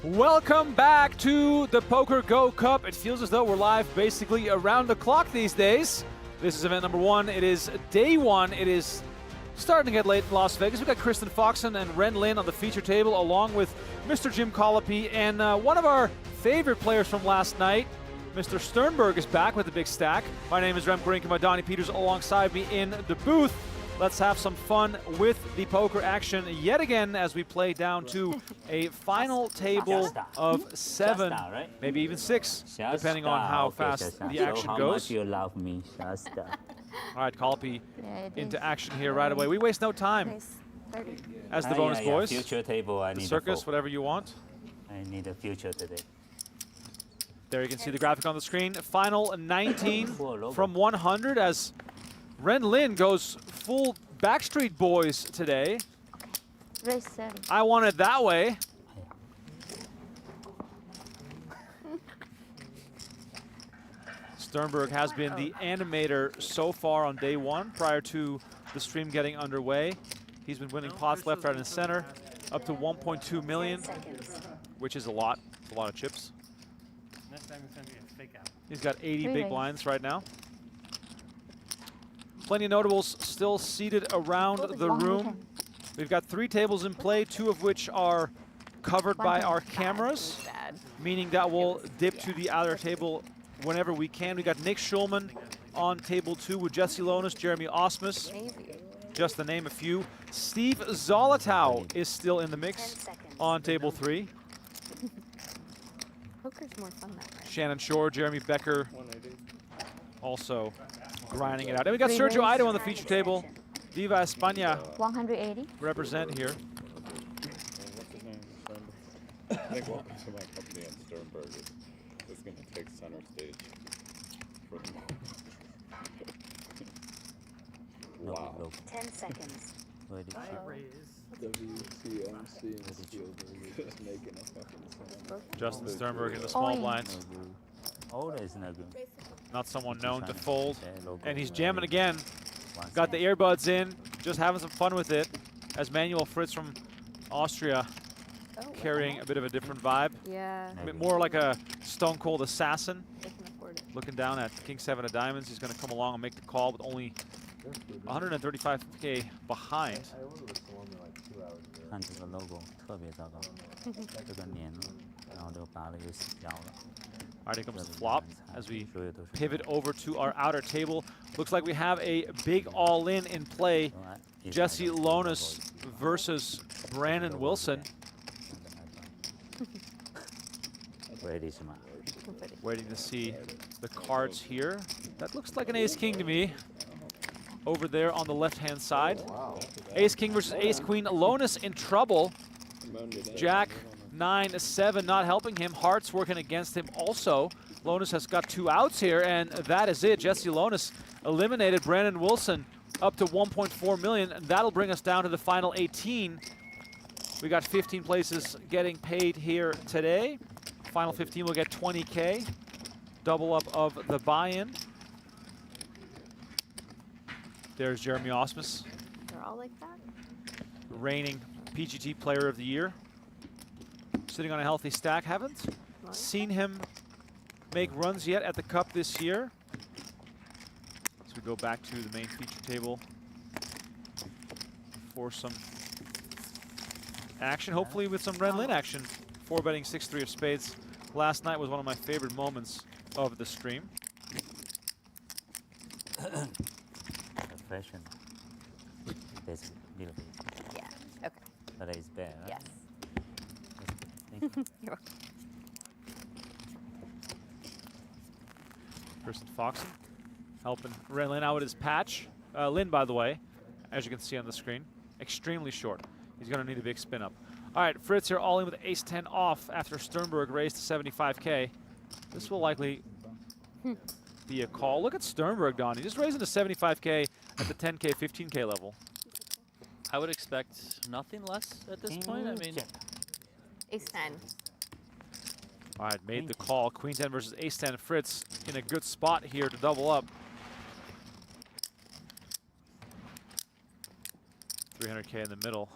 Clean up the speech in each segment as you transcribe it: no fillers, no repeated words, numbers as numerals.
Welcome back to the PokerGO Cup. It feels as though we're live basically around the clock these days. This is event number one. It is day one. It is starting to get late in Las Vegas. We've got Kristen Foxen and Ren Lin on the feature table, along with Mr. Jim Colopy and one of our favorite players from last night, Mr. Sternberg, is back with the big stack. My name is Remko, Rinkema, Donnie Peters alongside me in the booth. Let's have some fun with the poker action yet again as we play down to a final table of 7, maybe even 6, depending on how fast the action goes. How much you love me, Shasta. All right, Colopy into action here right away. We waste no time. As the bonus boys, Future table, I the need circus, whatever you want. I need a future today. There you can see the graphic on the screen. Final 19 from 100 as Ren Lin goes full Backstreet Boys today. I want it that way. Sternberg has been the animator so far on day one prior to the stream getting underway. He's been winning pots left, right, and center, up to 1.2 million, which is a lot of chips. He's got 80 big blinds right now. Plenty of notables still seated around the room. We've got 3 tables in play, 2 of which are covered by our cameras, meaning that we'll dip to the other table whenever we can. We got Nick Schulman on table 2 with Jesse Lonis, Jeremy Osmus, just to name a few. Steve Zolotow is still in the mix on table 3. Poker's more fun that way. Shannon, Shorr, Jeremy Becker also grinding it out. And we got Sergio Ido on the feature table. Viva España 180. represent here. I think welcome to my company at Sternberg is going to take center stage for the moment. Wow. 10 seconds. WTMC is making a fucking sound. Justin Sternberg in the small blinds. Always no good. Not someone known to fold. And he's jamming again. Got the earbuds in, just having some fun with it. As Manuel Fritz from Austria carrying a bit of a different vibe. Yeah. A bit more like a stone cold assassin. They can afford it. Looking down at King 7 of diamonds. He's going to come along and make the call with only 135K behind. All right, here comes the flop as we pivot over to our outer table. Looks like we have a big all-in in play. Jesse Lonis versus Brandon Wilson. Waiting to see the cards here. That looks like an ace-king to me. Over there on the left-hand side. Ace-king versus ace-queen. Lonis in trouble. Jack 9-7 not helping him. Hearts working against him also. Lonis has got 2 outs here, and that is it. Jesse Lonis eliminated Brandon Wilson up to 1.4 million. And that'll bring us down to the final 18. We got 15 places getting paid here today. Final 15 will get 20K. Double up of the buy-in. There's Jeremy Osmus. They're all like that? Reigning PGT Player of the Year. Sitting on a healthy stack. Haven't seen him make runs yet at the Cup this year. So we go back to the main feature table for some action, hopefully with some Ren Lin action. 4-betting 6-3 of spades. Last night was one of my favorite moments of the stream. Fashion. That's little bit. Yeah. Okay. But it's bad. Yes. Thank you. You're welcome. Kristen Foxen helping Ren Lin out with his patch. Lin, by the way, as you can see on the screen, extremely short. He's going to need a big spin up. All right, Fritz here all in with ace-10 off after Sternberg raised to 75K. This will likely be a call. Look at Sternberg, Donnie, just raising to 75K at the 10K, 15K level. I would expect nothing less at this point. I mean, Ace-10. All right, made the call. Queen 10 versus ace 10. Fritz in a good spot here to double up. 300K in the middle.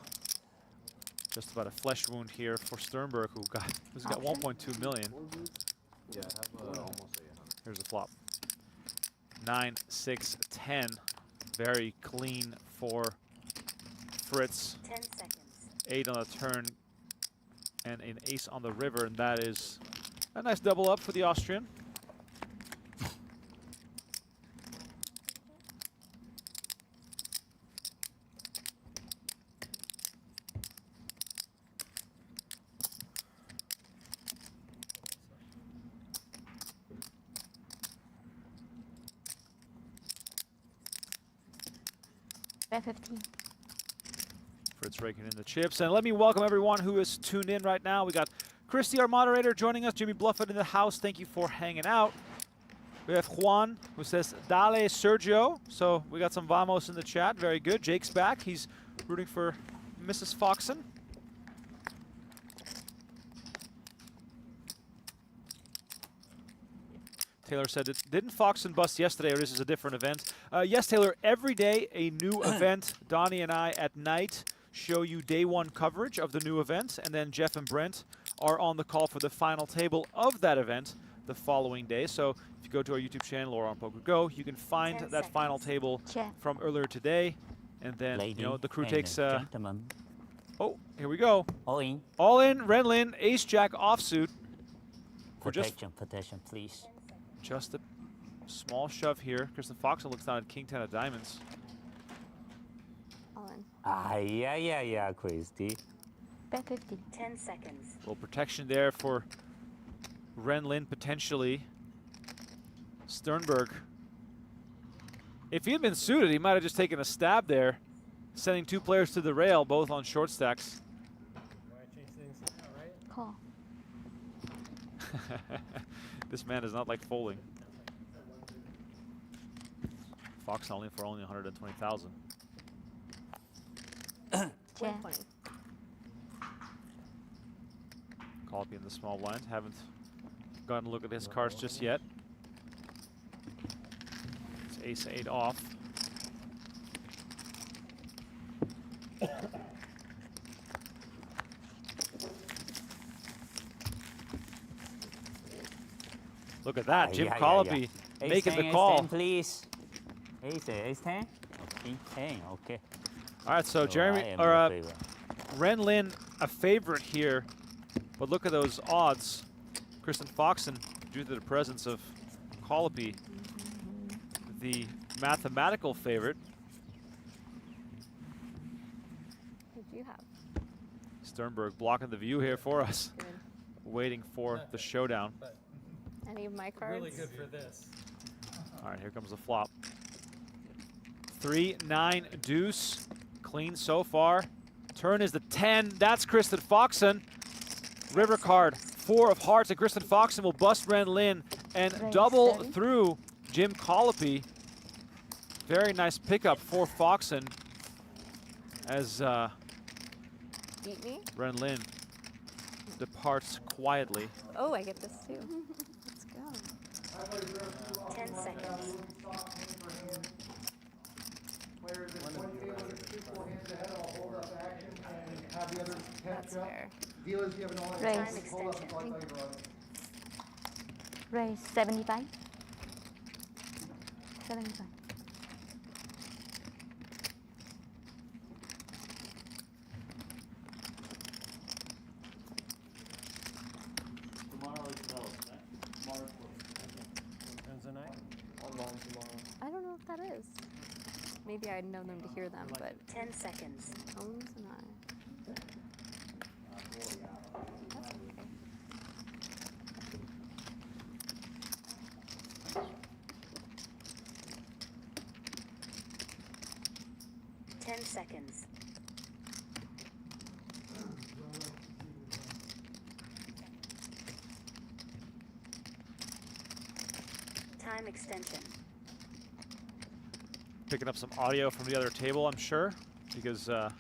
Just about a flesh wound here for Sternberg, who's got 1.2 million. Yeah, I have almost 800. Here's the flop. 9, 6, 10. Very clean for Fritz. 10 seconds. 8 on the turn and an ace on the river, and that is a nice double up for the Austrian. Bet 15. Fritz raking in the chips. And let me welcome everyone who is tuned in right now. We got Christy, our moderator, joining us. Jimmy Bluffett in the house. Thank you for hanging out. We have Juan, who says, Dale Sergio. So we got some Vamos in the chat. Very good. Jake's back. He's rooting for Mrs. Foxen. Taylor said, didn't Foxen bust yesterday, or this is a different event? Yes, Taylor, every day a new event. Donnie and I at night show you day one coverage of the new event, and then Jeff and Brent are on the call for the final table of that event the following day. So if you go to our YouTube channel or on PokerGo, you can find that final table from earlier today, and then Lady you know the crew and takes. Gentlemen, Oh, here we go. all in. All in. Renlin, Ace Jack offsuit. For just Protection, please. Just a small shove here. Kristen Foxen looks down at King 10 of diamonds. All in. Ah, yeah, Christy. Bet 50. 10 seconds. A little protection there for Renlin potentially. Sternberg. If he had been suited, he might have just taken a stab there, sending 2 players to the rail, both on short stacks. Call. This man does not like folding. Fox only for only 120,000. Check. 120. Call up in the small blind. Haven't gotten a look at his cards just yet. It's ace 8 off. Look at that, Jim Colopy making the call. Ace 10, please. Ace 10? Okay, 10, okay. All right, so I Jeremy, am or in favor. Renlin, a favorite here, but look at those odds. Kristen Foxen, due to the presence of Colopy, the mathematical favorite. What do you have? Sternberg blocking the view here for us, Good. waiting for the showdown. Any of my cards? Really good for this. All right, here comes the flop. 3, 9, deuce. Clean so far. Turn is the 10. That's Kristen Foxen. River card, 4 of hearts, and Kristen Foxen will bust Renlin and Raise double 7. through Jim Colopy. Very nice pickup for Foxen as Beat me? Renlin departs quietly. Oh, I get this too. Let's go. 10 seconds. That's fair. Raise. Time extension. Raise 75. 75. I don't know if that is. Maybe I'd know them to hear them, but 10 seconds. Holmes and I. That's okay. 10 seconds. Time extension. Picking up some audio from the other table, I'm sure, because no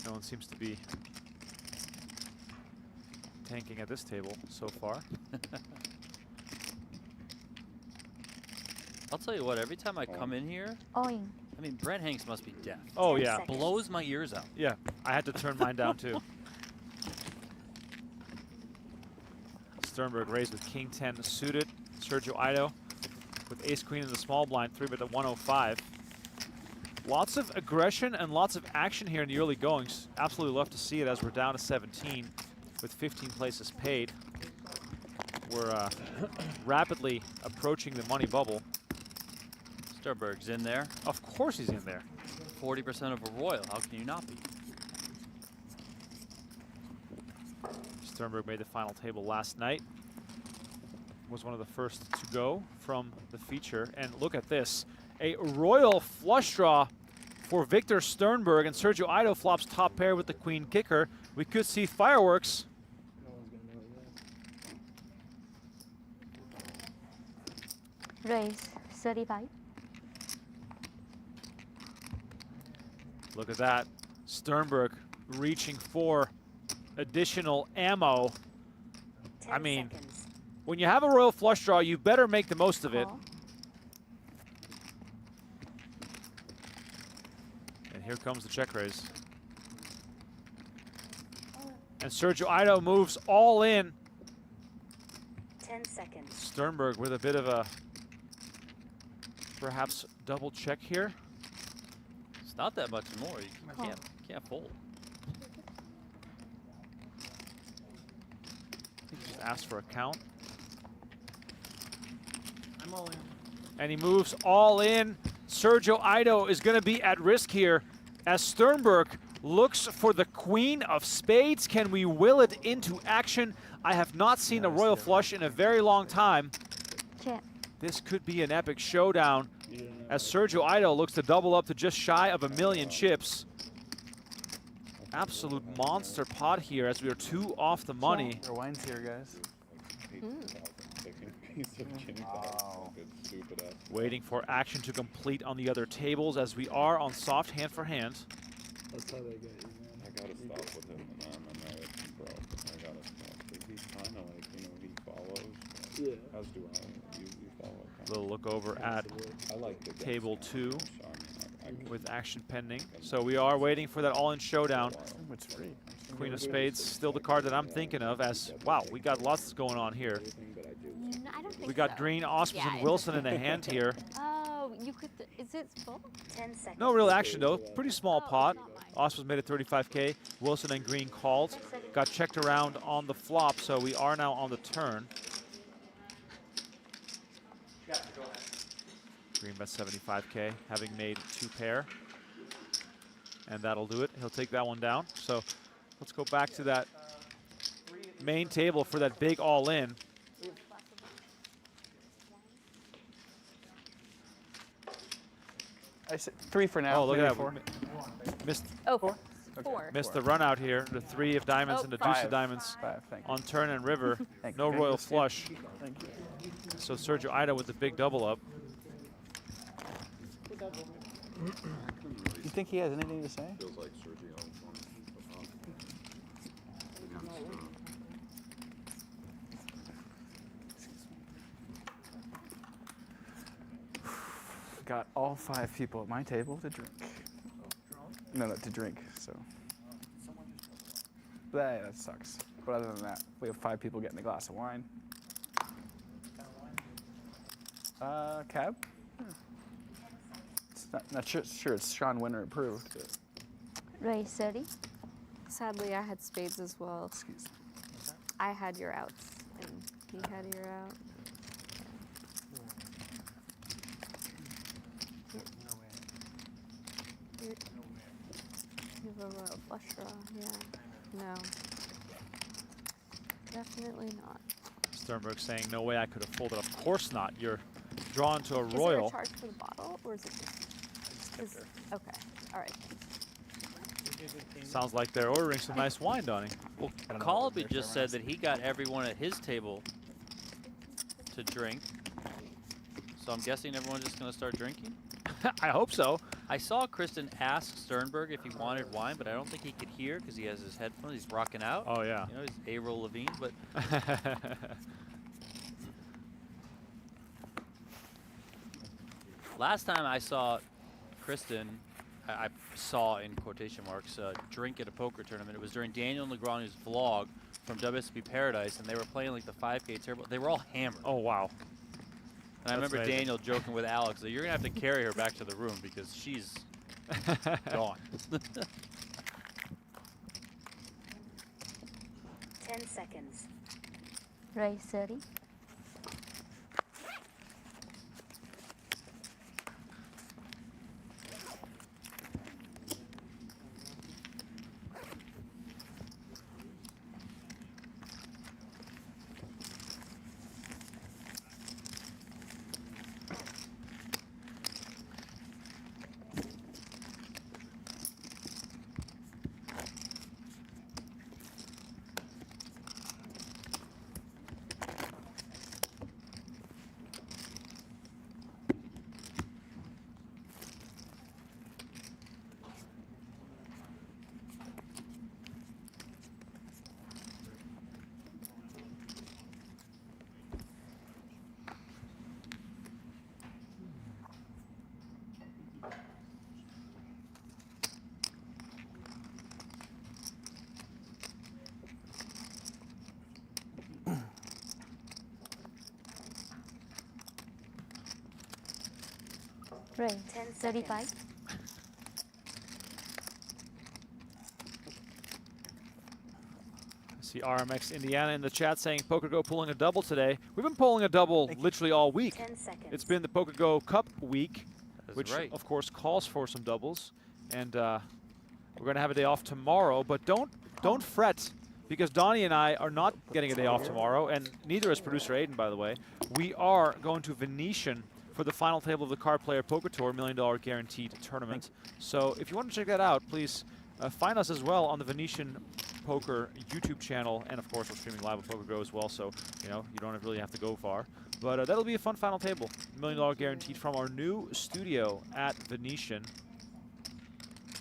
one seems to be tanking at this table so far. I'll tell you what, every time I come in here, All in. I mean, Brent Hanks must be deaf. Oh 10 yeah, seconds. Blows my ears out. yeah. I had to turn mine down too. Sternberg raised with king 10 suited. Sergio Ido with ace queen in the small blind, 3-bet at 105. Lots of aggression and lots of action here in the early goings. Absolutely love to see it as we're down to 17 with 15 places paid. We're rapidly approaching the money bubble. Sternberg's in there. Of course he's in there. 40% of a royal. How can you not be? Sternberg made the final table last night. Was one of the first to go from the feature. And look at this. A royal flush draw for Victor Sternberg, and Sergio Ido flops top pair with the queen kicker. We could see fireworks. Raise 35. Look at that. Sternberg reaching for additional ammo. 10 I mean, seconds. when you have a royal flush draw, you better make the most of it. Call. And here comes the check raise. And Sergio Ido moves all in. 10 seconds. Sternberg with a bit of a perhaps double check here. It's not that much more. You can't fold. I think he just asked for a count. I'm all in. And he moves all in. Sergio Ido is going to be at risk here as Sternberg looks for the queen of spades. Can we will it into action? I have not seen a royal flush in a very long time. Check. This could be an epic showdown as Sergio Ido looks to double up to just shy of 1,000,000 chips. Absolute monster pot here as we are 2 off the money. Our wine's here, guys. Waiting for action to complete on the other tables as we are on soft hand for hand. That's how they get you, man. I gotta stop with him, man. I'm married, bro. I gotta stop. He's kind of like, he follows. Yeah. As do I. You follow. Little look over at I like the table 2 I with action pending. So we are waiting for that all-in showdown. It's free. Queen of spades, still the card that I'm thinking of as, wow, we got lots going on here. No, I don't think We got so. Green, Auspice, Yeah, and it Wilson in the hand here. Oh, you could. Is it full? 10 seconds. No real action though, pretty small Oh, pot. it's not mine. Auspice made it 35K, Wilson and Green called. Got checked around on the flop, so we are now on the turn. Green bet 75K, having made 2 pair. And that'll do it. He'll take that one down. So let's go back to that main table for that big all-in. I said 3 for now. Oh, look maybe at 4. that. Missed, Oh, 4? four. missed the run out here. The 3 of diamonds Oh, and the deuce of 5. diamonds 5, thank you. on turn and river. Thank No you. royal flush. Thank you. So Sergio Ido with the big double up. You think he has anything to say? Feels like Sergio. Got all 5 people at my table to drink. No, to drink, so. That sucks. But other than that, we have 5 people getting a glass of wine. Cab? It's not sure it's Sean Winter approved. But Raise 30. Sadly, I had spades as well. excuse me. I had your outs, and he had your out. You have a royal flush draw, yeah. No. Definitely not. Sternberg saying, no way I could have folded. Of course not. You're drawn to a Is there royal. a charge for the bottle, or is it just? Okay, all right. Sounds like they're ordering some nice wine, Donnie. Well, I don't know what Colby they're just serving said that he got everyone at his table to drink. So I'm guessing everyone's just going to start drinking? I hope so. I saw Kristen ask Sternberg if he wanted wine, but I don't think he could hear because he has his headphones. He's rocking out. Oh, yeah. You know, he's Avril Lavigne, but last time I saw Kristen I saw in quotation marks drink at a poker tournament. It was during Daniel Negreanu's vlog from WSB Paradise, and they were playing like the 5K table. They were all hammered. Oh, wow. And I remember amazing. Daniel joking with Alex that you're going to have to carry her back to the room because she's gone. 10 seconds. Raise 30. Raise 10 35. seconds. I see RMX Indiana in the chat saying PokerGo pulling a double today. We've been pulling a double literally all week. 10 seconds. It's been the PokerGo Cup week, That's which right. of course calls for some doubles. And we're going to have a day off tomorrow, but don't fret, because Donnie and I are not getting a day off tomorrow, and neither is producer Aiden, by the way. We are going to Venetian for the final table of the Card Player Poker Tour $1 Million Guaranteed Tournament. So if you want to check that out, please find us as well on the Venetian Poker YouTube channel, and of course we're streaming live on PokerGo as well, so you don't really have to go far. But that'll be a fun final table, $1 Million Guaranteed from our new studio at Venetian,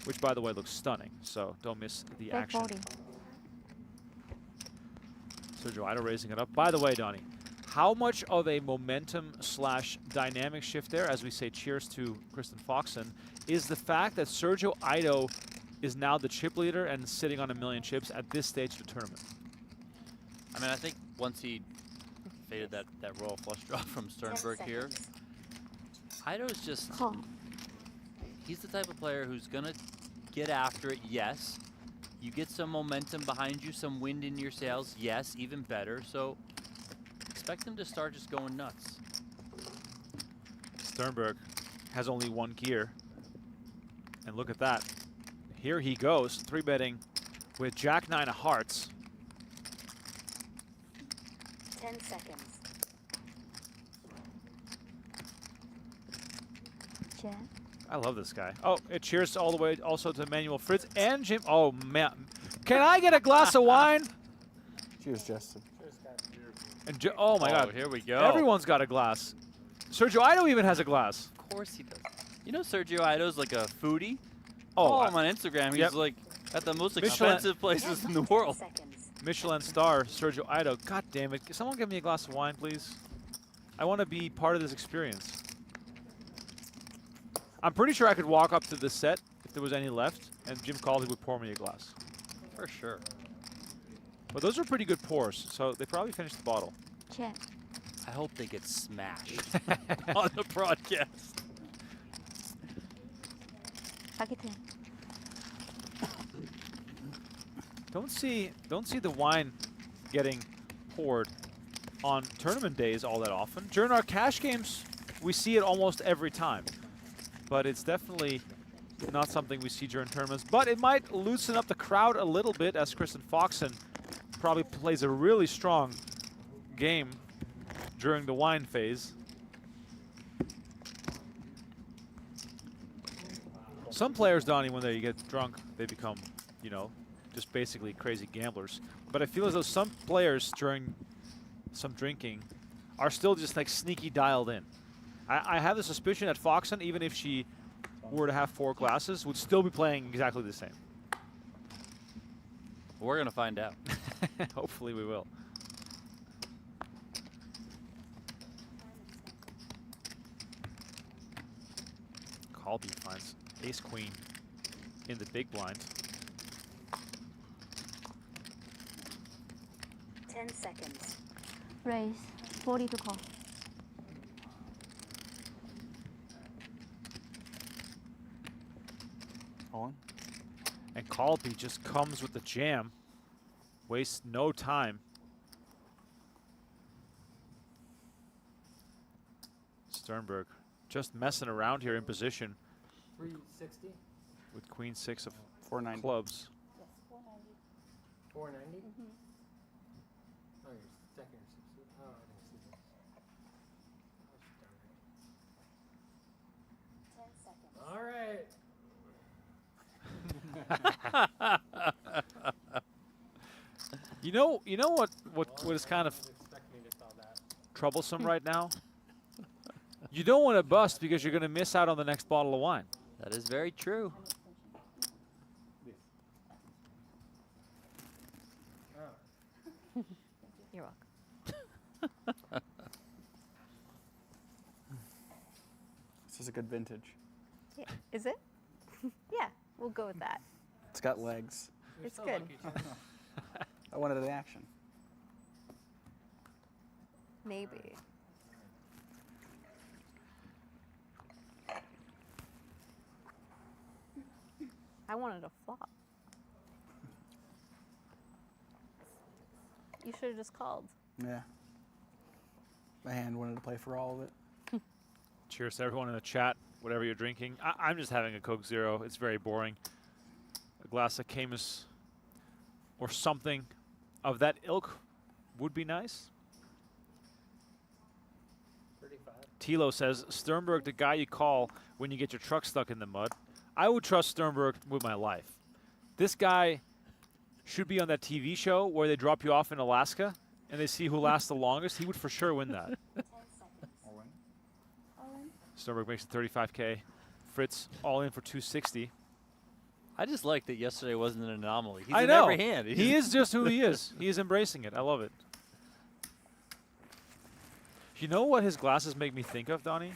which by the way looks stunning, so don't miss the Take action. 40. Sergio Ida raising it up. By the way, Donnie, how much of a momentum / dynamic shift there, as we say cheers to Kristen Foxen, is the fact that Sergio Ido is now the chip leader and sitting on 1 million chips at this stage of the tournament? I mean, I think once he faded that royal flush draw from 10 Sternberg here, seconds. Ido's just, Call. he's the type of player who's going to get after it, yes. You get some momentum behind you, some wind in your sails, yes, even better. So expect him to start just going nuts. Sternberg has only one gear, and look at that. Here he goes, 3-betting with Jack-9 of hearts. 10 seconds. Check. I love this guy. Oh, it cheers all the way also to Manuel Fritz and Jim. Oh, man. Can I get a glass of wine? Cheers, Justin. And oh, my God. Here we go. Everyone's got a glass. Sergio Ido even has a glass. Of course he does. You know Sergio Ido's like a foodie? Oh, Follow him on Instagram. He's yep. like at the most Michelin- expensive places in the 10 world. seconds. Michelin star Sergio Ido. God damn it. Can someone give me a glass of wine, please? I want to be part of this experience. I'm pretty sure I could walk up to the set if there was any left, and Jim Caldy would pour me a glass. For sure. But those are pretty good pours, so they probably finished the bottle. Check. I hope they get smashed on the broadcast. Pocket 10. Don't see the wine getting poured on tournament days all that often. During our cash games, we see it almost every time. But it's definitely not something we see during tournaments. But it might loosen up the crowd a little bit, as Kristen Foxen probably plays a really strong game during the wine phase. Some players, Donnie, when they get drunk, they become, just basically crazy gamblers. But I feel as though some players during some drinking are still just like sneaky dialed in. I have the suspicion that Foxen, even if she were to have 4 glasses, would still be playing exactly the same. We're going to find out. Hopefully we will. Colby finds ace-queen. in the big blind. 10 seconds. Raise. 40 to call. All in. And Colby just comes with the jam. Wastes no time. Sternberg just messing around here in position 360. with queen six of 490. clubs. 490. Oh, you're stacking your 60. Oh, I didn't see this. Oh, 10 seconds. all right. You know what is kind of Expect me to tell that. troublesome right now? You don't want to bust because you're going to miss out on the next bottle of wine. That is very true. You're welcome. This is a good vintage. Yeah. Is it? Yeah, we'll go with that. It's got legs. You're It's so good. lucky, Shannon. I wanted the action. Maybe. I wanted a flop. You should have just called. Yeah. My hand wanted to play for all of it. Cheers to everyone in the chat, whatever you're drinking. I'm just having a Coke Zero. It's very boring. A glass of Camus or something of that ilk would be nice. 35. Tilo says, Sternberg, the guy you call when you get your truck stuck in the mud. I would trust Sternberg with my life. This guy should be on that TV show where they drop you off in Alaska and they see who lasts the longest. He would for sure win that. 10 seconds. All in. All in. Sternberg makes it 35K. Fritz all in for 260. I just like that yesterday wasn't an anomaly. He's I in know. every hand. He is just who he is. He is embracing it. I love it. You know what his glasses make me think of, Donnie?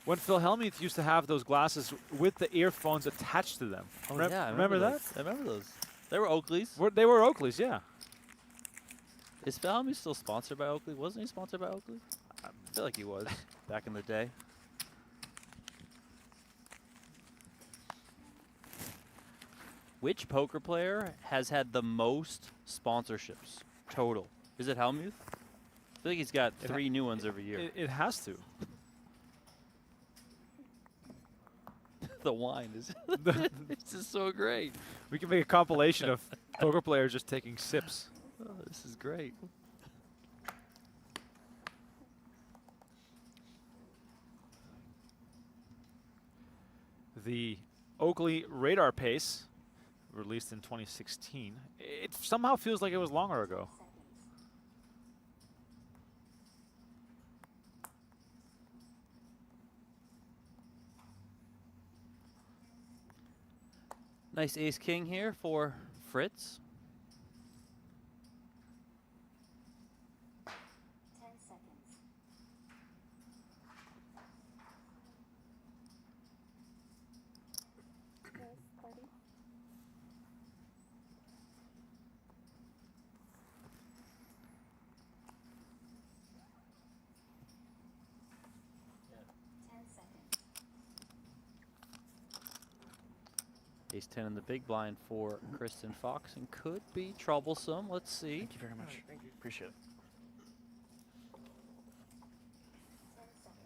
When Phil Hellmuth used to have those glasses with the earphones attached to them. Oh, yeah, I remember that? those. I remember those. They were Oakley's. They were Oakley's, yeah. Is Phil Hellmuth still sponsored by Oakley? Wasn't he sponsored by Oakley? I feel like he was back in the day. Which poker player has had the most sponsorships total? Is it Hellmuth? I feel like he's got It 3 new ones every year. It has to. The wine is it's just so great. We can make a compilation of poker players just taking sips. Oh, this is great. The Oakley Radar Pace, released in 2016. It somehow feels like it was longer ago. Nice ace king here for Fritz. 10 seconds. Yes, 30. Yeah. 10 seconds. Ace 10 in the big blind for Kristen Foxen could be troublesome. Let's see. Thank you very much. Thank you. Appreciate it. 10 seconds.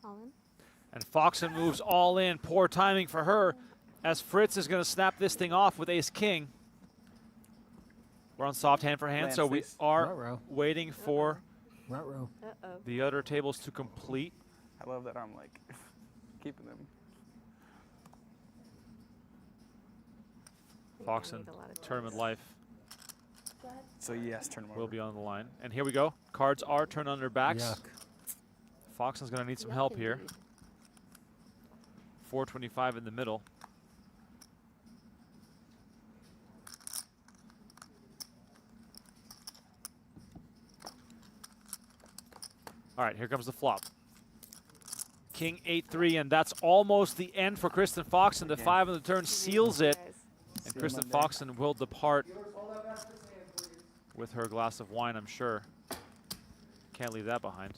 All in? And Foxen moves all in. Poor timing for her as Fritz is going to snap this thing off with ace-king. We're on soft hand for hand, Lance, so we please. are Ruh-roh. waiting for Ruh-roh. Uh-oh. the other tables to complete. I love that I'm like keeping them. Foxen, tournament life Go ahead. So yes, turn them over. will be on the line. And here we go. Cards are turned on their backs. Yuck. Foxen's going to need some Yuck help here. indeed. 425 in the middle. All right, here comes the flop. King 8-3, and that's almost the end for Kristen Foxen. The 5 on the turn seals it, and Kristen Foxen will depart with her glass of wine, I'm sure. Can't leave that behind.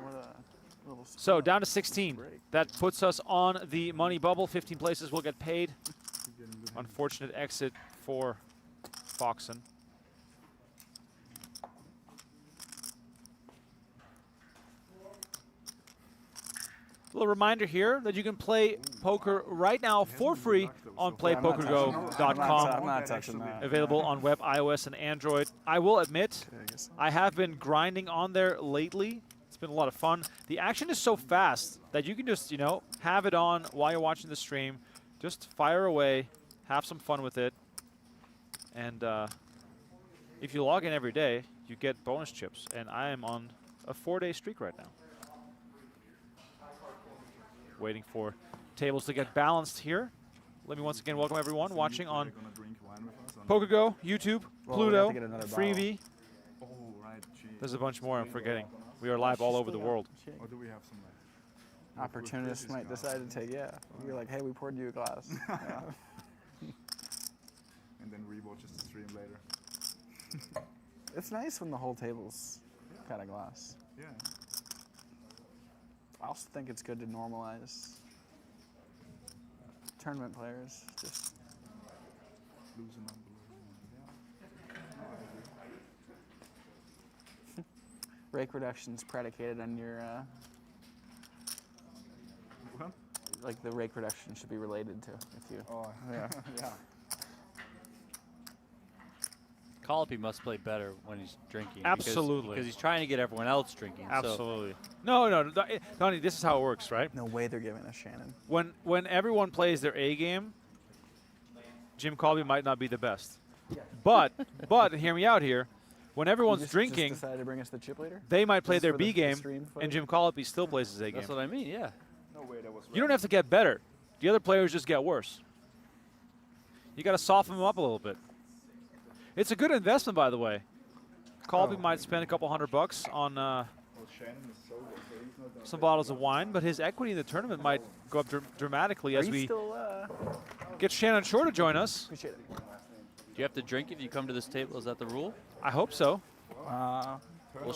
What a little So down to 16. That puts us on the money bubble. 15 places will get paid. Unfortunate exit for Foxen. A little reminder here that you can play poker right now for free on playpokergo.com. I'm not touching that. Available on web, iOS, and Android. I will admit, I have been grinding on there lately. It's been a lot of fun. The action is so fast that you can just, you know, have it on while you're watching the stream. Just fire away, have some fun with it. And if you log in every day, you get bonus chips. And I am on a 4-day streak right now. Waiting for tables to get balanced here. Let me once again welcome everyone watching on PokerGo, YouTube, Pluto, Freebie. There's a bunch more I'm forgetting. We are live all over the world. Or do we have some opportunists might decide to take, yeah. You're like, hey, we poured you a glass. Yeah. And then rewatches the stream later. It's nice when the whole table's kind of glass. Yeah. I also think it's good to normalize tournament players. Just Losing on yeah. rake reduction's predicated on your What? like the rake reduction should be related to if you. Oh Yeah. yeah. Colopy must play better when he's drinking. Absolutely. Because he's trying to get everyone else drinking. Absolutely. No, Donnie, this is how it works, right? No way they're giving us Shannon. When everyone plays their A game, Jim Colby might not be the best. But hear me out here. When everyone's drinking, Just decided to bring us the chip later? they might play Just their for B the game, stream and footage? Jim Colby still plays his A game. That's what I mean, yeah. No way that was You don't have to get better. The other players just get worse. You got to soften them up a little bit. It's a good investment, by the way. Colby might spend a couple $100 on Shannon is so good, so he's not gonna some take bottles it. of wine, but his equity in the tournament might go up dramatically Are as you we still, get Shannon Shorr to join us. appreciate it. Do you have to drink if you come to this table? Is that the rule? I hope so. Well,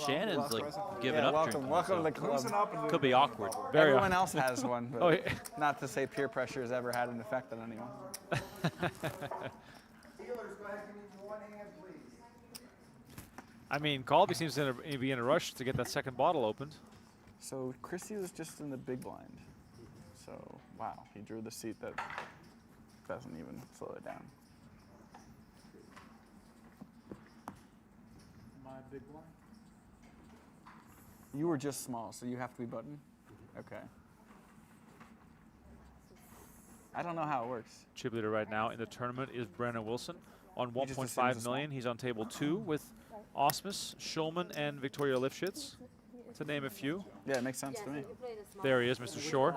Shannon's like giving Yeah, up welcome, drinking. welcome so to the club. Loosen up and could be awkward. Very Everyone else has one, but Oh, yeah. not to say peer pressure has ever had an effect on anyone. I mean, Colby seems to be in a rush to get that second bottle opened. So Chrissy was just in the big blind. So, wow, he drew the seat that doesn't even slow it down. My big one. You were just small, so you have to be button? Okay. I don't know how it works. Chip leader right now in the tournament is Brandon Wilson on You just assumed 1.5 it's million. He's on table 2 with Osmus, Schulman, and Victoria Lifshitz, to name a few. Yeah, it makes sense to me. There he is, Mr. Shorr.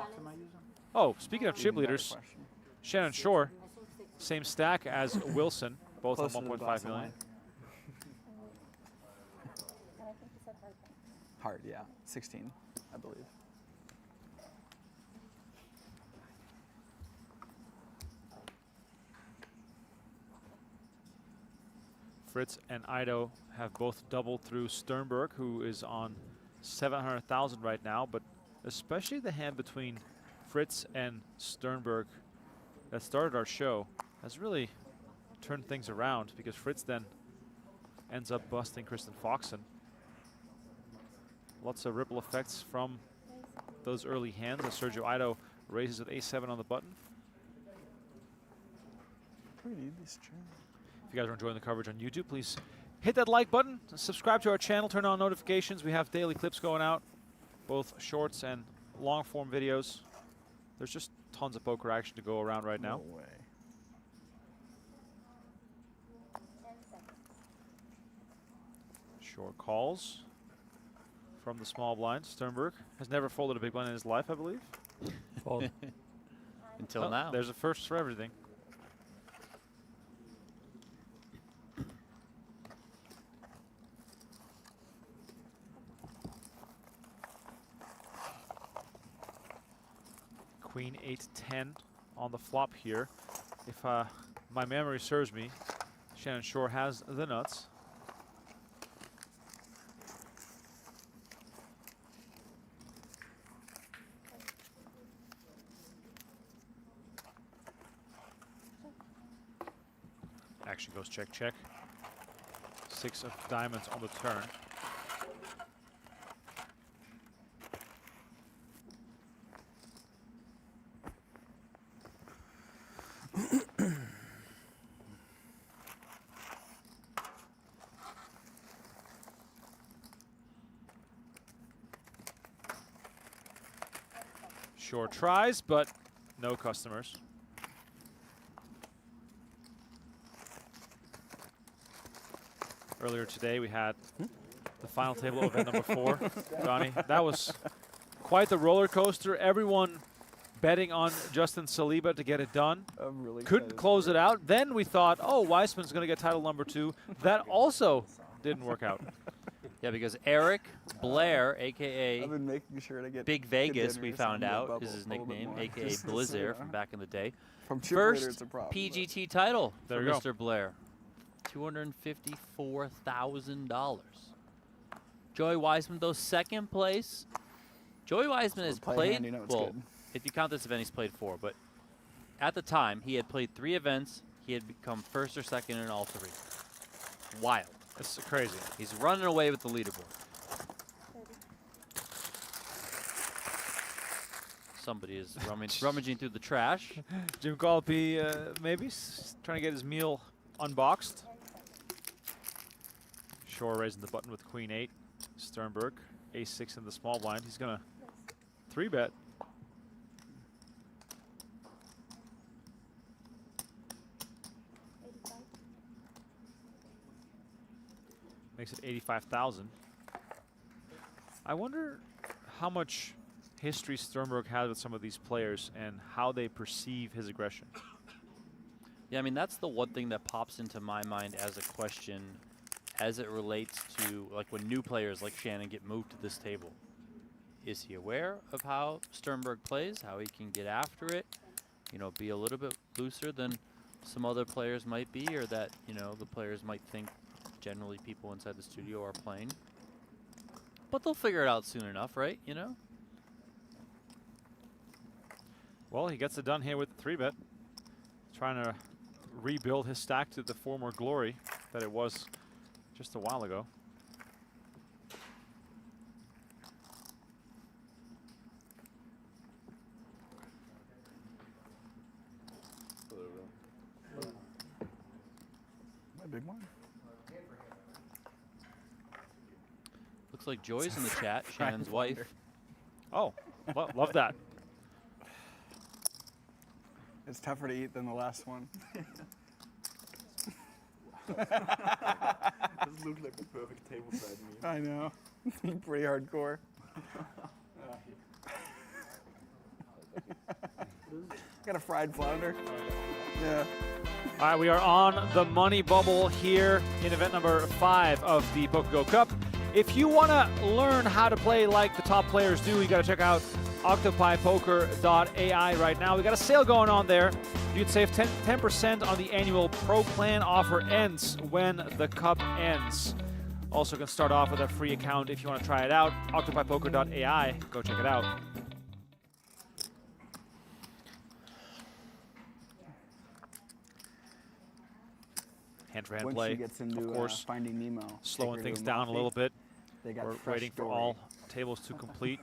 Oh, speaking of chip Better leaders, question. Shannon Shorr, same stack as Wilson, both Close to on the 1.5 glass of million. Hard, yeah. 16, I believe. Fritz and Ido have both doubled through Sternberg, who is on 700,000 right now, but especially the hand between Fritz and Sternberg that started our show has really turned things around, because Fritz then ends up busting Kristen Foxen. Lots of ripple effects from those early hands as Sergio Ido raises with A7 on the button. We need these chairs. If you guys are enjoying the coverage on YouTube, please hit that like button, subscribe to our channel, turn on notifications. We have daily clips going out, both shorts and long form videos. There's just tons of poker action to go around right now. No way. Shorr calls from the small blind. Sternberg has never folded a big blind in his life, I believe. Fold. Until Oh, now. There's a first for everything. Queen 8-10 on the flop here. If my memory serves me, Shannon Shorr has the nuts. Action goes check, check. 6 of diamonds on the turn. Shorr tries, but no customers. Earlier today, we had the final table of event number 4. Donnie, that was quite the roller coaster. Everyone betting on Justin Saliba to get it done. I'm really Couldn't excited close for it out. Then we thought, oh, Weissman's going to get title number 2. That also didn't work out. Yeah, because Eric Blair, a.k.a. I've been making sure to get Big Vegas, get we dinners on found the out, bubble is his a little bit nickname, more, a.k.a. just to Blizzer see, from back in the day. From chip leader, First it's a problem, PGT title There for you go. Mr. Blair. $254,000. Joey Weissman, though, second place. Joey Weissman has play played, hand, you know it's well, good. if you count this event, he's played 4, but at the time, he had played 3 events. He had become first or second in all 3. Wild. It's crazy. He's running away with the leaderboard. Somebody is rummaging through the trash. Jim Colby maybe trying to get his meal unboxed. Shorr raising the button with Queen 8. Sternberg, Ace-6 in the small blind. He's gonna 3-bet. Makes it 85,000. I wonder how much history Sternberg has with some of these players and how they perceive his aggression. Yeah, I mean, that's the one thing that pops into my mind as a question as it relates to, like, when new players like Shannon get moved to this table. Is he aware of how Sternberg plays, how he can get after it, you know, be a little bit looser than some other players might be, or that, you know, the players might think generally people inside the studio are playing? But they'll figure it out soon enough, right? You know? Well, he gets it done here with the 3-bet. Trying to rebuild his stack to the former glory that it was just a while ago. My big one. Looks like Joy's in the chat, Shannon's wife. Oh, love that. It's tougher to eat than the last one. This looks like the perfect tableside meal. I know. Pretty hardcore. Got a fried flounder. Yeah. All right, we are on the money bubble here in event number 5 of the PokerGO Cup. If you want to learn how to play like the top players do, you got to check out octopipoker.ai right now. We got a sale going on there. You can save 10% on the annual pro plan. Offer ends when the cup ends. Also can start off with a free account if you want to try it out. octopipoker.ai. Go check it out. Hand for hand Once play, she gets into of course, Finding Nemo, slowing take her things to down a Amalfi. little bit. They got We're fresh waiting for dory. all tables to complete.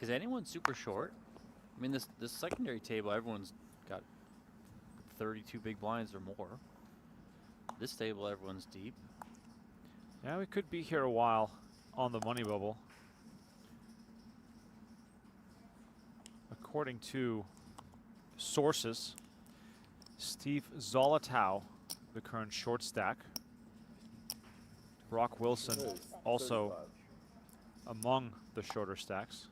Is anyone super short? I mean, this secondary table, everyone's got 32 big blinds or more. This table, everyone's deep. Yeah, we could be here a while on the money bubble. According to sources, Steve Zolotow the current short stack. Brock Wilson also among the shorter stacks.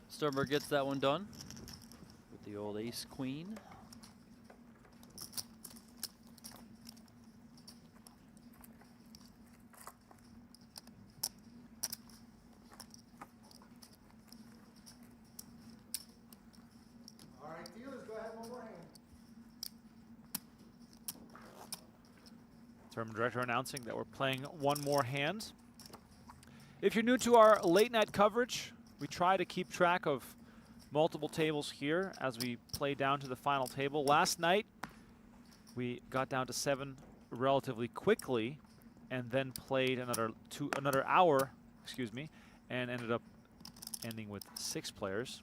Sternberg gets that one done with the old ace queen. All right, dealers, go ahead, one more hand. Tournament director announcing that we're playing one more hand. If you're new to our late night coverage, we try to keep track of multiple tables here as we play down to the final table. Last night, we got down to 7 relatively quickly and then played another hour, excuse me, and ended up ending with 6 players.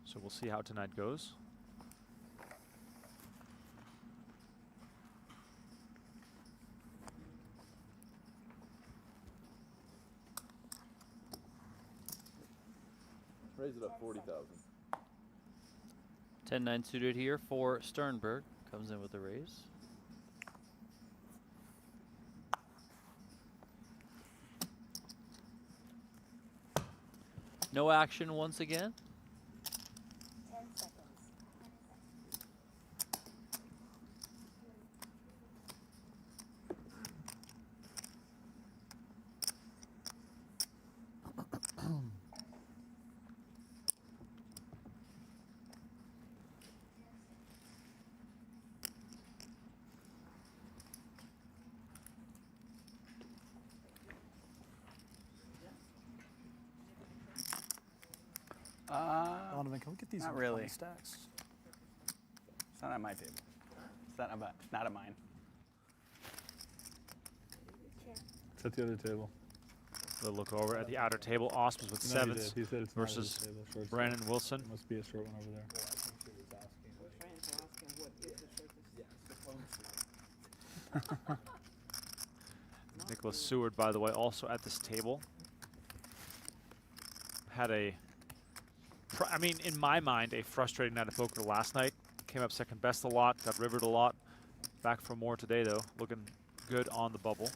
So we'll see how tonight goes. Raise it up 40,000. 10-9 suited here for Sternberg. Comes in with the raise. No action once again. 10 seconds. Donovan, can we get these not really stacks? It's not at my table. It's not at mine. It's at the other table. We'll look over at the outer table. Osmonds with No, he sevens did. He said it's not at his versus table. Short Brandon stack. Wilson. Must be a short one over there. Nicholas Seward, by the way, also at this table. Had I mean, in my mind, a frustrating night of poker last night. Came up second best a lot, got rivered a lot. Back for more today, though. Looking good on the bubble.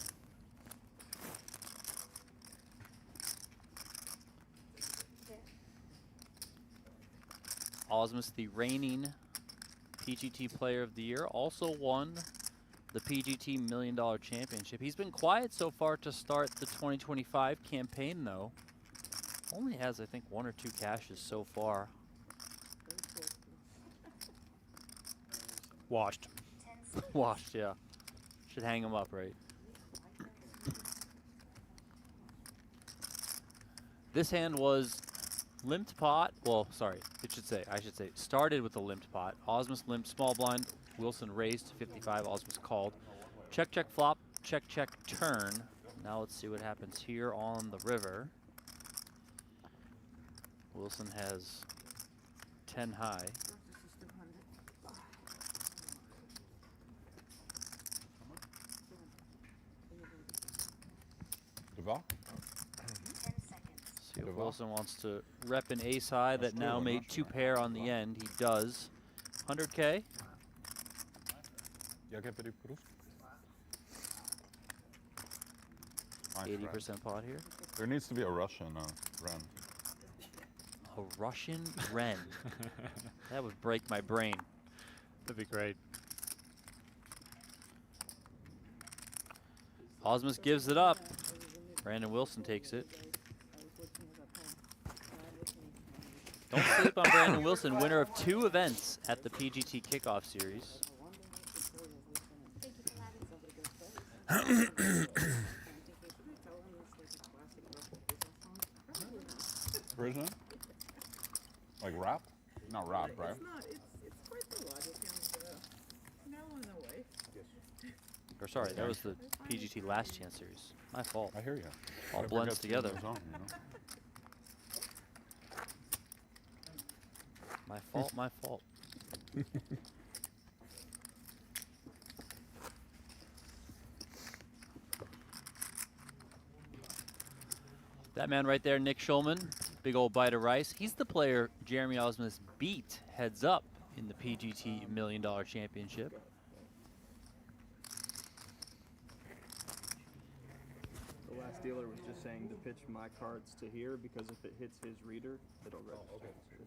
Osmus, the reigning PGT Player of the Year, also won the PGT $1 Million Championship. He's been quiet so far to start the 2025 campaign, though. Only has, I think, 1 or 2 cashes so far. Washed. Washed, yeah. Should hang him up, right? This hand was limped pot. Well, sorry, I should say started with a limped pot. Osmus limped small blind. Wilson raised to 55. Osmus called. Check, check, flop. Check, check, turn. Now let's see what happens here on the river. Wilson has 10 high. Duval? 10 seconds. See if Wilson wants to rep an ace high that now made 2 pair on the end. He does. 100K. 80% pot here. There needs to be a Russian Ren. A Russian Wren. That would break my brain. That'd be great. Osmus gives it up. Brandon Wilson takes it. Don't sleep on Brandon Wilson, winner of 2 events at the PGT Kickoff Series. Version? Like rap? Not rap, right? It's not. It's quite the logic and now in a way. Or sorry, that was the PGT Last Chance Series. My fault. I hear you. All blends together. Zone, you know? My fault, my fault. That man right there, Nick Schulman, big old bite of rice. He's the player Jeremy Osmus beat heads up in the PGT $1 Million Championship. The last dealer was just saying to pitch my cards to here because if it hits his reader, it'll register.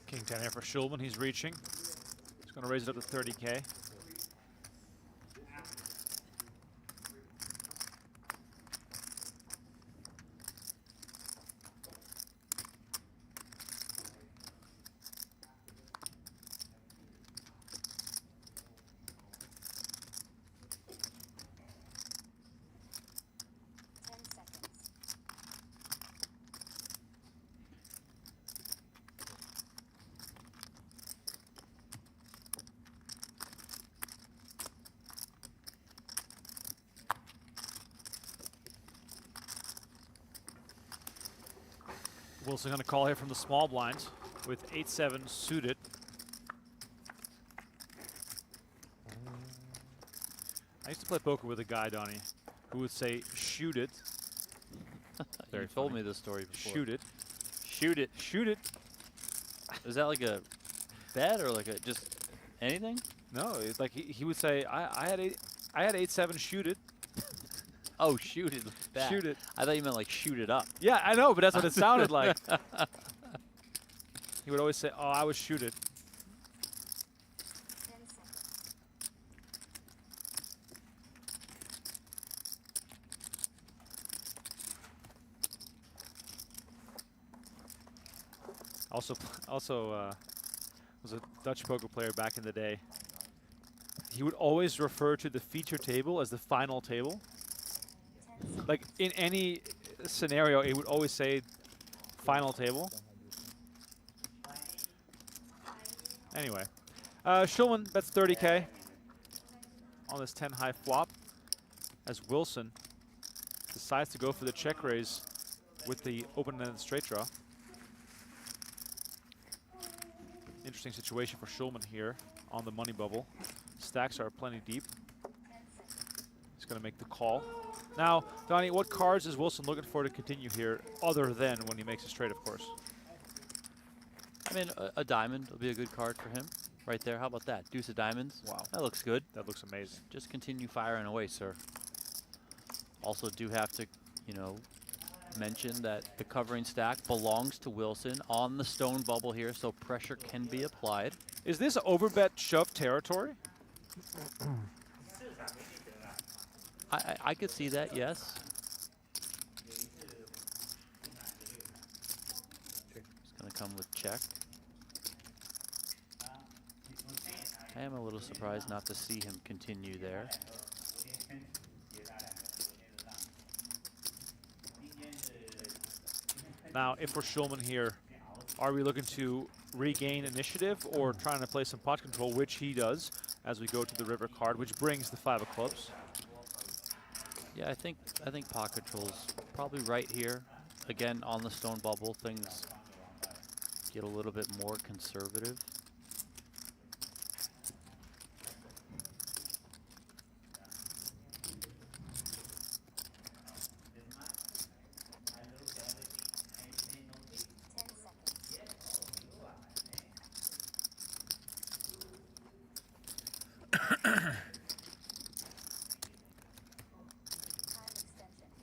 King 10 here for Schulman. He's reaching. He's going to raise it up to 30K. Wilson going to call here from the small blind with 8-7 suited. I used to play poker with a guy, Donnie, who would say, shoot it. You told me this story before. Shoot it. Shoot it. Shoot it. Is that like a bet or like a just anything? No, it's like he would say, I had 8-7 shoot it. Oh, shoot it. Back. Shoot it. I thought you meant like shoot it up. Yeah, I know, but that's what it sounded like. He would always say, oh, I would shoot it. Also was a Dutch poker player back in the day. He would always refer to the feature table as the final table. Like in any scenario, it would always say final table. Anyway, Schulman bets 30K on this 10 high flop as Wilson decides to go for the check raise with the open-ended straight draw. Interesting situation for Schulman here on the money bubble. Stacks are plenty deep. He's going to make the call. Now, Donnie, what cards is Wilson looking for to continue here, other than when he makes a straight, of course? I mean, a diamond will be a good card for him right there. How about that? Deuce of diamonds. Wow. That looks good. That looks amazing. Just continue firing away, sir. Also do have to, you know, mention that the covering stack belongs to Wilson on the stone bubble here, so pressure can be applied. Is this overbet shove territory? I could see that, yes. It's going to come with check. I am a little surprised not to see him continue there. Now, if we're Schulman here, are we looking to regain initiative or trying to play some pot control, which he does as we go to the river card, which brings the 5 of clubs? Yeah, I think pot control's probably right here. Again, on the stone bubble, things get a little bit more conservative.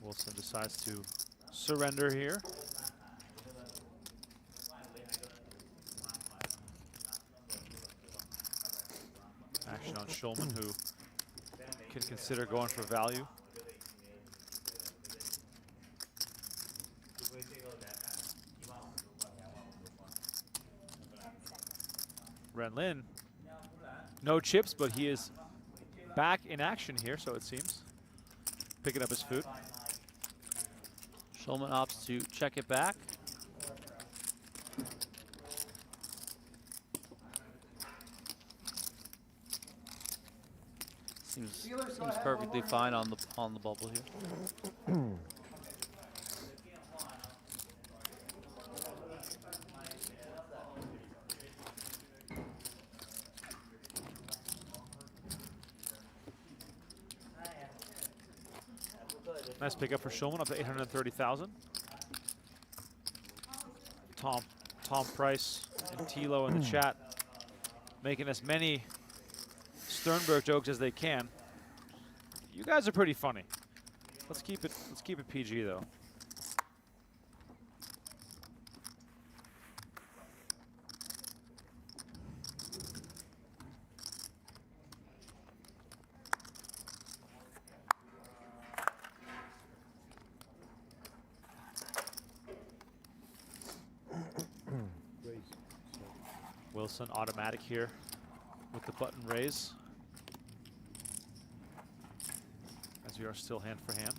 Wilson decides to surrender here. Action on Schulman, who can consider going for value. Renlin, no chips, but he is back in action here, so it seems. Picking up his food. Schulman opts to check it back. Seems perfectly fine on the bubble here. Nice pickup for Schulman, up to 830,000. Tom Price and Tilo in the chat, making as many Sternberg jokes as they can. You guys are pretty funny. Let's keep it PG though. Wilson automatic here with the button raise, as we are still hand for hand.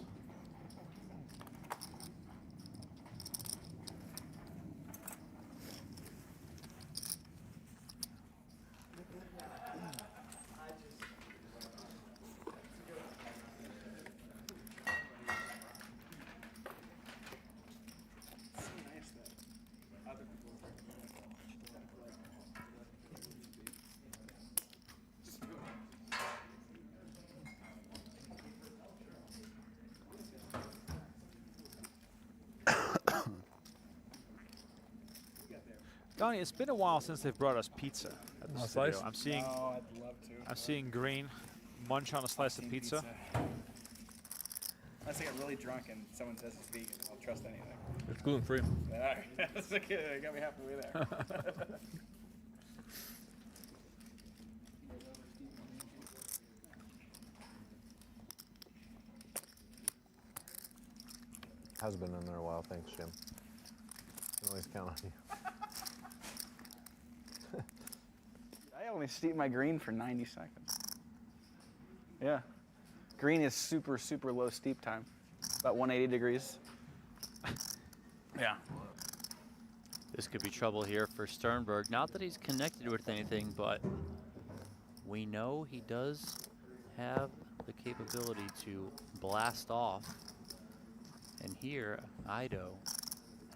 Donnie, it's been a while since they've brought us pizza at the studio. I'm seeing, Oh, I'd love to. I'm seeing Green munch on a slice of pizza. Unless I get really drunk and someone says it's vegan, I'll trust anything. It's gluten-free. All right, that's okay. Got me halfway there. Has been in there a while. Thanks, Jim. Can always count on you. I only steep my green for 90 seconds. Yeah. Green is super, super low steep time. About 180 degrees. Yeah. This could be trouble here for Sternberg. Not that he's connected with anything, but we know he does have the capability to blast off. And here, Ido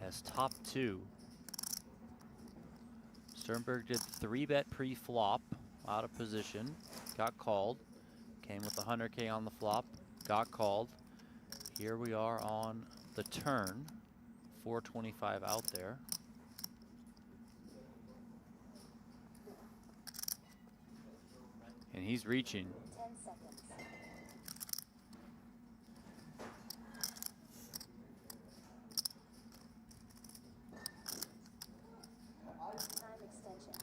has top 2. Sternberg did 3-bet pre-flop, out of position, got called, came with 100K on the flop, got called. Here we are on the turn, 425 out there. And he's reaching. 10 seconds. Time extension.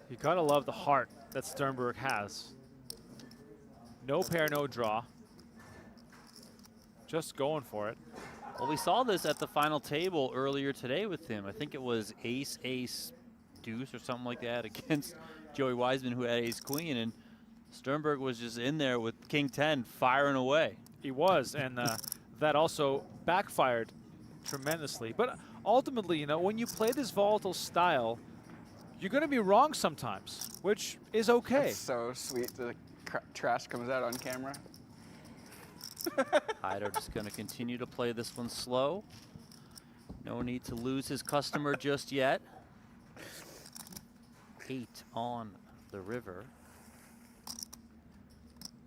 You gotta love the heart that Sternberg has. No pair, no draw. Just going for it. Well, we saw this at the final table earlier today with him. I think it was ace, ace, deuce or something like that against Joey Wiseman, who had ace queen, and Sternberg was just in there with king 10 firing away. He was, and that also backfired tremendously. But ultimately, you know, when you play this volatile style, you're going to be wrong sometimes, which is okay. That's so sweet. The trash comes out on camera. Ido just going to continue to play this one slow. No need to lose his customer just yet. 8 on the river.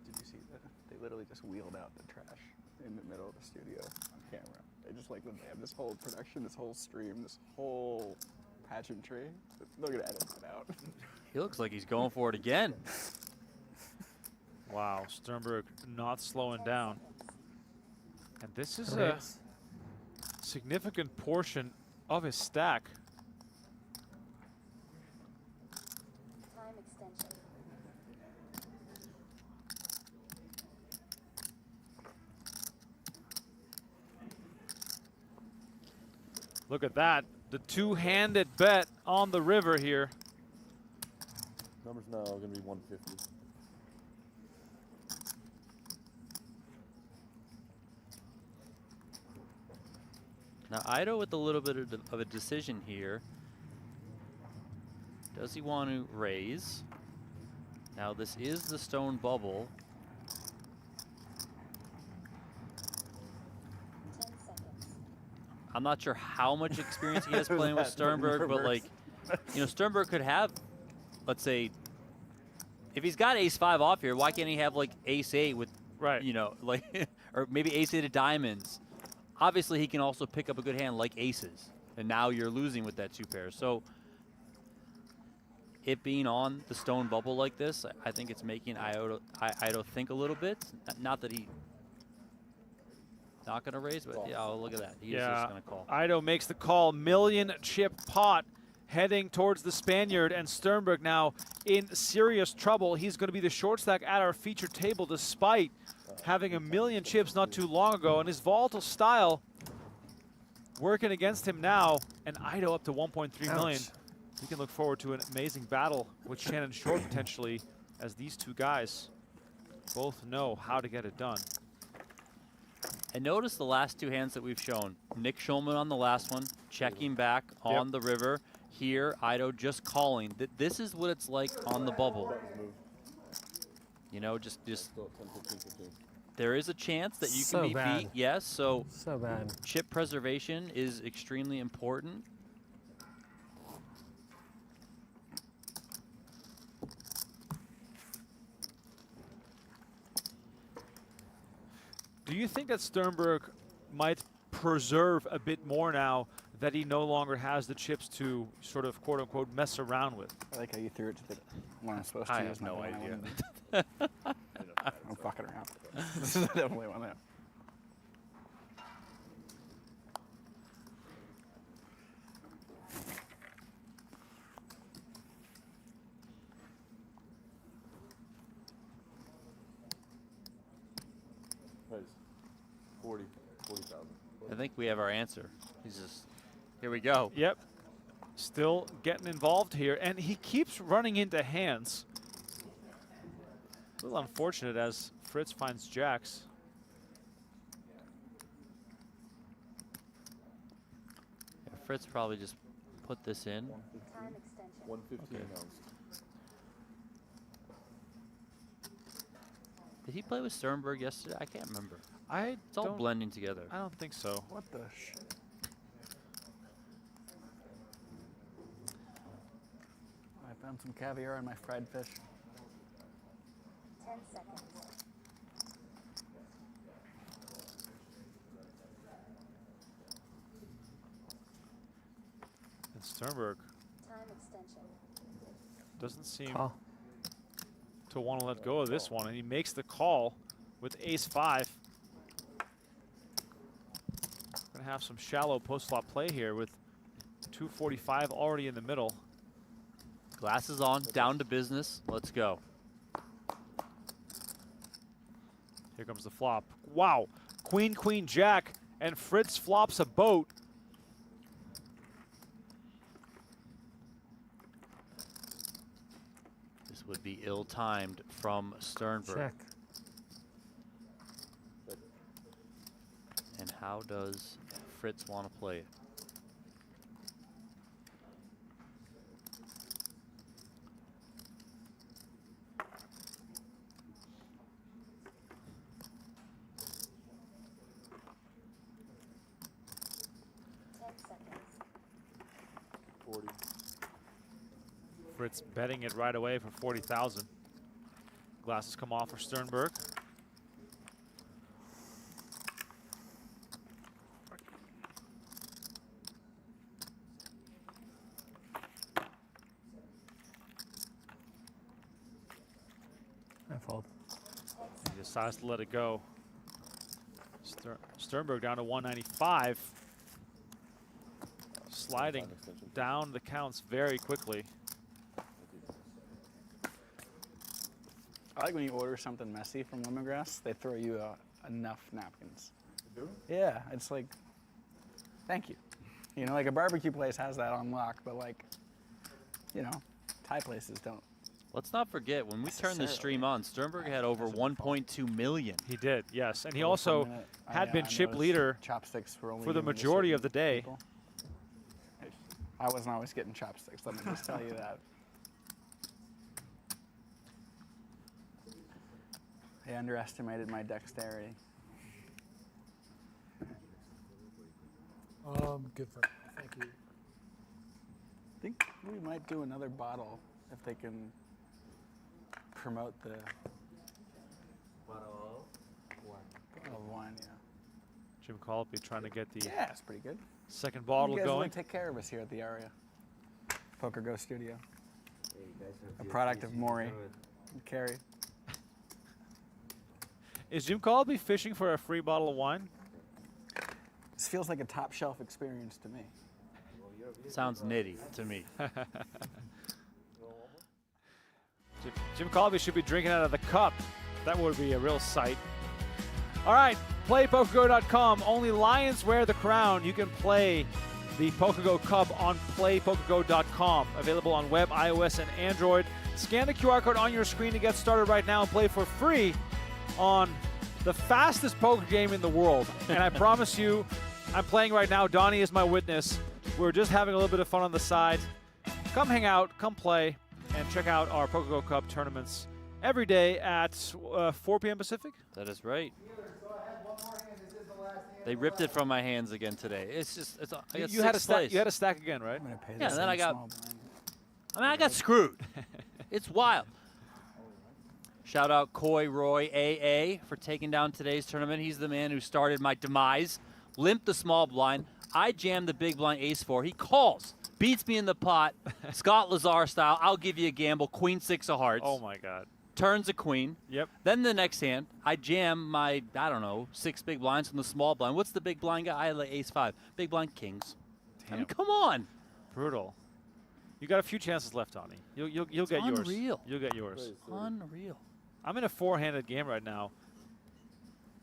Did you see that? They literally just wheeled out the trash in the middle of the studio on camera. They just like, they have this whole production, this whole stream, this whole pageantry. They're gonna edit that out. He looks like he's going for it again. Wow, Sternberg not slowing down. And this is a significant portion of his stack. Time extension. Look at that. The two-handed bet on the river here. Number's now going to be 150. Now Ido with a little bit of a decision here. Does he want to raise? Now this is the stone bubble. 10 seconds. I'm not sure how much experience he has playing with Sternberg, but like, you know, Sternberg could have let's say, if he's got ace-5 off here, why can't he have like ace-8 with, Right. you know, like, or maybe ace-8 of diamonds? Obviously, he can also pick up a good hand like aces, and now you're losing with that 2 pair. So it being on the stone bubble like this, I think it's making Ido think a little bit. Not that he not going to raise, but yeah, oh, look at that. He is just going to call. Ido makes the call. Million chip pot heading towards the Spaniard, and Sternberg now in serious trouble. He's going to be the short stack at our featured table despite having a million chips not too long ago, and his volatile style working against him now, and Ido up to 1.3 million. We can look forward to an amazing battle with Shannon Shorr potentially, as these two guys both know how to get it done. And notice the last 2 hands that we've shown. Nick Schulman on the last one, checking back on the river. Here, Ido just calling. This is what it's like on the bubble. You know, just there is a chance that you can be beat. Yes, so bad. Chip preservation is extremely important. Do you think that Sternberg might preserve a bit more now that he no longer has the chips to sort of quote-unquote mess around with? I like how you threw it to the one I'm supposed to I use. have no idea. I'm fucking around. This is definitely one there. Nice. 40,000. I think we have our answer. He's just, here we go. Yep. Still getting involved here, and he keeps running into hands. A little unfortunate as Fritz finds jacks. Yeah, Fritz probably just put this in. 115 ounce. Did he play with Sternberg yesterday? I can't remember. It's all don't- blending together. I don't think so. What the shit? I found some caviar in my fried fish. 10 seconds. And Sternberg Time extension. doesn't seem Call. to want to let go of this one, and he makes the call with ace-5. Gonna have some shallow post-flop play here with 245 already in the middle. Glasses on, down to business. Let's go. Here comes the flop. Wow, queen, queen, jack, and Fritz flops a boat. This would be ill-timed from Sternberg. Check. And how does Fritz want to play it? Fritz betting it right away for 40,000. Glasses come off for Sternberg. I fold. He decides to let it go. Sternberg down to 195. Sliding down the counts very quickly. I like when you order something messy from Lemongrass, they throw you enough napkins. You do? Yeah, it's like, thank you. You know, like a barbecue place has that on lock, but like, you know, Thai places don't. Let's not forget, when we turned the Necessarily. stream on, Sternberg had over 1.2 million. He did, yes. And he For also a minute, had been I chip noticed leader chopsticks were only for the given to majority certain of the day. people. I wasn't always getting chopsticks, let me just tell you that. They underestimated my dexterity. Good for. Thank you. I think we might do another bottle if they can promote the Bottle of wine. Yeah. Jim Colby trying to get the Yeah, it's pretty good. second bottle you guys going. really take care of us here at the area. PokerGO Studio. Hey, you guys A product of Maury and Carrie. Is Jim Colby fishing for a free bottle of wine? This feels like a top shelf experience to me. Sounds nitty to me. Jim Colby should be drinking out of the cup. That would be a real sight. All right, playpokergo.com. Only Lions wear the crown. You can play the PokerGO Cup on playpokergo.com. Available on web, iOS, and Android. Scan the QR code on your screen to get started right now and play for free on the fastest poker game in the world. And I promise you, I'm playing right now. Donnie is my witness. We're just having a little bit of fun on the side. Come hang out, come play, and check out our PokerGO Cup tournaments every day at 4 p.m. Pacific. That is right. They ripped it from my hands again today. It's just, I got You had a sixth stack. place. You had a stack again, right? I'm gonna pay Yeah, this then I in got- small blind. I got screwed. It's wild. Shout out Coy Roy AA for taking down today's tournament. He's the man who started my demise. Limped the small blind. I jammed the big blind ace-4. He calls, beats me in the pot, Scott Lazar style. I'll give you a gamble. Queen 6 of hearts. Oh my God. Turns a queen. Yep. Then the next hand, I jam my, I don't know, 6 big blinds from the small blind. What's the big blind guy? I like ace-5. Big blind kings. I mean, Damn. come on. Brutal. You got a few chances left, Donnie. You'll get yours. Unreal. You'll get yours. Unreal. I'm in a 4-handed game right now.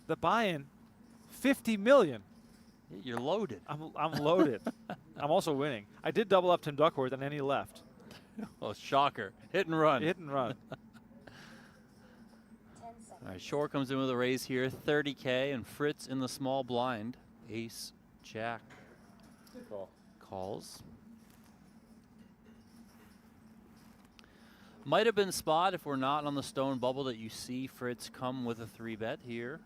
The buy-in, 50 million. You're loaded. I'm loaded. I'm also winning. I did double up Tim Duckworth, and then he left. Oh, shocker. Hit and run. Hit and run. All right, Shorr comes in with a raise here, 30K, and Fritz in the small blind. Ace, jack. Good call. Calls. Might have been spot if we're not on the stone bubble that you see Fritz come with a 3-bet here,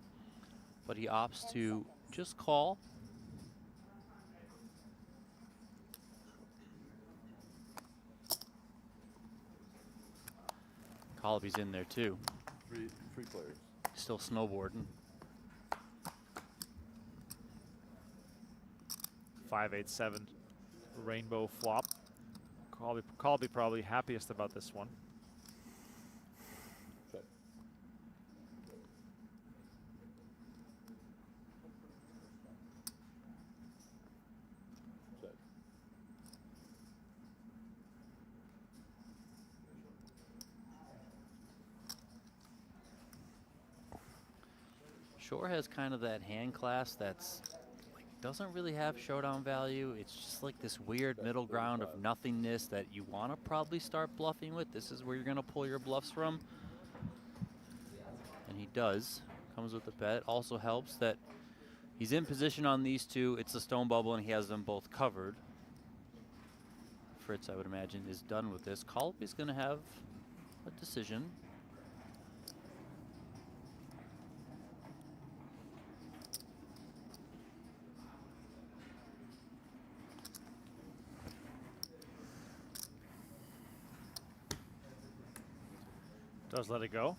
but he opts to just call. Colby's in there too. Three players. Still snowboarding. 5-8-7 rainbow flop. Colby probably happiest about this one. Check. Check. Shorr has kind of that hand class that's like, doesn't really have showdown value. It's just like this weird middle ground of nothingness that you want to probably start bluffing with. This is where you're going to pull your bluffs from. And he does. Comes with the bet. Also helps that he's in position on these two. It's a stone bubble and he has them both covered. Fritz, I would imagine, is done with this. Colby's going to have a decision. Does let it go.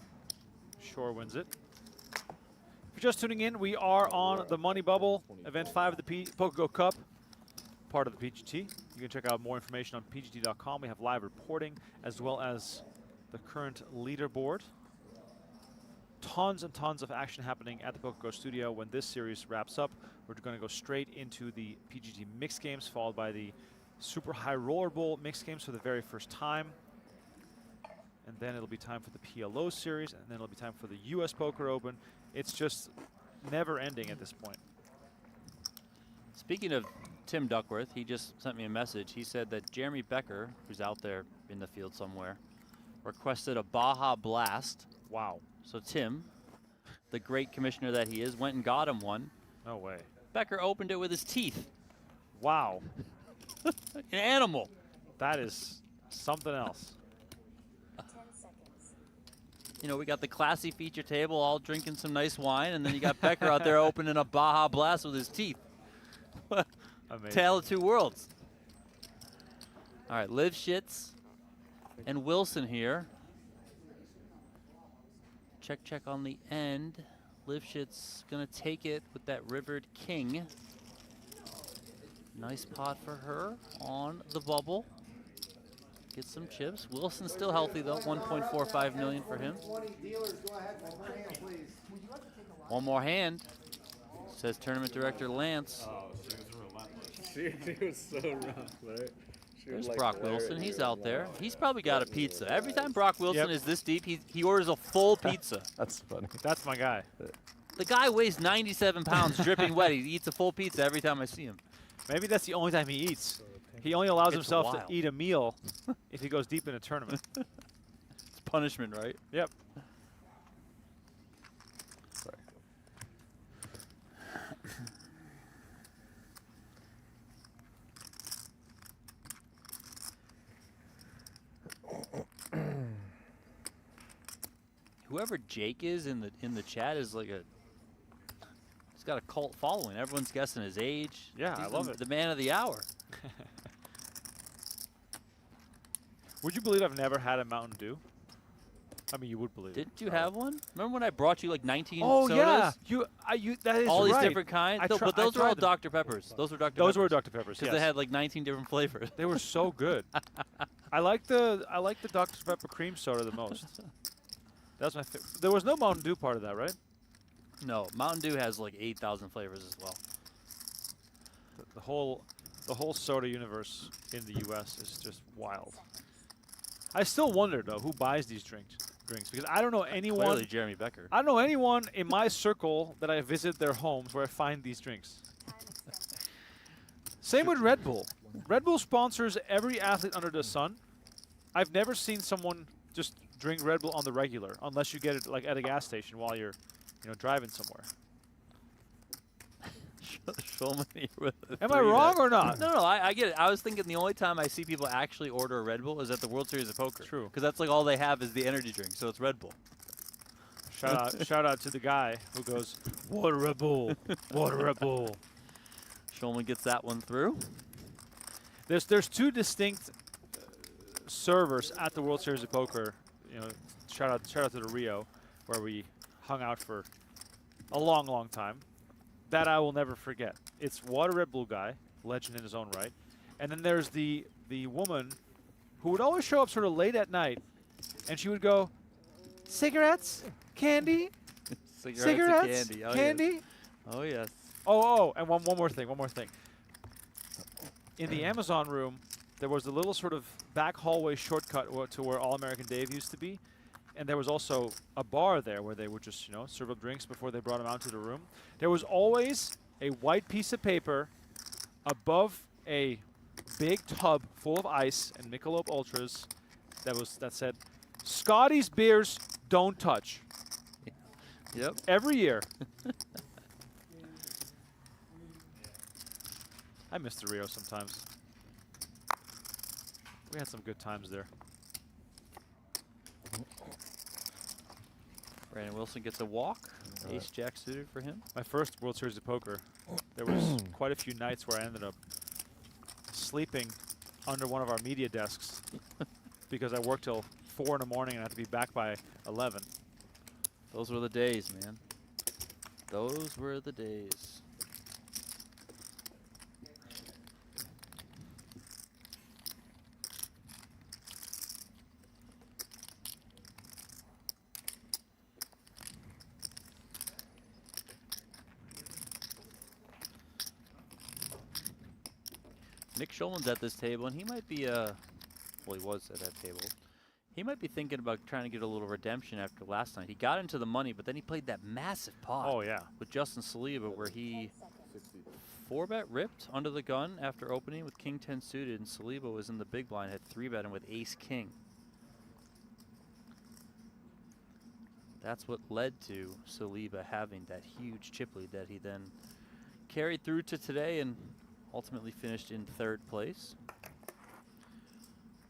Shorr wins it. If you're just tuning in, we are on the Money Bubble, Event 5 of the PokerGO Cup, part of the PGT. You can check out more information on pgt.com. We have live reporting as well as the current leaderboard. Tons and tons of action happening at the PokerGO studio. When this series wraps up, we're going to go straight into the PGT mixed games, followed by the Super High Roller Bowl mixed games for the very first time. And then it'll be time for the PLO series, and then it'll be time for the US Poker Open. It's just never ending at this point. Speaking of Tim Duckworth, he just sent me a message. He said that Jeremy Becker, who's out there in the field somewhere, requested a Baja Blast. Wow. So Tim, the great commissioner that he is, went and got him one. No way. Becker opened it with his teeth. Wow. An animal. That is something else. You know, we got the classy feature table all drinking some nice wine, and then you got Becker out there opening a Baja Blast with his teeth. Amazing. Tale of two worlds. All right, live shits. And Wilson here. Check on the end. Lifshit's gonna take it with that rivered king. Nice pot for her on the bubble. Get some chips. Wilson's still healthy though. 1.45 million for him. One more hand, says tournament director Lance. Oh, she was relentless. She was so rough, right? There's Brock Wilson. He's out there. He's probably got a pizza. Every time Brock Wilson is this deep, he orders a full pizza. That's funny. That's my guy. The guy weighs 97 pounds, dripping wet. He eats a full pizza every time I see him. Maybe that's the only time he eats. He only allows It's himself wild. to eat a meal if he goes deep in a tournament. It's punishment, right? Yep. Sorry. Whoever Jake is in the chat is like he's got a cult following. Everyone's guessing his age. Yeah, He's I love it. The man of the hour. Would you believe I've never had a Mountain Dew? I mean, you would believe it. Didn't you have one? Remember when I brought you like 19 Oh sodas? yeah, that is All these right. different kinds. I No, tri- but I those were all tried them. Dr. Peppers. Those were Dr. Those Peppers. were Dr. Peppers. Because Yes. they had like 19 different flavors. They were so good. I like the Dr. Pepper cream soda the most. That's my favorite. There was no Mountain Dew part of that, right? No, Mountain Dew has like 8,000 flavors as well. The whole soda universe in the U.S. is just wild. I still wonder though who buys these drinks because I don't know anyone. Clearly Jeremy Becker. I don't know anyone in my circle that I visit their homes where I find these drinks. Same with Red Bull. Red Bull sponsors every athlete under the sun. I've never seen someone just drink Red Bull on the regular unless you get it like at a gas station while you're, driving somewhere. Schulman here with Am I wrong or not? No, I get it. I was thinking the only time I see people actually order a Red Bull is at the World Series of Poker. True. Because that's like all they have is the energy drink, so it's Red Bull. Shout out to the guy who goes, "Water Red Bull, water Red Bull." Schulman gets that one through. There's two distinct servers at the World Series of Poker. Shout out to the Rio, where we hung out for a long time. That I will never forget. It's Water Red Bull guy, legend in his own right, and then there's the woman who would always show up sort of late at night, and she would go, "Cigarettes, candy, cigarettes, and candy. Oh, candy." Yes. Oh yes. Oh, and one more thing. In the Amazon room, there was a little sort of back hallway shortcut to where All American Dave used to be. And there was also a bar there where they would just, serve up drinks before they brought them out to the room. There was always a white piece of paper above a big tub full of ice and Michelob Ultras that said, "Scotty's beers don't touch." Yep. Every year. I miss the Rio sometimes. We had some good times there. Brandon Wilson gets a walk. Ace Jack suited for him. My first World Series of Poker, there was quite a few nights where I ended up sleeping under one of our media desks because I worked till 4 in the morning and I had to be back by 11. Those were the days, man. Those were the days. Nick Schulman's at this table, and he might be, well, he was at that table. He might be thinking about trying to get a little redemption after last night. He got into the money, but then he played that massive pot. Oh, yeah. With Justin Saliba, where he 4-bet ripped under the gun after opening with King 10 suited, and Saliba was in the big blind, had 3-bet him with Ace King. That's what led to Saliba having that huge chip lead that he then carried through to today and ultimately finished in 3rd place.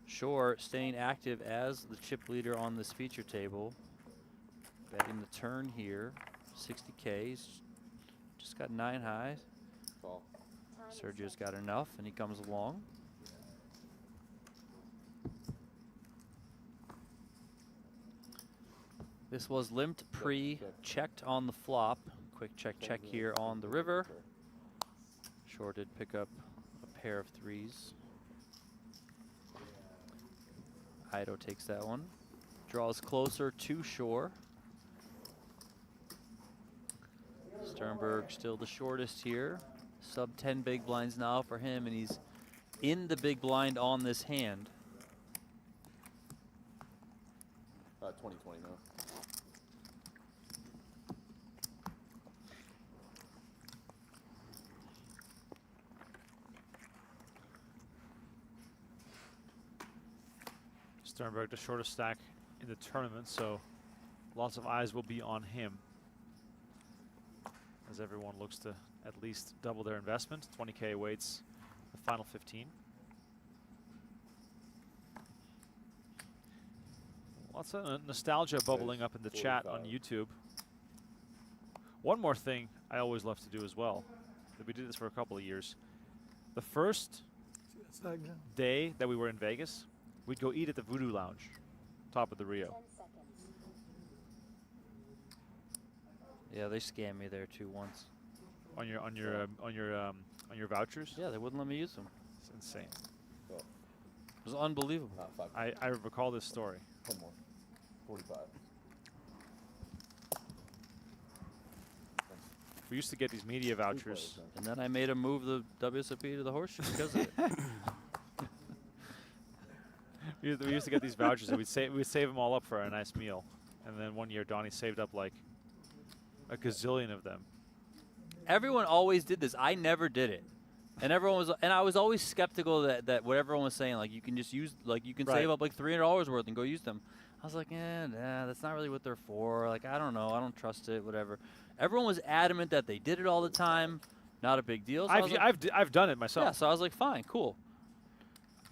Shorr staying active as the chip leader on this feature table. Betting the turn here, 60K. He's just got 9 highs. Fall. Sergio's got enough, and he comes along. This was limped pre-checked on the flop. Quick check here on the river. Shorr did pick up a pair of threes. Ido takes that one. Draws closer to Shorr. Sternberg still the shortest here. Sub 10 big blinds now for him, and he's in the big blind on this hand. 2020 now. Sternberg, the shortest stack in the tournament, so lots of eyes will be on him as everyone looks to at least double their investment. 20K awaits the final 15. Lots of nostalgia bubbling up in the chat on YouTube. One more thing I always love to do as well, that we did this for a couple of years. The first day that we were in Vegas, we'd go eat at the Voodoo Lounge, top of the Rio. Yeah, they scammed me there too once. On your vouchers? Yeah, they wouldn't let me use them. It's insane. It was unbelievable. I recall this story. 10 more. 45. We used to get these media vouchers. And then I made him move the WSOP to the horseshoe because of it. We used to get these vouchers and we'd save them all up for a nice meal. And then one year Donnie saved up like a gazillion of them. Everyone always did this. I never did it. And I was always skeptical that what everyone was saying, like you can just use, like you can save up like $300 worth and go use them. I was like, nah, that's not really what they're for. Like, I don't know. I don't trust it, whatever. Everyone was adamant that they did it all the time. Not a big deal. So I've done it myself. Yeah, so I was like, fine, cool.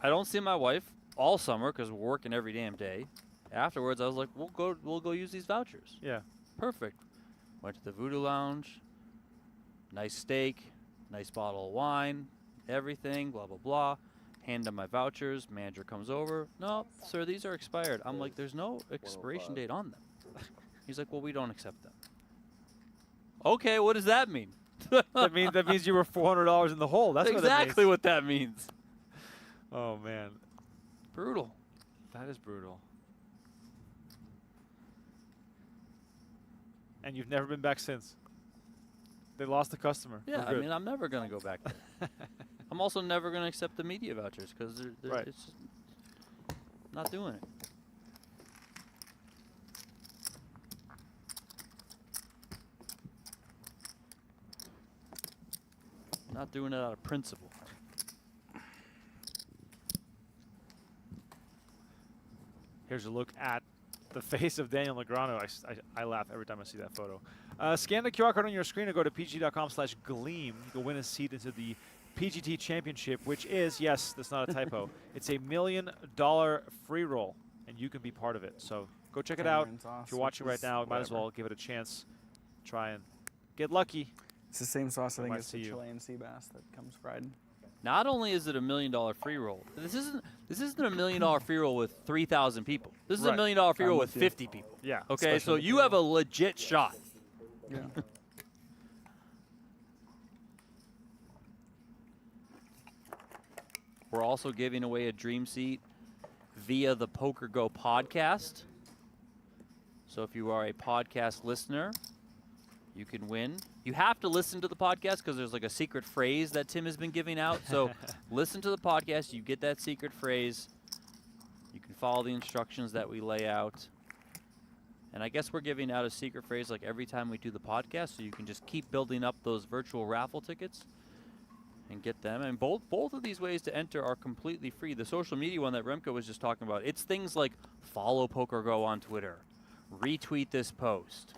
I don't see my wife all summer because we're working every damn day. Afterwards, I was like, we'll go use these vouchers. Yeah. Perfect. Went to the Voodoo Lounge. Nice steak, nice bottle of wine, everything, blah, blah, blah. Hand them my vouchers. Manager comes over. No, sir, these are expired. I'm like, there's no expiration date on them. He's like, well, we don't accept them. Okay, what does that mean? that means you were $400 in the hole. That's exactly what that means. Oh, man. Brutal. That is brutal. And you've never been back since. They lost a customer. Yeah, I mean, I'm never going to go back there. I'm also never going to accept the media vouchers because it's just not doing it. Not doing it out of principle. Here's a look at the face of Daniel Negreanu. I laugh every time I see that photo. Scan the QR code on your screen or go to pg.com/gleam. You'll win a seat into the PGT Championship, which is, yes, that's not a typo, it's a $1 million free roll, and you can be part of it. So go check it out. If you're watching right now, might as well give it a chance. Try and get lucky. It's the same sauce, I think, as the see you. Chilean sea bass that comes fried. Not only is it a $1 million free roll, this isn't a $1 million free roll with 3,000 people. This is a $1 million free roll with 50 people. Yeah. Okay, so you have a legit shot. Yeah. We're also giving away a dream seat via the PokerGO podcast. So if you are a podcast listener, you can win. You have to listen to the podcast because there's like a secret phrase that Tim has been giving out. So listen to the podcast. You get that secret phrase. You can follow the instructions that we lay out. And I guess we're giving out a secret phrase like every time we do the podcast, so you can just keep building up those virtual raffle tickets and get them. And both of these ways to enter are completely free. The social media one that Remko was just talking about, it's things like follow PokerGO on Twitter, retweet this post,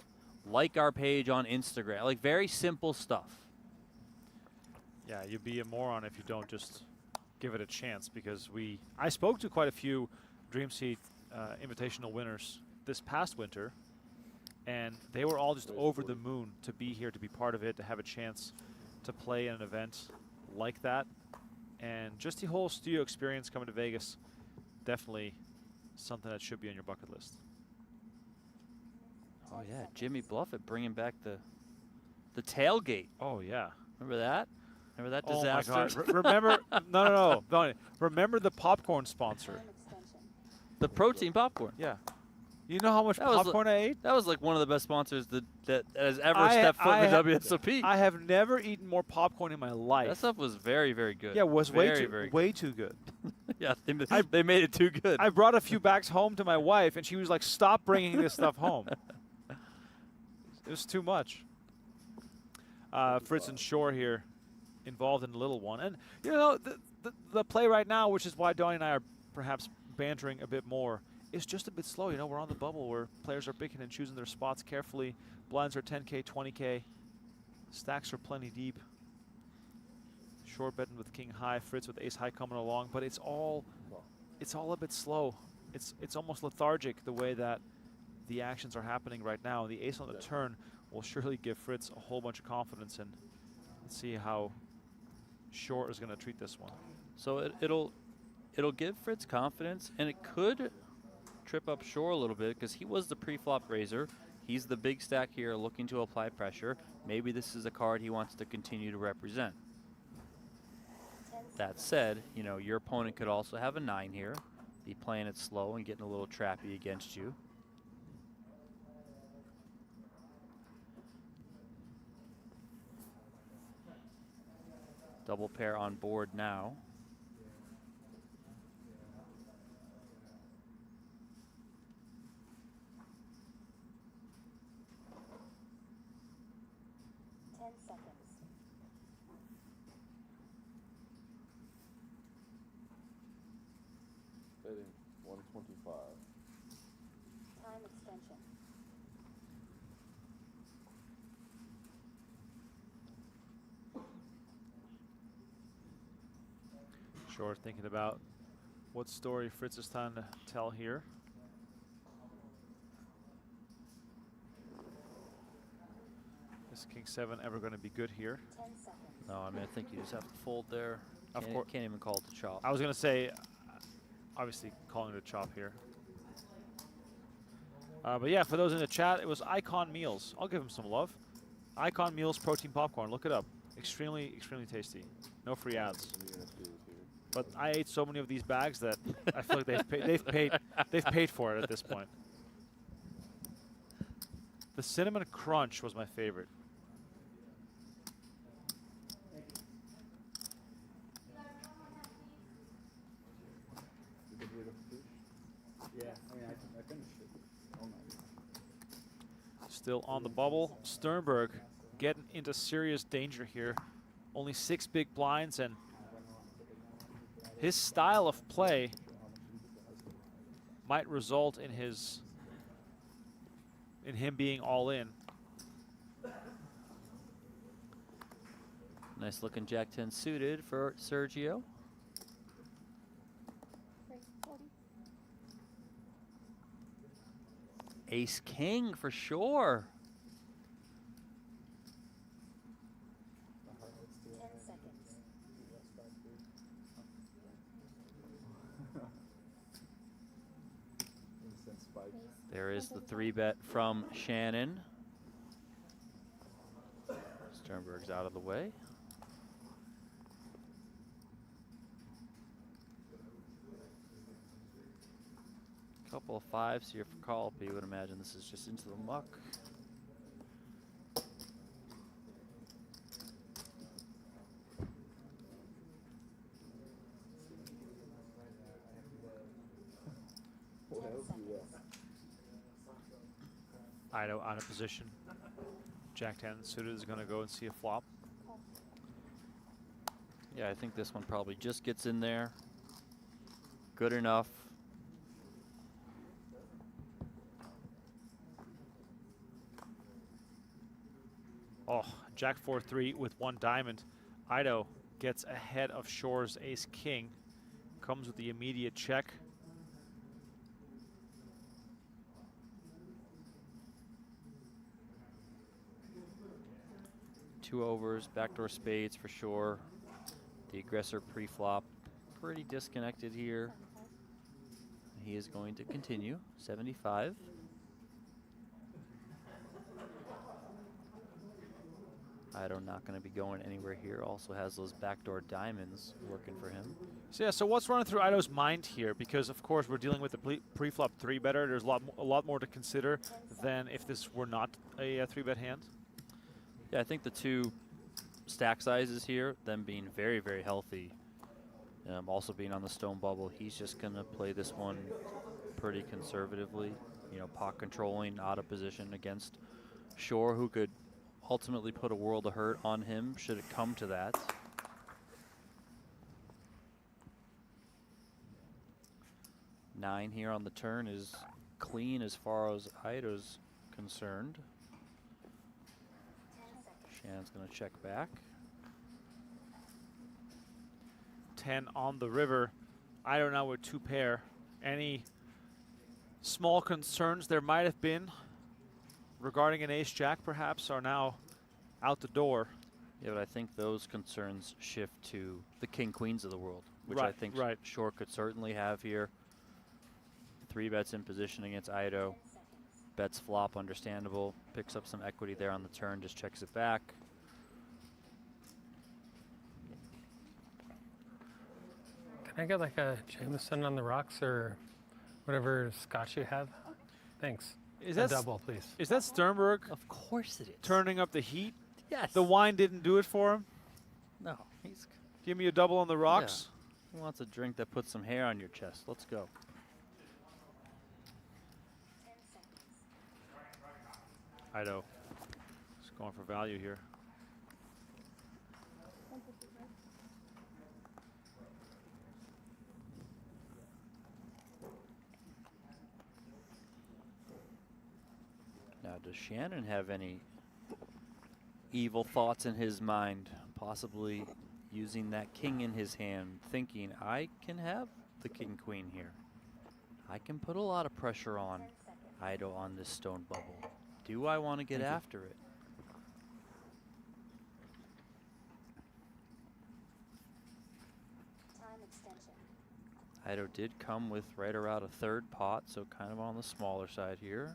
like our page on Instagram, like very simple stuff. Yeah, you'd be a moron if you don't just give it a chance, because I spoke to quite a few Dream Seat Invitational winners this past winter, and they were all just over the moon to be here, to be part of it, to have a chance to play in an event like that. And just the whole studio experience coming to Vegas, definitely something that should be on your bucket list. Oh yeah, Jimmy Bluffett bringing back the tailgate. Oh yeah. Remember that? Remember that Oh disaster? my God. Remember? No. Donnie, remember the popcorn sponsor? The protein popcorn. Yeah. You know how much That was popcorn I ate? That was like one of the best sponsors that has ever stepped foot in the WSOP. I have never eaten more popcorn in my life. That stuff was very, very good. Yeah, it was very way too good. Yeah, they made it too good. I brought a few bags home to my wife, and she was like, "Stop bringing this stuff home." It was too much. Fritz and Shorr here, involved in a little one, and you know the play right now, which is why Donnie and I are perhaps bantering a bit more. It's just a bit slow. You know, we're on the bubble where players are picking and choosing their spots carefully. Blinds are 10K, 20K. Stacks are plenty deep. Shorr betting with king high, Fritz with ace high coming along, but it's all a bit slow. It's almost lethargic the way that the actions are happening right now. The ace on the turn will surely give Fritz a whole bunch of confidence, and let's see how Shorr is going to treat this one. So it'll give Fritz confidence, and it could trip up Shorr a little bit because he was the pre-flop raiser. He's the big stack here looking to apply pressure. Maybe this is a card he wants to continue to represent. That said, you know, your opponent could also have a 9 here, be playing it slow and getting a little trappy against you. Double pair on board now. Betting 125. Time extension. Shorr thinking about what story Fritz is trying to tell here. Is King 7 ever going to be good here? No, I mean, I think you just have to fold there. Of course. Can't even call it a chop. I was going to say, obviously calling it a chop here. But yeah, for those in the chat, it was Icon Meals. I'll give him some love. Icon Meals protein popcorn. Look it up. Extremely, extremely tasty. No free ads. But I ate so many of these bags that I feel like they've paid for it at this point. The cinnamon crunch was my favorite. Yeah, I mean, I finished it. Oh my. Still on the bubble. Sternberg getting into serious danger here. Only 6 big blinds, and his style of play might result in him being all in. Nice looking Jack 10 suited for Sergio. Ace King for Shorr. 10 seconds. There is the 3-bet from Shannon. Sternberg's out of the way. Couple of 5s here for call, but you would imagine this is just into the muck. Ido out of position. Jack 10 suited is going to go and see a flop. Yeah, I think this one probably just gets in there. Good enough. Oh, Jack 4-3 with 1 diamond. Ido gets ahead of Shorr's ace king. Comes with the immediate check. Two overs, backdoor spades for Shorr. The aggressor pre-flop, pretty disconnected here. He is going to continue, 75. Ido not going to be going anywhere here. Also has those backdoor diamonds working for him. So yeah, so what's running through Ido's mind here? Because of course we're dealing with the pre-flop 3-better. There's a lot more to consider than if this were not a 3-bet hand. Yeah, I think the two stack sizes here, them being very, very healthy, also being on the stone bubble, he's just going to play this one pretty conservatively. You know, pot controlling out of position against Shorr, who could ultimately put a world of hurt on him should it come to that. Nine here on the turn is clean as far as Ido's concerned. Shannon's going to check back. 10 on the river. Ido now with 2 pair. Any small concerns there might have been regarding an ace-jack perhaps are now out the door. Yeah, but I think those concerns shift to the king-queens of the world, which Right, I think right. Shorr could certainly have here. 3 bets in position against Ido. Bets flop, understandable. Picks up some equity there on the turn, just checks it back. Can I get like a Jameson on the rocks or whatever scotch you have? Thanks. Is a that double, please? Is that Sternberg Of course it is. turning up the heat? Yes. The wine didn't do it for him? No, he's Give me a double on the rocks? he wants a drink that puts some hair on your chest. Let's go. Ido. Just going for value here. Now, does Shannon have any evil thoughts in his mind? Possibly using that king in his hand, thinking, I can have the king-queen here. I can put a lot of pressure on Ido on this stone bubble. Do I want to get after it? Ido did come with right around a 3rd pot, so kind of on the smaller side here.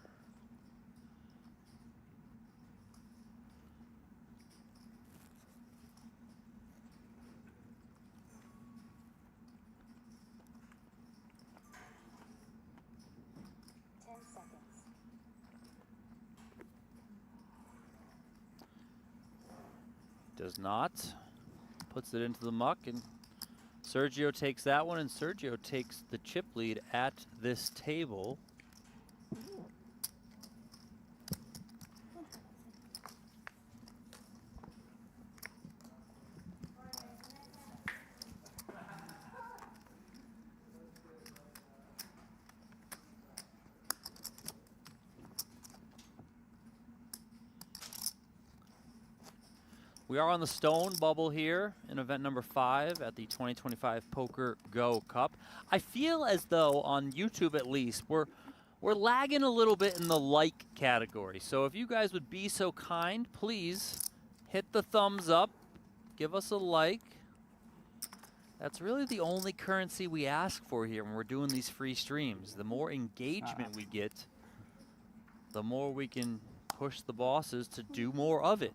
Does not. Puts it into the muck, and Sergio takes that one, and Sergio takes the chip lead at this table. We are on the stone bubble here in event number 5 at the 2025 PokerGO Cup. I feel as though on YouTube at least we're lagging a little bit in the like category. So if you guys would be so kind, please hit the thumbs up, give us a like. That's really the only currency we ask for here when we're doing these free streams. The more engagement we get, the more we can push the bosses to do more of it.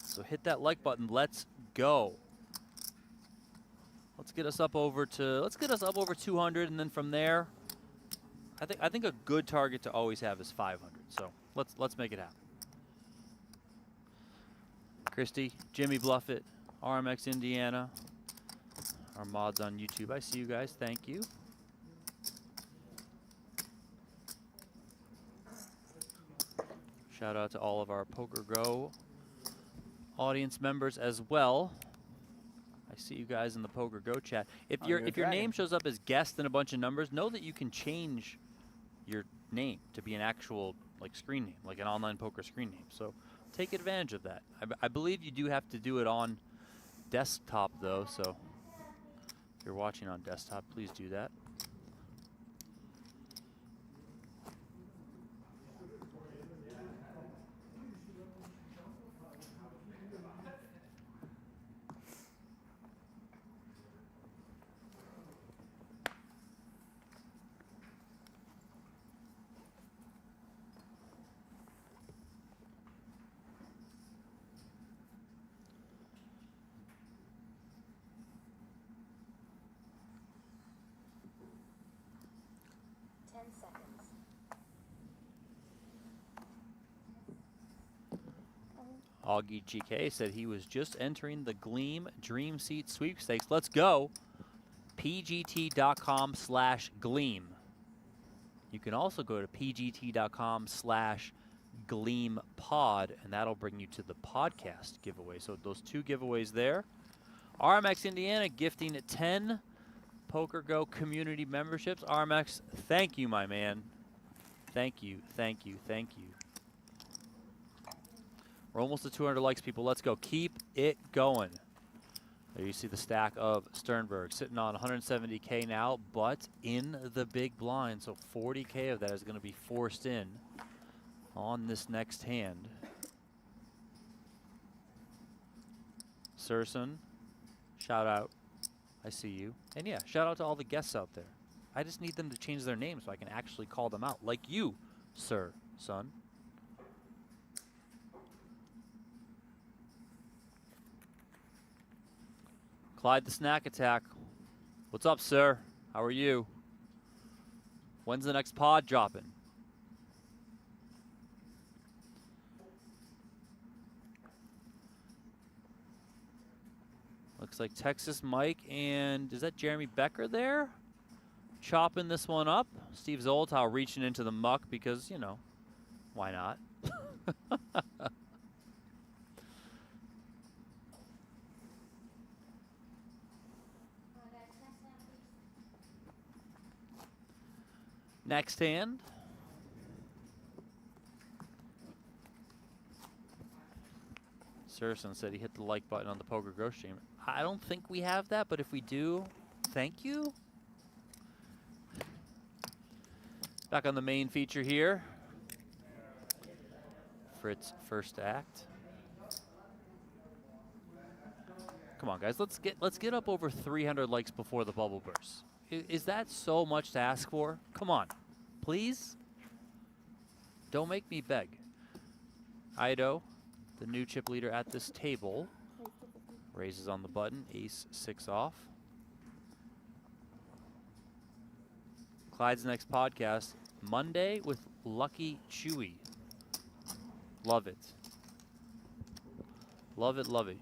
So hit that like button. Let's go. Let's get us up over 200, and then from there, I think a good target to always have is 500. So let's make it happen. Christy, Jimmy Bluffett, RMX Indiana, our mods on YouTube. I see you guys. Thank you. Shout out to all of our PokerGO audience members as well. I see you guys in the PokerGO chat. If your name shows up as guest in a bunch of numbers, know that you can change your name to be an actual screen name, like an online poker screen name. So take advantage of that. I believe you do have to do it on desktop though, so if you're watching on desktop, please do that. seconds. Augie GK said he was just entering the Gleam Dream Seat sweepstakes. Let's go. pgt.com/gleam. You can also go to pgt.com/gleampod, and that'll bring you to the podcast giveaway. So those 2 giveaways there. RMX Indiana gifting 10 PokerGo community memberships. RMX, thank you, my man. Thank you, thank you, thank you. We're almost at 200 likes, people. Let's go. Keep it going. There you see the stack of Sternberg sitting on 170K now, but in the big blind. So 40K of that is going to be forced in on this next hand. Surson, shout out. I see you. And yeah, shout out to all the guests out there. I just need them to change their names so I can actually call them out. Like you, sir, son. Clyde the Snack Attack. What's up, sir? How are you? When's the next pod dropping? Looks like Texas Mike and is that Jeremy Becker there? Chopping this one up. Steve Zoltow reaching into the muck because, you know, why not? Next hand. Surson said he hit the like button on the PokerGo stream. I don't think we have that, but if we do, thank you. Back on the main feature here. Fritz first act. Come on, guys, let's get up over 300 likes before the bubble bursts. Is that so much to ask for? Come on, please. Don't make me beg. Ido, the new chip leader at this table, raises on the button, ace 6 off. Clyde's next podcast, Monday with Lucky Chewy. Love it. Love it, love it.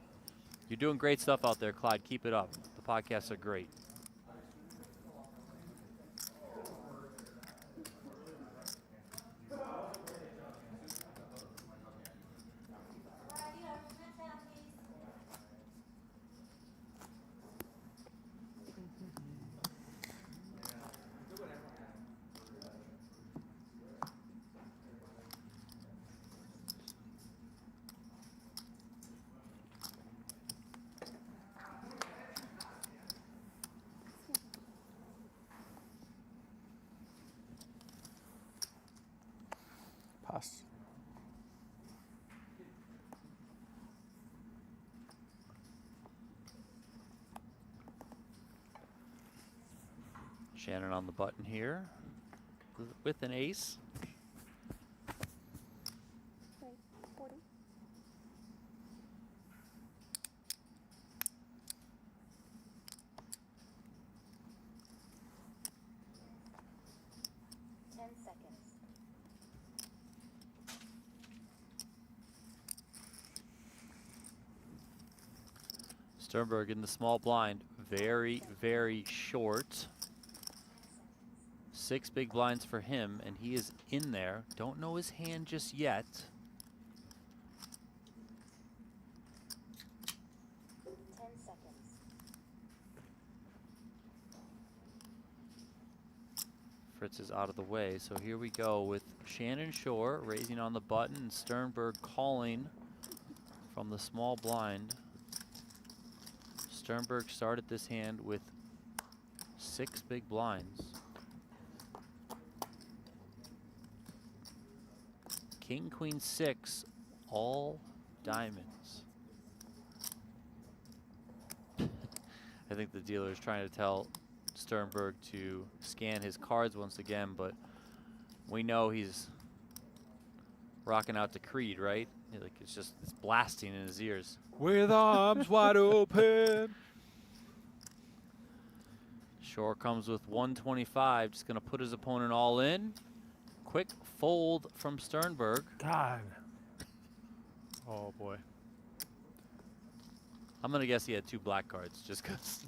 You're doing great stuff out there, Clyde. Keep it up. The podcasts are great. Pass. Shannon on the button here with an ace. Okay, 40. Sternberg in the small blind, very, very short. 6 big blinds for him, and he is in there. Don't know his hand just yet. Fritz is out of the way, so here we go with Shannon Shorr raising on the button and Sternberg calling from the small blind. Sternberg started this hand with 6 big blinds. King, queen, 6, all diamonds. I think the dealer is trying to tell Sternberg to scan his cards once again, but we know he's rocking out to Creed, right? Like it's blasting in his ears. With arms wide open. Shorr comes with 125, just going to put his opponent all in. Quick fold from Sternberg. God. Oh boy. I'm going to guess he had 2 black cards just because.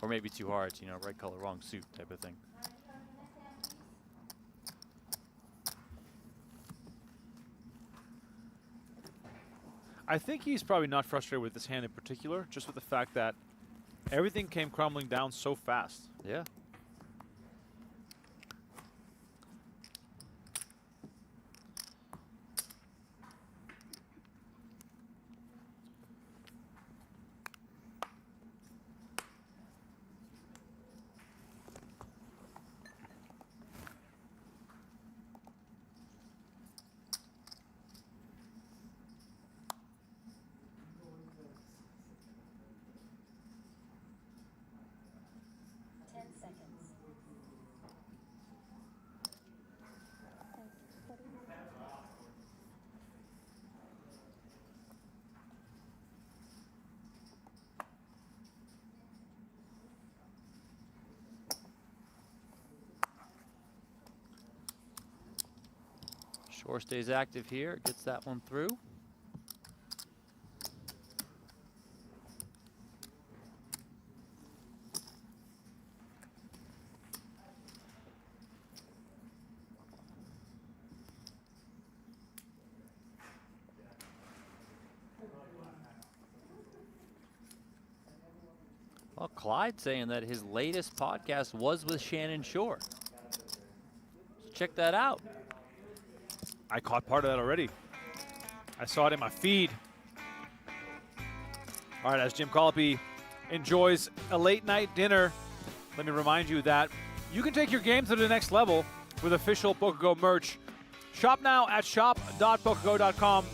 Or maybe 2 hearts, you know, right color, wrong suit type of thing. I think he's probably not frustrated with this hand in particular, just with the fact that everything came crumbling down so fast. Yeah. Shorr stays active here, gets that one through. Well, Clyde saying that his latest podcast was with Shannon Shorr. So check that out. I caught part of that already. I saw it in my feed. All right, as Jim Colopy enjoys a late night dinner, let me remind you that you can take your game to the next level with official PokerGO merch. Shop now at shop.pokergo.com.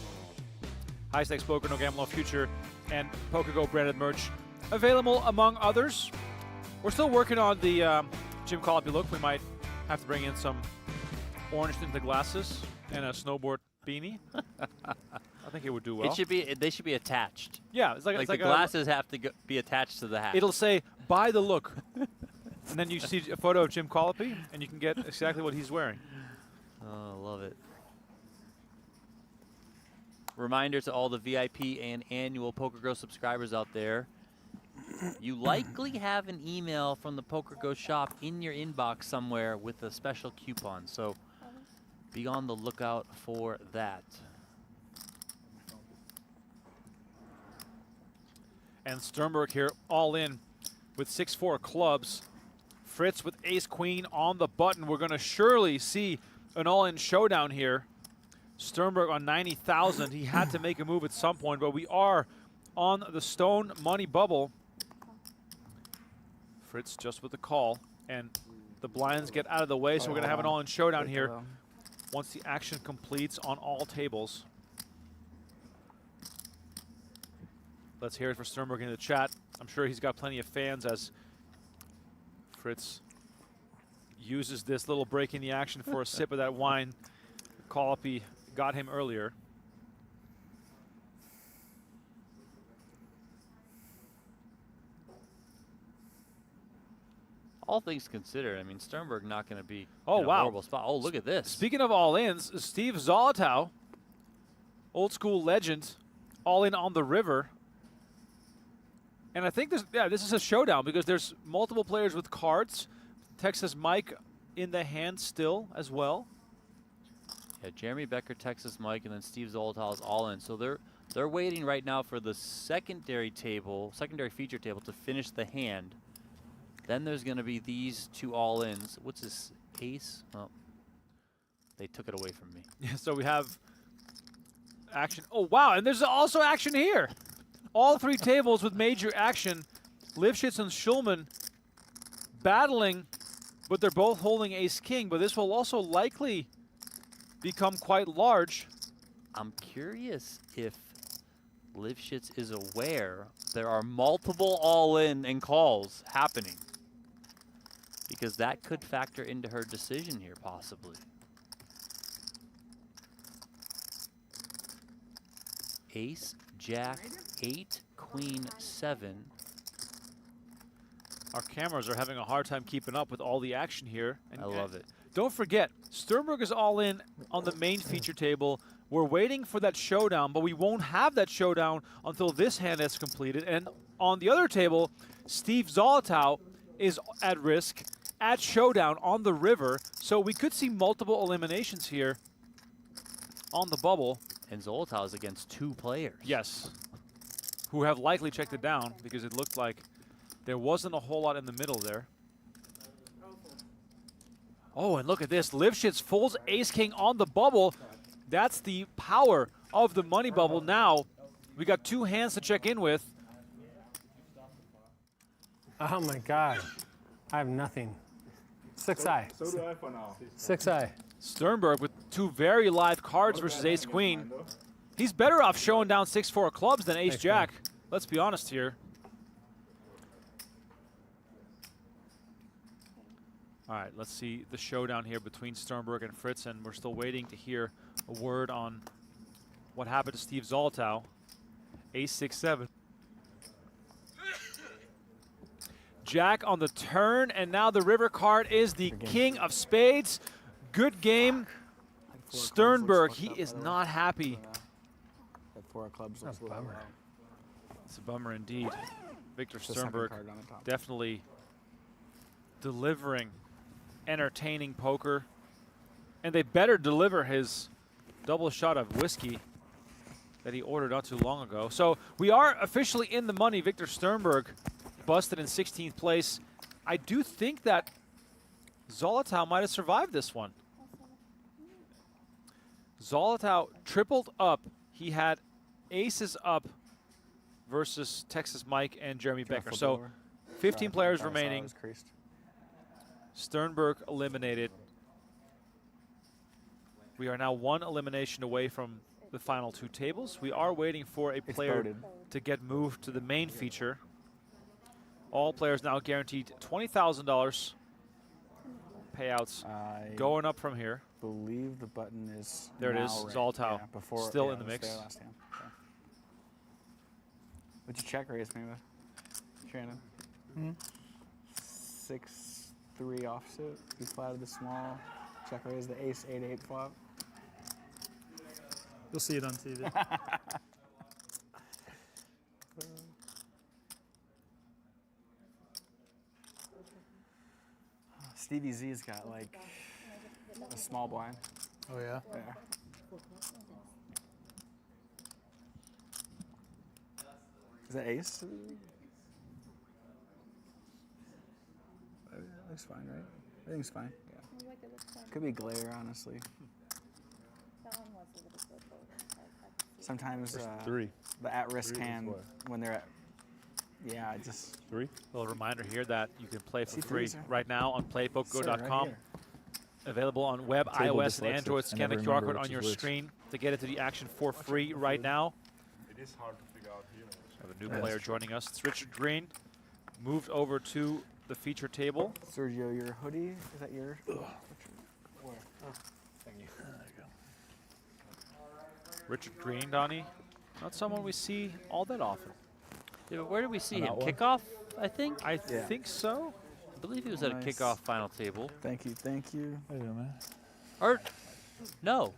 High stakes poker, no gamble, no future, and PokerGO branded merch available among others. We're still working on the Jim Colopy look. We might have to bring in some orange tinted glasses and a snowboard beanie. I think it would do well. It should be. They should be attached. Yeah, it's like the glasses have to be attached to the hat. It'll say "Buy the look," and then you see a photo of Jim Colopy, and you can get exactly what he's wearing. Oh, love it. Reminder to all the VIP and annual PokerGO subscribers out there. You likely have an email from the PokerGO shop in your inbox somewhere with a special coupon, so be on the lookout for that. And Sternberg here all in with 6-4 clubs. Fritz with ace-queen on the button. We're going to surely see an all-in showdown here. Sternberg on 90,000. He had to make a move at some point, but we are on the stone money bubble. Fritz just with the call, and the blinds get out of the way, so we're going to have an all-in showdown here once the action completes on all tables. Let's hear it for Sternberg in the chat. I'm sure he's got plenty of fans as Fritz uses this little break in the action for a sip of that wine. Colopy got him earlier. All things considered, I mean, Sternberg not going to be in a horrible spot. Oh, look at this. Speaking of all-ins, Steve Zolotow, old school legend, all in on the river. And I think this is a showdown because there's multiple players with cards. Texas Mike in the hand still as well. Yeah, Jeremy Becker, Texas Mike, and then Steve Zolotow is all in. So they're waiting right now for the secondary feature table to finish the hand. Then there's going to be these 2 all-ins. What's this, ace? Oh, they took it away from me. Yeah, so we have action. Oh, wow, and there's also action here. All 3 tables with major action. Lifshitz and Schulman battling, but they're both holding ace-king, but this will also likely become quite large. I'm curious if Lifshitz is aware there are multiple all-in and calls happening, because that could factor into her decision here, possibly. Ace, Jack, 8, Queen, 7. Our cameras are having a hard time keeping up with all the action here. And I love it. Don't forget, Sternberg is all in on the main feature table. We're waiting for that showdown, but we won't have that showdown until this hand is completed. And on the other table, Steve Zolotow is at risk at showdown on the river. So we could see multiple eliminations here on the bubble. And Zolotow is against 2 players. Yes, who have likely checked it down because it looked like there wasn't a whole lot in the middle there. Oh, and look at this. Lifshitz folds ace-king on the bubble. That's the power of the money bubble. Now, we got 2 hands to check in with. Oh my God. I have nothing. 6-eye. So do I for now. 6-eye. Sternberg with 2 very live cards versus ace-queen. He's better off showing down 6-4 clubs than ace-jack. Let's be honest here. All right, let's see the showdown here between Sternberg and Fritz, and we're still waiting to hear a word on what happened to Steve Zolotow. Ace-6-7. Jack on the turn, and now the river card is the king of spades. Good game. Sternberg, he is not happy. That 4 of clubs looks a little bummer. It's a bummer indeed. Victor The second Sternberg card on the top. definitely delivering entertaining poker. And they better deliver his double shot of whiskey that he ordered not too long ago. So we are officially in the money. Victor Sternberg busted in 16th place. I do think that Zolotow might have survived this one. Zolotow tripled up. He had aces up versus Texas Mike and Jeremy Becker. So 15 players remaining. Sternberg eliminated. We are now 1 elimination away from the final 2 tables. We are waiting for a player to get moved to the main feature. All players now guaranteed $20,000 payouts going up from here. Believe the button is there. It is. Zolotow still in the mix. Last hand. Okay. What'd you check raise me with, Shannon? 6-3 offsuit. You flatted the small. Check raise the ace 8-8 flop. You'll see it on TV. Stevie Z's got like a small blind. Oh yeah? Yeah. Is that ace? Looks fine, right? Everything's fine. Yeah. Could be glare, honestly. Sometimes Three. the at-risk hand when they're at, yeah, I just 3. A little reminder here that you can play for See free threes, huh? right now on playpokergo.com. Right Available on web, Table iOS, and dyslexic. Android. I Scan the never QR remember code on which your is which. screen to get into the action for free right now. It is hard to figure out here. We have a new player joining us. It's Richard Green. Moved over to the feature table. Sergio, your hoodie, is that yours? Where? Oh, thank you. Richard Green, Donnie. Not someone we see all that often. Yeah, but where did we see him? Not one. Kickoff, I think? I think so. I believe he was at a Nice. kickoff final table. Thank you, thank you. How you doing, man? Or, no,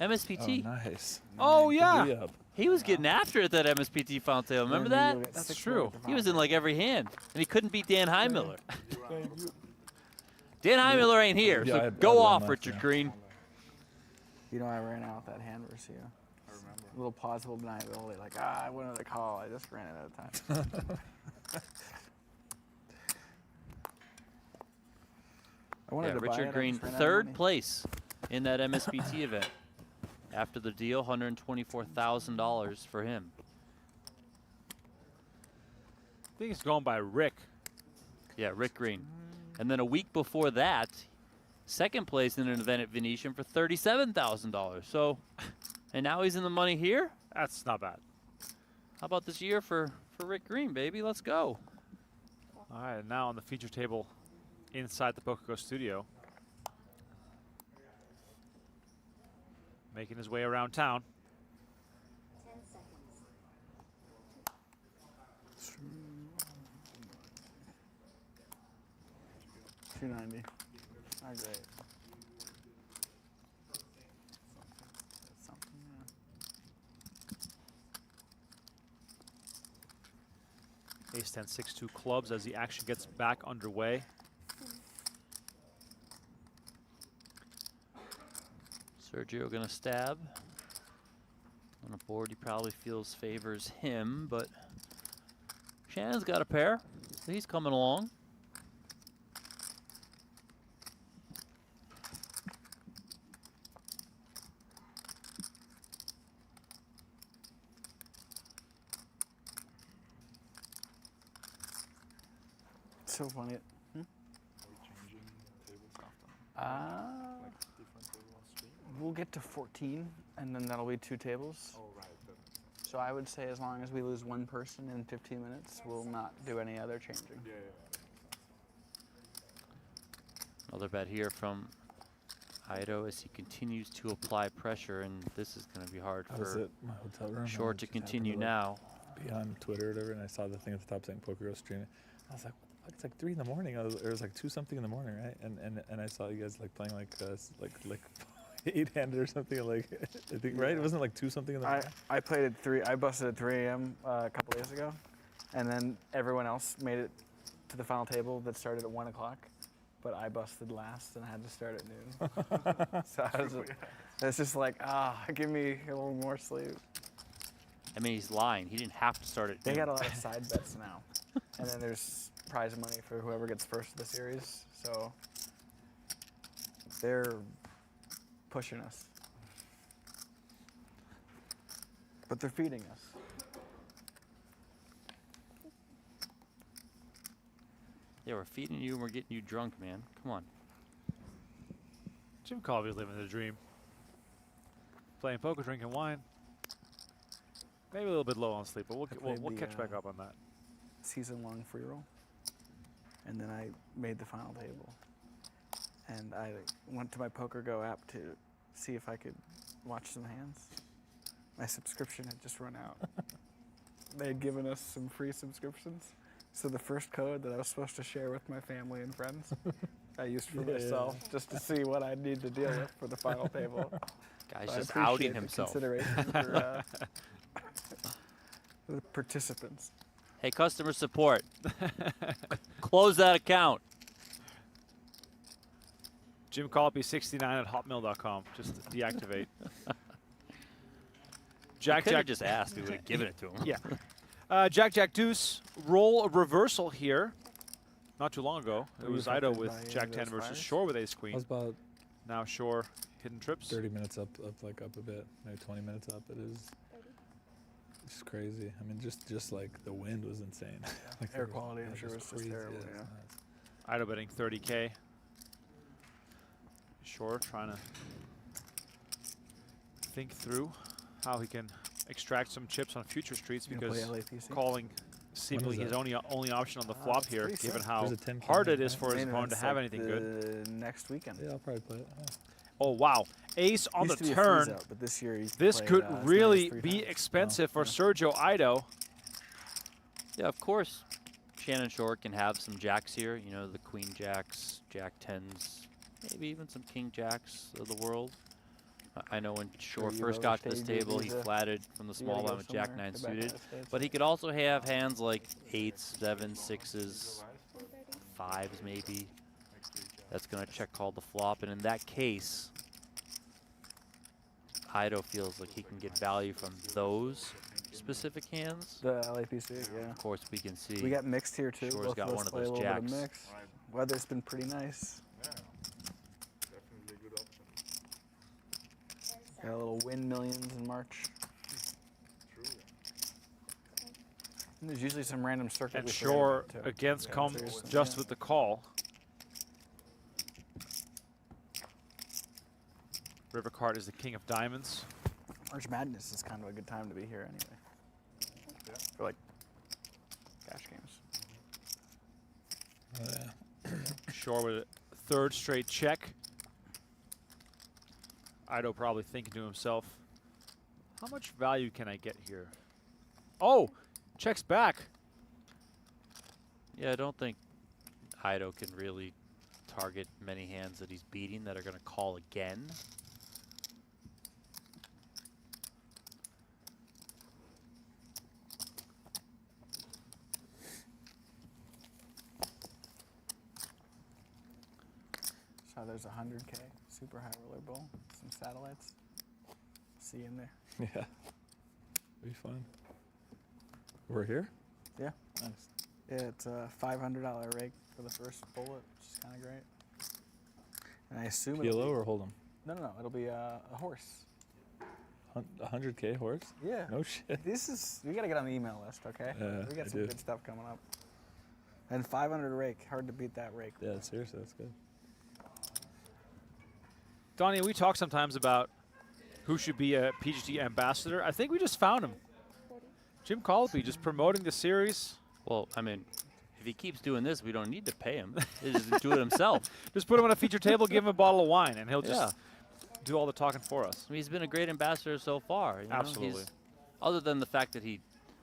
MSPT. Oh, nice. Oh, yeah. Re-up. He was getting after it at that MSPT final table. Remember that? That's true. He was in like every hand, and he couldn't beat Dan Heimiller. Dan Heimiller ain't here, Yeah, so I had go one off, left, Richard yeah. Green. You know, I ran out that hand versus you. I remember. A little plausible deniability, like, I wanted to call, I just ran it out of time. I wanted Yeah, to buy Richard it, I Green, just ran out of 3rd money. place in that MSPT event. After the deal, $124,000 for him. I think it's going by Rick. Yeah, Rick Green. And then a week before that, 2nd place in an event at Venetian for $37,000. So, and now he's in the money here? That's not bad. How about this year for Rick Green, baby? Let's go. All right, now on the feature table inside the PokerGO studio. Making his way around town. 290. Not great. Something, yeah. Ace 10, 6-2 clubs as the action gets back underway. Sergio gonna stab. On a board he probably feels favors him, but Shannon's got a pair, so he's coming along. So funny. Are we changing tables often? Like different table on stream? We'll get to 14, and then that'll be 2 tables. Oh, right. That makes sense. So I would say as long as we lose 1 person in 15 minutes, we'll not do any other changing. Yeah. Another bet here from Ido as he continues to apply pressure, and this is going to be hard I was for at my hotel room. Shorr and to just happened continue look now. Be on Twitter or whatever, and I saw the thing at the top saying PokerGO streaming. I was like, fuck, it's like 3 in the morning. It was like 2 something in the morning, right? And I saw you guys like playing like 8-handed or something, like I think, right? It wasn't like 2 something in the morning. I played at 3. I busted at 3 a.m. A couple days ago, and then everyone else made it to the final table that started at 1 o'clock, but I busted last and I had to start at noon. So it's just like, give me a little more sleep. I mean, he's lying. He didn't have to start it. They got a lot of side bets now, and then there's prize money for whoever gets first of the series. So they're pushing us, but they're feeding us. Yeah, we're feeding you and we're getting you drunk, man. Come on. Jim Colby's living the dream. Playing poker, drinking wine. Maybe a little bit low on sleep, but we'll catch back up on that. Season-long free roll, and then I made the final table, and I went to my PokerGo app to see if I could watch some hands. My subscription had just run out. They had given us some free subscriptions, so the first code that I was supposed to share with my family and friends, I used for myself just to see what I'd need to deal with for the final table. Guy's So just I outing appreciate the himself. consideration for the participants. Hey, customer support. Close that account. Jim Colby 69 at hotmail.com. Just deactivate. Jack Could have Jack just asked. We would have given it to him. Yeah. Jack Jack Deuce. Roll a reversal here. Not too long ago. It Were you was Ido affected with by any Jack of 10 those versus fires? Shorr with Ace I Queen. was about Now Shorr hidden trips. 30 minutes up a bit, maybe 20 minutes up. It is. It's crazy. I mean, just like the wind was insane. Like Air the- quality, I'm yeah, sure, was just crazy, terrible. it's Yeah. nuts. Ido betting 30K. Shorr trying to think through how he can extract some chips on future streets You gonna because play LAPC? calling seemingly his that? only option on the flop it's here, pretty given sick. how There's a 10K hard it night, is right? for his Main opponent to event's have like anything good. the next weekend. Yeah, I'll probably play it. Yeah. Oh, wow. Ace on Used the to be a turn. freeze-out, but this year you This played, could as many as really 3 be times. expensive for yeah. Sergio Ido. Yeah, of course. Shannon Shorr can have some jacks here. You know, the queen jacks, jack tens, maybe even some king jacks of the world. I know when Shorr you first know, got to this stage table, he visa. flatted from the You small gotta line go with jack somewhere, 9 go back suited. out of States. But he could also have hands like 8s, 7s, 6s, 5s maybe. That's going to check call the flop. And in that case, Ido feels like he can get value from those specific hands. The LAPC, yeah. Of course, we can see. We got mixed here too. Shorr's Both got of us one of play a those little bit of jacks. mix. Weather's been pretty nice. Yeah. Definitely a good option. Got a little win millions in March. True. And there's usually some random circuit. And we forget Shorr about, too. against Yeah, comes seriously, just yeah. with the call. River card is the king of diamonds. March Madness is kind of a good time to be here anyway. Yeah. For like cash games. Oh, yeah. Shorr with a third straight check. Ido probably thinking to himself, how much value can I get here? Oh, checks back. Yeah, I don't think Ido can really target many hands that he's beating that are going to call again. So there's a 100K super high roller bowl, some satellites. See you in there. Yeah. Be fun. We're here? Yeah. Nice. Yeah, it's a $500 rake for the first bullet, which is kind of great. And I assume it'll Kilo be, or Hold'em? No, it'll be a horse. 100K horse? Yeah. No shit. We gotta get on the email list, okay? Yeah, We got I some do. good stuff coming up. And 500 rake, hard to beat that rake. Yeah, seriously, that's good. Donnie, we talk sometimes about who should be a PGT ambassador. I think we just found him. Jim Colby just promoting the series. Well, I mean, if he keeps doing this, we don't need to pay him. He'll just do it himself. Just put him on a feature table, give him a bottle of wine, and he'll just Yeah. do all the talking for us. I mean, he's been a great ambassador so far. You know? Absolutely. Other than the fact that he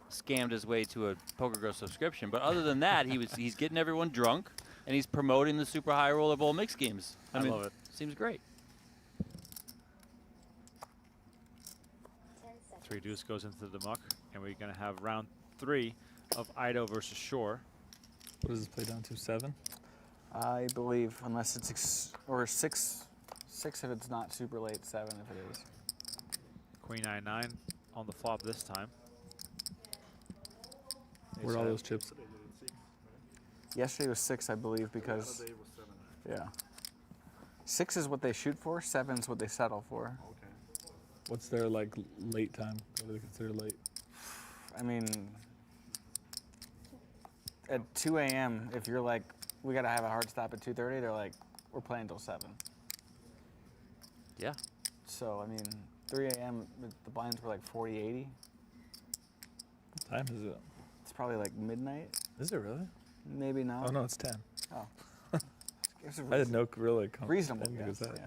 scammed his way to a PokerGO subscription, but other than that, he's getting everyone drunk, and he's promoting the super high roller bowl mix games. I mean, love it. Seems great. 3 deuce goes into the muck, and we're going to have round 3 of Ido versus Shorr. What does this play down to? 7? I believe, unless it's six if it's not super late, 7 if it is. Queen 9-9 on the flop this time. Where'd all those chips? Yesterday was 6, I believe, because yeah, 6 is what they shoot for, 7 is what they settle for. What's their like late time? What do they consider late? I mean, at 2 a.m., if you're like, we gotta have a hard stop at 2:30, they're like, we're playing till 7. Yeah. So I mean, 3 a.m. the blinds were like 40, 80. What time is it? It's probably like midnight. Is it really? Maybe not. Oh no, it's 10. Oh. It's a I had no really reasonable I think it was guess, that. yeah.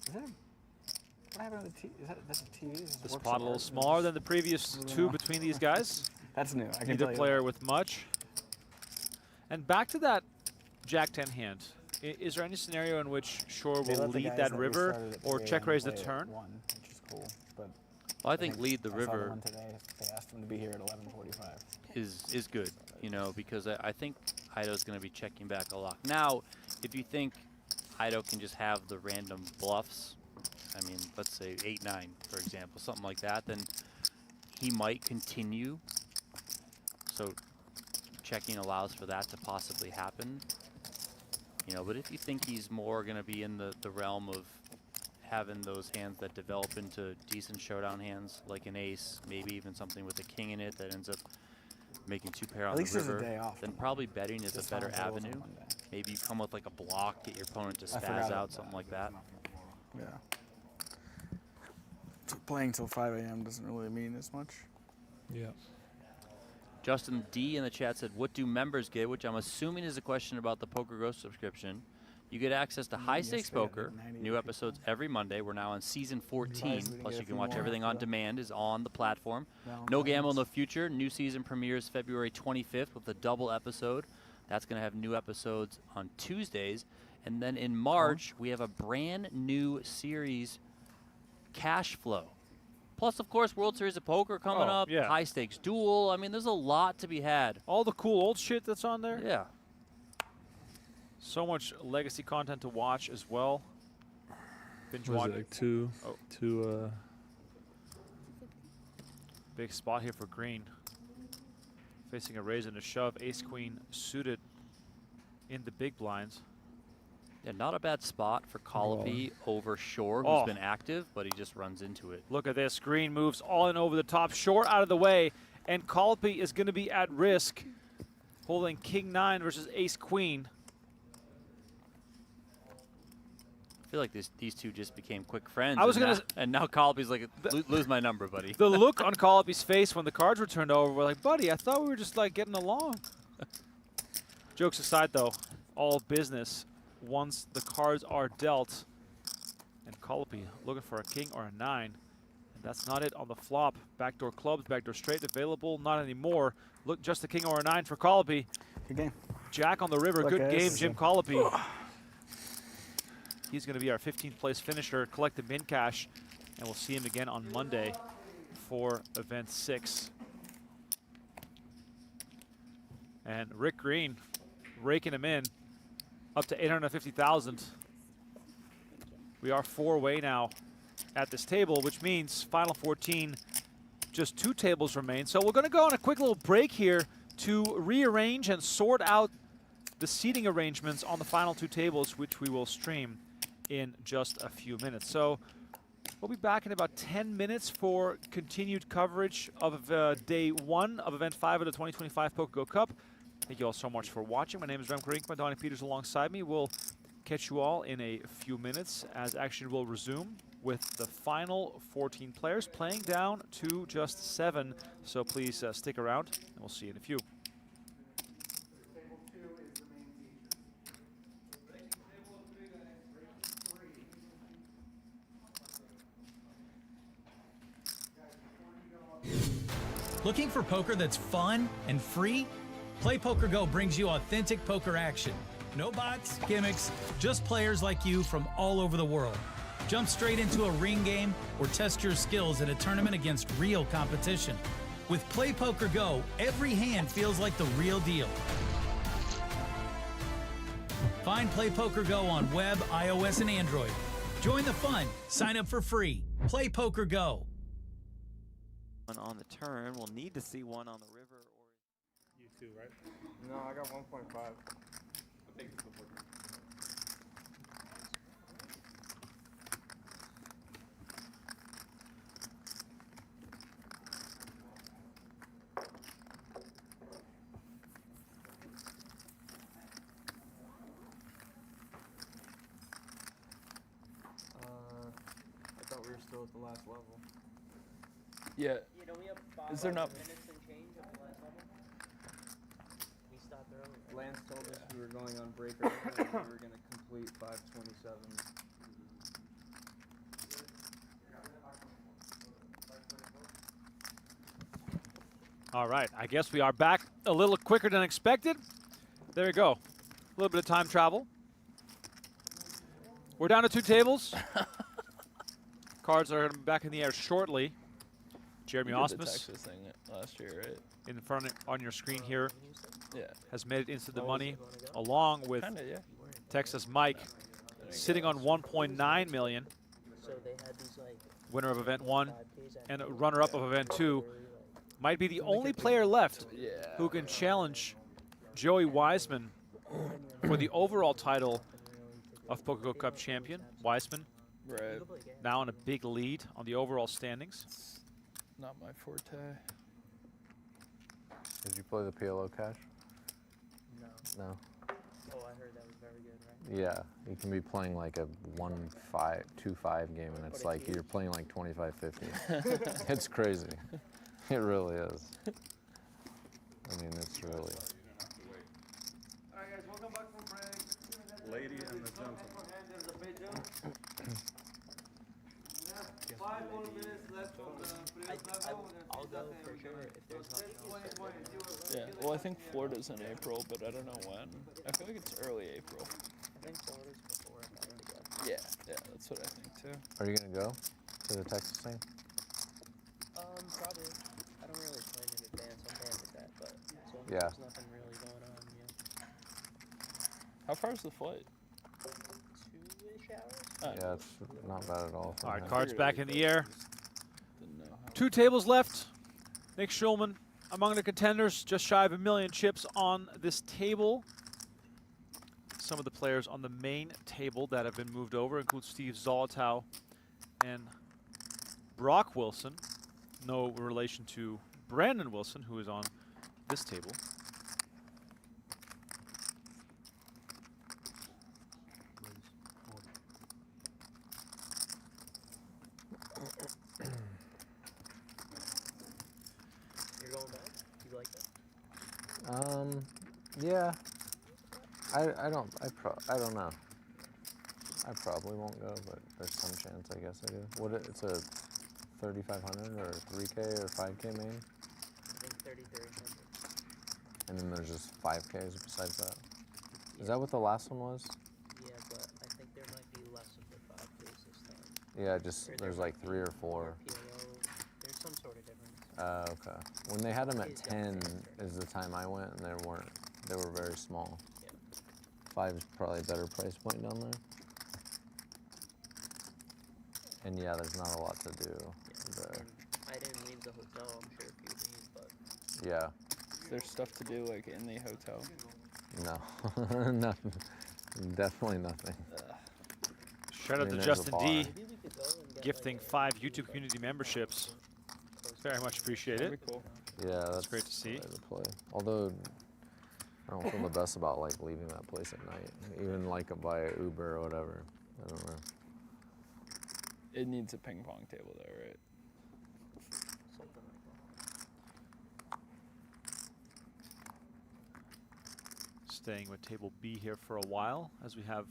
Is that what happened to the TV? Is that that's a TV? Does it The work spot a so little hard? smaller than the previous Moving 2 on. between these guys. That's new. I can Neither tell you player that. with much. And back to that Jack-10 hand. Is there any scenario in which Shorr They will let the lead guys that that river restarted at or 3 check a.m. raise the play at turn? 1, which is cool. But Well, I think lead the I saw the river one today. They asked him to be here at 11:45. is good, you know, because I think Ido's going to be checking back a lot. Now, if you think Ido can just have the random bluffs, I mean, let's say 8-9, for example, something like that, then he might continue. So checking allows for that to possibly happen. You know, but if you think he's more going to be in the realm of having those hands that develop into decent showdown hands, like an ace, maybe even something with a king in it that ends up making 2 pair on At least the there's a river, day off. then probably betting is Just a better found tables on avenue. Monday. Maybe you come with like a block, get your opponent to I forgot spaz about out, that. something like that. Yeah. So playing till 5 a.m. doesn't really mean as much. Yeah. Justin D in the chat said, what do members get? Which I'm assuming is a question about the PokerGO subscription. You get access to High Stakes yesterday I did Poker, 98 new episodes every Monday. We're now on season 14, we didn't plus get you a can few watch more everything after on that. demand is on the platform. No Valentine's. Gamble in the Future, new season premieres February 25th with a double episode. That's going to have new episodes on Tuesdays. And then in March, we have a brand new series, Cash Flow. Plus, of course, World Series of Poker coming up, yeah. High Stakes Duel. I mean, there's a lot to be had. All the cool old shit that's on there. Yeah. So much legacy content to watch as well. Binge What watch. is it, like two, Oh. two, Big spot here for green. Facing a raise and a shove. Ace-Queen suited in the big blinds. Yeah, not a bad spot for Colby over Shorr, who's Oh. been active, but he just runs into it. Look at this. Green moves all in over the top. Shorr out of the way. And Colby is going to be at risk. Holding King 9 versus Ace-Queen. I feel like these two just became quick friends. I was and gonna now- and now Colby's like, lose my number, buddy. The look on Colby's face when the cards were turned over, we're like, buddy, I thought we were just like getting along. Jokes aside, though, all business once the cards are dealt. And Colby looking for a king or a 9. And That's not it on the flop. Backdoor clubs, backdoor straight available. Not anymore. Look, just the king or a 9 for Colopy. Good game. Jack on the river. Look, Good guys. game, Jim Colopy. He's going to be our 15th place finisher, collect the min cash, and we'll see him again on Monday for event 6. And Rick Green raking him in up to 850,000. We are 4-way now at this table, which means final 14, just 2 tables remain. So we're going to go on a quick little break here to rearrange and sort out the seating arrangements on the final 2 tables, which we will stream in just a few minutes. So we'll be back in about 10 minutes for continued coverage of day 1 of event 5 of the 2025 PokerGO Cup. Thank you all so much for watching. My name is Remko, Rinkema, Donnie Peters alongside me. We'll catch you all in a few minutes as action will resume with the final 14 players playing down to just 7. So please stick around, and we'll see you in a few. Looking for poker that's fun and free? Play PokerGO brings you authentic poker action. No bots, gimmicks, just players like you from all over the world. Jump straight into a ring game or test your skills at a tournament against real competition. With Play PokerGO, every hand feels like the real deal. Find Play PokerGO on web, iOS, and Android. Join the fun. Sign up for free. Play PokerGO. On the turn, we'll need to see one on the river. Or You too, right? No, I got 1.5. I think it's before. I thought we were still at the last level. Yeah. You know, we have 5 Is there not minutes and change at the last level. We stopped early. Lance told us we were going on break early and we were going to complete 5:27. All right, I guess we are back a little quicker than expected. There we go. A little bit of time travel. We're down to 2 tables. Cards are back in the air shortly. Jeremy We did the Osmus Texas thing last year, right? in front on your screen here Yeah. has made it into the money, along with Kinda, yeah. Texas Mike sitting on 1.9 million. So they had these like Winner of event 1 and a runner-up of event 2. Might be the only player left who can challenge Joey Wiseman for the overall title of PokerGO Cup champion. Wiseman Right. now in a big lead on the overall standings. Not my forte. Did you play the PLO cash? No. No. Oh, I heard that was very good, right? Yeah, you can be playing like a 1-5, 2-5 game, and it's like you're playing like 25-50. It's crazy. It really is. I mean, it's really. All right, guys, welcome back from break. Lady and the gentleman. 5 more minutes left from the I'll go for sure if there's nothing else. Yeah. Well, I think Florida's in April, but I don't know when. I feel like it's early April. I think Florida's before if I had to go. Yeah. Yeah, that's what I think too. Are you gonna go to the Texas thing? Probably. I don't really plan in advance. I'm bad with that, but as long as Yeah. there's nothing really going on, yeah. How far is the flight? 2-ish hours? Oh, Yeah, it's not bad at all. All right, cards back in the air. Didn't know how. 2 tables left. Nick Schulman among the contenders, just shy of 1 million chips on this table. Some of the players on the main table that have been moved over include Steve Zolotow and Brock Wilson. No relation to Brandon Wilson, who is on this table. You're going back? You like that? Yeah. I don't know. I probably won't go, but there's some chance I guess I do. It's a 3,500 or 3K or 5K main? I think 3,300. And then there's just 5Ks besides that. Is that what the last one was? Yeah, but I think there might be less of the 5Ks this time. Yeah, just there's like 3 or 4. PLO, there's some sort of difference. Okay. When they had them at 10 is the time I went, and they were very small. Yeah. 5 is probably a better price point down there. And yeah, there's not a lot to do there. And I didn't leave the hotel, I'm sure if you leave, but... Yeah. There's stuff to do like in the hotel. No, nothing. Definitely nothing. Shout out to Justin D, gifting 5 YouTube community memberships. Very much appreciate it. Cool. Yeah, that's great to see. To play. Although I don't feel the best about like leaving that place at night, even like by Uber or whatever. I don't know. It needs a ping pong table there, right? Something like that. Staying with table B here for a while as we have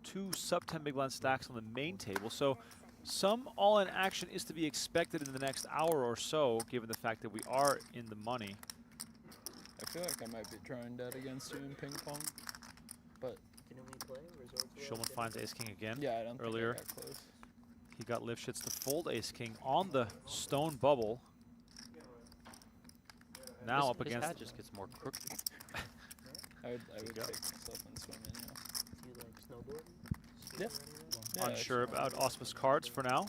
2 sub 10 big blind stacks on the main table. So some all-in action is to be expected in the next hour or so, given the fact that we are in the money. I feel like I might be drawing dead against you in ping pong, but Didn't we play Resorts World? Schulman finds ace king again. Yeah, I don't earlier. think I got close. He got Lifshitz to fold ace king on the stone bubble. Now up His against. hat just gets more crooked. I would take myself and swim in, yeah. Do you like snowboarding? Yeah. Unsure about Auspice cards for now.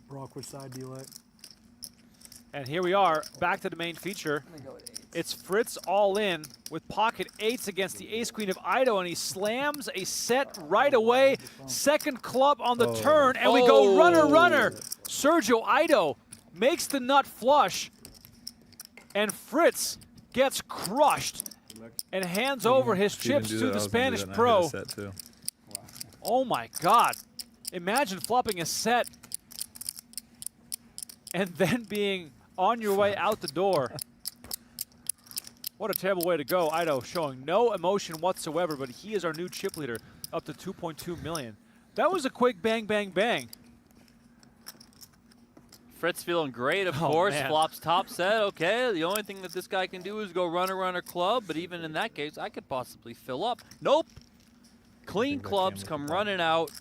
Brock, which side do you like? And here we are, back to the main feature. It's Fritz all in with pocket 8s against the ace queen of Ido, and he slams a set right away. Second club on the turn, and we go runner, runner. Sergio Ido makes the nut flush, and Fritz gets crushed and hands over his chips to the Spanish pro. Oh my God. Imagine flopping a set and then being on your way out the door. What a terrible way to go. Ido showing no emotion whatsoever, but he is our new chip leader, up to 2.2 million. That was a quick bang, bang, bang. Fritz feeling great, of course. Man. Flops top set. Okay, the only thing that this guy can do is go runner, runner, club. But even in that case, I could possibly fill up. Nope. Clean clubs come running out,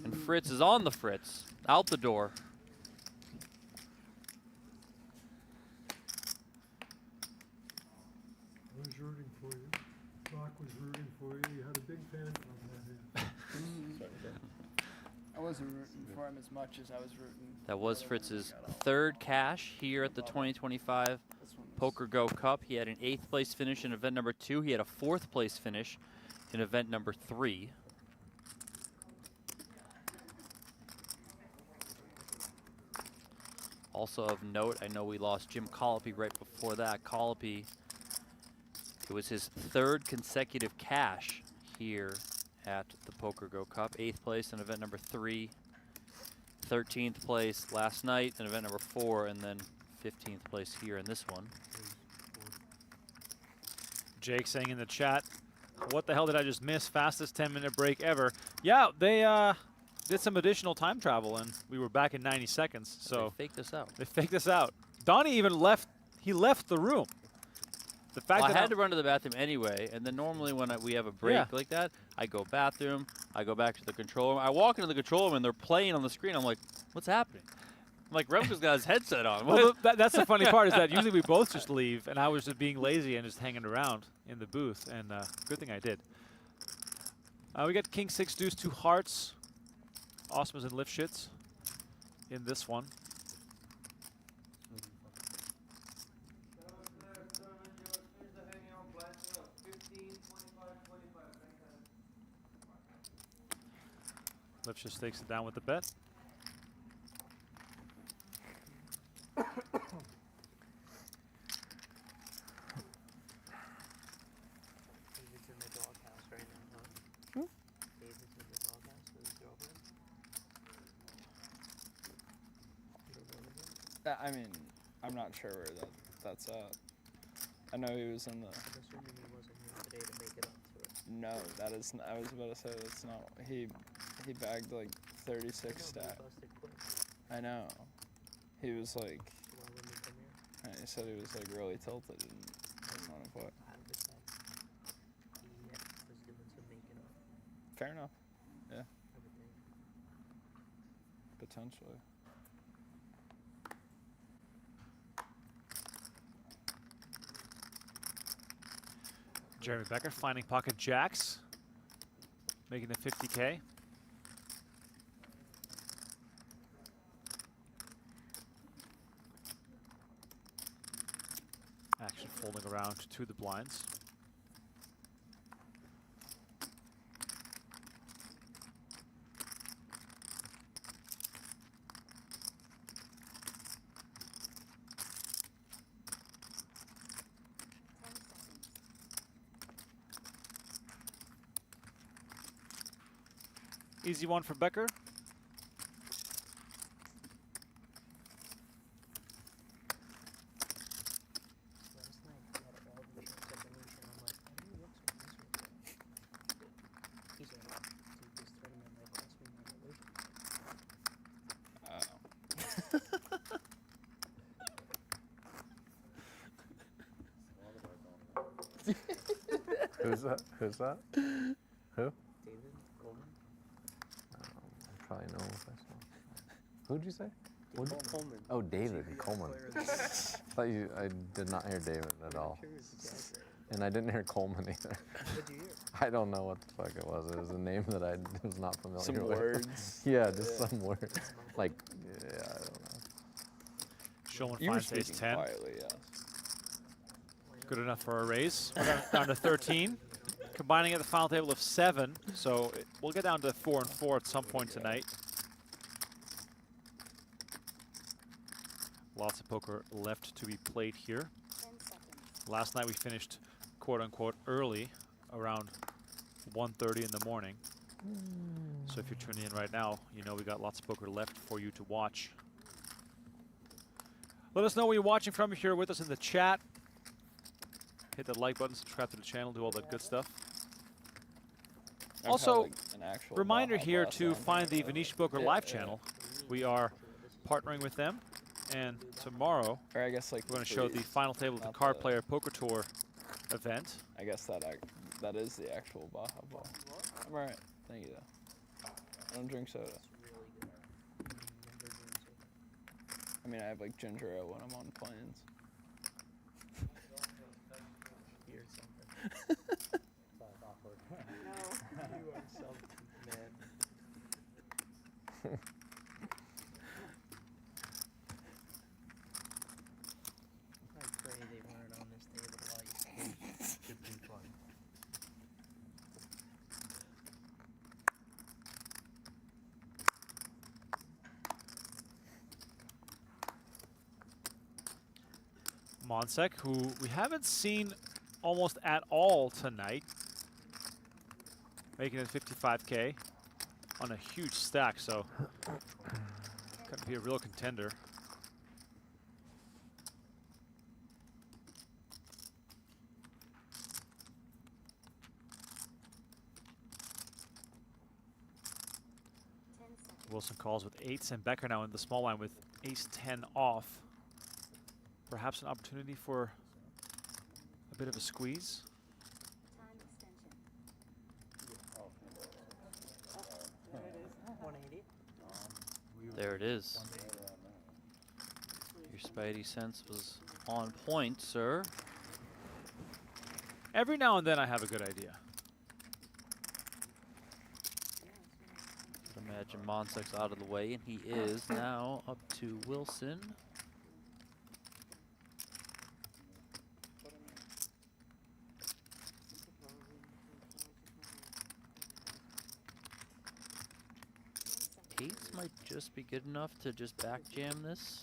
and Fritz is on the Fritz, out the door. I was rooting for you. Brock was rooting for you. You had a big fan club that I wasn't rooting for him as much as I was rooting. That was Fritz's third cash here at the 2025 PokerGO Cup. He had an 8th place finish in event number 2. He had a 4th place finish in event number 3. Also of note, I know we lost Jim Colopy right before that. Colopy, it was his 3rd consecutive cash here at the PokerGO Cup. 8th place in event number 3. 13th place last night in event number 4, and then 15th place here in this one. Jake saying in the chat, what the hell did I just miss? Fastest 10-minute break ever. Yeah, they did some additional time travel, and we were back in 90 seconds. So they faked us out. They faked us out. Donnie even left. He left the room. The fact Well, that I had to run to the bathroom anyway, and then normally when we have a break like that, I go bathroom, I go back to the control room. I walk into the control room, and they're playing on the screen. I'm like, what's happening? I'm like, Remko's got his headset on. Well, that's the funny part is that usually we both just leave, and I was just being lazy and just hanging around in the booth, and good thing I did. We got King 6 Deuce 2 hearts, Osmos and Lifshitz in this one. Lifshitz takes it down with the bet. David's in the doghouse right now, huh? David's in the doghouse with his girlfriend. I mean, I'm not sure where that's at. I know he was in the. I'm assuming he wasn't here today to make it up to it. No, that is. I was about to say that's not. He bagged like 36 stat. I know. He was like, he said he was like really tilted and didn't want to play. Fair enough. Yeah. Potentially. Jeremy Becker finding pocket jacks, making it 50K. Action folding around to the blinds. Easy one for Becker. Who's that? Who's that? Who? David Coleman. I probably know if I saw. Who'd you say? David Coleman. Oh, David Coleman. I did not hear David at all. And I didn't hear Coleman either. What'd you hear? I don't know what the fuck it was. It was a name that I was not familiar Some with. words. Yeah, just some words. Like, yeah, I don't know. Schulman You were finds ace speaking 10. quietly, yes. Good enough for a raise. We're down to 13. Combining at the final table of 7, so we'll get down to 4 and 4 at some point tonight. Lots of poker left to be played here. Last night we finished quote-unquote early, around 1:30 in the morning. So if you're tuning in right now, you know we got lots of poker left for you to watch. Let us know where you're watching from if you're with us in the chat. Hit that like button, subscribe to the channel, do all that good stuff. Also, reminder here to find the Venetian Poker Live channel. We are partnering with them, and tomorrow or I guess like we're going to show the final table of the Card Player Poker Tour event. I guess that is the actual Baja ball. I'm alright. Thank you though. I don't drink soda. I mean, I have like ginger ale when I'm on planes. You are so mad. I pray they weren't on this table while you sleep. Could be fun. Monsek, who we haven't seen almost at all tonight, making it 55K on a huge stack, so going to be a real contender. Wilson calls with 8s and Becker now in the small line with ace-10 off. Perhaps an opportunity for a bit of a squeeze. There it is. Your spidey sense was on point, sir. Every now and then I have a good idea. Imagine Monsek's out of the way, and he is now up to Wilson. Eights might just be good enough to just back jam this.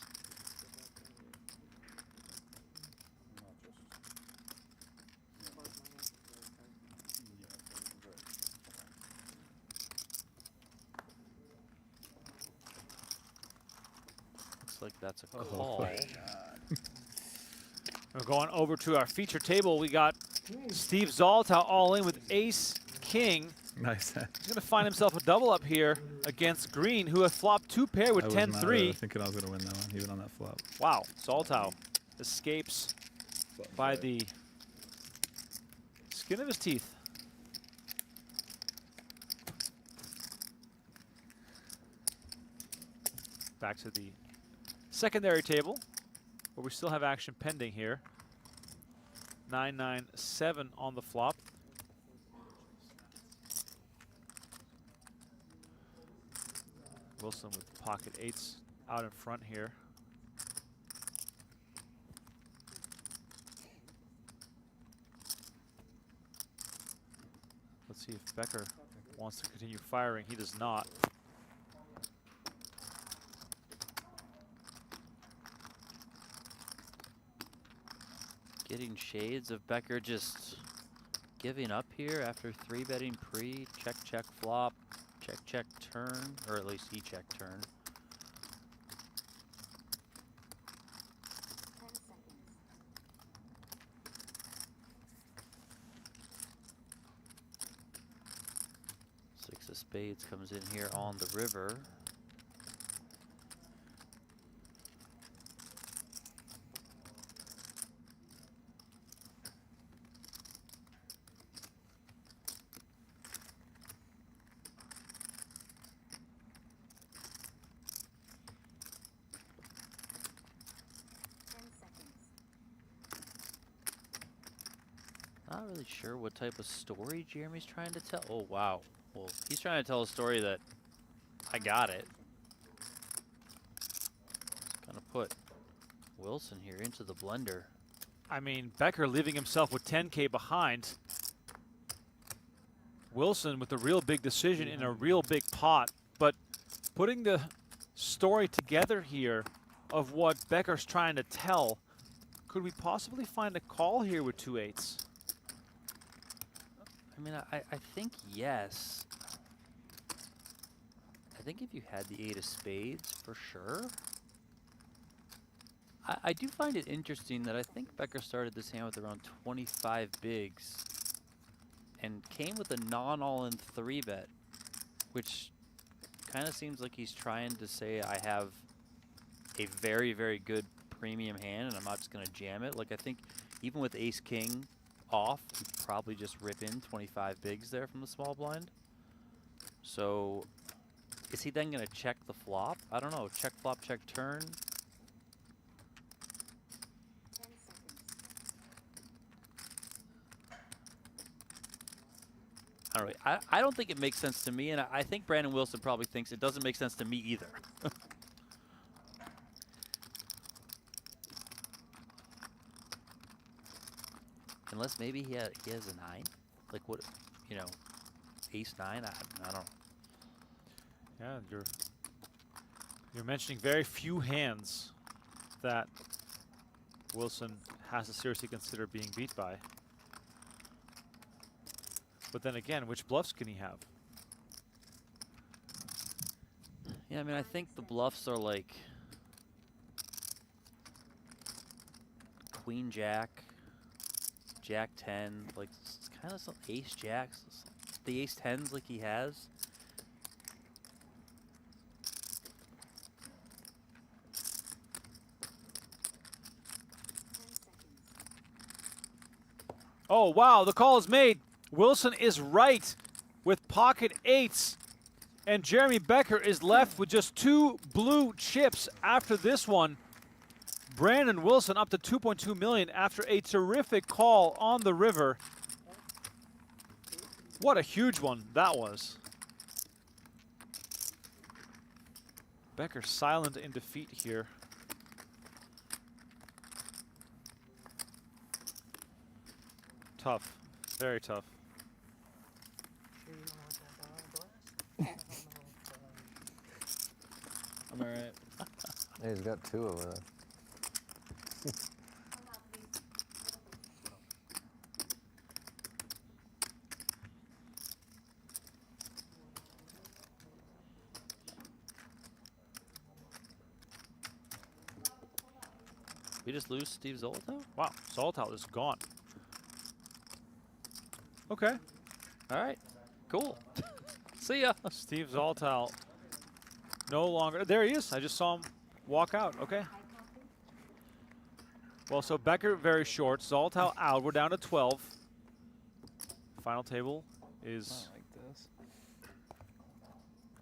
Looks like that's a call. We're going over to our feature table. We got Steve Zalta all in with ace-king Nice. He's going to find himself a double up here against Green, who have flopped 2 pair with I was 10-3. thinking I was going to win that one, even on that flop. Wow, Saltow escapes by the skin of his teeth. Back to the secondary table, where we still have action pending here. 9-9-7 on the flop. Wilson with pocket 8s out in front here. Let's see if Becker wants to continue firing. He does not. Getting shades of Becker just giving up here after 3-betting pre, check, check, flop, check, check, turn, or at least he checked turn. Six of spades comes in here on the river. Not really sure what type of story Jeremy's trying to tell. Oh, wow. Well, he's trying to tell a story that I got it. Gonna put Wilson here into the blender. I mean, Becker leaving himself with 10K behind. Wilson with a real big decision in a real big pot, but putting the story together here of what Becker's trying to tell, could we possibly find a call here with 2 8s? I mean, I think yes. I think if you had the 8 of spades, for sure. I do find it interesting that I think Becker started this hand with around 25 bigs and came with a non-all-in 3-bet, which kind of seems like he's trying to say I have a very, very good premium hand and I'm not just going to jam it. Like, I think even with ace-king off, he'd probably just rip in 25 bigs there from the small blind. So is he then going to check the flop? I don't know. Check flop, check turn. I don't know. I don't think it makes sense to me, and I think Brandon Wilson probably thinks it doesn't make sense to me either. Unless maybe he has a 9, like what, you know, ace 9. I don't know. Yeah, you're mentioning very few hands that Wilson has to seriously consider being beat by. But then again, which bluffs can he have? Yeah, I mean, I think the bluffs are like Queen Jack, Jack 10, like it's kind of some ace jacks, the ace 10s like he has. Oh, wow, the call is made. Wilson is right with pocket 8s. And Jeremy Becker is left with just 2 blue chips after this one. Brandon Wilson up to 2.2 million after a terrific call on the river. What a huge one that was. Becker silent in defeat here. Tough, very tough. I'm alright. Yeah, he's got 2 of it. We just lose Steve Zolotau? Wow, Zolotau is gone. Okay. All right. Cool. See ya. Steve Zoltal no longer. There he is. I just saw him walk out. Okay. Well, so Becker very short. Zoltal out. We're down to 12. Final table is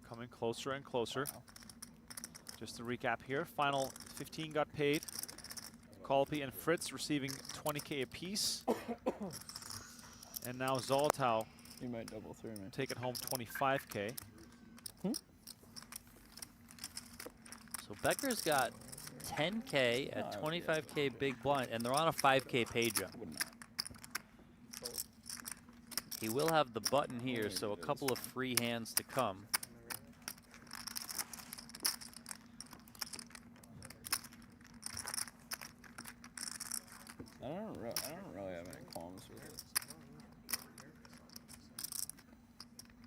coming closer and closer. Just to recap here, final 15 got paid. Kolpe and Fritz receiving 20K apiece. And now Zoltal You might double through me. taking home 25K. So Becker's got 10K at 25K big blind, and they're on a 5K pay jump. He will have the button here, so a couple of free hands to come. I don't really have any qualms with it.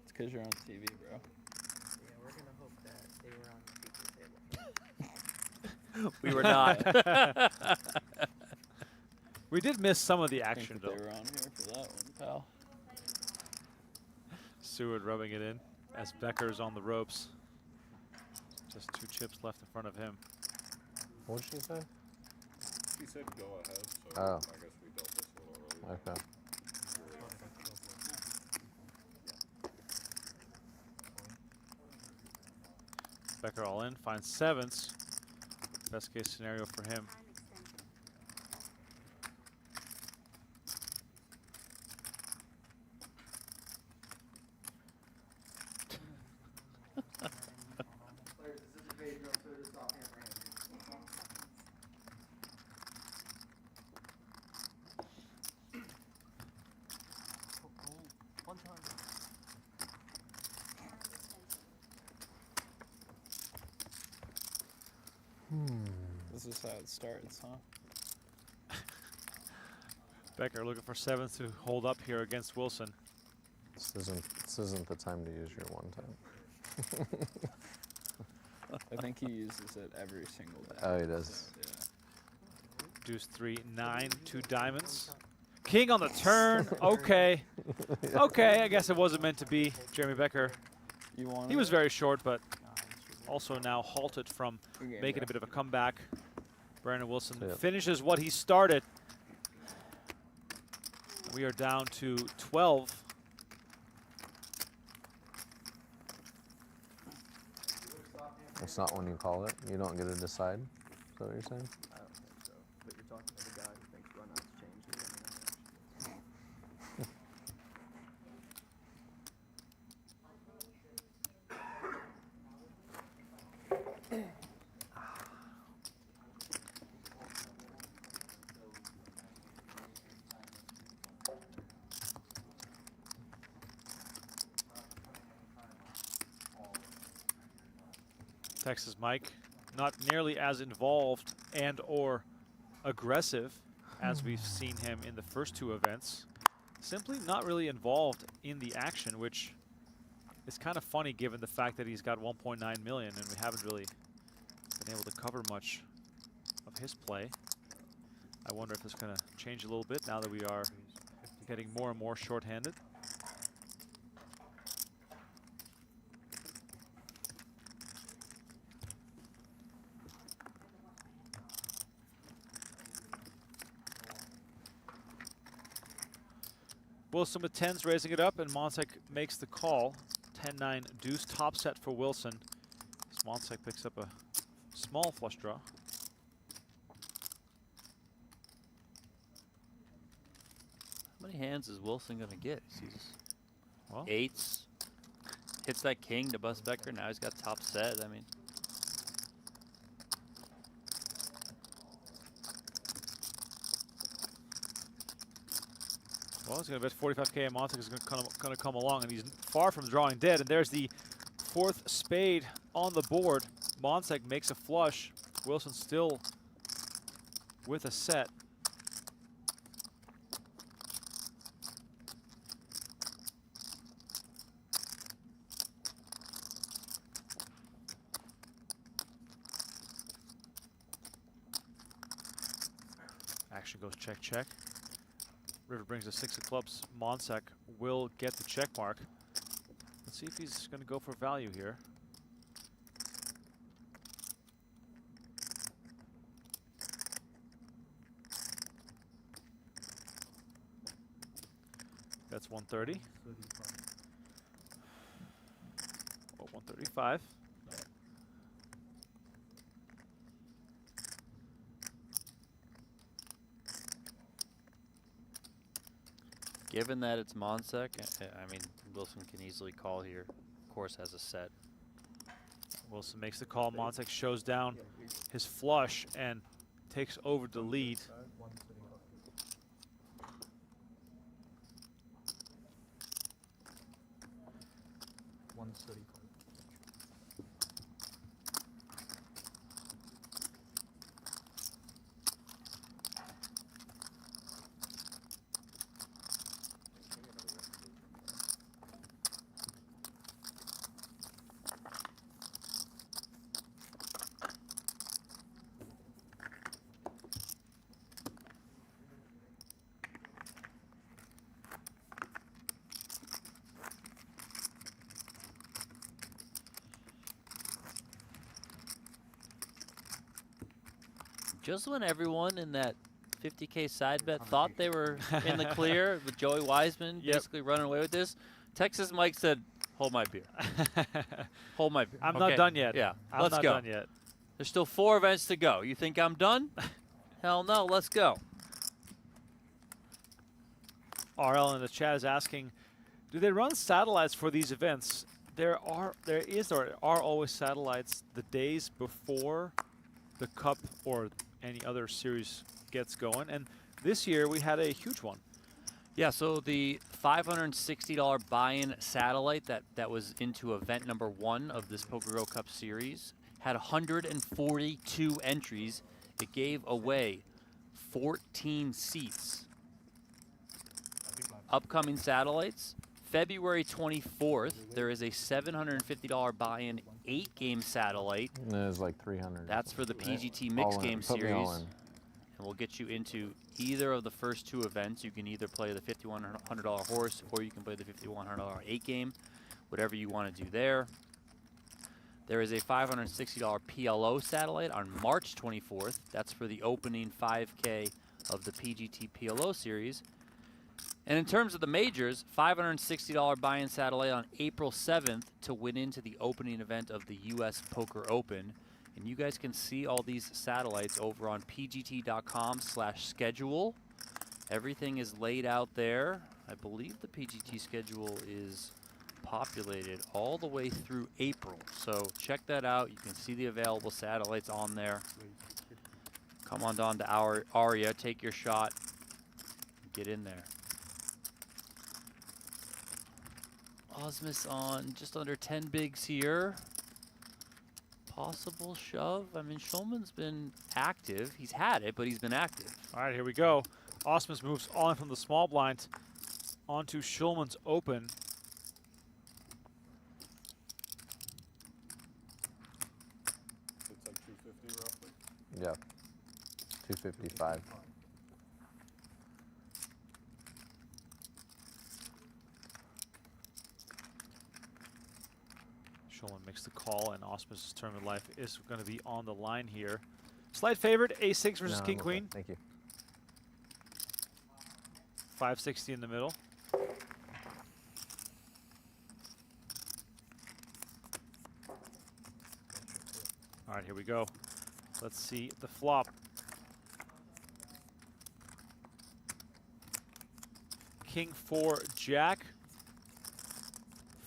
It's because you're on TV, bro. Yeah, we're gonna hope that they were on the feature table. We were not. We did miss some of the action, though. They were on here for that one, pal. Seward rubbing it in as Becker's on the ropes. Just 2 chips left in front of him. What did she say? He said go ahead, so Oh. I guess we dealt this a little earlier. Okay. Becker all in, finds 7s. Best case scenario for him. This is how it starts, huh? Becker looking for 7s to hold up here against Wilson. This isn't the time to use your one time. I think he uses it every single day. Oh, he does. Yeah. Deuce 3, 9, 2 diamonds. King on the turn. Okay. Okay, I guess it wasn't meant to be. Jeremy Becker. He was very short, but also now halted from making a bit of a comeback. Brandon Wilson finishes what he started. We are down to 12. It's not when you call it. You don't get to decide. Is that what you're saying? I don't think so. But you're talking to the guy who thinks runouts change the eliminations. Texas Mike, not nearly as involved and or aggressive as we've seen him in the first 2 events. Simply not really involved in the action, which is kind of funny given the fact that he's got 1.9 million and we haven't really been able to cover much of his play. I wonder if it's going to change a little bit now that we are getting more and more short-handed. Wilson with 10s raising it up, and Monsek makes the call. 10-9 deuce top set for Wilson. Monsek picks up a small flush draw. How many hands is Wilson going to get? He's well, 8s. Hits that king to bust Becker. Now he's got top set. I mean, well, he's going to bet 45K, and Monsek is going to come along, and he's far from drawing dead. And there's the 4th spade on the board. Monsek makes a flush. Wilson still with a set. Action goes check, check. River brings a 6 of clubs. Monsek will get the check mark. Let's see if he's going to go for value here. That's 130. Oh, 135. Given that it's Monsec, I mean, Wilson can easily call here. Of course, has a set. Wilson makes the call. Monsec shows down his flush and takes over the lead. Just when everyone in that 50K side bet thought they were in the clear with Joey Wiseman basically running away with this, Texas Mike said, hold my beer. Hold my beer. I'm not done yet. Yeah, I'm let's not go. done yet. There's still 4 events to go. You think I'm done? Hell no, let's go. RL in the chat is asking, do they run satellites for these events? There are always satellites the days before the Cup or any other series gets going, and this year we had a huge one. Yeah, so the $560 buy-in satellite that was into event number 1 of this PokerGO Cup series had 142 entries. It gave away 14 seats. Upcoming satellites, February 24th, there is a $750 buy-in 8-game satellite. There's like 300. That's for the PGT Mixed Game Series. And we'll get you into either of the first 2 events. You can either play the $5,100 horse or you can play the $5,100 8-game, whatever you want to do there. There is a $560 PLO satellite on March 24th. That's for the opening 5K of the PGT PLO Series. And in terms of the majors, $560 buy-in satellite on April 7th to win into the opening event of the US Poker Open. And you guys can see all these satellites over on pgt.com/schedule. Everything is laid out there. I believe the PGT schedule is populated all the way through April. So check that out. You can see the available satellites on there. Come on down to our Aria, take your shot, get in there. Osmus on just under 10 bigs here. Possible shove. I mean, Schulman's been active. He's had it, but he's been active. All right, here we go. Osmus moves on from the small blind onto Schulman's open. It's like 250 roughly? Yeah, 255. Schulman makes the call, and Osmus' tournament life is going to be on the line here. Slight favorite, A6 versus King Queen. Thank you. 560 in the middle. All right, here we go. Let's see the flop. King 4 Jack.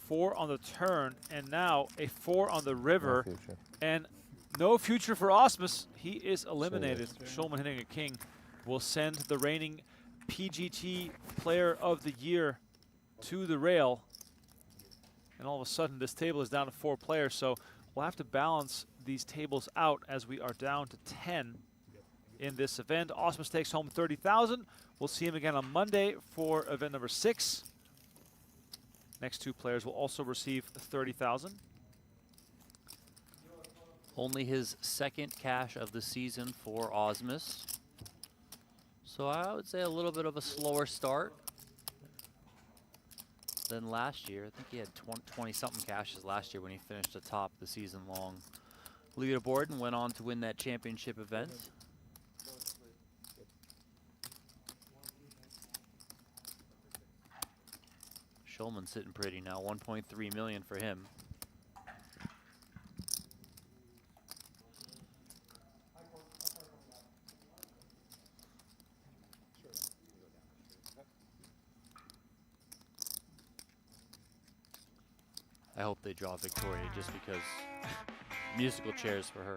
4 on the turn, and now a 4 on the river. No future. And no future for Osmus. He is eliminated. Schulman hitting a king will send the reigning PGT Player of the Year to the rail. And all of a sudden, this table is down to 4 players, so we'll have to balance these tables out as we are down to 10 in this event. Osmus takes home 30,000. We'll see him again on Monday for event number 6. Next 2 players will also receive 30,000. Only his 2nd cash of the season for Osmus. So I would say a little bit of a slower start. than last year. I think he had 20-something cashes last year when he finished atop the season-long leaderboard and went on to win that championship event. Schulman sitting pretty now, 1.3 million for him. I hope they draw Victoria just because musical chairs for her.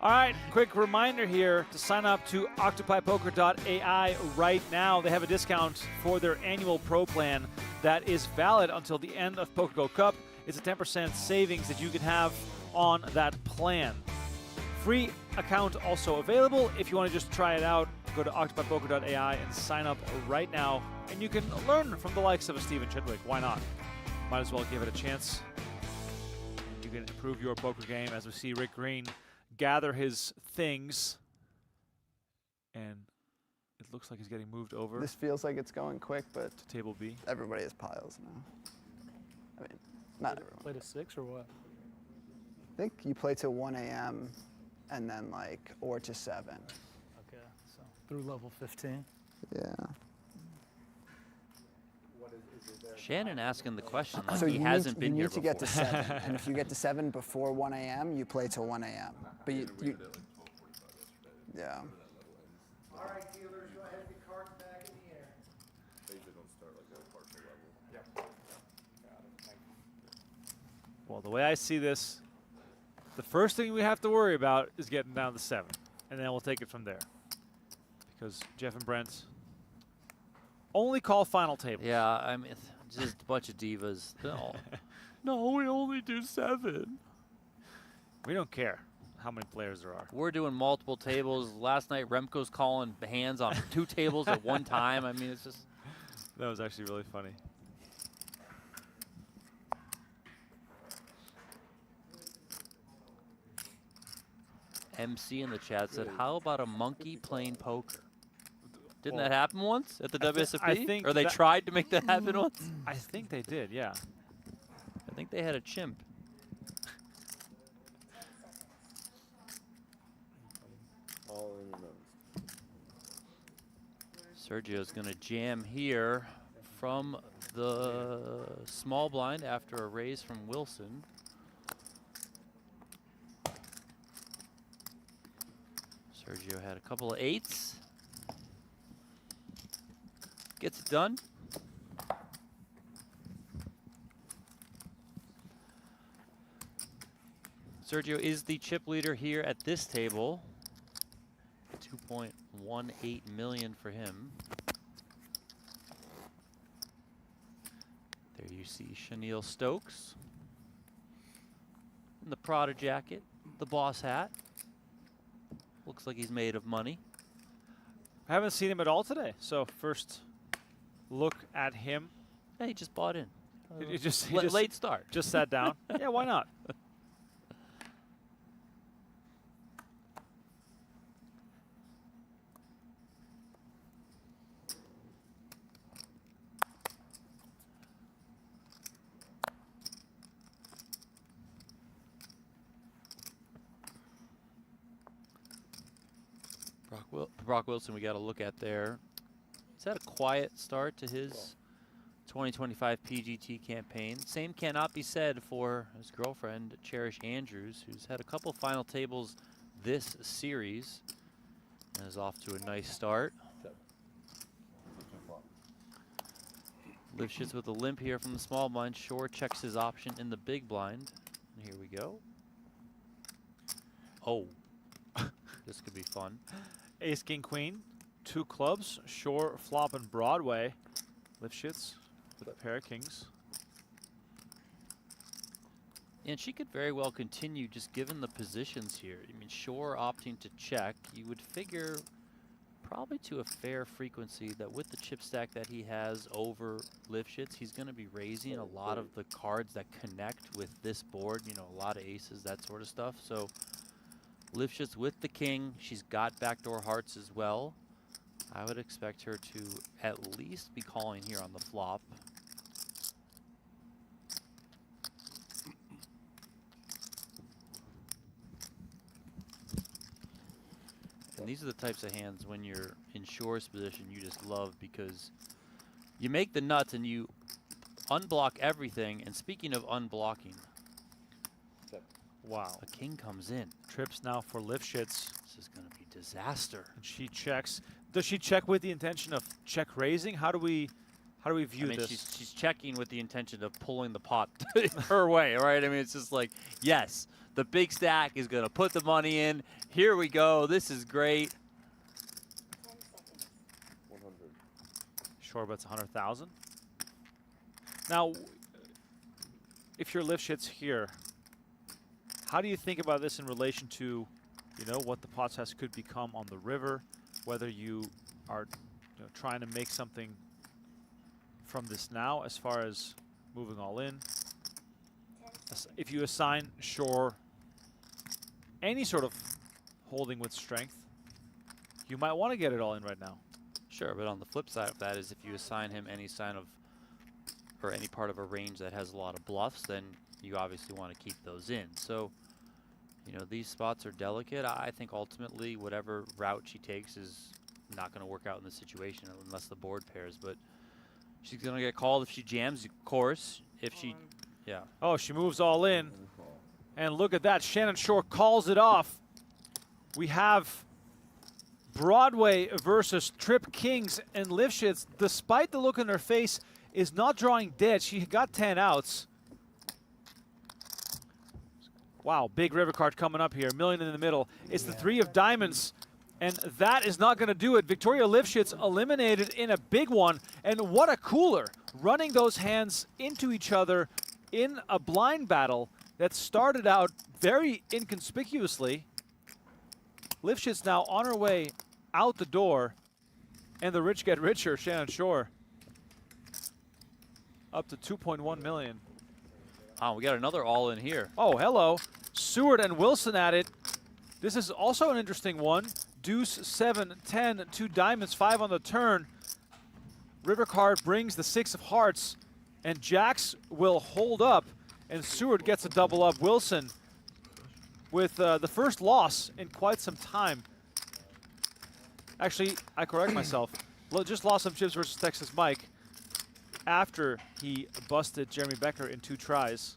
All right, quick reminder here to sign up to OccupyPoker.ai right now. They have a discount for their annual pro plan that is valid until the end of PokerGO Cup. It's a 10% savings that you can have on that plan. Free account also available. If you want to just try it out, go to OccupyPoker.ai and sign up right now. And you can learn from the likes of a Steven Chidwick. Why not? Might as well give it a chance. You can improve your poker game as we see Rick Green gather his things. And it looks like he's getting moved over. This feels like it's going quick, but to table B. Everybody has piles now. I mean, not everyone. Play to 6 or what? I think you play till 1 a.m. and then like, or to 7. Okay, so through level 15. Yeah. Shannon asking the question like So he hasn't been you here need to before. get to 7, and if you get to 7 before 1 a.m., you play till 1 a.m. But you yeah. All right, dealers, go ahead and get cards back in the air. They usually don't start like at a partial level. Yep. Well, the way I see this, the first thing we have to worry about is getting down to 7. And then we'll take it from there. Because Jeff and Brent only call final tables. Yeah, I mean, just a bunch of divas. No, we only do 7. We don't care how many players there are. We're doing multiple tables. Last night, Remko's calling hands on 2 tables at one time. I mean, it's just... That was actually really funny. MC in the chat said, how about a monkey playing poker? Didn't that happen once at the WSOP? I think or they tried to make that happen once? I think they did, yeah. I think they had a chimp. All in the nose. Sergio's going to jam here from the small blind after a raise from Wilson. Sergio had a couple of 8s. Gets it done. Sergio is the chip leader here at this table. 2.18 million for him. There you see Chenille Stokes in the Prada jacket, the boss hat. Looks like he's made of money. I haven't seen him at all today, so first look at him. Yeah, he just bought in. He just late start. Just sat down. Yeah, why not? Brock Wilson we got to look at there. He's had a quiet start to his 2025 PGT campaign. Same cannot be said for his girlfriend, Cherish Andrews, who's had a couple final tables this series and is off to a nice start. Lifshitz with a limp here from the small blind. Shorr checks his option in the big blind. And here we go. Oh, this could be fun. Ace, King, Queen, 2 clubs, Shorr, flop, and Broadway. Lifshitz with a pair of kings. And she could very well continue just given the positions here. I mean, Shorr opting to check. You would figure probably to a fair frequency that with the chip stack that he has over Lifshitz, he's going to be raising a lot of the cards that connect with this board. You know, a lot of aces, that sort of stuff. So Lifshitz with the king. She's got backdoor hearts as well. I would expect her to at least be calling here on the flop. these are the types of hands when you're in Shorr's position you just love because you make the nuts and you unblock everything. And speaking of unblocking, wow, a king comes in. Trips now for Lifshitz. This is going to be disaster. And she checks. Does she check with the intention of check raising? How do we view I mean, this? she's checking with the intention of pulling the pot her way, right? I mean, it's just like, yes, the big stack is going to put the money in. Here we go. This is great. 100. Shorr bets 100,000. Now, if you're Lifshitz here, how do you think about this in relation to, what the pot size could become on the river? Whether you are trying to make something from this now as far as moving all in. If you assign Shorr any sort of holding with strength, you might want to get it all in right now. Sure, but on the flip side of that is if you assign him any sign of, or any part of a range that has a lot of bluffs, then you obviously want to keep those in. So, these spots are delicate. I think ultimately whatever route she takes is not going to work out in this situation unless the board pairs, but she's going to get called if she jams, of course. If she, yeah. Oh, she moves all in. And look at that. Shannon Shorr calls it off. We have Broadway versus Trip Kings, and Lifshitz, despite the look on her face, is not drawing dead. She got 10 outs. Wow, big river card coming up here. $1 million in the middle. It's the 3 of diamonds. And that is not going to do it. Victoria Lifshitz eliminated in a big one. And what a cooler. Running those hands into each other in a blind battle that started out very inconspicuously. Lifshitz now on her way out the door. And the rich get richer, Shannon Shorr. Up to 2.1 million. Oh, we got another all in here. Oh, hello. Seward and Wilson at it. This is also an interesting one. Deuce, 7, 10, 2 diamonds, 5 on the turn. River card brings the 6 of hearts, and Jacks will hold up, and Seward gets a double up. Wilson with the first loss in quite some time. Actually, I correct myself. Just lost some chips versus Texas Mike after he busted Jeremy Becker in 2 tries.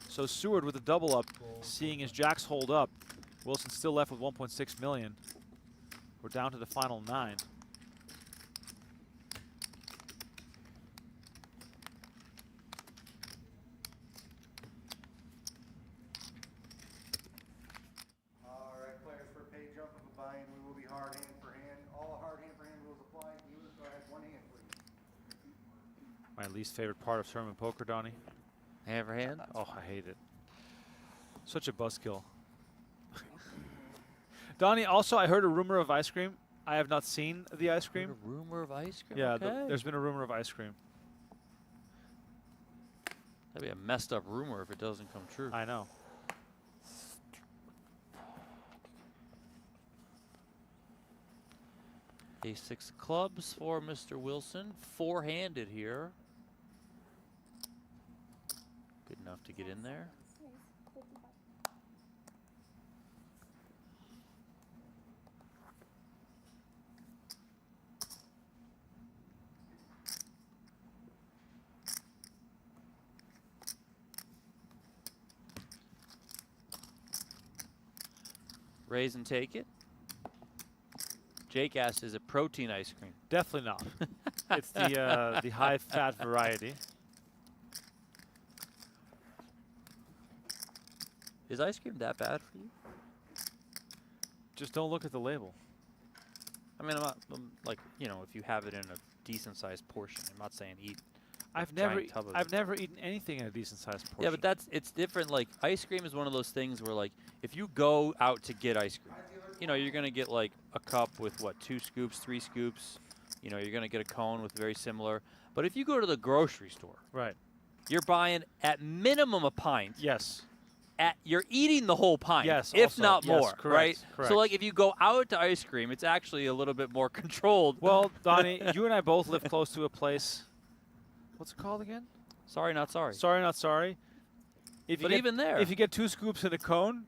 So Seward with a double up, seeing his Jacks hold up. Wilson still left with 1.6 million. We're down to the final 9. All right, players, for a pay jump of a buy-in, we will be hard hand for hand. All hard hand for hand rules apply. Viewers, go ahead, 1 hand, please. My least favorite part of tournament poker, Donnie. Hand for hand? Oh, I hate it. Such a buzzkill. Donnie, also, I heard a rumor of ice cream. I have not seen the ice cream. A rumor of ice cream? Yeah, okay. There's been a rumor of ice cream. That'd be a messed up rumor if it doesn't come true. I know. Ace-6 of clubs for Mr. Wilson. 4-handed here. Good enough to get in there. Raise and take it. Jake asked, is it protein ice cream? Definitely not. It's the high-fat variety. Is ice cream that bad for you? Just don't look at the label. I mean, I'm not, like, if you have it in a decent-sized portion. I'm not saying eat. I've never eaten anything in a decent-sized portion. Yeah, but it's different. Like, ice cream is one of those things where, like, if you go out to get ice cream, you're going to get, like, a cup with, 2 scoops, 3 scoops. You're going to get a cone with very similar. But if you go to the grocery store, right, you're buying at minimum a pint. Yes. You're eating the whole pint, yes, if also, not yes, more, correct, right? Correct. So, like, if you go out to ice cream, it's actually a little bit more controlled. Well, Donnie, you and I both live close to a place. What's it called again? Sorry, not sorry. Sorry, not sorry. But even there, if you get 2 scoops in a cone,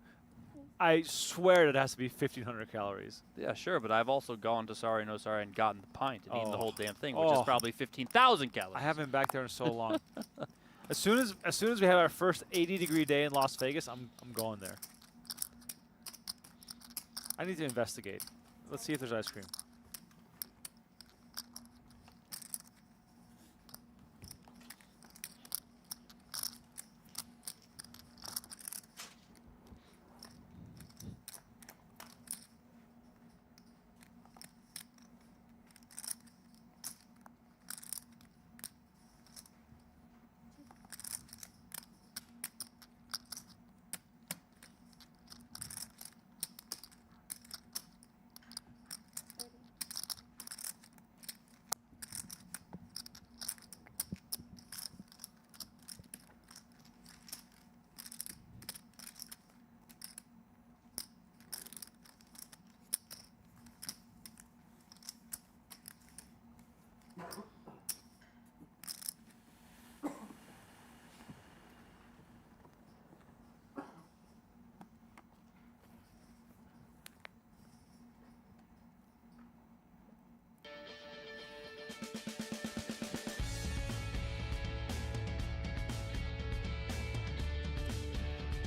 I swear it has to be 1,500 calories. Yeah, sure, but I've also gone to Sorry No Sorry and gotten the pint and eaten the Oh. whole damn thing, which is Oh. probably 15,000 calories. I haven't been back there in so long. As soon as we have our first 80-degree day in Las Vegas, I'm going there. I need to investigate. Let's see if there's ice cream.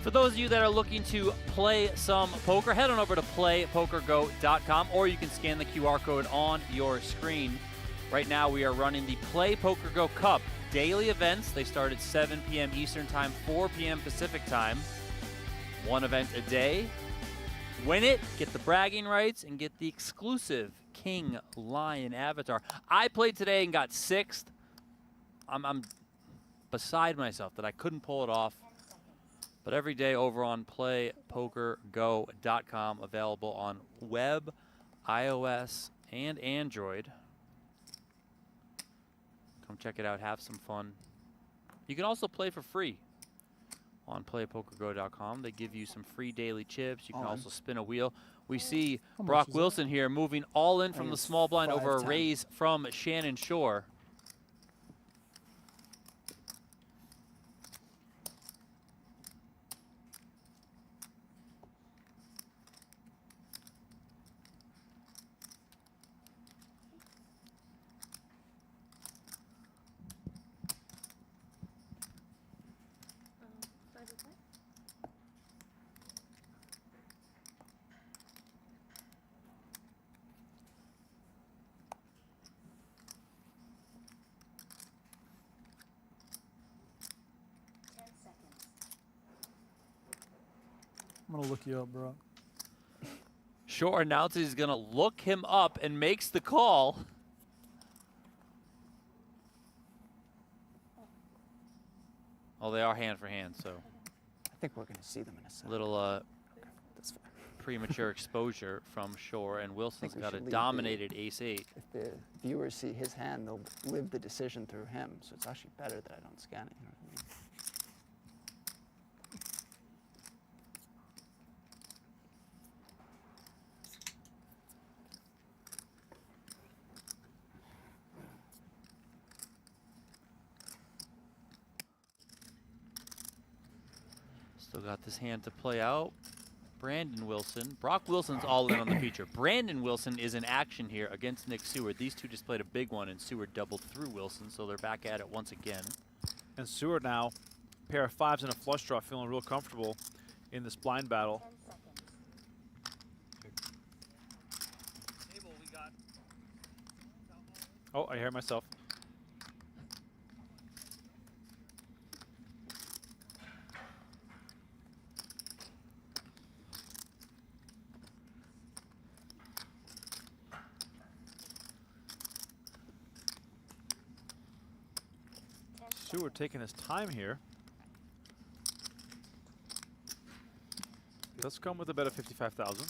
For those of you that are looking to play some poker, head on over to playpokergo.com, or you can scan the QR code on your screen. Right now we are running the PokerGO Cup daily events. They start at 7 p.m. Eastern Time, 4 p.m. Pacific Time. One event a day. Win it, get the bragging rights, and get the exclusive King Lion avatar. I played today and got 6th. I'm beside myself that I couldn't pull it off. But every day over on playpokergo.com, available on web, iOS, and Android. Come check it out, have some fun. You can also play for free on playpokergo.com. They give you some free daily chips. You can also spin a wheel. We see Brock Wilson here moving all in from the small blind over a raise from Shannon Shorr. I'm going to look you up, bro. Shorr announces he's going to look him up and makes the call. Oh, they are hand for hand, so. I think we're going to see them in a second. Little That's fine. premature exposure from Shorr, and Wilson's got a should leave dominated ace-8. If the viewers see his hand, they'll live the decision through him. So it's actually better that I don't scan it. You know what I mean? Still got this hand to play out. Brandon Wilson. Brock Wilson's all in on the feature. Brandon Wilson is in action here against Nick Seward. These two just played a big one, and Seward doubled through Wilson, so they're back at it once again. And Seward now, pair of 5s and a flush draw, feeling real comfortable in this blind battle. Oh, I hear myself. Seward taking his time here. Does come with a bet of 55,000.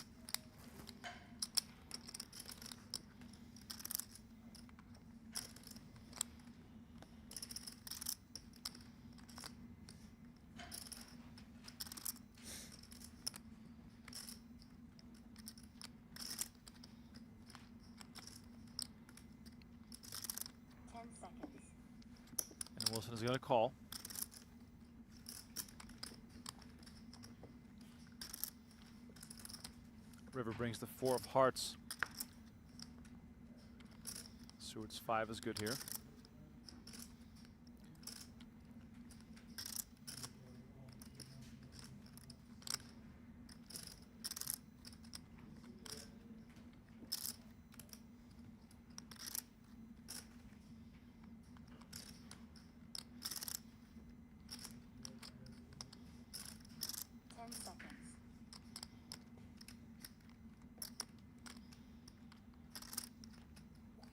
And Wilson is going to call. River brings the 4 of hearts. Stewart's 5 is good here.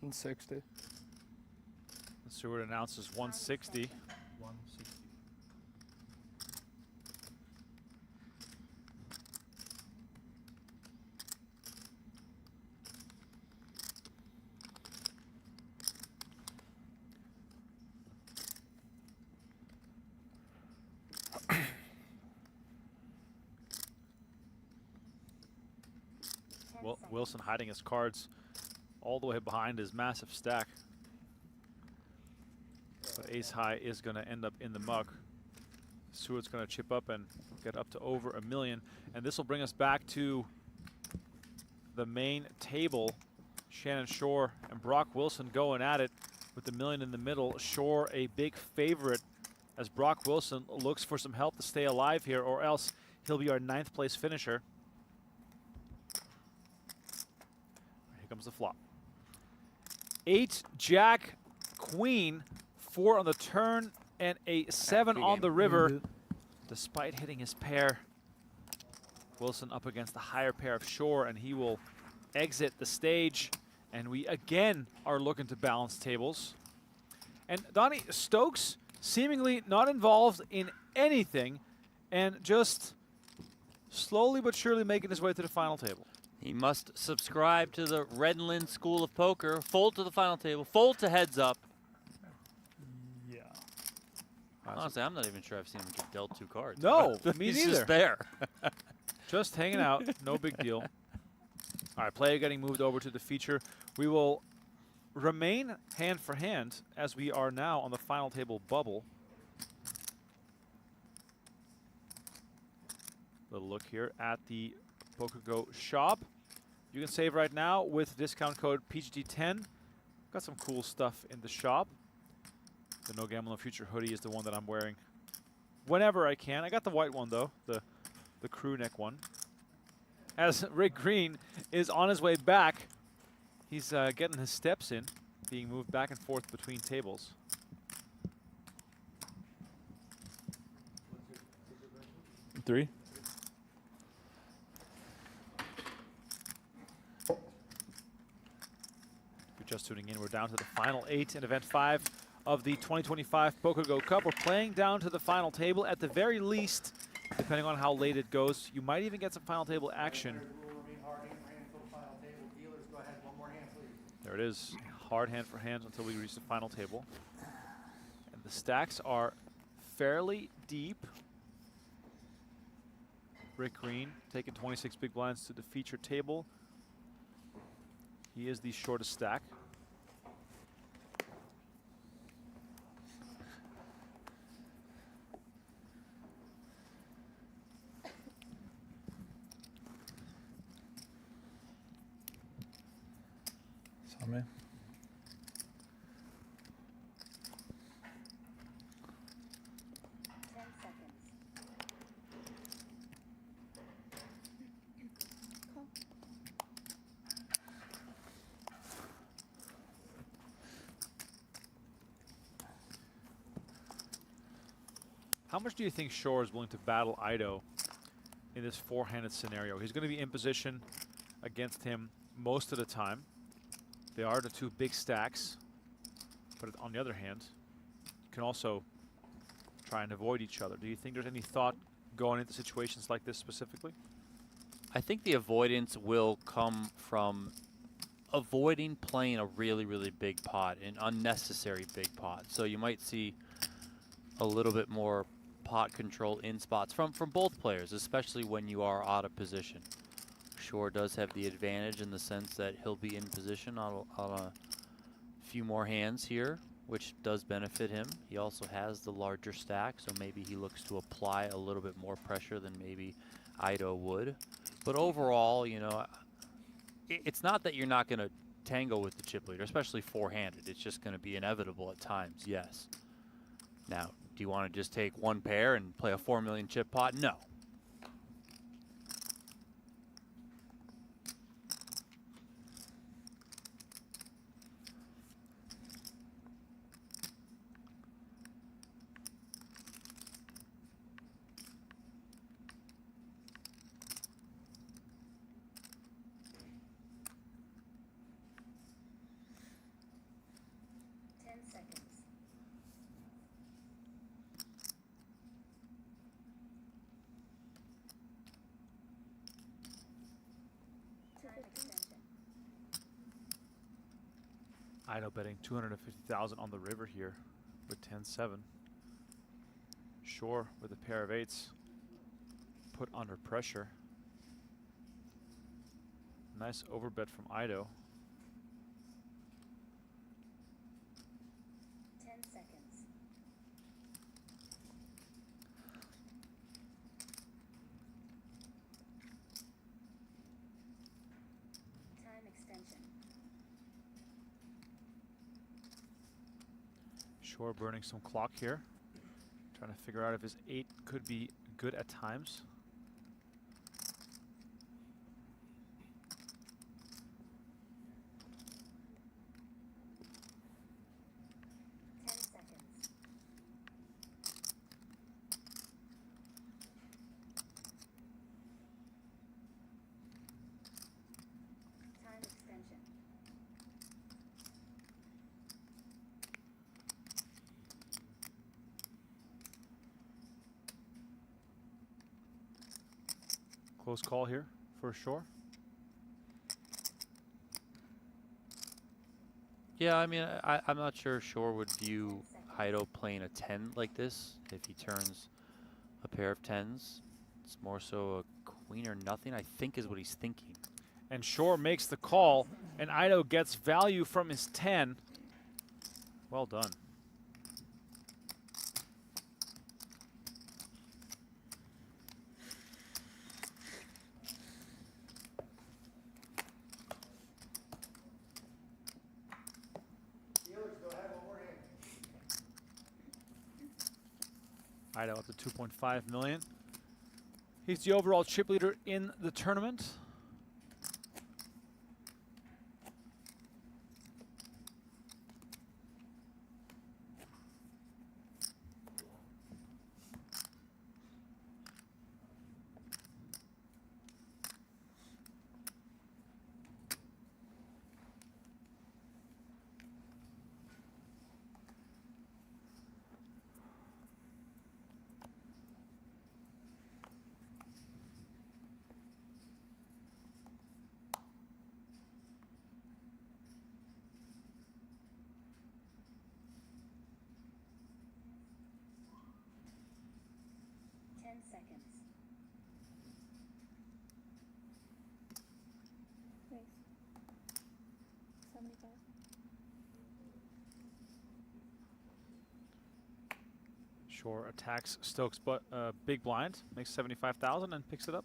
$160. Stewart announces 160. 160. Well, Wilson hiding his cards all the way behind his massive stack. But ace high is going to end up in the muck. Stewart's going to chip up and get up to over $1 million. And this will bring us back to the main table. Shannon, Shorr, and Brock Wilson going at it with the $1 million in the middle. Shorr a big favorite as Brock Wilson looks for some help to stay alive here, or else he'll be our 9th place finisher. Here comes the flop. 8, Jack, Queen, 4 on the turn, and a 7 on the river. Despite hitting his pair, Wilson up against the higher pair of Shorr, and he will exit the stage. And we again are looking to balance tables. And Donnie, Stokes seemingly not involved in anything and just slowly but surely making his way to the final table. He must subscribe to the Redland School of Poker, fold to the final table, fold to heads up. Yeah. Honestly, I'm not even sure I've seen him get dealt 2 cards. No, me He's neither. just there. Just hanging out, no big deal. All right, player getting moved over to the feature. We will remain hand for hand as we are now on the final table bubble. Little look here at the PokerGo shop. You can save right now with discount code PGT10. Got some cool stuff in the shop. The No Gamble No Future hoodie is the one that I'm wearing whenever I can. I got the white one though, the crew neck one. As Rick Green is on his way back, he's getting his steps in, being moved back and forth between tables. Three. If you're just tuning in, we're down to the final 8 in event 5 of the 2025 PokerGo Cup. We're playing down to the final table. At the very least, depending on how late it goes, you might even get some final table action. There it is, hard hand for hands until we reach the final table. And the stacks are fairly deep. Rick Green taking 26 big blinds to the feature table. He is the shortest stack. Saw me. How much do you think Shorr is willing to battle Ido in this 4-handed scenario? He's going to be in position against him most of the time. They are the 2 big stacks. But on the other hand, you can also try and avoid each other. Do you think there's any thought going into situations like this specifically? I think the avoidance will come from avoiding playing a really, really big pot, an unnecessary big pot. So you might see a little bit more pot control in spots from both players, especially when you are out of position. Shorr does have the advantage in the sense that he'll be in position on a few more hands here, which does benefit him. He also has the larger stack, so maybe he looks to apply a little bit more pressure than maybe Ido would. But overall, you know, it's not that you're not going to tango with the chip leader, especially four-handed. It's just going to be inevitable at times, yes. Now, do you want to just take one pair and play a 4 million chip pot? No. Ido betting 250,000 on the river here with 10-7. Shorr with a pair of eights, put under pressure. Nice overbet from Ido. 10 seconds. Time extension. Shorr burning some clock here. Trying to figure out if his 8 could be good at times. Close call here for Shorr. Yeah, I mean, I'm not sure Shorr would view Ido playing a 10 like this if he turns a pair of 10s. It's more so a queen or nothing, I think, is what he's thinking. And Shorr makes the call, and Ido gets value from his 10. Well done. Ido up to 2.5 million. He's the overall chip leader in the tournament. Seconds. Nice. 75. Shorr attacks Stokes, but big blind, makes 75,000 and picks it up.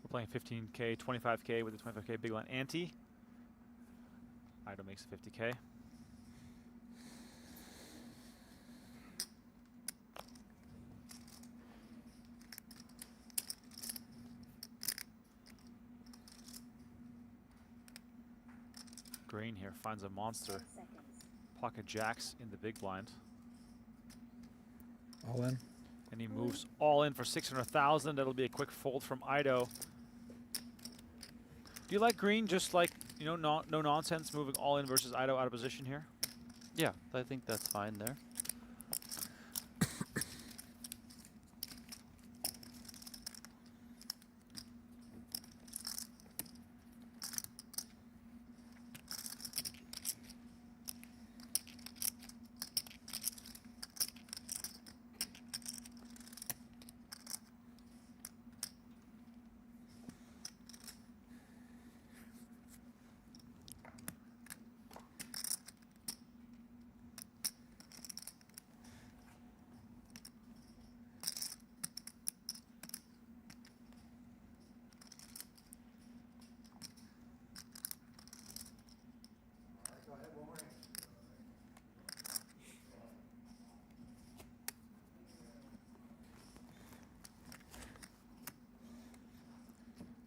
We're playing 15K, 25K with the 25K big line ante. Ido makes 50K. Green here finds a monster. Pocket jacks in the big blind. All in. And he moves all in for 600,000. That'll be a quick fold from Ido. Do you like green just like, you know, no nonsense moving all in versus Ido out of position here? Yeah, I think that's fine there.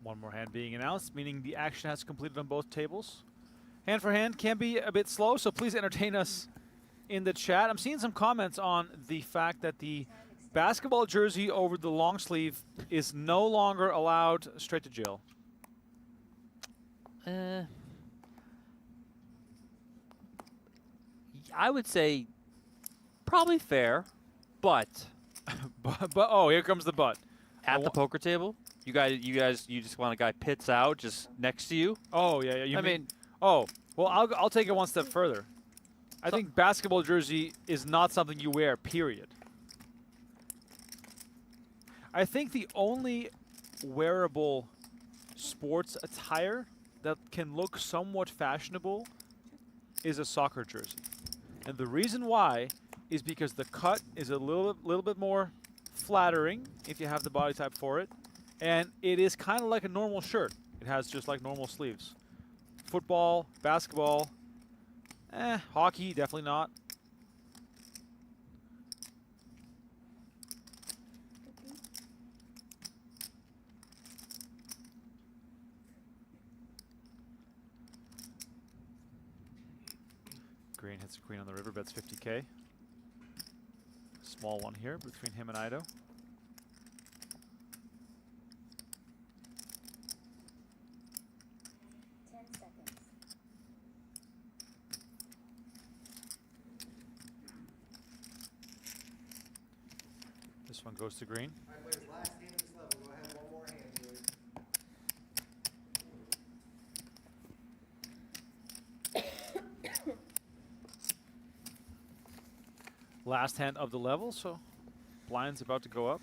One more hand being announced, meaning the action has completed on both tables. Hand for hand can be a bit slow, so please entertain us in the chat. I'm seeing some comments on the fact that the basketball jersey over the long sleeve is no longer allowed straight to jail. I would say probably fair, but but oh, here comes the but. At the poker table, you just want a guy pits out just next to you. Oh yeah, yeah. I mean, oh well, I'll take it one step further. I think basketball jersey is not something you wear. Period. I think the only wearable sports attire that can look somewhat fashionable is a soccer jersey, and the reason why is because the cut is a little bit more flattering if you have the body type for it, and it is kind of like a normal shirt. It has just like normal sleeves. Football, basketball, hockey, definitely not. Green hits a queen on the river, bets 50K. Small one here between him and Ido. This one goes to green. All right, players, last hand of this level. Go ahead, one more hand, please. Last hand of the level, so blind's about to go up.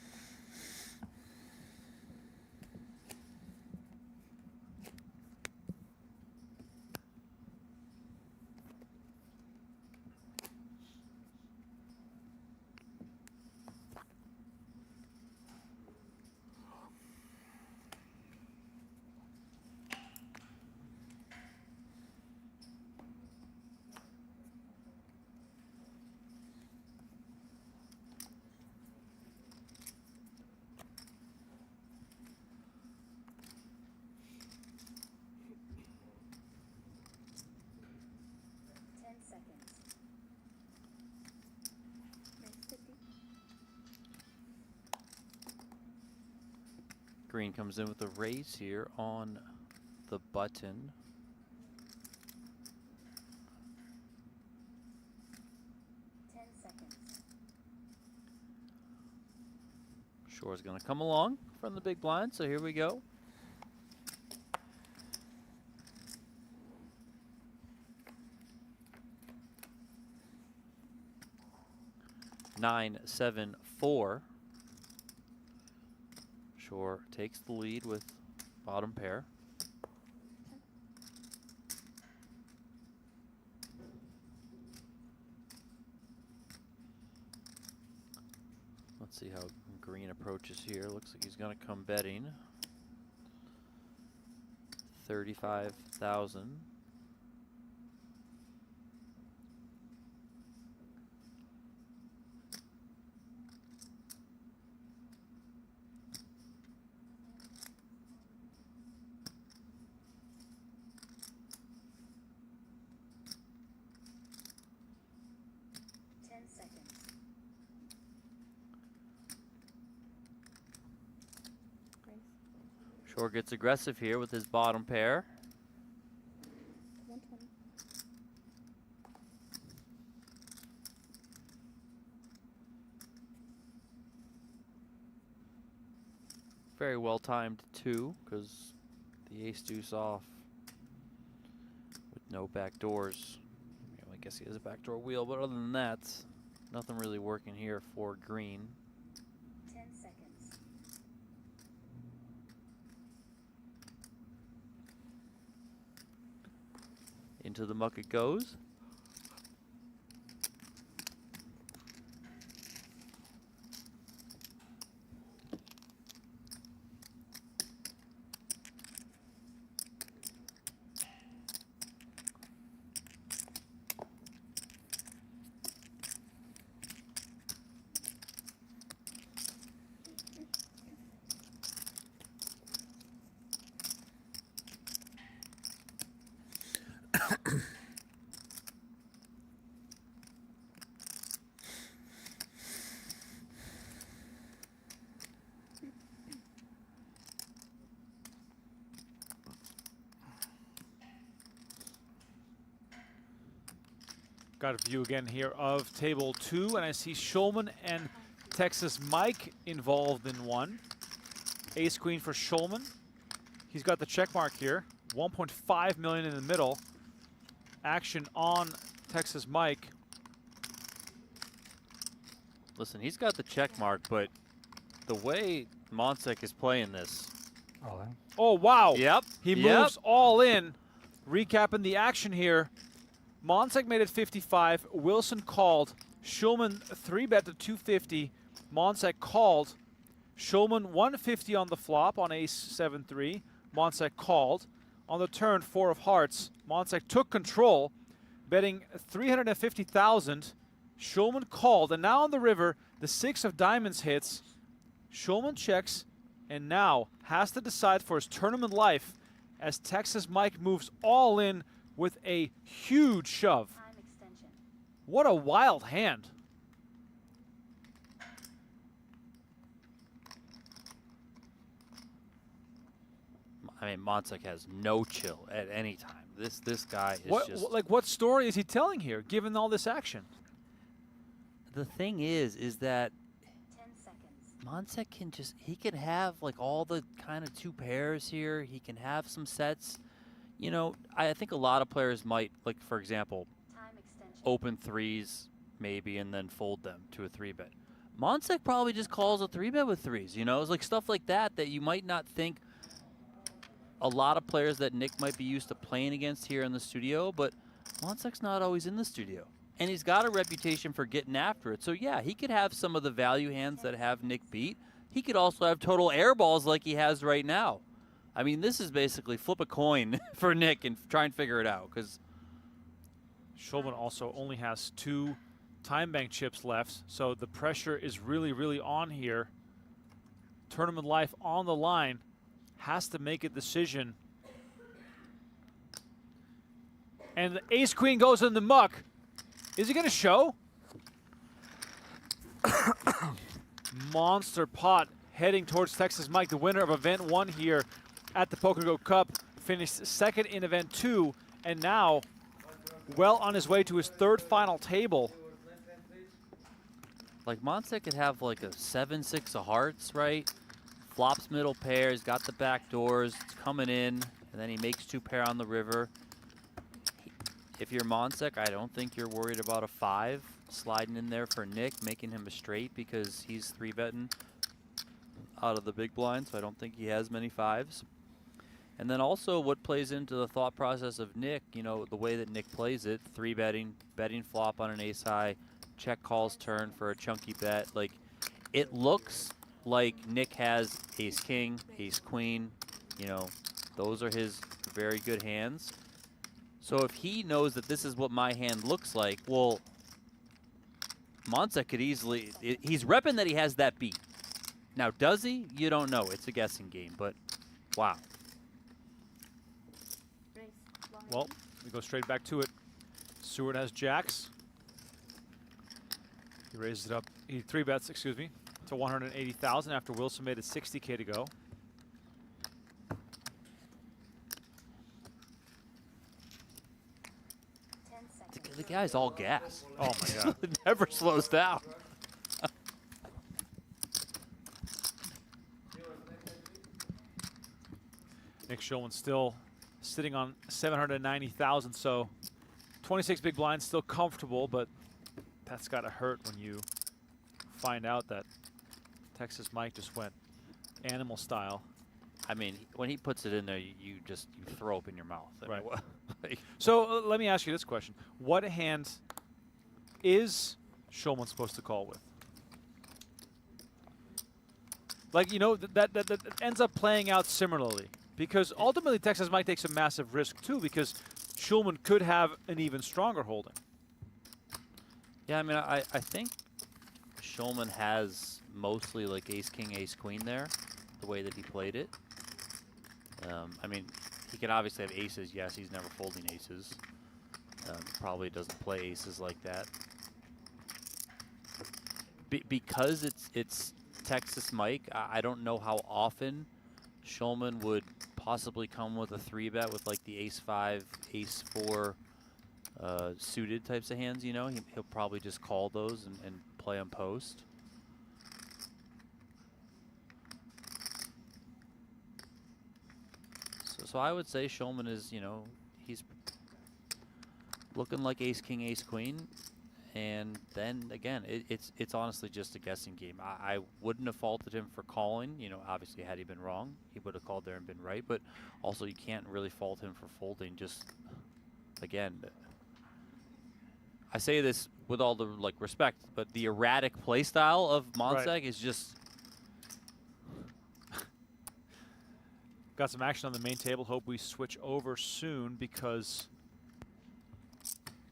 Green comes in with a raise here on the button. Shorr's going to come along from the big blind, so here we go. Nine, 7, 4. Shorr takes the lead with bottom pair. Let's see how green approaches here. Looks like he's going to come betting. 35,000. Shorr gets aggressive here with his bottom pair. 120. Very well timed too, because the ace deuce off with no back doors. I guess he has a backdoor wheel, but other than that, nothing really working here for green. 10 seconds. Into the muck it goes. Got a view again here of table 2, and I see Schulman and Texas Mike involved in one. Ace queen for Schulman. He's got the check mark here. 1.5 million in the middle. Action on Texas Mike. Listen, he's got the check mark, but the way Monsek is playing this. Oh, wow. Yep. He moves all in. Recapping the action here. Monsek made it 55. Wilson called. Schulman 3-bet to 250. Monsek called. Schulman 150 on the flop on ace 7-3. Monsek called. On the turn, 4 of hearts. Monsek took control, betting 350,000. Schulman called, and now on the river, the 6 of diamonds hits. Schulman checks, and now has to decide for his tournament life as Texas Mike moves all in with a huge shove. What a wild hand. I mean, Monsek has no chill at any time. This guy is just... What story is he telling here, given all this action? The thing is that 10 seconds. Monsek can he can have like all the kind of 2 pairs here. He can have some sets. You know, I think a lot of players might, like, for example, open 3s maybe and then fold them to a 3-bet. Monsek probably just calls a 3-bet with 3s, you know? It's like stuff like that you might not think a lot of players that Nick might be used to playing against here in the studio, but Monsek's not always in the studio. And he's got a reputation for getting after it. So, yeah, he could have some of the value hands that have Nick beat. He could also have total air balls like he has right now. I mean, this is basically flip a coin for Nick and try and figure it out, because Schulman also only has 2 time bank chips left, so the pressure is really, really on here. Tournament life on the line. Has to make a decision. And the ace-queen goes in the muck. Is he going to show? Monster pot heading towards Texas Mike, the winner of event 1 here at the PokerGO Cup. Finished second in event 2, and now well on his way to his 3rd final table. Like, Monsek could have like a 7-6 of hearts, right? Flops middle pairs, got the back doors, it's coming in, and then he makes 2 pair on the river. If you're Monsek, I don't think you're worried about a 5 sliding in there for Nick, making him a straight, because he's 3-betting out of the big blind, so I don't think he has many 5s. And then also what plays into the thought process of Nick, you know, the way that Nick plays it, 3-betting, betting flop on an ace high, check calls turn for a chunky bet. Like, it looks like Nick has ace king, ace queen, you know, those are his very good hands. So if he knows that this is what my hand looks like, well, Monsek could easily, he's repping that he has that beat. Now, does he? You don't know. It's a guessing game, but wow. Well, we go straight back to it. Seward has jacks. He raises it up, he 3-bets, excuse me, to 180,000 after Wilson made it 60K to go. The guy's all gas. Oh my God. It never slows down. Nick Schulman still sitting on 790,000, so 26 big blinds, still comfortable, but that's got to hurt when you find out that Texas Mike just went animal style. I mean, when he puts it in there, you throw up in your mouth. I mean, Right. like, So let me ask you this question. What hand is Schulman supposed to call with? Like, you know, that ends up playing out similarly. Because ultimately, Texas Mike takes a massive risk, too, because Schulman could have an even stronger holding. yeah, I mean, I think Schulman has mostly like ace, king, ace, queen there, the way that he played it. I mean, he can obviously have aces. Yes, he's never folding aces. Probably doesn't play aces like that. Because it's Texas Mike, I don't know how often Schulman would possibly come with a 3-bet with like the ace-5, ace-4 suited types of hands, you know. He'll probably just call those and play them post. So I would say Schulman is, you know, he's looking like ace, king, ace, queen. And then again, it's honestly just a guessing game. I wouldn't have faulted him for calling. You know, obviously had he been wrong, he would have called there and been right. But also you can't really fault him for folding. Just again, I say this with all the like respect, but the erratic play style of Monsek is just. Got some action on the main table. Hope we switch over soon because.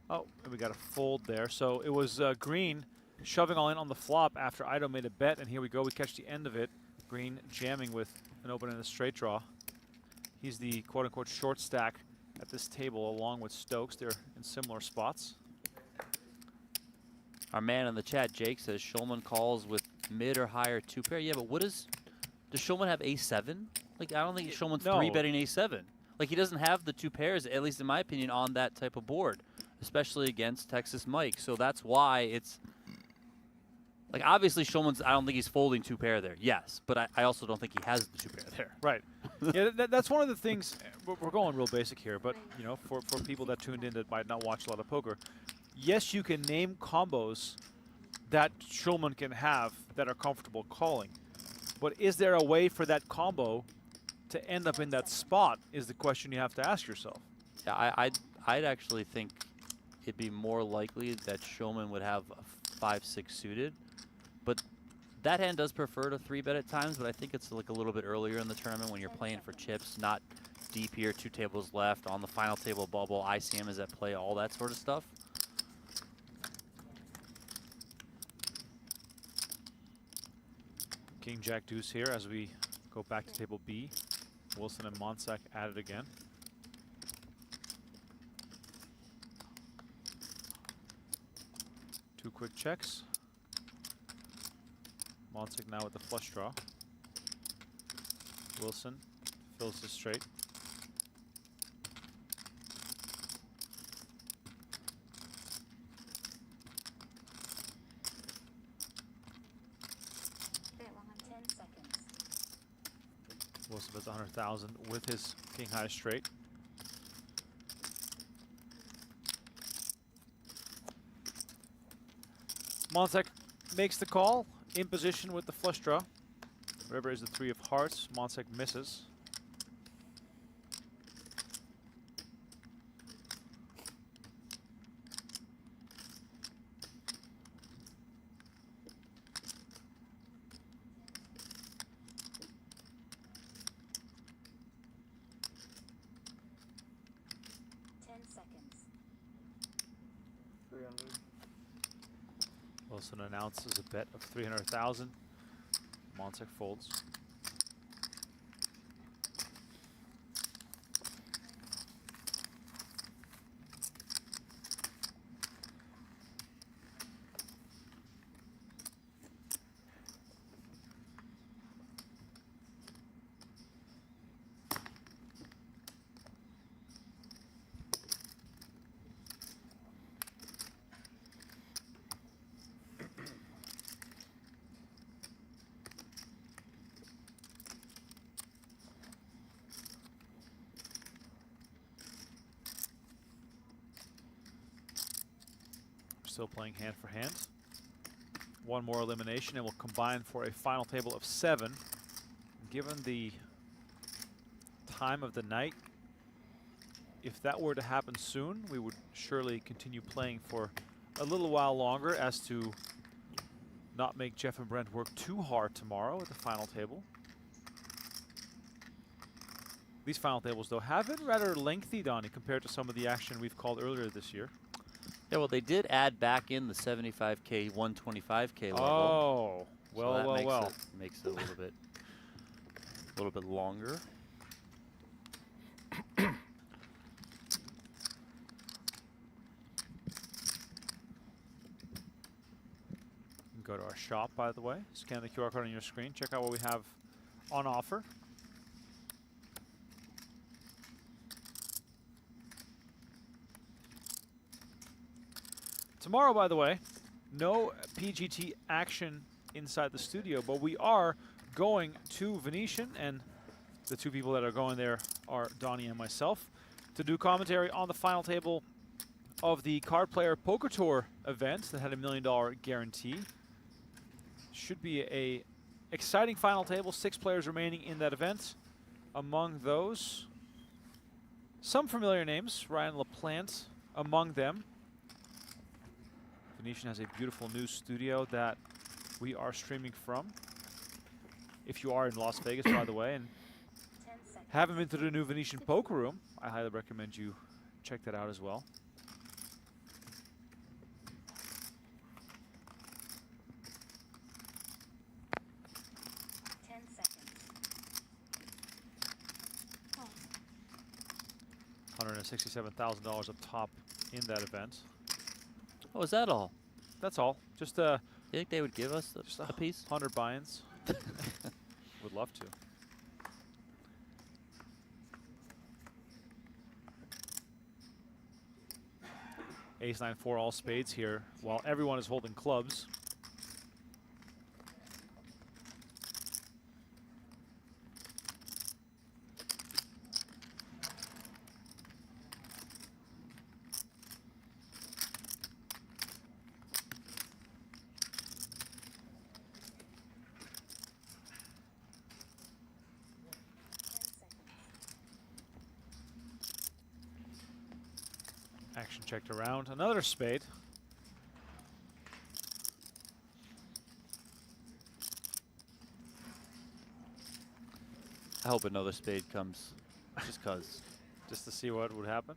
Oh, and we got a fold there. So it was Green shoving all in on the flop after Ido made a bet, and here we go. We catch the end of it. Green jamming with an open and a straight draw. He's the quote-unquote short stack at this table along with Stokes. They're in similar spots. Our man in the chat, Jake, says Schulman calls with mid or higher 2-pair. Yeah, but does Schulman have ace-7? Like, I don't think Schulman's 3-betting ace-7. Like, he doesn't have the 2 pairs, at least in my opinion, on that type of board, especially against Texas Mike. So that's why it's like, obviously Schulman's, I don't think he's folding 2-pair there. Yes, but I also don't think he has the 2-pair there. Right. Yeah, that's one of the things. We're going real basic here, but you know, for people that tuned in that might not watch a lot of poker, yes, you can name combos that Schulman can have that are comfortable calling, but is there a way for that combo to end up in that spot? Is the question you have to ask yourself. Yeah, I'd actually think it'd be more likely that Schulman would have a 5-6 suited, but that hand does prefer to 3-bet at times, but I think it's like a little bit earlier in the tournament when you're playing for chips, not deep here, 2 tables left, on the final table bubble, ICM is at play, all that sort of stuff. King Jack Deuce here as we go back to table B. Wilson and Monsek at it again. Two quick checks. Monsek now with the flush draw. Wilson fills the straight. Wilson bets 100,000 with his king high straight. Monsek makes the call in position with the flush draw. River is the 3 of hearts. Monsek misses. Wilson announces a bet of 300,000. Monsek folds. still playing hand for hand. One more elimination and we'll combine for a final table of 7. Given the time of the night, if that were to happen soon, we would surely continue playing for a little while longer as to not make Jeff and Brent work too hard tomorrow at the final table. These final tables, though, have been rather lengthy, Donnie, compared to some of the action we've called earlier this year. Yeah, well, they did add back in the 75K, 125K level. Oh, well, so that well. Makes it a little bit longer. Go to our shop, by the way. Scan the QR code on your screen. Check out what we have on offer. Tomorrow, by the way, no PGT action inside the studio, but we are going to Venetian, and the 2 people that are going there are Donnie and myself, to do commentary on the final table of the Card Player Poker Tour event that had a $1 million guarantee. Should be a exciting final table. 6 players remaining in that event. Among those, some familiar names. Ryan LaPlante among them. Venetian has a beautiful new studio that we are streaming from. If you are in Las Vegas, by the way, and haven't been to the new Venetian Poker Room, I highly recommend you check that out as well. $167,000 up top in that event. Oh, is that all? That's all. Just you think they would give us a piece? 100 buy-ins. Would love to. Ace 9-4 all spades here while everyone is holding clubs. Action checked around. Another spade. I hope another spade comes, just cause. Just to see what would happen.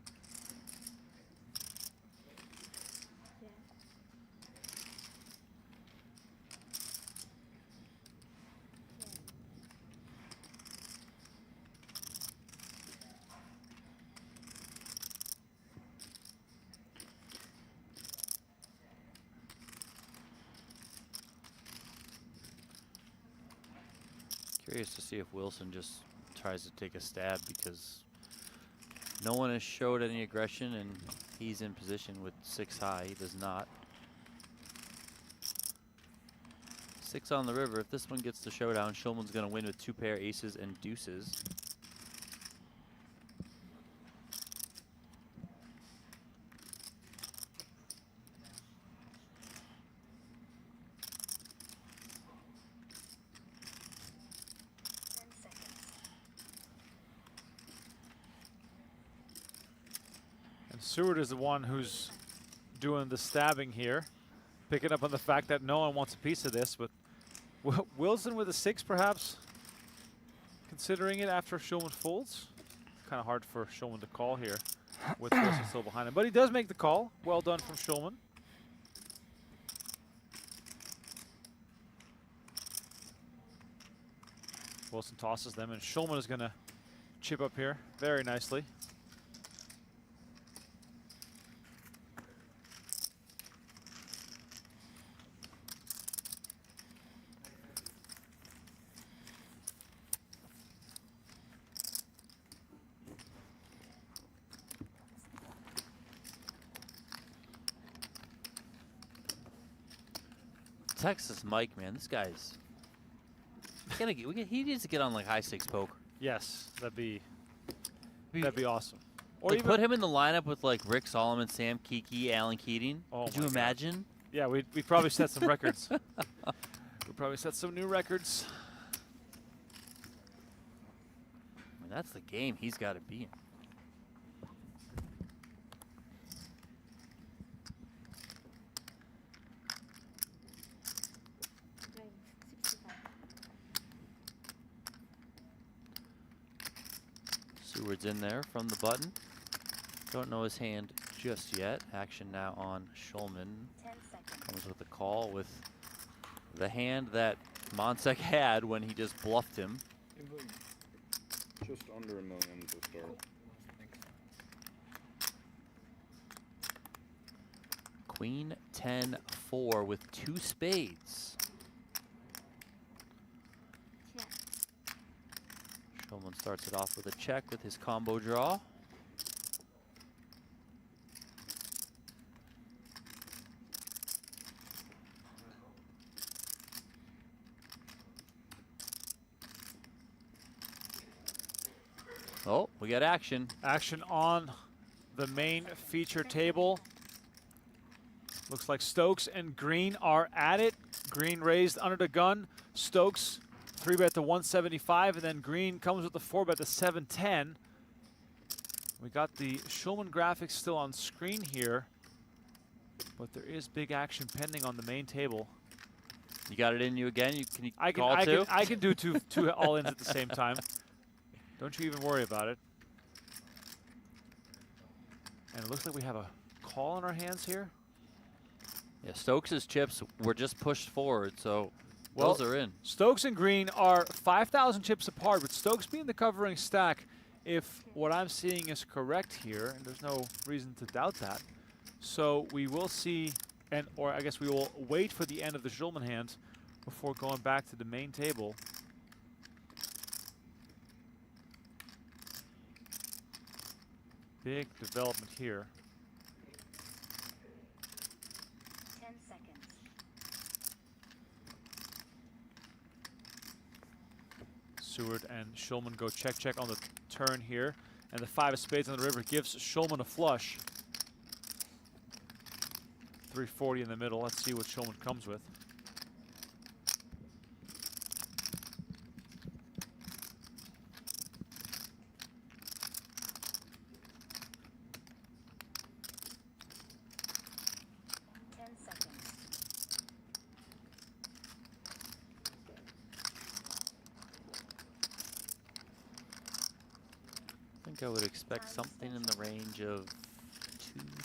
Curious to see if Wilson just tries to take a stab because no one has showed any aggression and he's in position with 6 high. He does not. 6 on the river. If this one gets to showdown, Schulman's going to win with 2 pair aces and deuces. Seward is the one who's doing the stabbing here, picking up on the fact that no one wants a piece of this, but Wilson with a 6 perhaps considering it after Schulman folds. Kind of hard for Schulman to call here with Wilson still behind him, but he does make the call. Well done from Schulman. Wilson tosses them, and Schulman is going to chip up here very nicely. Texas Mike, man, this guy's he needs to get on like high stakes poker. Yes, that'd be awesome. Or like even put him in the lineup with like Rick Solomon, Sam Kiki, Alan Keating. Oh Could you my God. imagine? Yeah, we probably set some records. We probably set some new records. I mean, that's the game he's got to be in. Seward's in there from the button. Don't know his hand just yet. Action now on Schulman. Comes with a call with the hand that Monsek had when he just bluffed him. Just under $1 million to start. Queen 10-4 with 2 spades. Schulman starts it off with a check with his combo draw. Oh, we got action. Action on the main feature table. Looks like Stokes and Green are at it. Green raised under the gun. Stokes 3-bet to 175, and then Green comes with the 4-bet to 710. We got the Schulman graphics still on screen here, but there is big action pending on the main table. You got it in you again? Can you I call two? I can do two all-ins at the same time. Don't you even worry about it. And it looks like we have a call in our hands here. Yeah, Stokes' chips were just pushed forward, so those are in. Stokes and Green are 5,000 chips apart, with Stokes being the covering stack, if what I'm seeing is correct here, and there's no reason to doubt that. So we will see, or I guess we will wait for the end of the Schulman hand before going back to the main table. Big development here. 10 seconds. Seward and Schulman go check on the turn here, and the 5 of spades on the river gives Schulman a flush. 340 in the middle. Let's see what Schulman comes with. I would expect something in the range of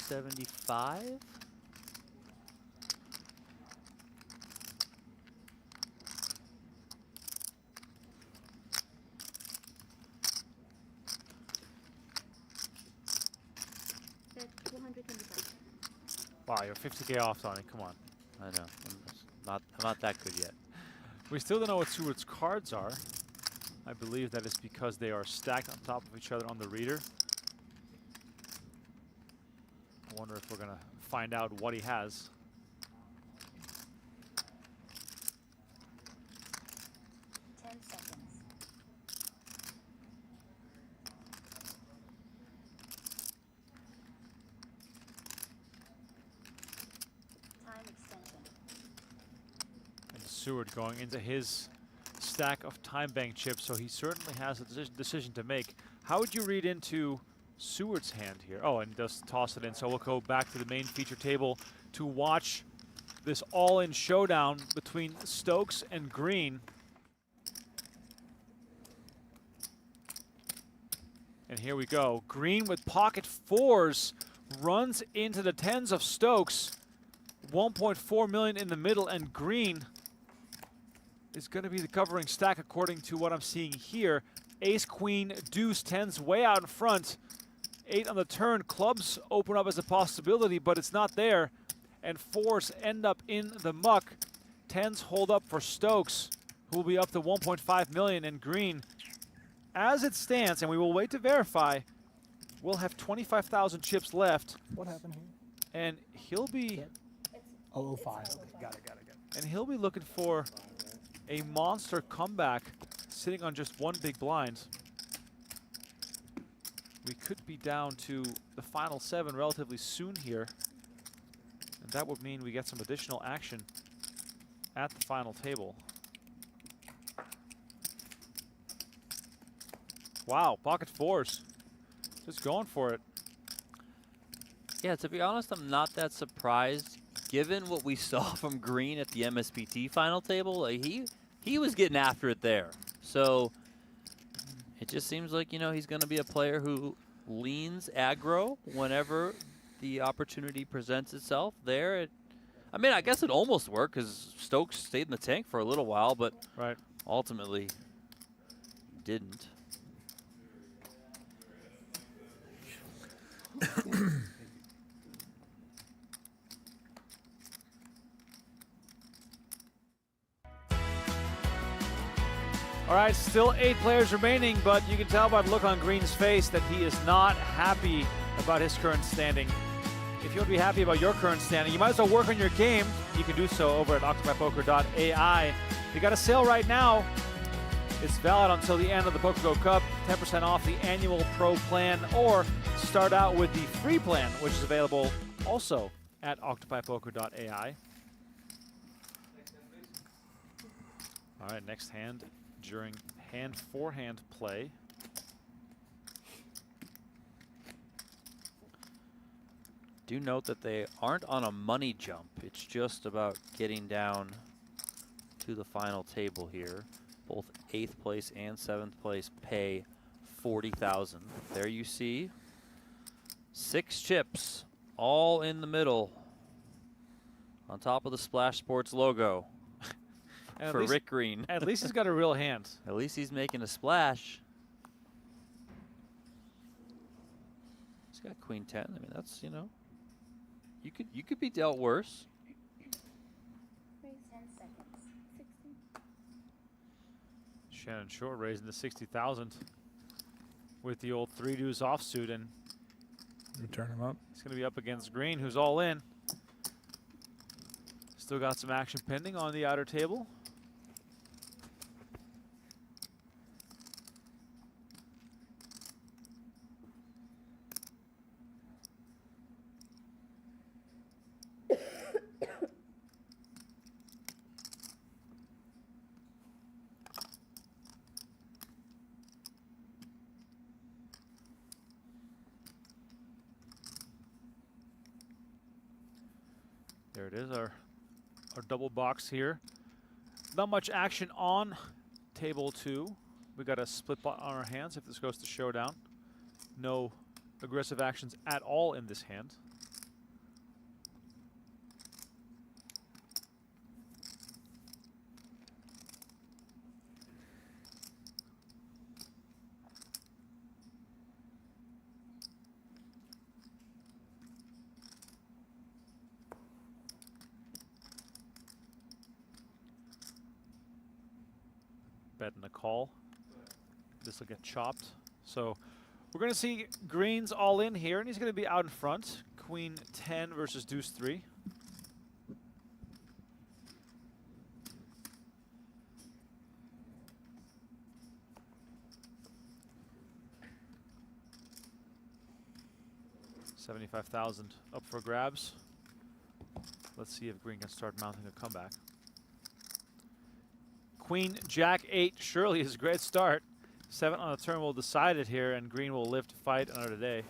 275. Wow, you're 50K off, Donnie. Come on. I know. I'm not that good yet. We still don't know what Seward's cards are. I believe that is because they are stacked on top of each other on the reader. I wonder if we're going to find out what he has. And Seward going into his stack of time bank chips, so he certainly has a decision to make. How would you read into Seward's hand here? Oh, and does toss it in. So we'll go back to the main feature table to watch this all-in showdown between Stokes and Green. And here we go. Green with pocket 4s runs into the 10s of Stokes. 1.4 million in the middle, and Green is going to be the covering stack according to what I'm seeing here. Ace, queen, deuce, 10s way out in front. 8 on the turn. Clubs open up as a possibility, but it's not there. And 4s end up in the muck. 10s hold up for Stokes, who will be up to 1.5 million. And Green, as it stands, and we will wait to verify, will have 25,000 chips left. What happened here? And he'll be... Oh, 05. Okay, got it. And he'll be looking for a monster comeback, sitting on just one big blind. we could be down to the final 7 relatively soon here. And that would mean we get some additional action at the final table. Wow, pocket 4s. Just going for it. Yeah, to be honest, I'm not that surprised given what we saw from Green at the MSPT final table. Like he was getting after it there. So it just seems like, you know, he's going to be a player who leans aggro whenever the opportunity presents itself there. I mean, I guess it almost worked because Stokes stayed in the tank for a little while, but ultimately didn't. All right, still 8 players remaining, but you can tell by the look on Green's face that he is not happy about his current standing. If you want to be happy about your current standing, you might as well work on your game. You can do so over at octopypoker.ai. We got a sale right now. It's valid until the end of the PokerGO Cup. 10% off the annual pro plan, or start out with the free plan, which is available also at octopypoker.ai. All right, next hand during hand forehand play. Do note that they aren't on a money jump. It's just about getting down to the final table here. Both 8th place and 7th place pay $40,000. There you see 6 chips all in the middle on top of the Splash Sports logo. And for Rick Green. At least he's got a real hand. At least he's making a splash. He's got Queen 10. I mean, that's, you know, you could be dealt worse. 10 seconds. 60. Shannon Shorr raising the 60,000 with the old 3 deuce offsuit, and turn him up. He's going to be up against Green, who's all in. Still got some action pending on the outer table. There it is, our double box here. Not much action on table 2. We got a split pot on our hands if this goes to showdown. No aggressive actions at all in this hand. Betting a call. This will get chopped. So we're going to see Green's all in here, and he's going to be out in front. Queen 10 versus Deuce 3. $75,000 up for grabs. Let's see if Green can start mounting a comeback. Queen, Jack 8, surely is a great start. 7 on the turn will decide it here, and Green will live to fight another day.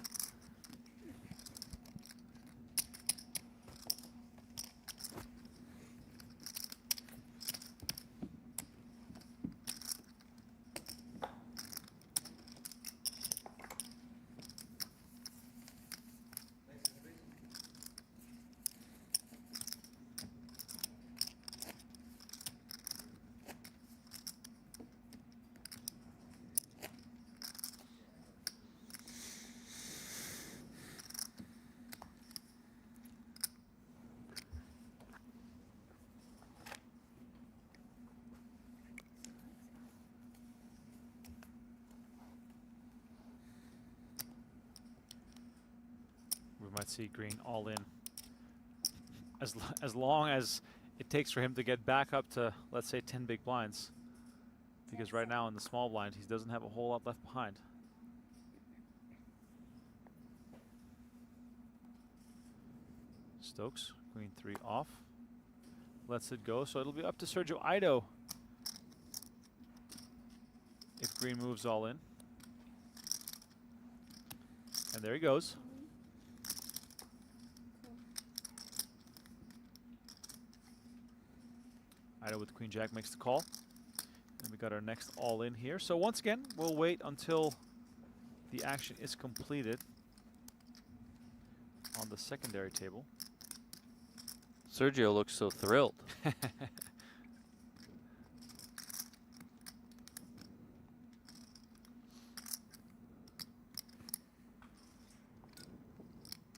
We might see Green all in. As long as it takes for him to get back up to, let's say, 10 big blinds. Because right now in the small blind, he doesn't have a whole lot left behind. Stokes, queen 3 off. Lets it go, so it'll be up to Sergio Ido if green moves all in. And there he goes. Ido with queen jack makes the call. And we got our next all in here. So once again, we'll wait until the action is completed on the secondary table. Sergio looks so thrilled.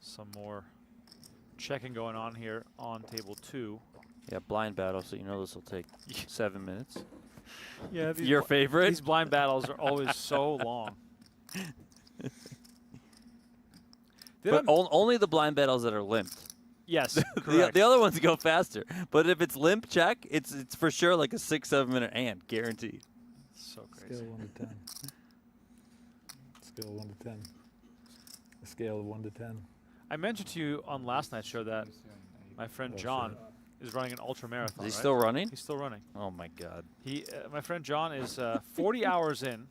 Some more checking going on here on table 2. Yeah, blind battle, so you know this will take 7 minutes. Yeah, your favorite. These blind battles are always so long. But only the blind battles that are limped. Yes, the other ones go faster. But if it's limp check, it's for sure like a 6-7 minute hand, guaranteed. So crazy. Scale 1 to 10. Scale 1 to 10. A scale of 1 to 10. I mentioned to you on last night's show that my friend John is running an ultra marathon. Is he still running? He's still running. Oh my God. He, my friend John is 40 hours in.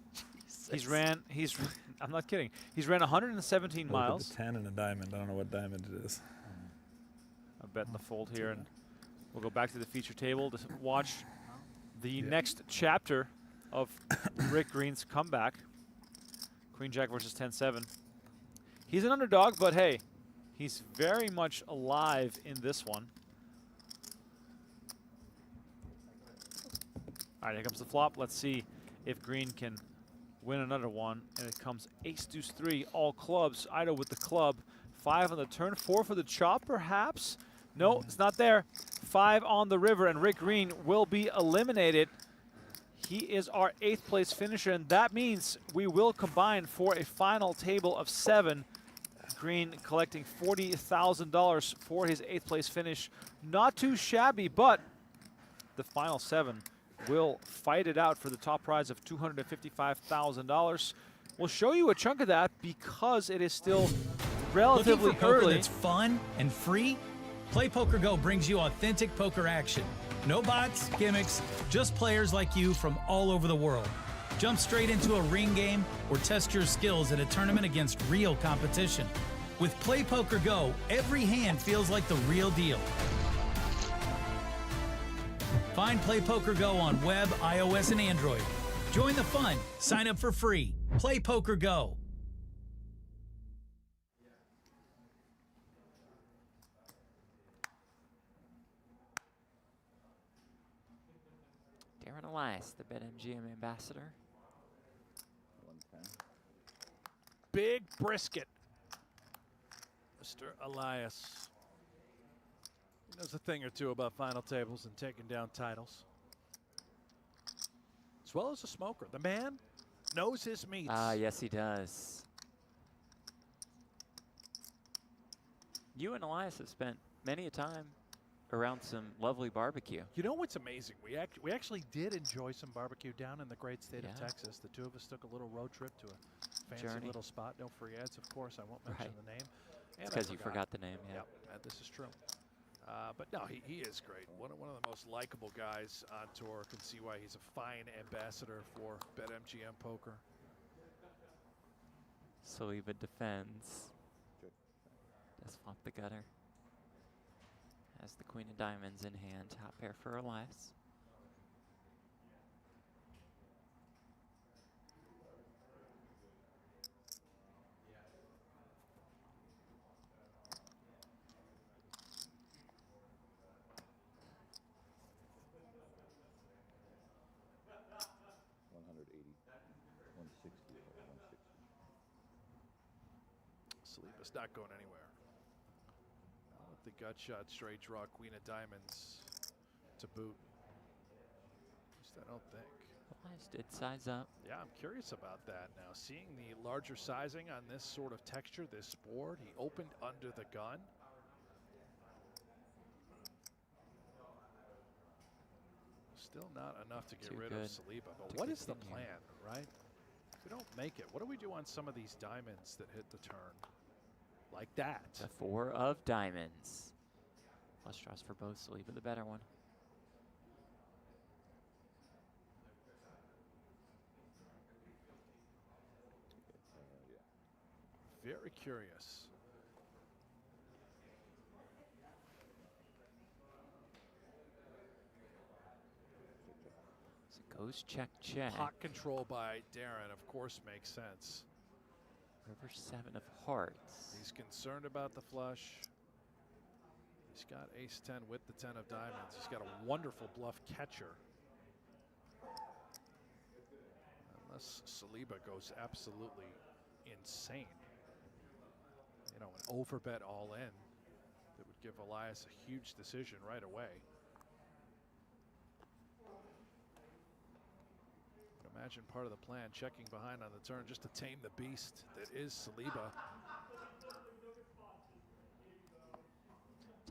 I'm not kidding. He's ran 117 miles. Look at the 10 and a diamond. I don't know what diamond it is. I bet in the fold here, and we'll go back to the feature table to watch the next chapter of Rick Green's comeback. Queen Jack versus 10-7. He's an underdog, but hey, he's very much alive in this one. All right, here comes the flop. Let's see if Green can win another one. And it comes ace, deuce, 3, all clubs. Ido with the club. 5 on the turn, 4 for the chop, perhaps. No, it's not there. 5 on the river, and Rick Green will be eliminated. He is our 8th place finisher, and that means we will combine for a final table of 7. Green collecting $40,000 for his 8th place finish. Not too shabby, but the final 7 will fight it out for the top prize of $255,000. We'll show you a chunk of that because it is still relatively Looking for poker early. that's fun and free? Play Poker Go brings you authentic poker action. No bots, gimmicks, just players like you from all over the world. Jump straight into a ring game or test your skills at a tournament against real competition. With Play Poker Go, every hand feels like the real deal. Find Play Poker Go on web, iOS, and Android. Join the fun. Sign up for free. Play Poker Go. Darren Elias, the BetMGM ambassador. Big brisket. Mr. Elias. He knows a thing or two about final tables and taking down titles. As well as a smoker. The man knows his meats. Ah, yes, he does. You and Elias have spent many a time around some lovely barbecue. You know what's amazing? We actually did enjoy some barbecue down in the great state of Texas. The two of us took a little road trip to a fancy little spot. No free ads, of course. I won't mention the name. It's because you forgot the name, yeah. Yep, this is true. But no, he is great. One of the most likable guys on tour. Can see why he's a fine ambassador for BetMGM Poker. Saliba defends. Does flop the gutter. Has the queen of diamonds in hand. Top pair for Elias. Saliba's not going anywhere. With the gut shot, straight draw, queen of diamonds to boot. At least I don't think. Elias did size up. Yeah, I'm curious about that now. Seeing the larger sizing on this sort of texture, this board, he opened under the gun. Still not enough to get rid of Saliba. But what is the plan, right? If we don't make it, what do we do on some of these diamonds that hit the turn? Like that. The 4 of diamonds. Flush draws for both, Saliba the better one. Very curious. So it goes check, check. Pot control by Darren, of course, makes sense. River 7 of hearts. He's concerned about the flush. He's got ace 10 with the 10 of diamonds. He's got a wonderful bluff catcher. Unless Saliba goes absolutely insane. You know, an overbet all in that would give Elias a huge decision right away. Imagine part of the plan, checking behind on the turn just to tame the beast that is Saliba.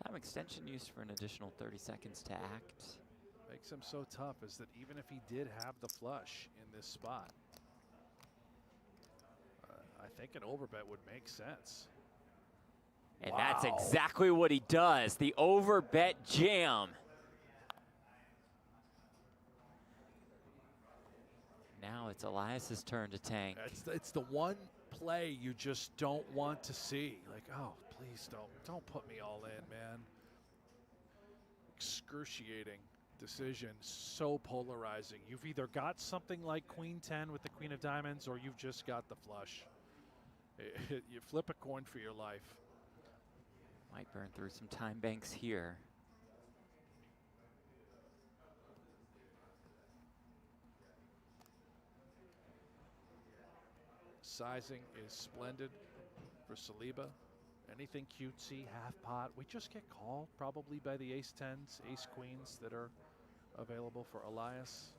Time extension used for an additional 30 seconds to act. Makes him so tough is that even if he did have the flush in this spot, I think an overbet would make sense. And that's exactly what he does. The overbet jam. Now it's Elias's turn to tank. It's the one play you just don't want to see. Like, oh, please don't put me all in, man. Excruciating decision, so polarizing. You've either got something like Queen 10 with the Queen of Diamonds, or you've just got the flush. You flip a coin for your life. Might burn through some time banks here. Sizing is splendid for Saliba. Anything cutesy, half pot, we just get called probably by the ace 10s, ace queens that are available for Elias.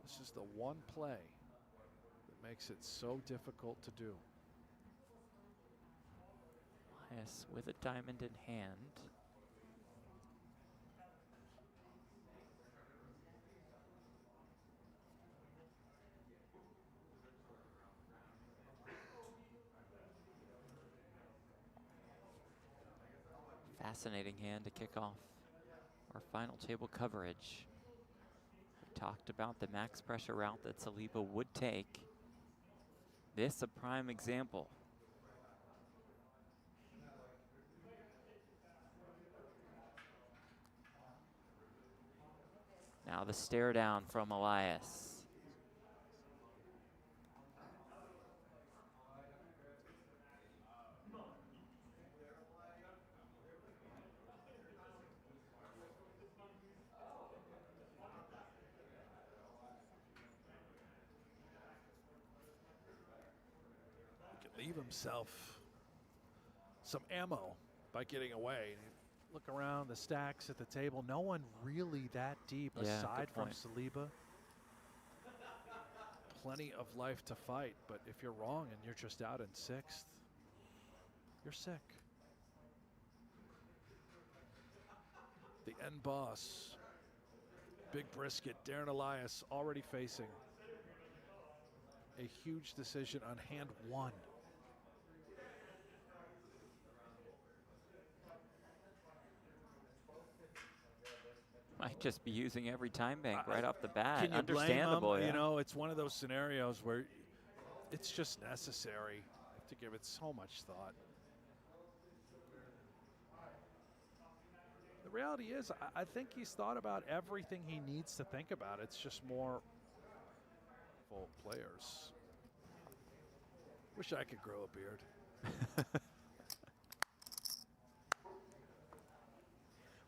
This is the one play that makes it so difficult to do. Elias with a diamond in hand. Fascinating hand to kick off our final table coverage. We talked about the max pressure route that Saliba would take. This a prime example. Now the stare down from Elias. Leave himself some ammo by getting away. Look around the stacks at the table. No one really that deep aside from Saliba. Plenty of life to fight, but if you're wrong and you're just out in 6th, you're sick. The end boss, big brisket, Darren Elias already facing a huge decision on hand 1. Might just be using every time bank right off the bat. Can you Understandable, blame him? yeah. You know, it's one of those scenarios where it's just necessary. You have to give it so much thought. The reality is, I think he's thought about everything he needs to think about. It's just more full players. Wish I could grow a beard.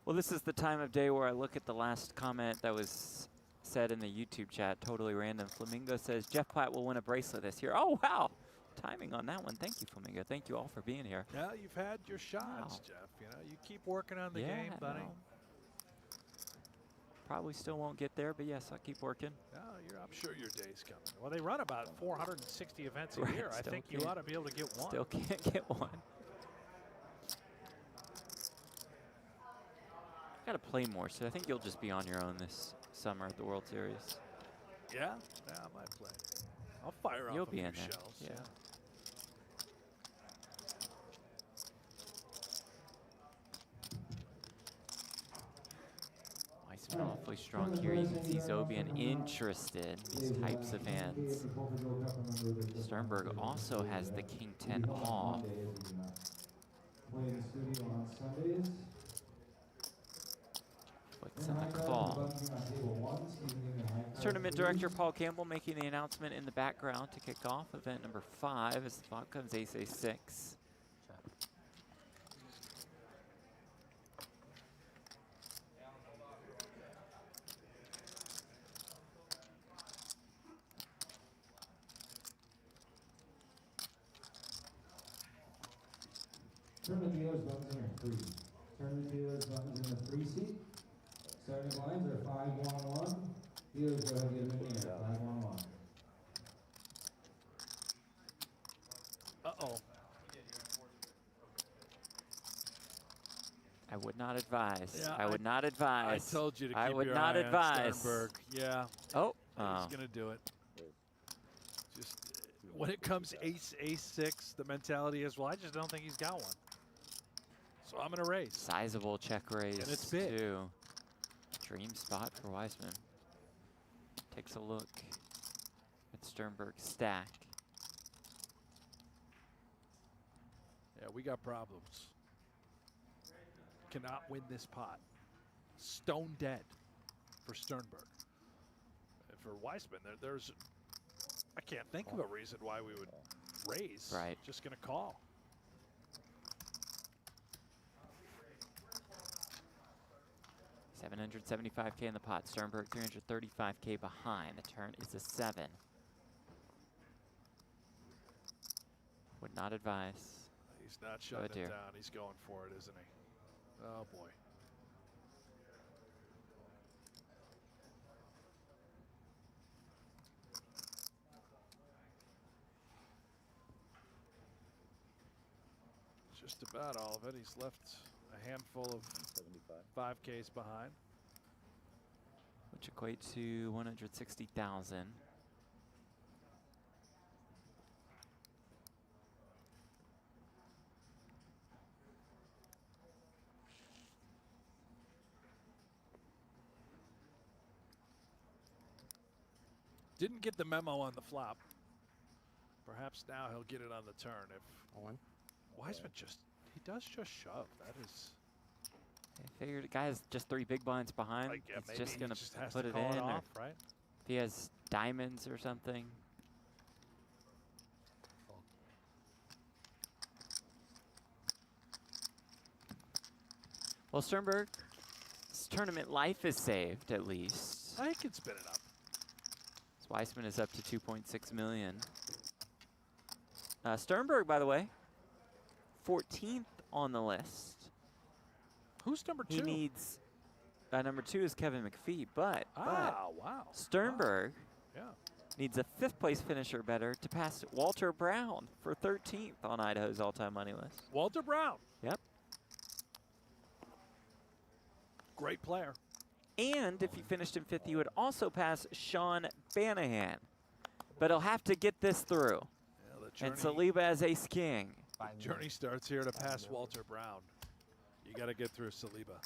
Well, this is the time of day where I look at the last comment that was said in the YouTube chat, totally random. Flamingo says, Jeff Platt will win a bracelet this year. Oh, wow. Timing on that one. Thank you, Flamingo. Thank you all for being here. Yeah, you've had your shots, Jeff. You know, you keep working on the game, buddy. No. Probably still won't get there, but yes, I'll keep working. No, I'm sure your day's coming. Well, they run about 460 events a year. I think you ought to be able to get one. Still can't get one. Got to play more, so I think you'll just be on your own this summer at the World Series. Yeah? Yeah, I might play. I'll fire off You'll a be few in there. shells. Yeah. especially strong here. You can see Zobian interested in these types of hands. Sternberg also has the king 10 off. Flicks in the call. Tournament director Paul Campbell making the announcement in the background to kick off event number 5 as the flop comes ace-ace-6. Tournament dealers buttons are in 3. Tournament dealers buttons in the 3 seat. Starting blinds are 5-1-1. Dealers go ahead and get them in here. 5-1-1. Uh-oh. I would not advise. Yeah, I would not advise. I told you to keep I would your not eye advise. on Sternberg. Yeah. Oh. He's going to do it. Just when it comes ace-6, the mentality is, well, I just don't think he's got one. So I'm going to raise. Sizable check raise, and it's big. too. Dream spot for Weissman. Takes a look at Sternberg's stack. Yeah, we got problems. Cannot win this pot. Stone dead for Sternberg. And for Weissman, there's I can't think of a reason why we would raise. Right. Just going to call. $775K in the pot. Sternberg $335K behind. The turn is a 7. Would not advise. He's not shutting it down. He's going for it, isn't he? Oh, boy. Just about all of it. He's left a handful of 5Ks behind. Which equate to 160,000. Didn't get the memo on the flop. Perhaps now he'll get it on the turn if Weissman he does just shove. That is. I figured the guy has just 3 big blinds behind. Like, yeah, He's just gonna has put to it call in. it Or off, right? if he has diamonds or something. Well, Sternberg's tournament life is saved, at least. I can spin it up. So Weissman is up to 2.6 million. Sternberg, by the way, 14th on the list. Who's number 2? He needs, number 2 is Kevin McPhee, but wow. Sternberg Yeah. needs a 5th place finisher better to pass Walter Brown for 13th on Idaho's all-time money list. Walter Brown. Yep. Great player. And if he finished in 5th, he would also pass Sean Banahan. But he'll have to get this through. Yeah, and Saliba as ace-king. Journey starts here to pass Walter Brown. You got to get through Saliba.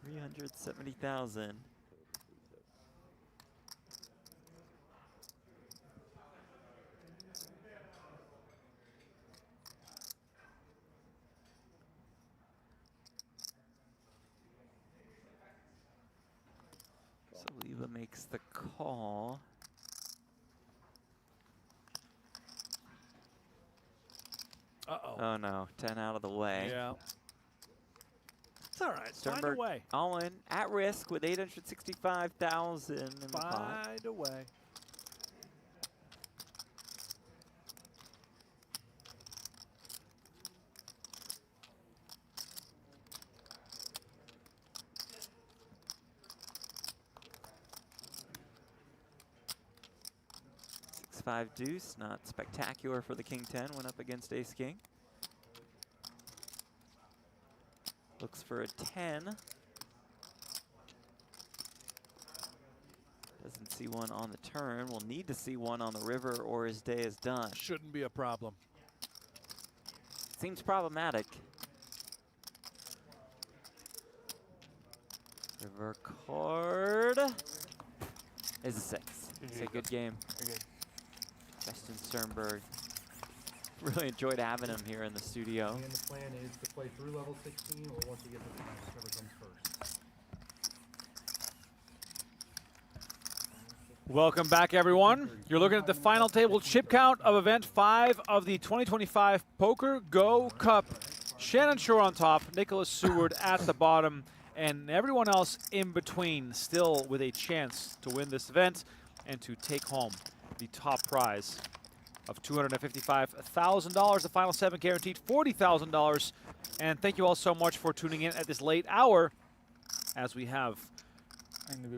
370,000. Saliba makes the call. Uh-oh. Oh no, 10 out of the way. Yeah. It's all right. Sternberg Find a way. all in, at risk with 865,000 in the pot. Find a way. Five deuce, not spectacular for the king 10. Went up against ace king. Looks for a 10. Doesn't see one on the turn. Will need to see one on the river or his day is done. Shouldn't be a problem. Seems problematic. River card is a 6. It's a good game. Justin Sternberg. Really enjoyed having him here in the studio. And the plan is to play through level 16 or once we get to the final, whichever comes first. Welcome back, everyone. You're looking at the final table chip count of Event 5 of the 2025 PokerGO Cup. Shannon Shorr on top, Nicholas Seward at the bottom, and everyone else in between still with a chance to win this event and to take home the top prize of $255,000. The final 7 guaranteed $40,000. And thank you all so much for tuning in at this late hour as we have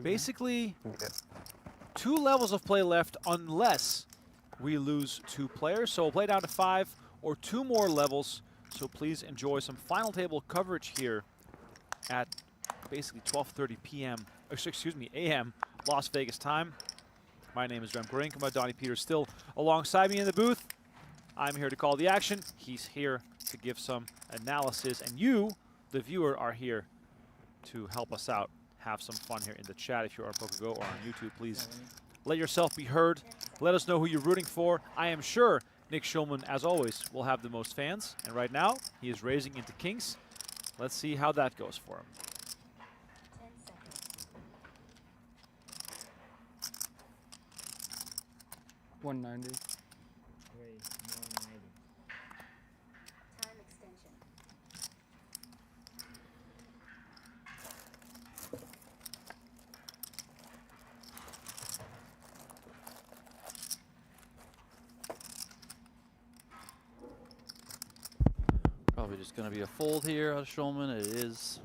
basically 2 levels of play left unless we lose 2 players. So we'll play down to 5 or 2 more levels. So please enjoy some final table coverage here at basically 12:30 p.m. Excuse me, a.m. Las Vegas time. My name is Remko Rinkema. Donnie Peters still alongside me in the booth. I'm here to call the action. He's here to give some analysis. And you, the viewer, are here to help us out. Have some fun here in the chat. If you're on PokerGO or on YouTube, please let yourself be heard. Let us know who you're rooting for. I am sure Nick Schulman, as always, will have the most fans. And right now, he is raising into kings. Let's see how that goes for him. 190. Wait, 190. Time extension. Probably just going to be a fold here out of Schulman. It is.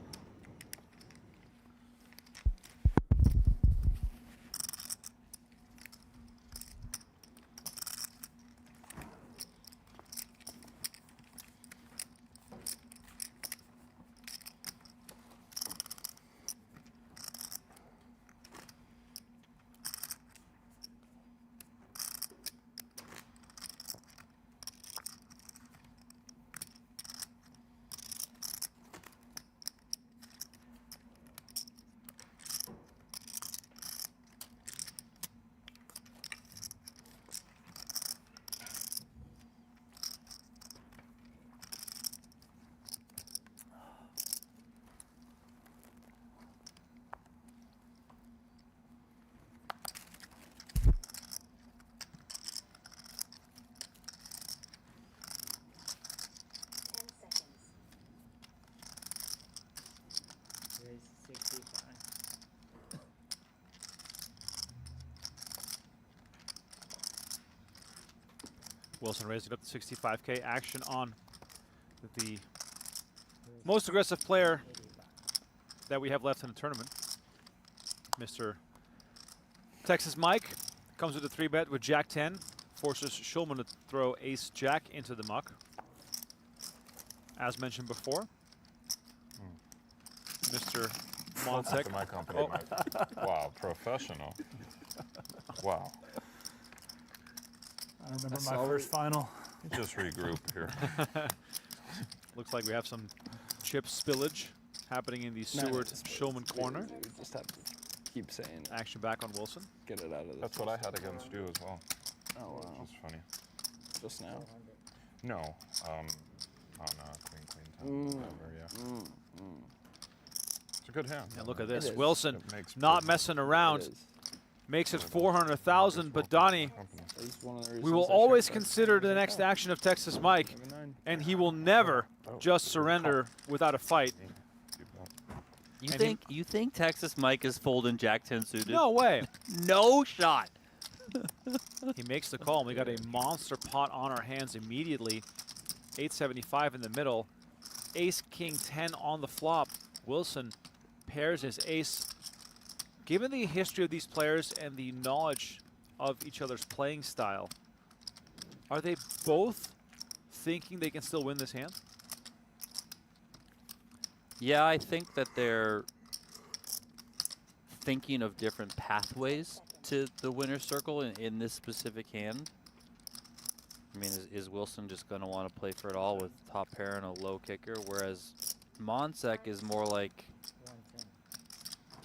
Raise 65. Wilson raising up to 65K. Action on the most aggressive player that we have left in the tournament, Mr. Texas Mike. Comes with a 3-bet with Jack 10. Forces Schulman to throw Ace Jack into the muck. As mentioned before, Mr. Montek. To my company, Mike. Wow, professional. Wow. I remember my first final. Just regroup here. Looks like we have some chip spillage happening in the Seward Schulman corner. We just have to keep saying action back on Wilson. Get it out of this. That's what I had against you as well. Oh, wow. Which was funny. Just now? No. On Queen 10. Whatever, yeah. It's a good hand. And look at this. It is. Wilson It makes not good- messing around. It is. Makes it 400,000, but Donnie, It's one of the we reasons will I always checked consider the next action of Texas Mike, and he will never just surrender without a fight. You think Texas Mike is folding Jack 10 suited? No way. No shot. He makes the call, and we got a monster pot on our hands immediately. 875 in the middle. Ace, King 10 on the flop. Wilson pairs his ace. Given the history of these players and the knowledge of each other's playing style, are they both thinking they can still win this hand? Yeah, I think that they're thinking of different pathways to the winner's circle in this specific hand. I mean, is Wilson just going to want to play for it all with top pair and a low kicker, whereas Monsek is more like,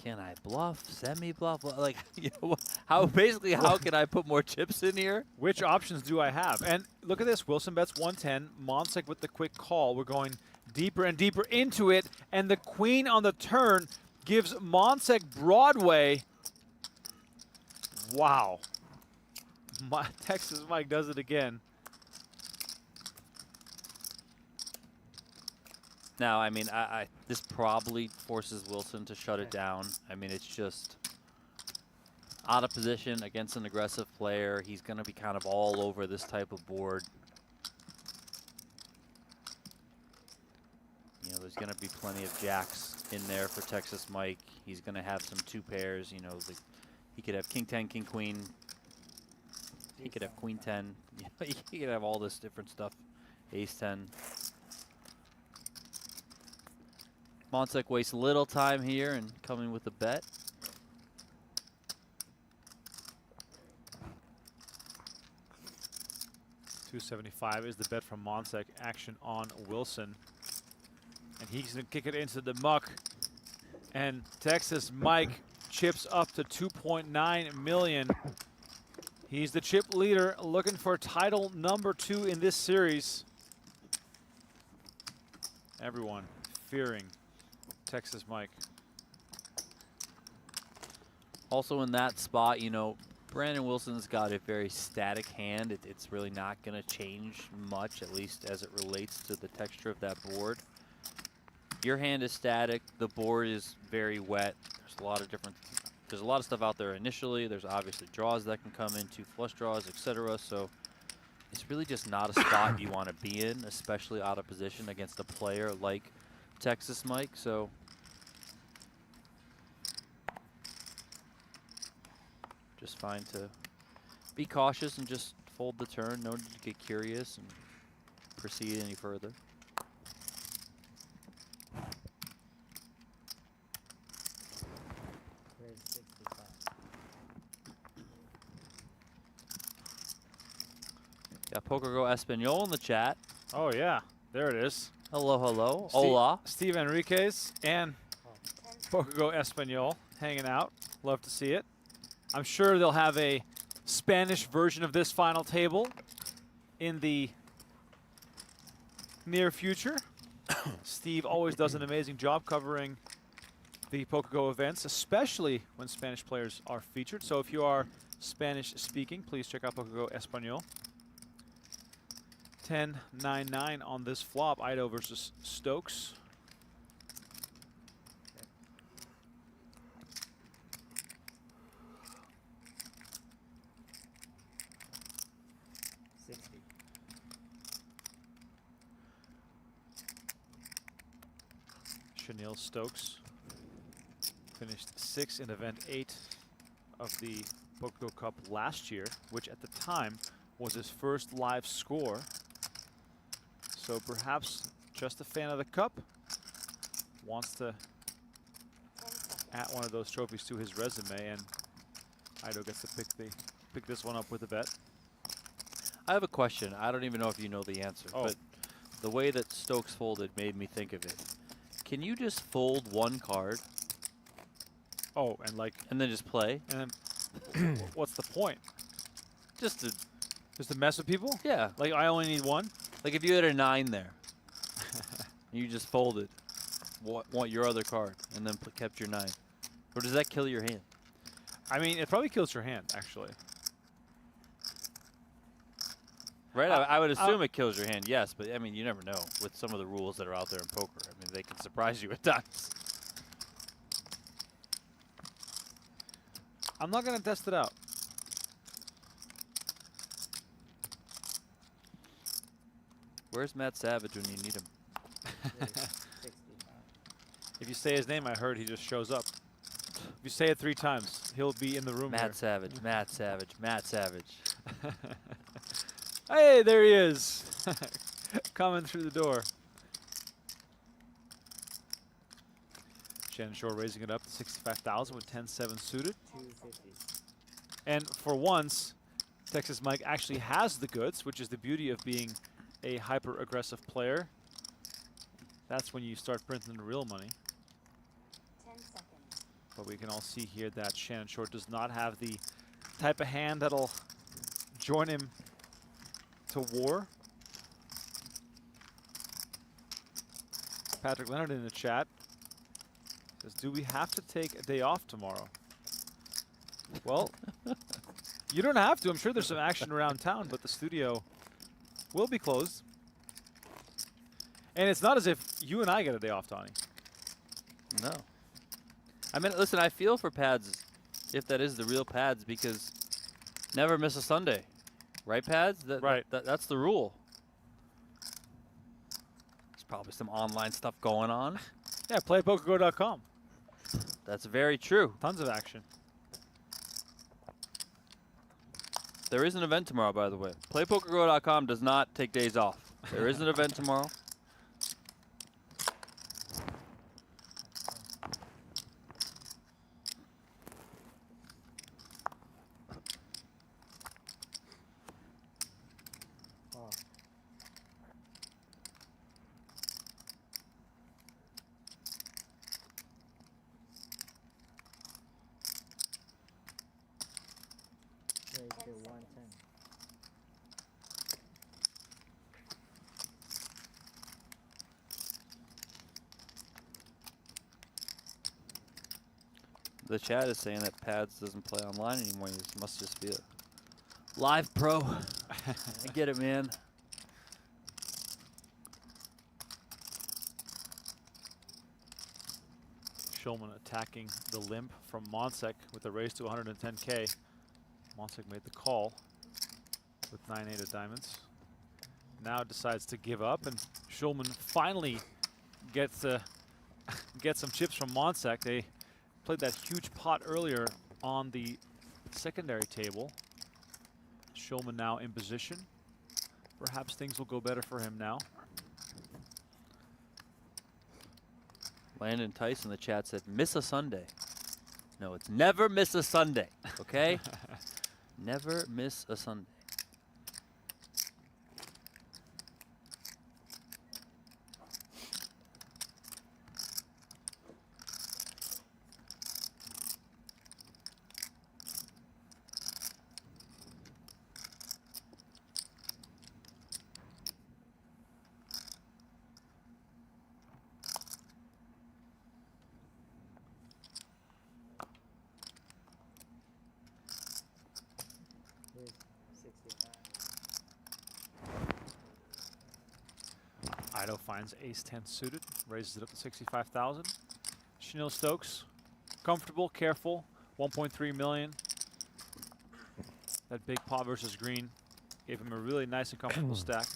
can I bluff, semi-bluff? Like, you know, how basically how can I put more chips in here? Which options do I have? And look at this. Wilson bets 110. Monsek with the quick call. We're going deeper and deeper into it, and the queen on the turn gives Monsek Broadway. Wow. Texas Mike does it again. Now, I mean, this probably forces Wilson to shut it down. I mean, it's just out of position against an aggressive player. He's going to be kind of all over this type of board. You know, there's going to be plenty of jacks in there for Texas Mike. He's going to have some 2 pairs. You know, he could have king 10, king queen. He could have queen 10. He could have all this different stuff. Ace 10. Monsek wastes little time here and coming with a bet. $275 is the bet from Monsek. Action on Wilson. And he's going to kick it into the muck. And Texas Mike chips up to 2.9 million. He's the chip leader, looking for title number 2 in this series. Everyone fearing Texas Mike. Also in that spot, you know, Brandon Wilson's got a very static hand. It's really not going to change much, at least as it relates to the texture of that board. Your hand is static. The board is very wet. There's a lot of stuff out there initially. There's obviously draws that can come in, 2 flush draws, etc. So it's really just not a spot you want to be in, especially out of position against a player like Texas Mike. So just fine to be cautious and just fold the turn. No need to get curious and proceed any further. Got PokerGo Espanol in the chat. Oh, yeah. There it is. Hello, hello. Hola. Steve Enriquez and PokerGo Espanol hanging out. Love to see it. I'm sure they'll have a Spanish version of this final table in the near future. Steve always does an amazing job covering the PokerGo events, especially when Spanish players are featured. So if you are Spanish speaking, please check out PokerGo Espanol. 10-9-9 on this flop. Ido versus Stokes. Chanel Stokes finished 6th in event 8 of the PokerGo Cup last year, which at the time was his first live score. So perhaps just a fan of the cup, wants to add one of those trophies to his resume, and Ido gets to pick this one up with a bet. I have a question. I don't even know if you know the answer, but the way that Stokes folded made me think of it. Can you just fold one card? Oh, and then just play? And then what's the point? Just to mess with people? Yeah. Like I only need one? Like if you had a 9 there, you just folded, want your other card, and then kept your 9. Or does that kill your hand? I mean, it probably kills your hand, actually. Right? I would assume it kills your hand, yes, but I mean, you never know with some of the rules that are out there in poker. I mean, they can surprise you at times. I'm not going to test it out. Where's Matt Savage when you need him? If you say his name, I heard he just shows up. If you say it 3 times, he'll be in the room. Matt Savage, Matt Savage, Matt Savage. Hey, there he is. Coming through the door. Shannon Shorr raising it up to 65,000 with 10-7 suited. 250. And for once, Texas Mike actually has the goods, which is the beauty of being a hyper-aggressive player. That's when you start printing the real money. 10 seconds. But we can all see here that Shannon Shorr does not have the type of hand that'll join him to war. Patrick Leonard in the chat says, do we have to take a day off tomorrow? Well, you don't have to. I'm sure there's some action around town, but the studio will be closed. And it's not as if you and I get a day off, Donnie. No. I mean, listen, I feel for Pads, if that is the real Pads, because never miss a Sunday. Right, Pads? Right. That's the rule. There's probably some online stuff going on. Yeah, playpokergo.com. That's very true. Tons of action. There is an event tomorrow, by the way. Playpokergo.com does not take days off. There is an event tomorrow. Raise to 110. The chat is saying that Pads doesn't play online anymore. He must just be a live pro. I get it, man. Schulman attacking the limp from Monsek with a raise to 110K. Monsek made the call with 9-8 of diamonds. Now decides to give up, and Schulman finally gets some chips from Monsek. They played that huge pot earlier on the secondary table. Schulman now in position. Perhaps things will go better for him now. Landon Tice in the chat said, miss a Sunday. No, it's never miss a Sunday, okay? Never miss a Sunday. Here's 65. Ido finds ace-10 suited, raises it up to 65,000. Chanel Stokes, comfortable, careful, 1.3 million. That big pot versus green gave him a really nice and comfortable stack.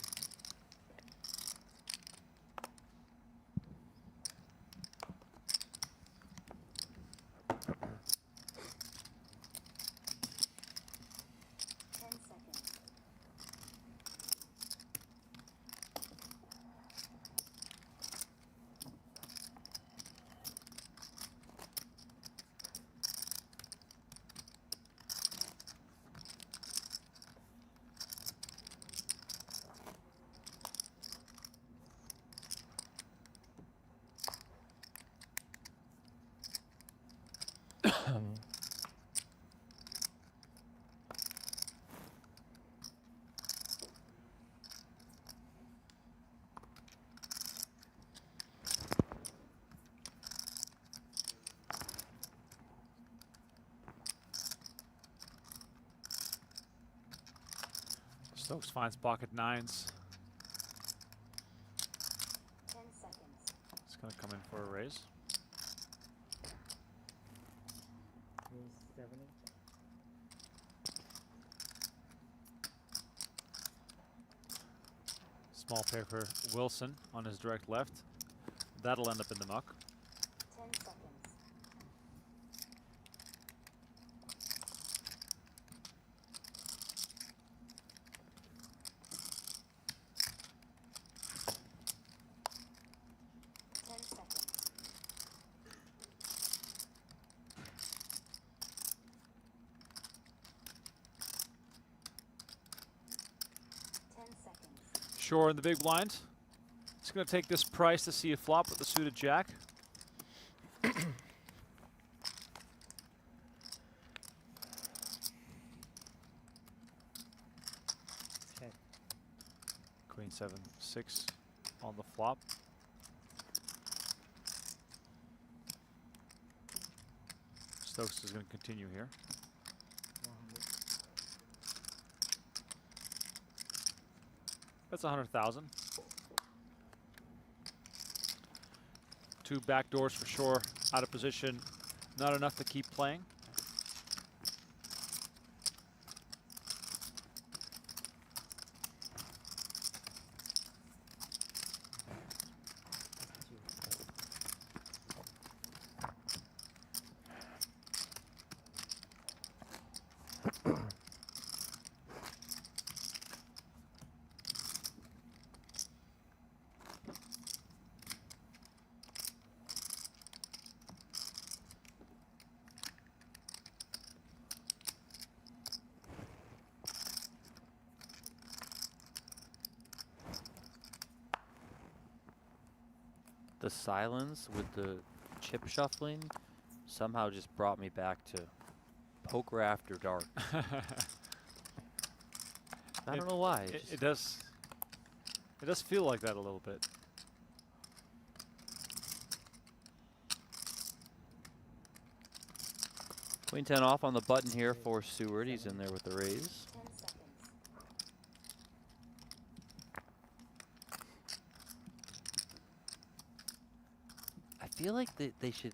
Stokes finds pocket nines. 10 seconds. It's going to come in for a raise. Here's 70. Small pair for Wilson on his direct left. That'll end up in the muck. 10 seconds. Shorr in the big blind. He's going to take this price to see a flop with the suited jack. Queen 7-6 on the flop. Stokes is going to continue here. That's 100,000. 2 back doors for Shorr, out of position. Not enough to keep playing. The silence with the chip shuffling somehow just brought me back to poker after dark. I don't know why. It does feel like that a little bit. Queen 10 off on the button here for Seward. He's in there with the raise. I feel like they should,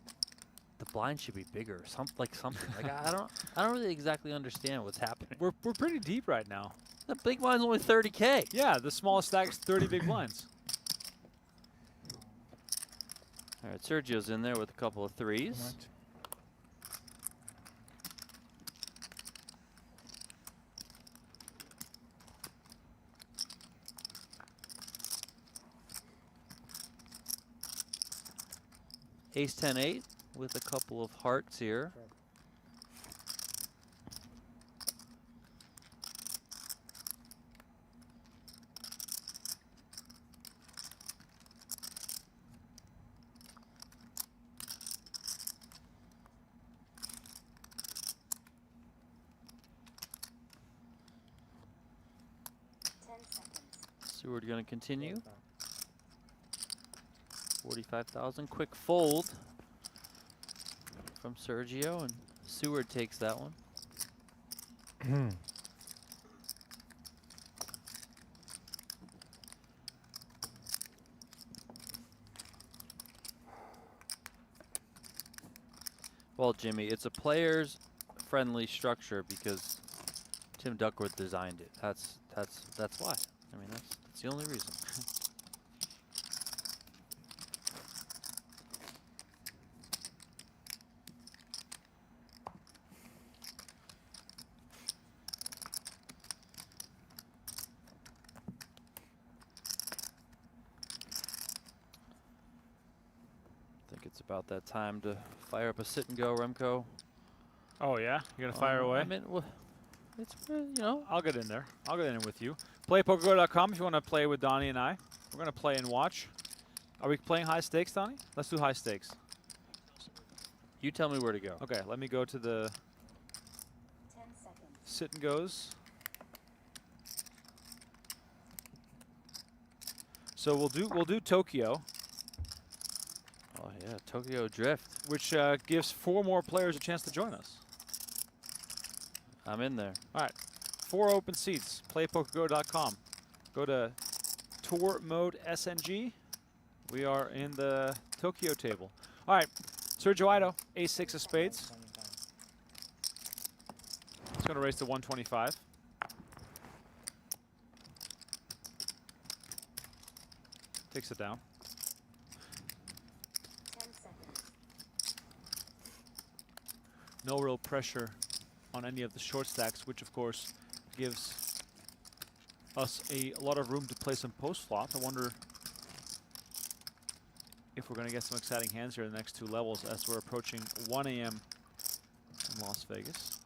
the blind should be bigger, something. Like I don't really exactly understand what's happening. We're pretty deep right now. The big blind's only 30K. Yeah, the smallest stack is 30 big blinds. All right, Sergio's in there with a couple of threes. Ace 10-8 with a couple of hearts here. Seward going to continue. 45,000. Quick fold from Sergio, and Seward takes that one. Well, Jimmy, it's a players friendly structure because Tim Duckworth designed it. That's why. I mean, that's the only reason. About that time to fire up a sit and go, Remko. Oh yeah, you're gonna fire away. I mean, well, it's you know. I'll get in there. I'll get in with you. PlayPokerGo.com if you want to play with Donnie and I. We're gonna play and watch. Are we playing high stakes, Donnie? Let's do high stakes. You tell me where to go. Okay, let me go to the 10 seconds. sit and goes. So we'll do Tokyo. Oh yeah, Tokyo Drift, which gives 4 more players a chance to join us. I'm in there. All right, 4 open seats. PlayPokerGo.com. Go to Tour Mode SNG. We are in the Tokyo table. All right, Sergio Ido, Ace-6 of spades. It's going to raise to 125. Takes it down. No real pressure on any of the short stacks, which of course gives us a lot of room to play some post flop. I wonder if we're going to get some exciting hands here in the next 2 levels as we're approaching 1 a.m. in Las Vegas.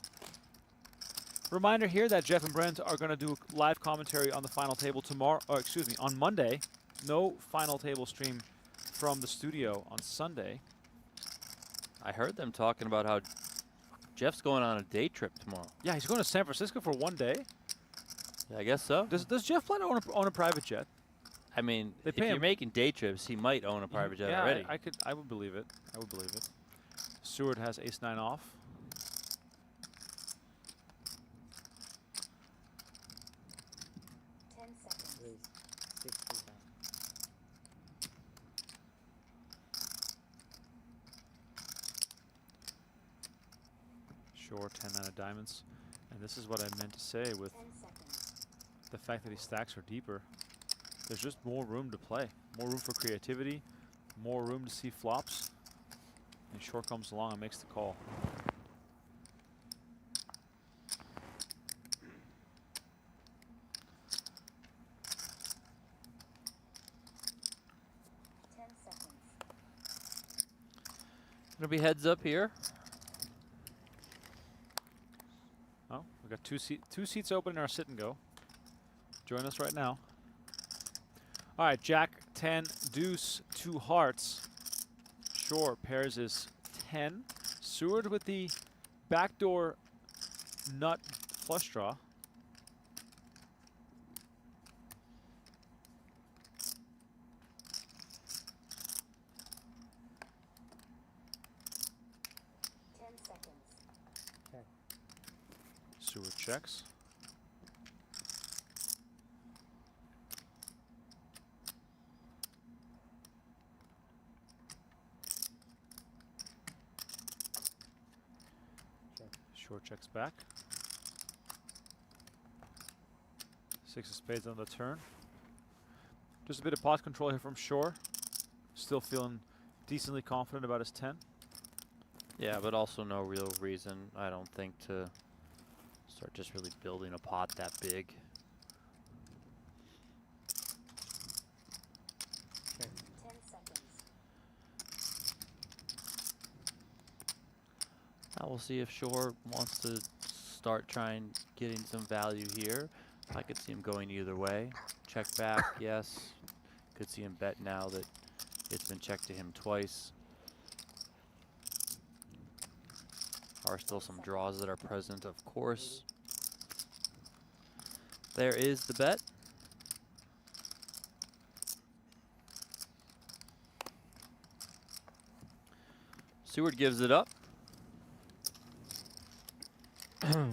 Reminder here that Jeff and Brent are going to do live commentary on the final table tomorrow, or excuse me, on Monday. No final table stream from the studio on Sunday. I heard them talking about how Jeff's going on a day trip tomorrow. Yeah, he's going to San Francisco for 1 day. Yeah, I guess so. Does Jeff plan to own a private jet? I mean, They if pay you're him. making day trips, he might own a private jet Yeah, already. I would believe it. I would believe it. Seward has ace-9 off. Shorr, 10-9 of diamonds. And this is what I meant to say with the fact that these stacks are deeper. There's just more room to play. More room for creativity. More room to see flops. And Shorr comes along and makes the call. Gonna be heads up here. Oh, we got two seats open in our sit and go. Join us right now. All right, Jack 10, deuce, 2 hearts. Shorr pairs is 10. Seward with the backdoor nut flush draw. Seward checks. Shorr checks back. 6 of spades on the turn. Just a bit of pot control here from Shorr. Still feeling decently confident about his 10. Yeah, but also no real reason, I don't think, to start just really building a pot that big. Now we'll see if Shorr wants to start trying getting some value here. I could see him going either way. Check back, yes. Could see him bet now that it's been checked to him twice. Are still some draws that are present, of course. There is the bet. Seward gives it up. All right,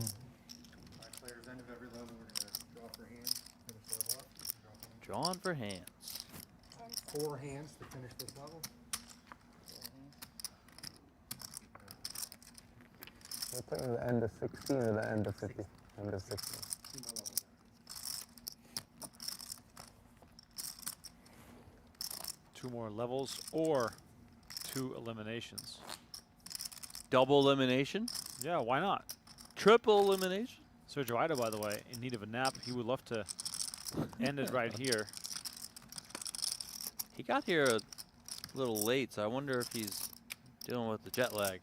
players, end of every level, we're going to draw for hands. Finish level up. Drawn for hands. 4 hands to finish this level. We're playing the end of 16 or the end of 50? End of 16. Two more levels or 2 eliminations. Double elimination? Yeah, why not? Triple elimination? Sergio Ida, by the way, in need of a nap. He would love to end it right here. He got here a little late, so I wonder if he's dealing with the jet lag.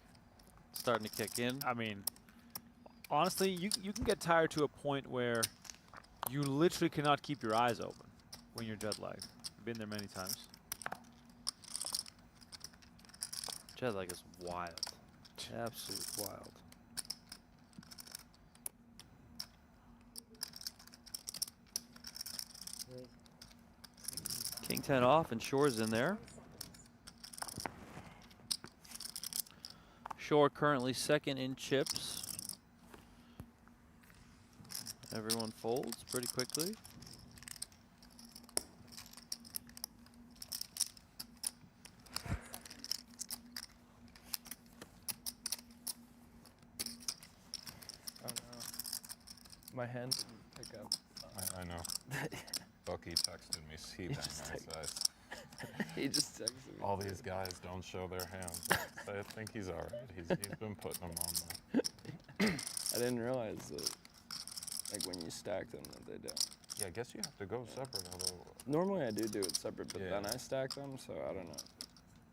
Starting to kick in. I mean, honestly, you can get tired to a point where you literally cannot keep your eyes open when you're jet lagged. I've been there many times. Jet lag is wild. Absolute wild. King 10 off and Shorr's in there. Shorr currently second in chips. Everyone folds pretty quickly. Oh no. My hand didn't pick up. I know. Bucky texted me, see that size. He just texted me. All these guys don't show their hands. I think he's all right. He's been putting them on there. I didn't realize that, like, when you stack them, that they don't. Yeah, I guess you have to go separate, although... Normally I do it separate, but Yeah. then I stack them, so I don't know.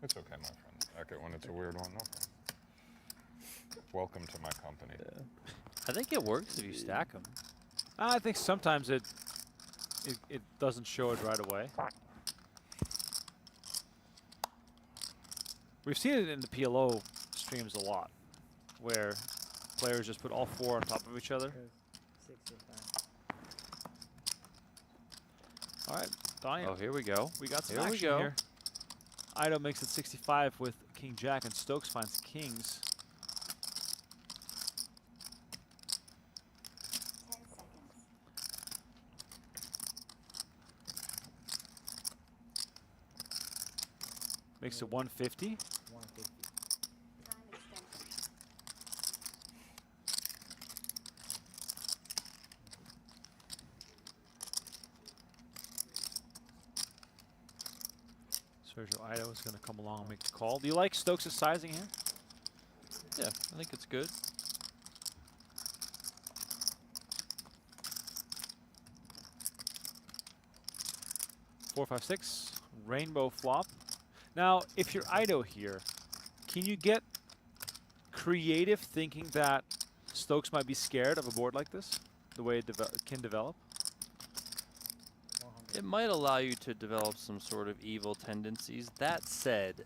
It's okay, my friend. Stack it when it's a weird one, no problem. Welcome to my company. Yeah. I think it works if you stack them. I think sometimes it doesn't show it right away. We've seen it in the PLO streams a lot, where players just put all 4 on top of each other. 65. All right, Donnie. Oh, here we go. We got some Here we action go. here. Ido makes it 65 with King Jack, and Stokes finds kings. 10 seconds. Makes it 150. 150. Time extension. Sergio Ido is going to come along and make the call. Do you like Stokes' sizing here? Yeah, I think it's good. Four, 5, 6. Rainbow flop. Now, if you're Ido here, can you get creative thinking that Stokes might be scared of a board like this? The way it can develop? It might allow you to develop some sort of evil tendencies. That said,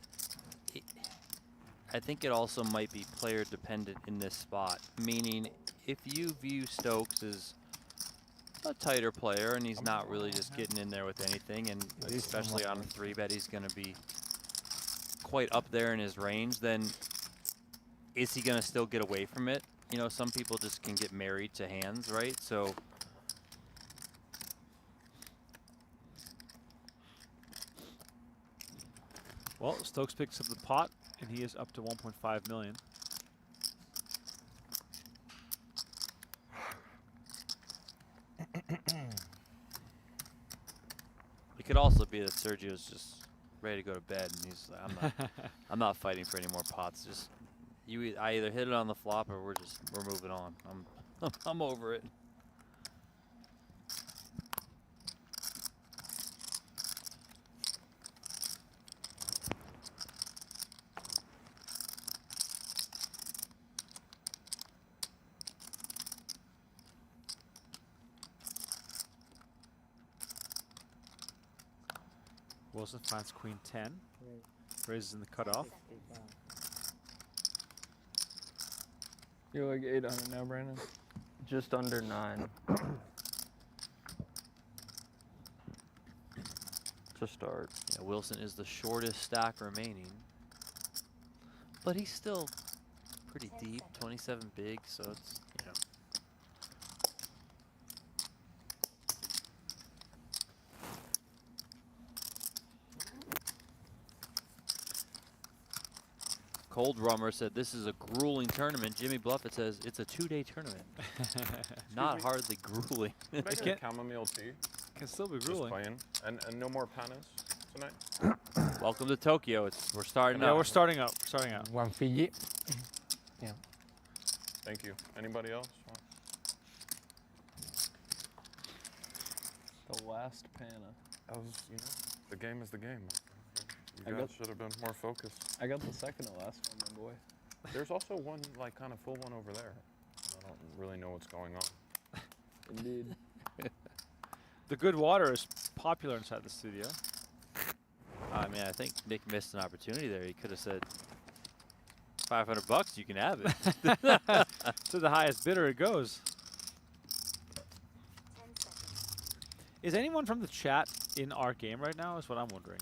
I think it also might be player dependent in this spot. Meaning, if you view Stokes as a tighter player and he's not really just getting in there with anything, and especially on a 3-bet he's going to be quite up there in his range, then is he going to still get away from it? You know, some people just can get married to hands, right? So well, Stokes picks up the pot, and he is up to 1.5 million. it could also be that Sergio's just ready to go to bed, and he's like, I'm not fighting for any more pots. Just I either hit it on the flop or we're moving on. I'm over it. Wilson finds queen 10. Raises in the cutoff. You're like 800 now, Brandon? Just under 9. To start. Yeah, Wilson is the shortest stack remaining, but he's still pretty deep, 27 big, so it's, you know. Cold Rummer said this is a grueling tournament. Jimmy Bluffett says it's a 2-day tournament. Not hardly grueling. Can I get a chamomile tea? Can still be Just grueling. playing. And no more panas tonight? Welcome to Tokyo. We're starting Yeah, up. we're starting up. We're starting out. One Fiji. Yeah. Thank you. Anybody else? The last pana. I was, you know, the game is the game. I You got- guys should have been more focused. I got the second to last one, my boy. There's also one, like, kind of full one over there. I don't really know what's going on. Indeed. The good water is popular inside the studio. I mean, I think Nick missed an opportunity there. He could have said, $500, you can have it. To the highest bidder it goes. 10 seconds. Is anyone from the chat in our game right now is what I'm wondering.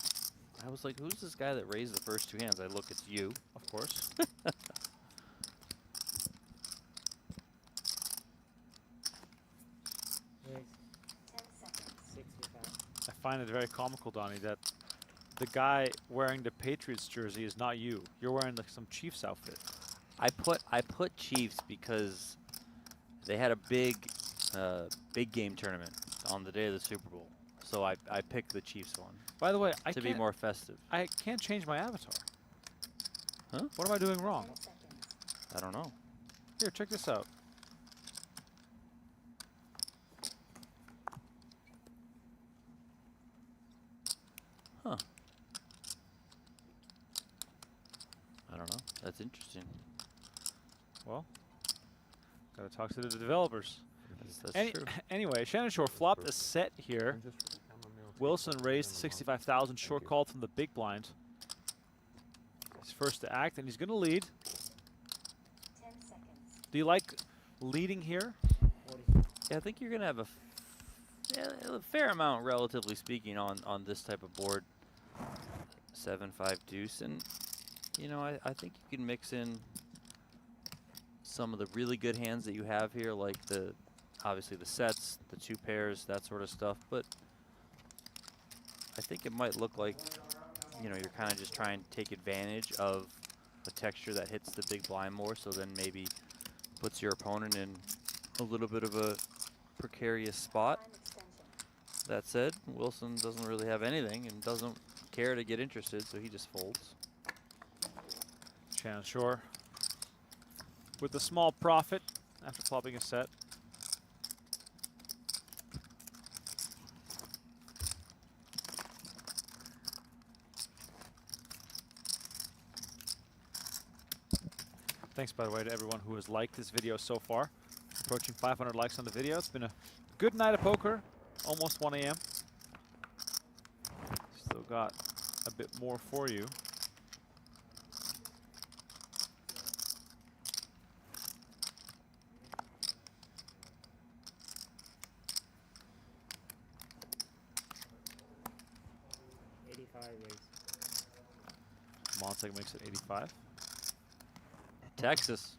I was like, who's this guy that raised the first 2 hands? I look, it's you. Of course. 10 seconds. 65. I find it very comical, Donnie, that the guy wearing the Patriots jersey is not you. You're wearing like some Chiefs outfit. I put Chiefs because they had a big game tournament on the day of the Super Bowl. So I picked the Chiefs one. By the way, I to be can't- more festive. I can't change my avatar. Huh? What am I doing wrong? 10 seconds. I don't know. Here, check this out. Huh. I don't know. That's interesting. Well, Gotta talk to the developers. That's true. Anyway, Shannon Shorr flopped a set here. Wilson raised 65,000, short called from the big blind. He's first to act, and he's going to lead. 10 seconds. Do you like leading here? Yeah, I think you're going to have a fair amount, relatively speaking, on this type of board. 7-5 deuce, and you know, I think you can mix in some of the really good hands that you have here, like obviously the sets, the 2 pairs, that sort of stuff. But I think it might look like, you know, you're kind of just trying to take advantage of a texture that hits the big blind more, so then maybe puts your opponent in a little bit of a precarious spot. That said, Wilson doesn't really have anything and doesn't care to get interested, so he just folds. Shannon Shorr with a small profit after flopping a set. Thanks, by the way, to everyone who has liked this video so far. Approaching 500 likes on the video. It's been a good night of poker, almost 1 a.m. Still got a bit more for you. Montague makes it 85. Texas.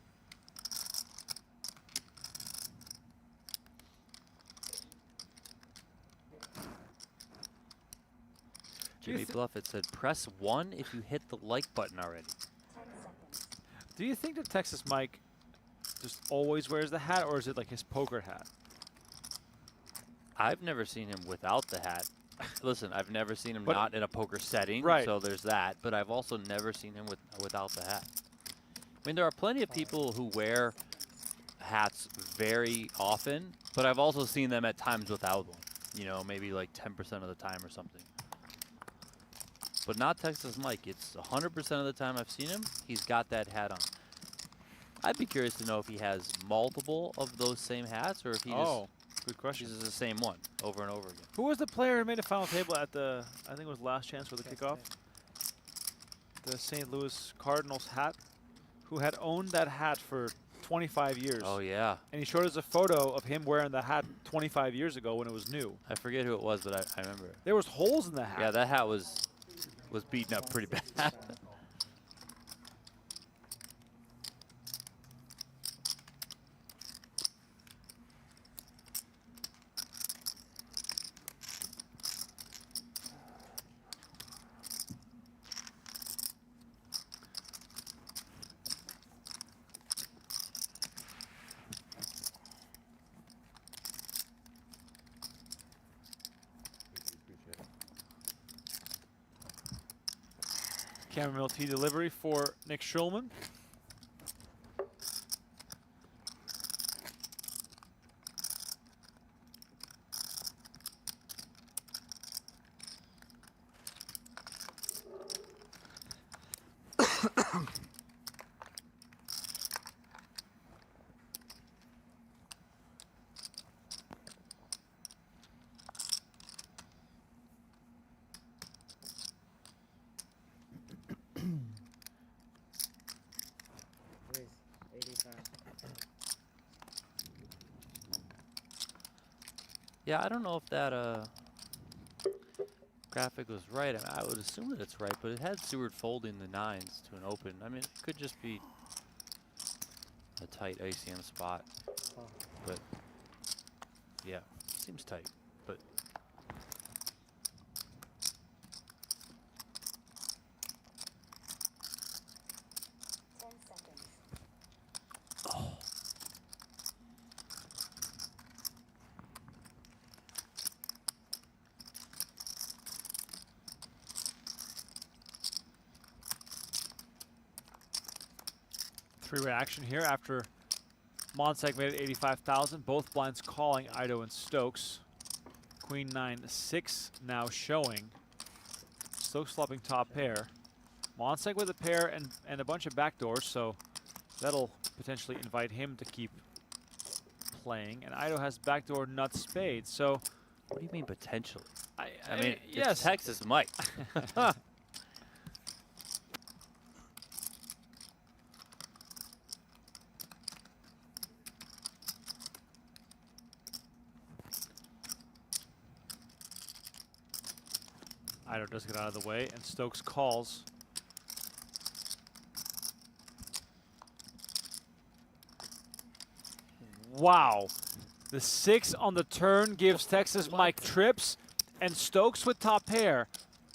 Jimmy Bluffett said, press 1 if you hit the like button already. 10 seconds. Do you think that Texas Mike just always wears the hat, or is it like his poker hat? I've never seen him without the hat. Listen, I've never seen him But- not in a poker setting, Right. so there's that. But I've also never seen him without the hat. I mean, there are plenty of people who wear hats very often, but I've also seen them at times without one. You know, maybe like 10% of the time or something. But not Texas Mike. It's 100% of the time I've seen him, he's got that hat on. I'd be curious to know if he has multiple of those same hats, or if he good question. uses the same one over and over again. Who was the player who made a final table at the, I think it was last chance for the kickoff? The St. Louis Cardinals hat, who had owned that hat for 25 years. Oh, yeah. And he showed us a photo of him wearing the hat 25 years ago when it was new. I forget who it was, but I remember. There was holes in the hat. Yeah, that hat was beaten up pretty bad. Chamomile tea delivery for Nick Schulman. Yeah, I don't know if that graphic was right. I mean, I would assume that it's right, but it had Seward folding the 9s to an open. I mean, it could just be a tight ICM spot. But yeah, seems tight. But Three-way action here after Monsek made it 85,000. Both blinds calling Ido and Stokes. Queen 9-6 now showing. Stokes flopping top pair. Monsek with a pair and a bunch of backdoors, so that'll potentially invite him to keep playing, and Ido has backdoor nut spade. So, what do you mean potentially? I mean, yes, it's Texas Mike. Ido does get out of the way, and Stokes calls. Wow. The 6 on the turn gives Texas Mike trips, and Stokes with top pair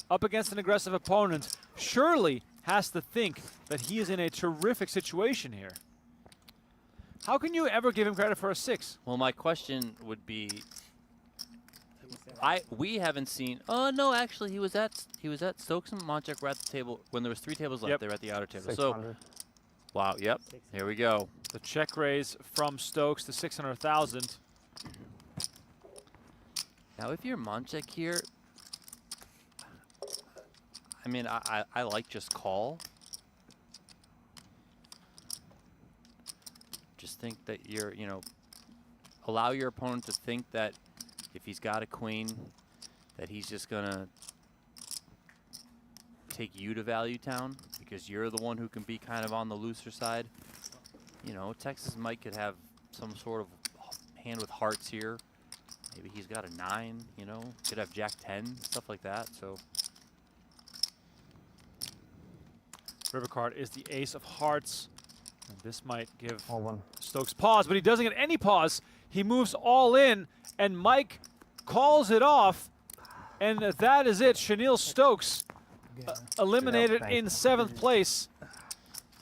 up against an aggressive opponent surely has to think that he is in a terrific situation here. How can you ever give him credit for a 6? Well, my question would be, we haven't seen. Oh no, actually, he was at Stokes and Monchek were at the table when there was 3 tables left. Yep. They were at the outer table. 600. So, wow. Yep. Here we go. The check raise from Stokes to 600,000. Now, if you're Monchek here, I mean, I like just call. Just think that you're, allow your opponent to think that if he's got a queen, that he's just gonna take you to value town because you're the one who can be kind of on the looser side. Texas Mike could have some sort of hand with hearts here. Maybe he's got a 9, could have Jack 10, stuff like that. So River card is the ace of hearts. And this might give All one. Stokes pause, but he doesn't get any pause. He moves all in, and Mike calls it off. And that is it. Chenille Stokes eliminated in 7th place.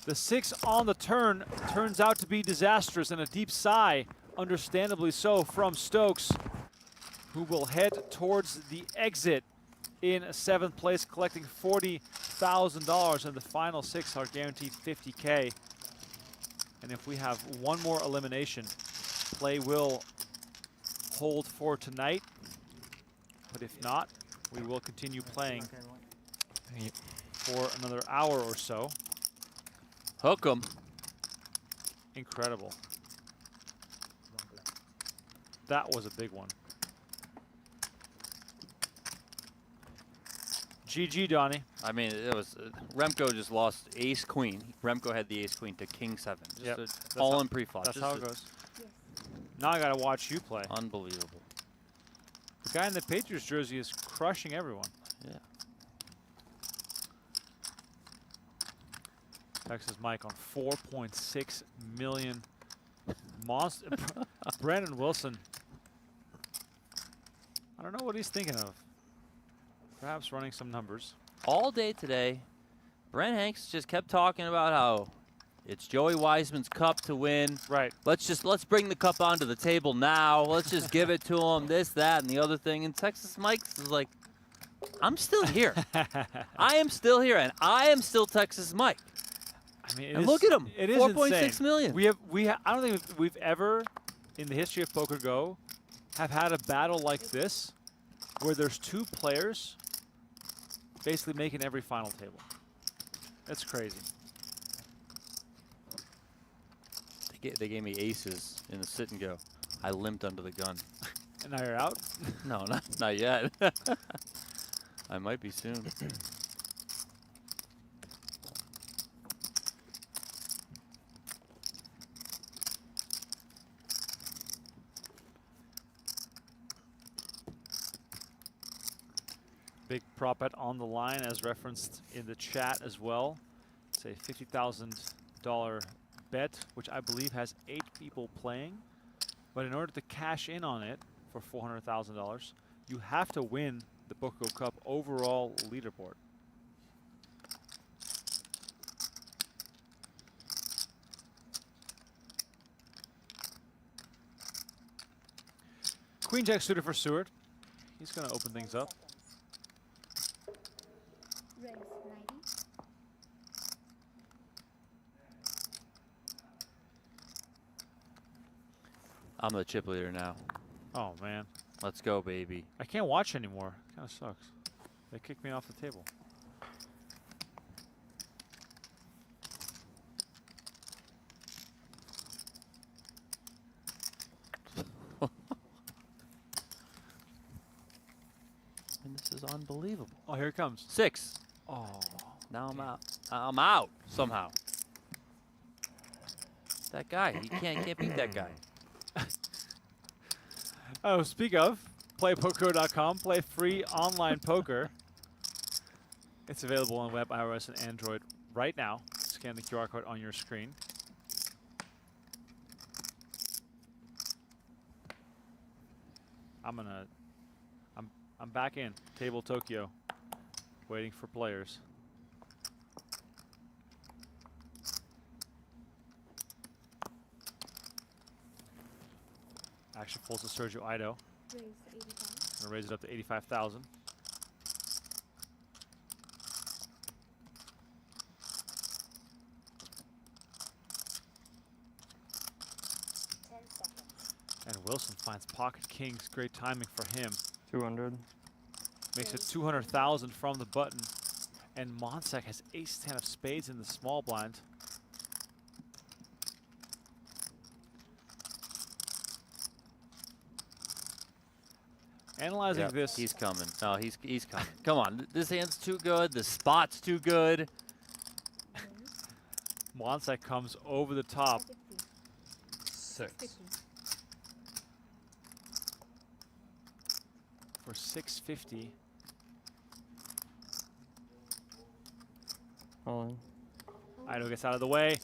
The 6 on the turn turns out to be disastrous, and a deep sigh, understandably so, from Stokes, who will head towards the exit in 7th place, collecting $40,000, and the final 6 are guaranteed $50K. And if we have one more elimination, play will hold for tonight. But if not, we will continue playing for another hour or so. Hook 'em. Incredible. That was a big one. GG, Donnie. I mean, it was Remko just lost ace queen. Remko had the ace queen to king 7. Just all in pre-flop. That's how it goes. Now I gotta watch you play. Unbelievable. The guy in the Patriots jersey is crushing everyone. Yeah. Texas Mike on 4.6 million. Monster. Brandon Wilson. I don't know what he's thinking of. Perhaps running some numbers. All day today, Brent Hanks just kept talking about how it's Joey Wiseman's cup to win. Right. Let's bring the cup onto the table now. Let's just give it to him. This, that, and the other thing. And Texas Mike is like, I'm still here. I am still here, and I am still Texas Mike. I mean, and look at him. It is 4.6 million. I don't think we've ever, in the history of PokerGO, have had a battle like this, where there's 2 players basically making every final table. That's crazy. They gave me aces in the sit and go. I limped under the gun. And now you're out? No, not yet. I might be soon. Big prop bet on the line, as referenced in the chat as well. It's a $50,000 bet, which I believe has 8 people playing. But in order to cash in on it for $400,000, you have to win the PokerGO Cup overall leaderboard. Queen Jack suited for Seward. He's going to open things up. Raise 90. I'm the chip leader now. Oh, man. Let's go, baby. I can't watch anymore. Kind of sucks. They kicked me off the table. Unbelievable. Oh, here it comes. 6. Oh. Now I'm out. I'm out somehow. That guy, you can't beat that guy. Oh, speak of, playpokergo.com, play free online poker. It's available on web, iOS, and Android right now. Scan the QR code on your screen. I'm back in Table Tokyo, waiting for players. Action falls to Sergio Ido. Gonna raise it up to 85,000. And Wilson finds pocket kings. Great timing for him. 200. Makes it 200,000 from the button. And Monsek has ace-10 of spades in the small blind. Analyzing this. He's coming. No, he's coming. Come on. This hand's too good. The spot's too good. Monsek comes over the top. 6. For 650. All in. Ido gets out of the way.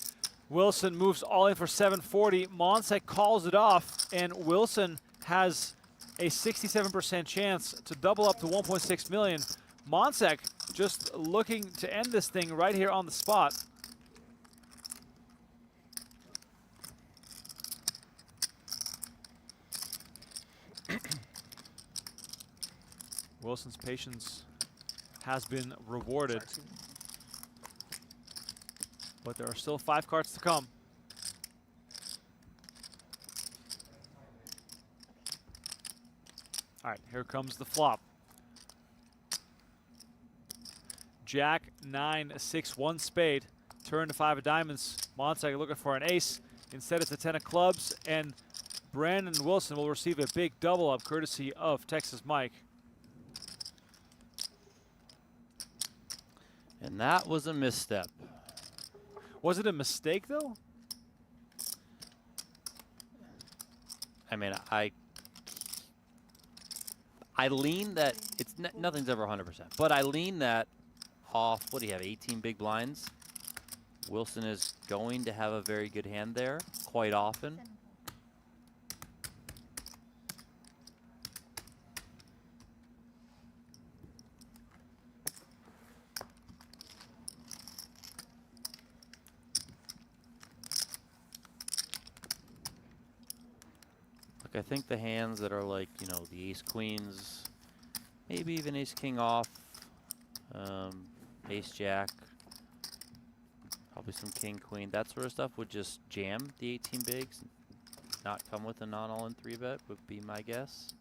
Wilson moves all in for 740. Monsek calls it off, and Wilson has a 67% chance to double up to 1.6 million. Monsek just looking to end this thing right here on the spot. Wilson's patience has been rewarded. But there are still 5 cards to come. All right, here comes the flop. Jack, 9, 6, 1 spade. Turn to 5 of diamonds. Monsek looking for an ace. Instead, it's a 10 of clubs, and Brandon Wilson will receive a big double up courtesy of Texas Mike. And that was a misstep. Was it a mistake, though? I mean, I lean that it's nothing's ever 100%, but I lean that off. What do you have? 18 big blinds. Wilson is going to have a very good hand there quite often. I think the hands that are like, you know, the ace queens, maybe even ace king off, ace jack, probably some king queen, that sort of stuff would just jam the 18 bigs, not come with a non-all-in 3-bet would be my guess.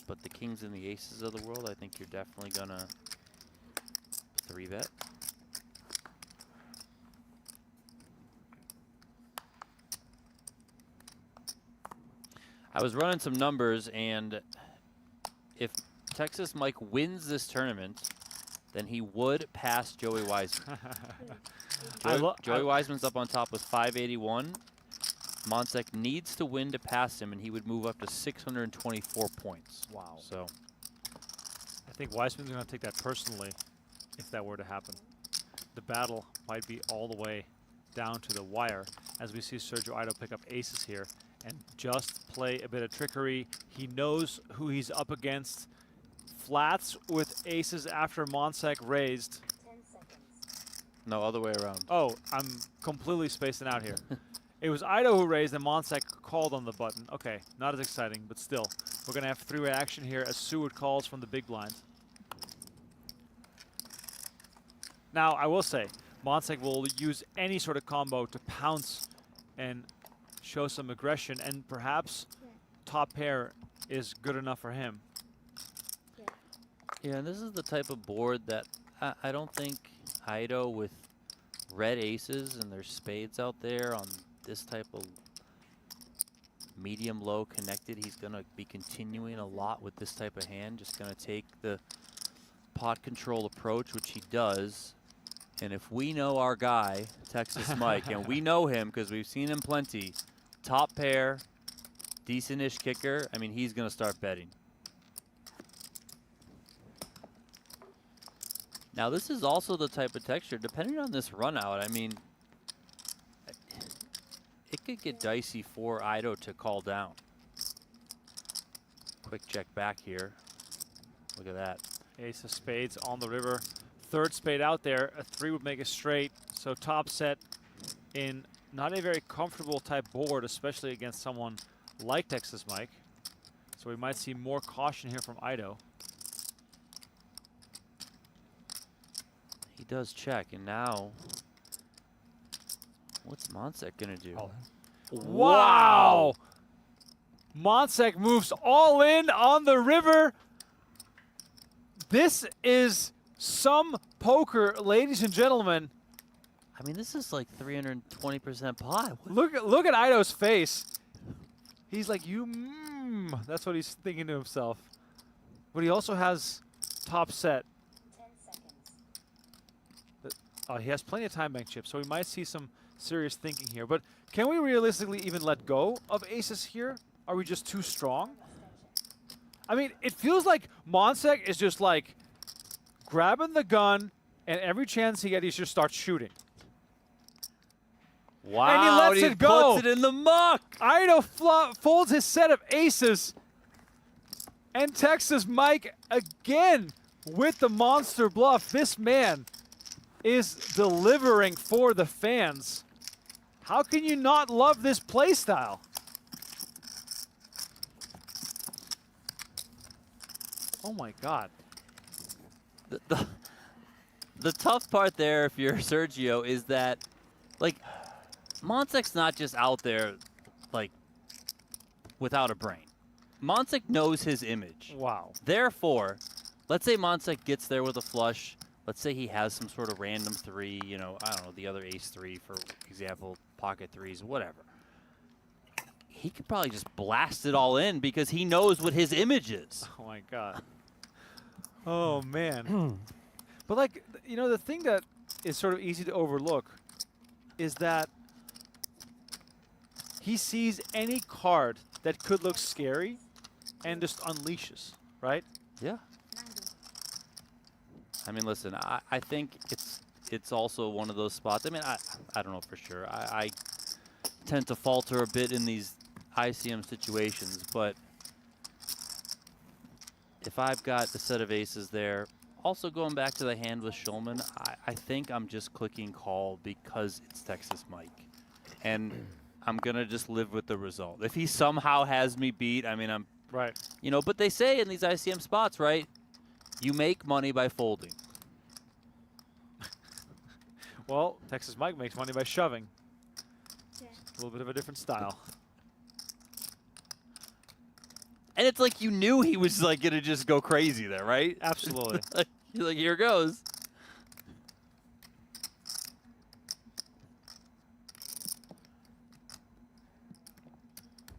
But the kings and the aces of the world, I think you're definitely gonna 3-bet. I was running some numbers, and if Texas Mike wins this tournament, then he would pass Joey Wiseman. Joey Wiseman's up on top with 581. Monsek needs to win to pass him, and he would move up to 624 points. Wow. So I think Wiseman's going to take that personally if that were to happen. The battle might be all the way down to the wire as we see Sergio Ido pick up aces here and just play a bit of trickery. He knows who he's up against. Flats with aces after Monsek raised. no, other way around. Oh, I'm completely spacing out here. It was Ido who raised and Monsek called on the button. Okay, not as exciting, but still. We're going to have 3-way action here as Seward calls from the big blind. Now, I will say, Monsek will use any sort of combo to pounce and show some aggression, and perhaps top pair is good enough for him. Yeah, and this is the type of board that I don't think Ido with red aces and there's spades out there on this type of medium low connected. He's going to be continuing a lot with this type of hand, just going to take the pot control approach, which he does. And if we know our guy, Texas Mike, and we know him because we've seen him plenty, top pair, decent-ish kicker, I mean, he's going to start betting. Now, this is also the type of texture, depending on this run out, I mean, it could get dicey for Ido to call down. Quick check back here. Look at that. Ace of spades on the river. Third spade out there. A 3 would make a straight. So top set in not a very comfortable type board, especially against someone like Texas Mike. So we might see more caution here from Ido. He does check, and now, what's Monsek gonna do? Wow! Monsek moves all in on the river. This is some poker, ladies and gentlemen. I mean, this is like 320% pot. Look at Ido's face. He's like, that's what he's thinking to himself. But he also has top set. 10 seconds. He has plenty of time bank chips, so we might see some serious thinking here. But can we realistically even let go of aces here? Are we just too strong? I mean, it feels like Monsek is just like grabbing the gun, and every chance he gets, he just starts shooting. Wow, and he lets it go. Puts it in the muck. Ido folds his set of aces. And Texas Mike again with the monster bluff. This man is delivering for the fans. How can you not love this play style? Oh my God. The tough part there, if you're Sergio, is that, like, Monsek's not just out there, like, without a brain. Monsek knows his image. Wow. Therefore, let's say Monsek gets there with a flush. Let's say he has some sort of random 3, you know, I don't know, the other ace 3, for example, pocket 3s, whatever. He could probably just blast it all in because he knows what his image is. Oh my God. Oh man. But like, you know, the thing that is sort of easy to overlook is that he sees any card that could look scary and just unleashes, right? Yeah. I mean, listen, I think it's also one of those spots. I mean, I don't know for sure. I tend to falter a bit in these ICM situations, but if I've got a set of aces there, also going back to the hand with Schulman, I think I'm just clicking call because it's Texas Mike. And I'm going to just live with the result. If he somehow has me beat, I mean, I'm... Right. You know, but they say in these ICM spots, right, you make money by folding. Well, Texas Mike makes money by shoving. A little bit of a different style. And it's like you knew he was like going to just go crazy there, right? Absolutely. You're like, here goes.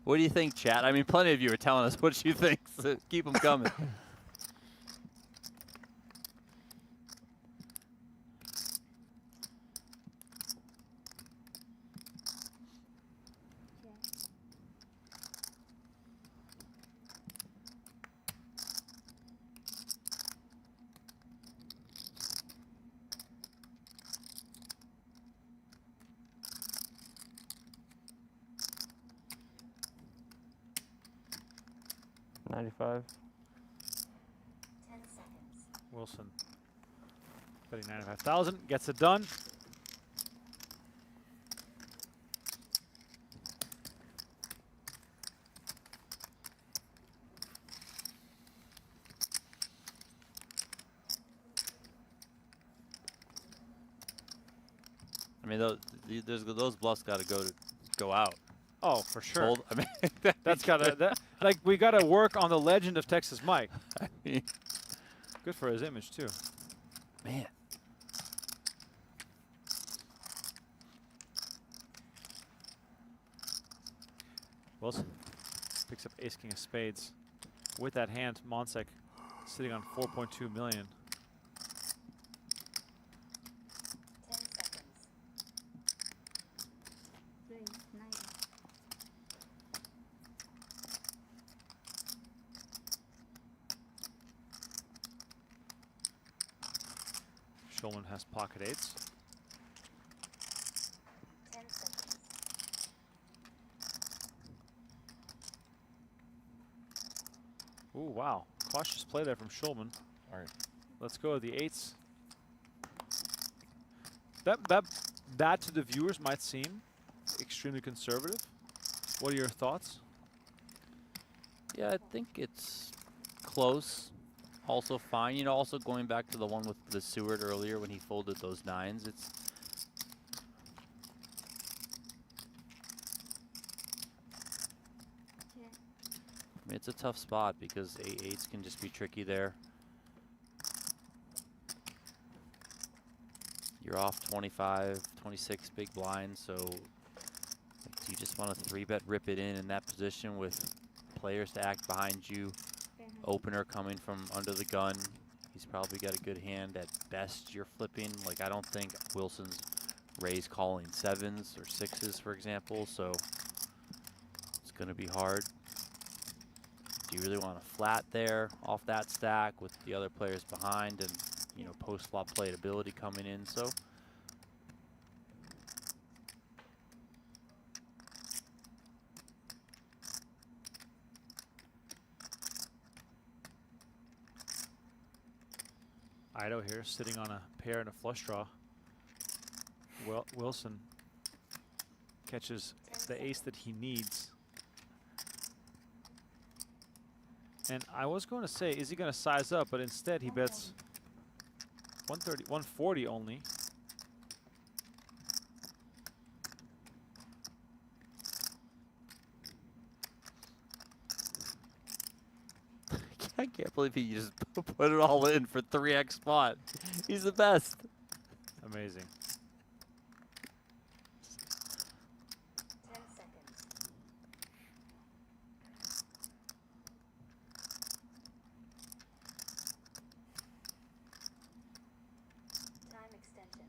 What do you think, chat? I mean, plenty of you are telling us what you think, so keep them coming. $95. 10 seconds. Wilson betting 95,000, gets it done. I mean, those bluffs got to go out. Oh, for sure. Fold, I mean, that's gotta like we gotta work on the legend of Texas Mike. Good for his image too. Man. Wilson Picks up ace king of spades. With that hand, Monsek sitting on 4.2 million. 10 seconds. Very nice. Schulman has pocket eights. 10 seconds. Ooh, wow. Cautious play there from Schulman. All right. Let's go with the eights. That to the viewers might seem extremely conservative. What are your thoughts? Yeah, I think it's close. Also fine. You know, also going back to the one with the Seward earlier when he folded those nines, it's I mean, it's a tough spot because 8-8s can just be tricky there. You're off 25, 26 big blinds, so do you just want to 3-bet rip it in that position with players to act behind you? Opener coming from under the gun. He's probably got a good hand. At best, you're flipping. Like, I don't think Wilson's raise calling 7s or 6s, for example, so it's going to be hard. Do you really want to flat there off that stack with the other players behind and, you know, post-flop playability coming in? So Ido here sitting on a pair and a flush draw. Wilson catches the ace that he needs. And I was going to say, is he going to size up? But instead he bets 130, 140 only. I can't believe he just put it all in for 3x spot. He's the best. Amazing. 10 seconds. Time extension.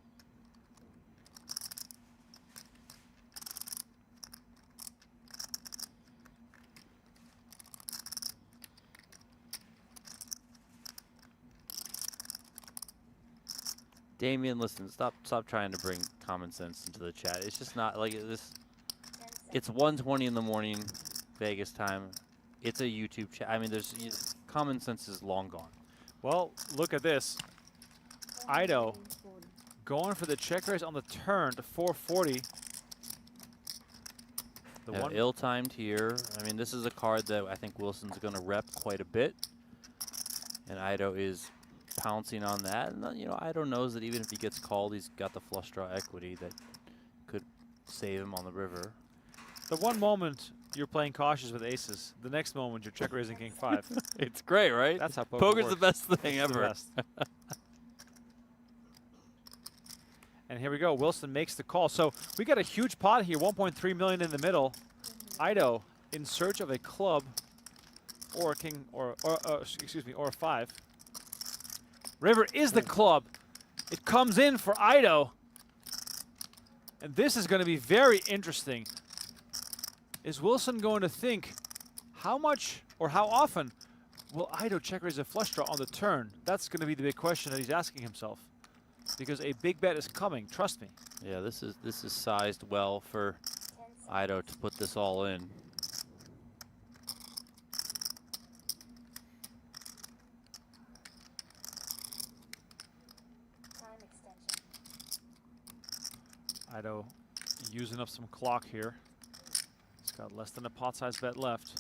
Damien, listen, stop trying to bring common sense into the chat. It's just not like this. It's 1:20 in the morning, Vegas time. It's a YouTube chat. I mean, common sense is long gone. Well, look at this. Ido going for the check raise on the turn to 440. The Yeah, one ill-timed here. I mean, this is a card that I think Wilson's going to rep quite a bit. And Ido is pouncing on that. And, you know, Ido knows that even if he gets called, he's got the flush draw equity that could save him on the river. The one moment you're playing cautious with aces, the next moment you're check raising king 5. It's great, right? That's how poker Poker's works. the best thing It's the ever. best. And here we go. Wilson makes the call. So we got a huge pot here, 1.3 million in the middle. Ido in search of a club or a king or a 5. River is the club. It comes in for Ido. And this is going to be very interesting. Is Wilson going to think how much or how often will Ido check raise a flush draw on the turn? That's going to be the big question that he's asking himself. Because a big bet is coming, trust me. Yeah, this is sized well for Ido to put this all in. Time extension. Ido using up some clock here. He's got less than a pot-sized bet left.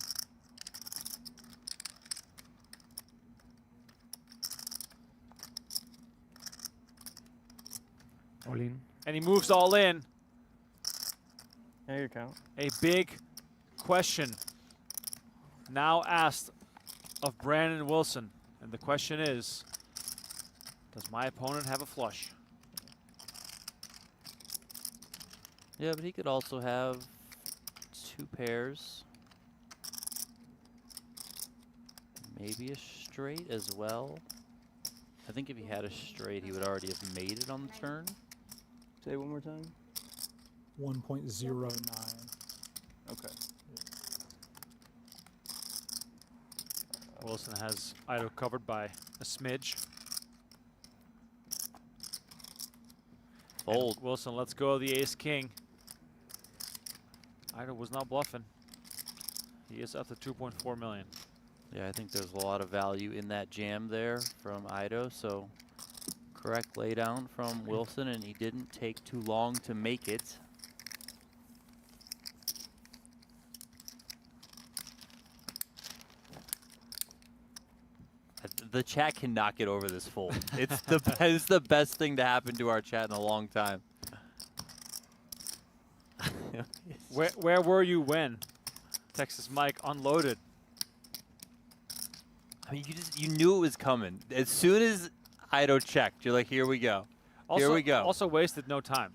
All in. And he moves all in. There you go. A big question now asked of Brandon Wilson. And the question is, does my opponent have a flush? Yeah, but he could also have 2 pairs. Maybe a straight as well. I think if he had a straight, he would already have made it on the turn. Say it one more time. 1.09. Okay. Wilson has Ido covered by a smidge. Fold. And Wilson lets go of the ace-king. Ido was not bluffing. He is up to 2.4 million. Yeah, I think there's a lot of value in that jam there from Ido. So correct laydown from Wilson, and he didn't take too long to make it. The chat cannot get over this fold. It's the best thing to happen to our chat in a long time. Where were you when Texas Mike unloaded? I mean, you knew it was coming. As soon as Ido checked, you're like, here we go. Here we go. Also wasted no time.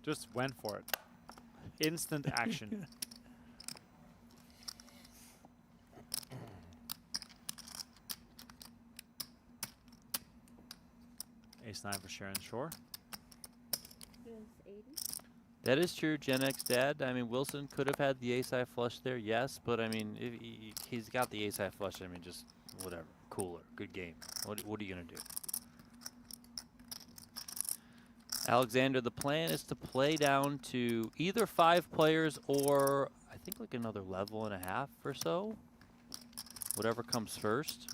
Just went for it. Instant action. Ace-9 for Sharon Shorr. That is true, Gen X dad. I mean, Wilson could have had the ace-high flush there, yes, but I mean, if he's got the ace-high flush, I mean, just whatever. Cooler. Good game. What are you going to do? Alexander, the plan is to play down to either 5 players or I think like another level and a half or so. Whatever comes first.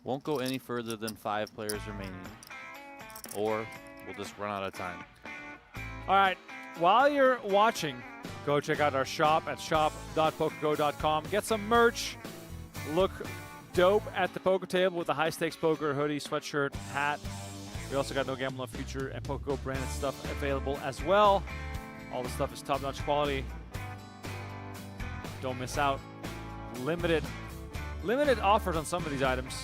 Won't go any further than 5 players remaining. Or we'll just run out of time. All right. While you're watching, go check out our shop at shop.pokergo.com. Get some merch. Look dope at the poker table with the high stakes poker hoodie, sweatshirt, hat. We also got No Gamble No Future and PokerGo branded stuff available as well. All the stuff is top-notch quality. Don't miss out. Limited offers on some of these items.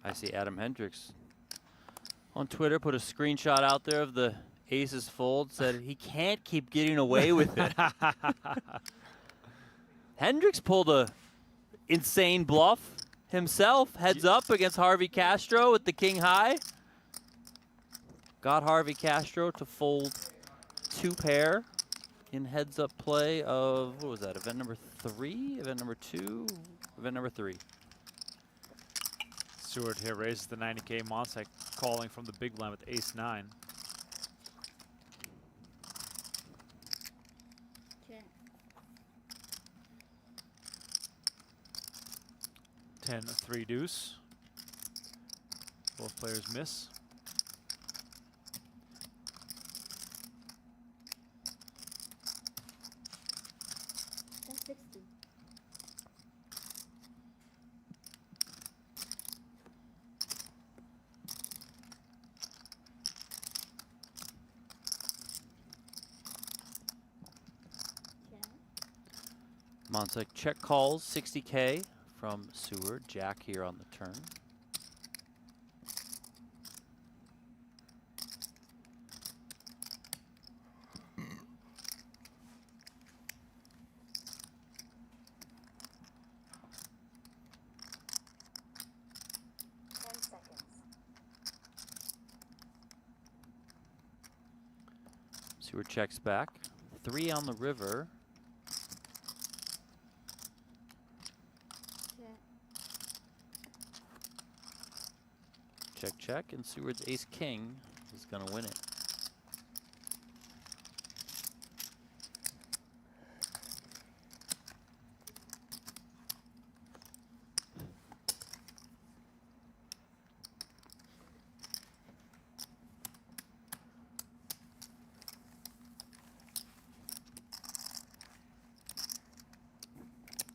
I see Adam Hendricks on Twitter put a screenshot out there of the aces fold, said he can't keep getting away with it. Hendricks pulled a insane bluff himself, heads up against Harvey Castro with the king high. Got Harvey Castro to fold 2 pair in heads up play of, what was that, event number 3, event number 2, event number 3. Stewart here raises the 90K. Monsek calling from the big blind with ace-9. Check. 10-3 deuce. Both players miss. That's 60. Monsek check calls 60K from Seward. Jack here on the turn. Seward checks back. 3 on the river. Check, check, and Seward's ace-king is going to win it.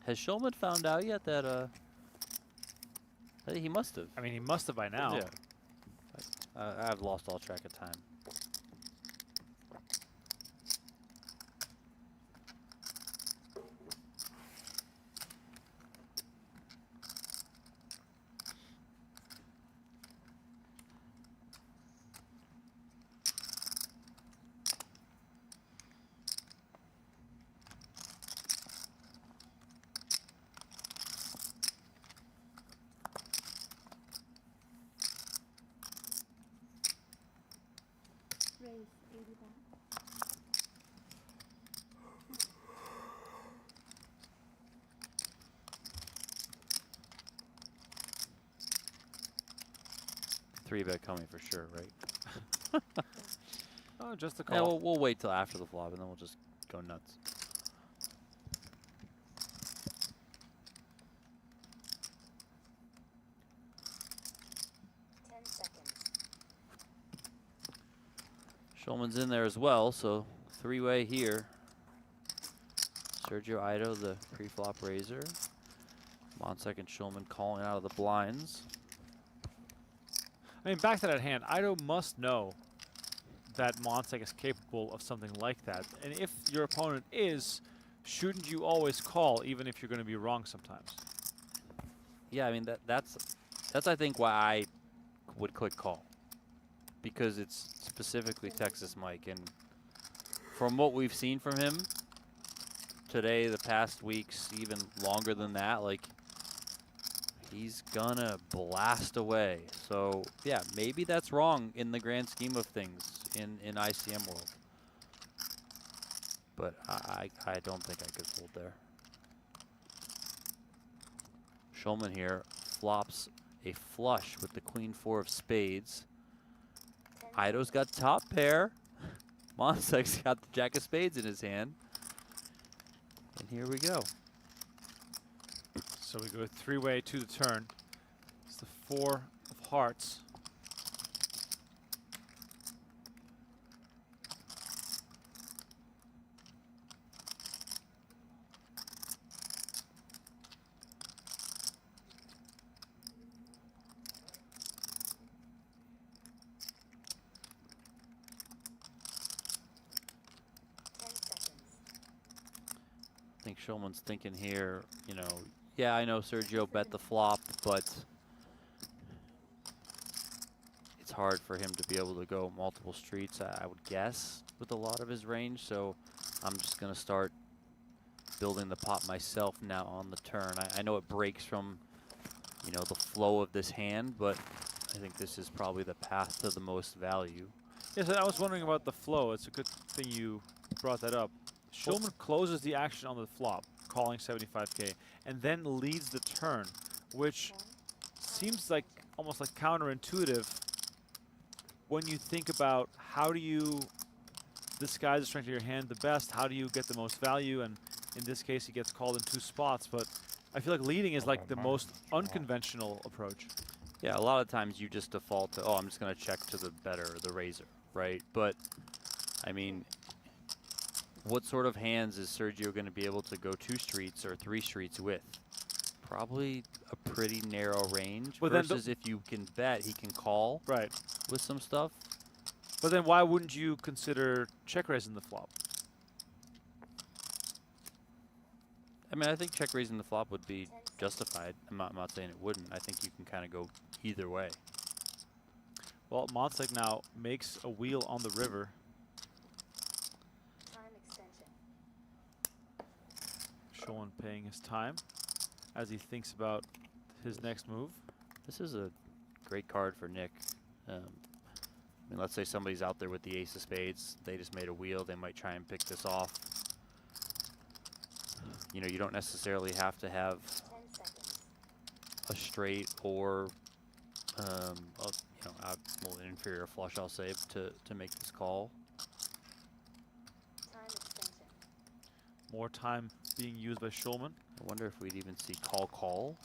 Has Schulman found out yet that he must have? I mean, he must have by now. Yeah. I've lost all track of time. Three bet coming for sure, right? Oh, just a Yeah, call. we'll wait till after the flop and then we'll just go nuts. Schulman's in there as well, so three-way here. Sergio Ido, the pre-flop raiser. Monsek and Schulman calling out of the blinds. I mean, back to that hand, Ido must know that Monsek is capable of something like that. And if your opponent is, shouldn't you always call, even if you're going to be wrong sometimes? Yeah, I mean, that's I think why I would click call. Because it's specifically Texas Mike. And from what we've seen from him today, the past weeks, even longer than that, like, he's gonna blast away. So, yeah, maybe that's wrong in the grand scheme of things in ICM world. But I don't think I could fold there. Schulman here flops a flush with the queen-4 of spades. Ido's got top pair. Monsek's got the jack of spades in his hand. And here we go. So we go three-way to the turn. It's the 4 of hearts. I think Schulman's thinking here, you know, yeah, I know Sergio bet the flop, but it's hard for him to be able to go multiple streets, I would guess, with a lot of his range. So I'm just going to start building the pot myself now on the turn. I know it breaks from, you know, the flow of this hand, but I think this is probably the path to the most value. Yes, I was wondering about the flow. It's a good thing you brought that up. Schulman closes the action on the flop, calling 75K, and then leads the turn, which seems like almost like counterintuitive when you think about how do you disguise the strength of your hand the best, how do you get the most value, and in this case he gets called in 2 spots, but I feel like leading is like the most unconventional approach. Yeah, a lot of times you just default to, oh, I'm just going to check to the better, the raiser, right? But, I mean, what sort of hands is Sergio going to be able to go 2 streets or 3 streets with? Probably a pretty narrow range. But versus if you can bet, he can call with some stuff. But then why wouldn't you consider check raising the flop? I mean, I think check raising the flop would be justified. I'm not saying it wouldn't. I think you can kind of go either way. Well, Monsek now makes a wheel on the river. Schulman paying his time as he thinks about his next move. This is a great card for Nick. I mean, let's say somebody's out there with the ace of spades. They just made a wheel. They might try and pick this off. You know, you don't necessarily have to have a straight or an inferior flush, I'll say, to make this call. More time being used by Schulman. I wonder if we'd even see call.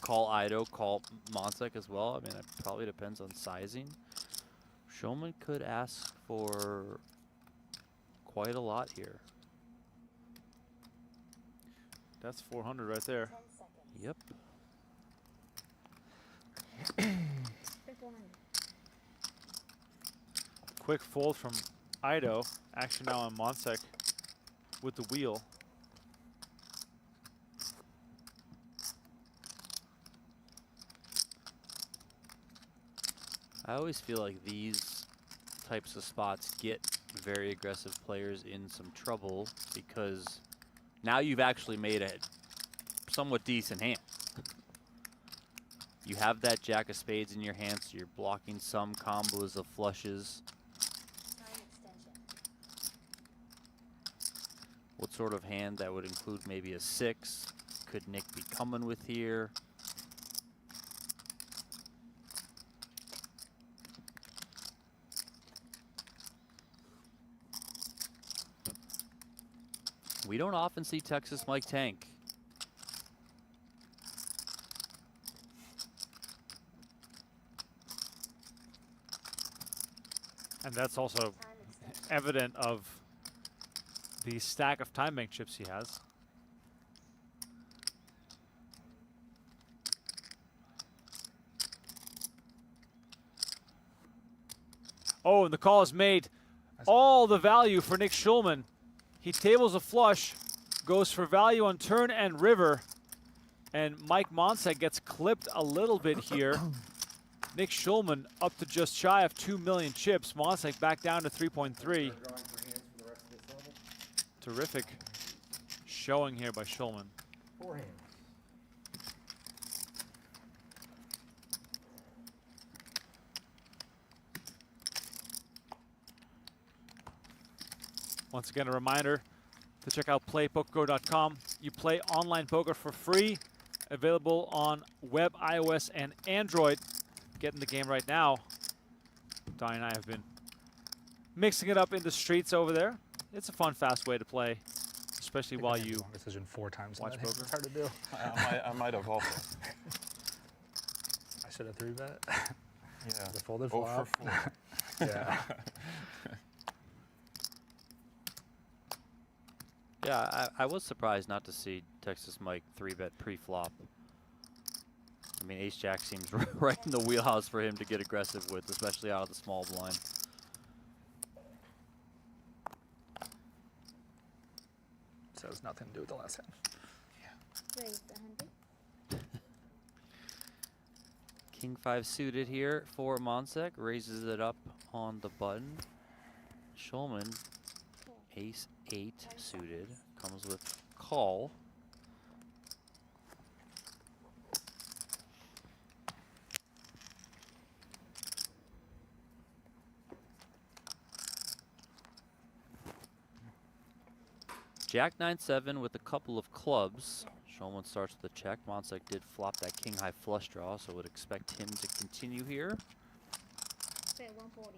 Call Ido, call Monsek as well. I mean, it probably depends on sizing. Schulman could ask for quite a lot here. That's 400 right there. Yep. Quick fold from Ido. Action now on Monsek with the wheel. I always feel like these types of spots get very aggressive players in some trouble because now you've actually made a somewhat decent hand. You have that jack of spades in your hand, so you're blocking some combos of flushes. sort of hand that would include maybe a 6. Could Nick be coming with here? We don't often see Texas Mike tank. And that's also evident of the stack of time bank chips he has. Oh, and the call is made. All the value for Nick Schulman. He tables a flush, goes for value on turn and river, and Mike Monsek gets clipped a little bit here. Nick Schulman up to just shy of 2 million chips. Monsek back down to 3.3. Terrific showing here by Schulman. 4 hands. Once again, a reminder to check out playpokergo.com. You play online poker for free, available on web, iOS, and Android. Get in the game right now. Donnie and I have been mixing it up in the streets over there. It's a fun, fast way to play, especially while you decision 4 times. watch poker. It's hard to do. I might have also. I should have 3-bet. Yeah. The folded 0 flop. for 4. Yeah. Yeah, I was surprised not to see Texas Mike 3-bet pre-flop. I mean, Ace-Jack seems right in the wheelhouse for him to get aggressive with, especially out of the small blind. So it's nothing to do with the last hand. Raise the 100. King 5 suited here for Monsek, raises it up on the button. Schulman, Ace 8 suited, comes with call. Jack 9-7 with a couple of clubs. Schulman starts with a check. Monsek did flop that king high flush draw, so would expect him to continue here. Say 140.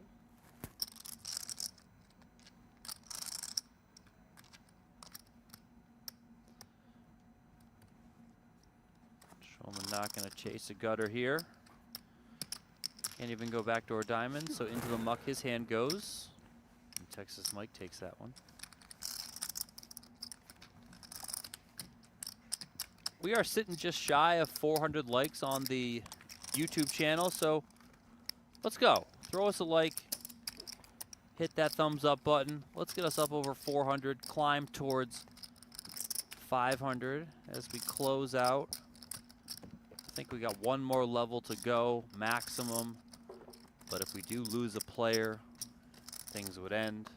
Schulman not going to chase a gutter here. Can't even go backdoor diamond, so into the muck his hand goes. And Texas Mike takes that one. We are sitting just shy of 400 likes on the YouTube channel, so let's go. Throw us a like, hit that thumbs up button. Let's get us up over 400, climb towards 500 as we close out. I think we got one more level to go, maximum. But if we do lose a player, things would end.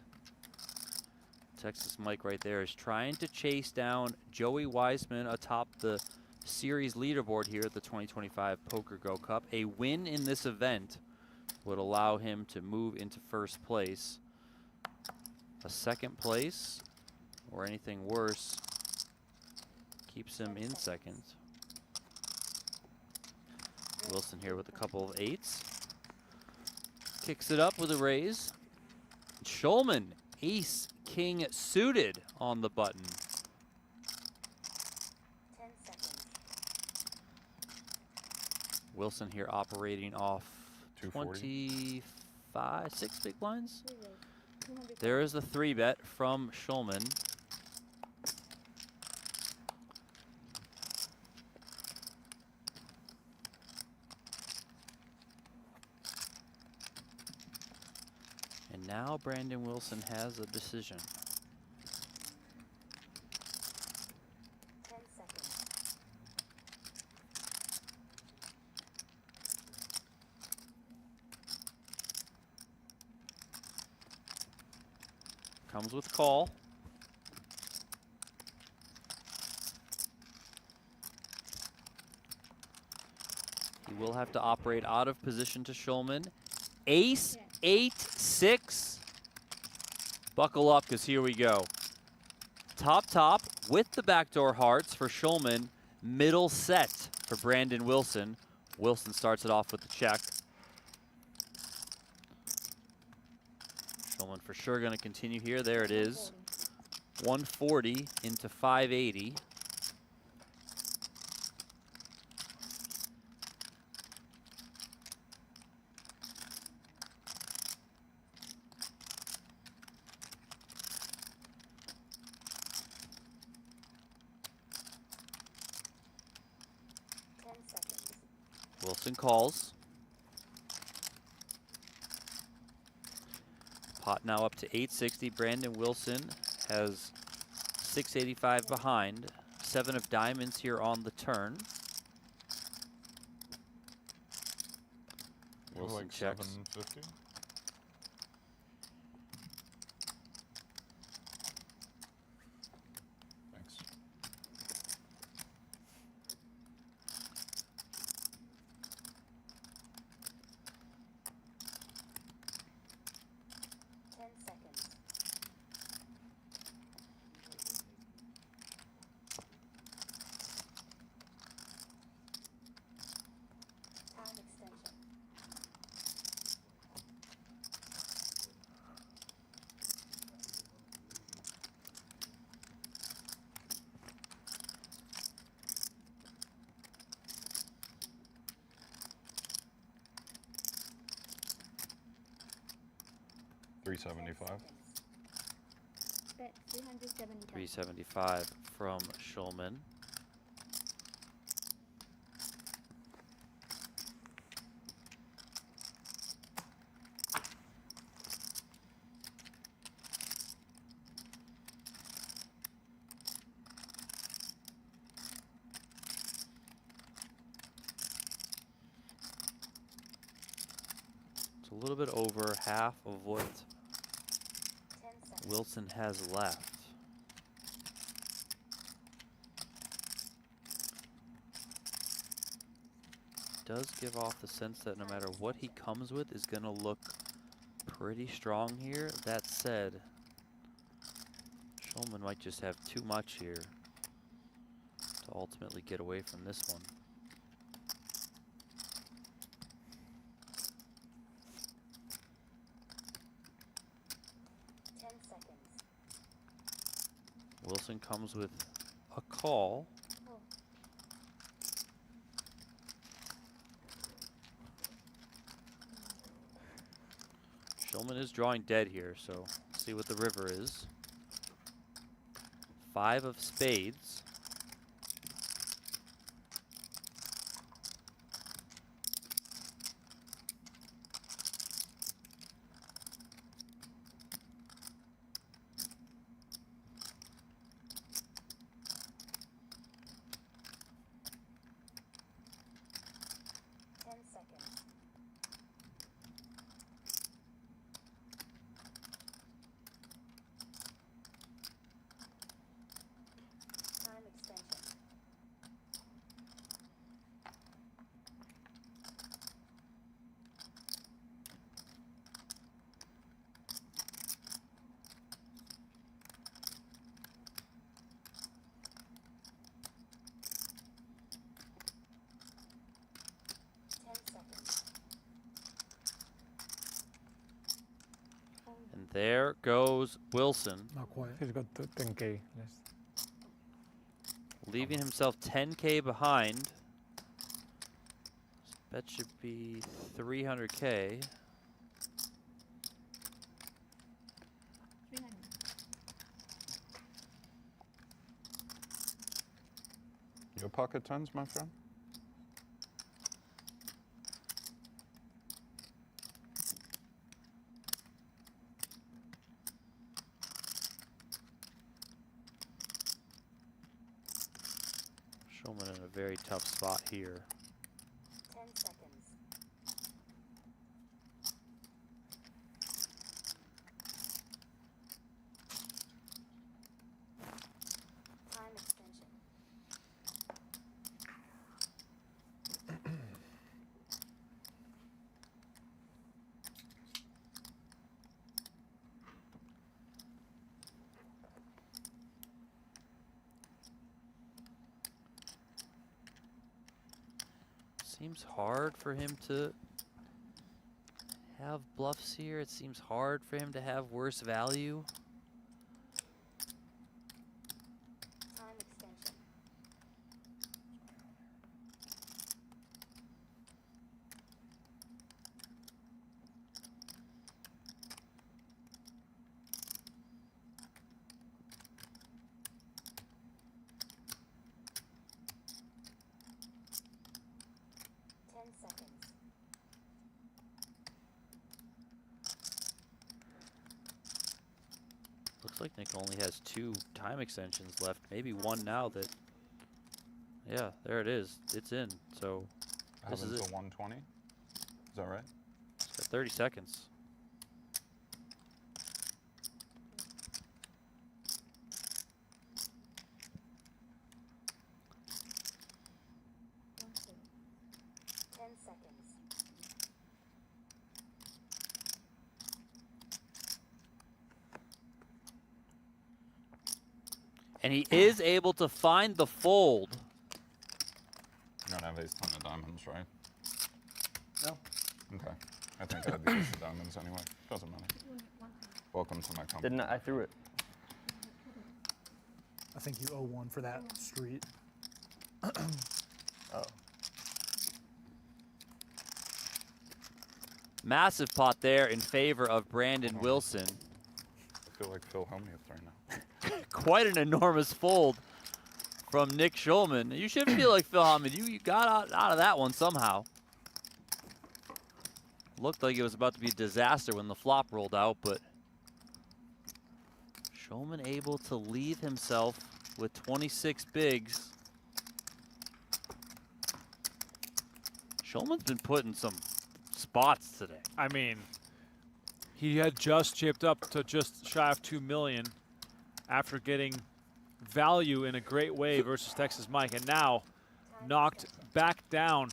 Texas Mike right there is trying to chase down Joey Weissman atop the series leaderboard here at the 2025 PokerGO Cup. A win in this event would allow him to move into first place. A second place, or anything worse, keeps him in second. Wilson here with a couple of 8s. Kicks it up with a raise. Schulman, ace, king suited on the button. 10 seconds. Wilson here operating off 240. 25, 6 big blinds. 200. There is the 3-bet from Schulman. And now Brandon Wilson has a decision. 10 seconds. Comes with call. He will have to operate out of position to Schulman. Ace, 8, 6. Buckle up, because here we go. Top with the backdoor hearts for Schulman. Middle set for Brandon Wilson. Wilson starts it off with the check. Schulman for sure going to continue here. There it is. 140 into 580. Wilson calls. Pot now up to 860. Brandon Wilson has 685 behind. 7 of diamonds here on the turn. Wilson like checks. 750. Thanks. $375. Bet 375. 375 from Schulman. It's a little bit over half of what Wilson has left. Does give off the sense that no matter what he comes with is going to look pretty strong here. That said, Schulman might just have too much here to ultimately get away from this one. Wilson comes with a call. Schulman is drawing dead here, so see what the river is. 5 of spades. And there goes Wilson. Not quite. He's got 10K. Leaving himself 10K behind. This bet should be 300K. Your pocket tens, my friend? Schulman in a very tough spot here. 10 seconds. Time extension. Seems hard for him to have bluffs here. It seems hard for him to have worse value. Time extension. Looks like Nick only has 2 time extensions left. Maybe 1 now that... Yeah, there it is. It's in. So this is it. 120. Is that right? It's got 30 seconds. And he is able to find the fold. You don't have ace-10 of diamonds, right? No. Okay. I think I had the ace of diamonds anyway. Doesn't matter. Welcome to my company. Didn't I threw it. I think you owe one for that street. Oh. Massive pot there in favor of Brandon Wilson. I feel like Phil Hellmuth right now. Quite an enormous fold from Nick Schulman. You should feel like Phil Hellmuth. You got out of that one somehow. Looked like it was about to be a disaster when the flop rolled out, but Schulman able to leave himself with 26 bigs. Schulman's been put in some spots today. I mean, he had just chipped up to just shy of 2 million after getting value in a great way versus Texas Mike, and now knocked back down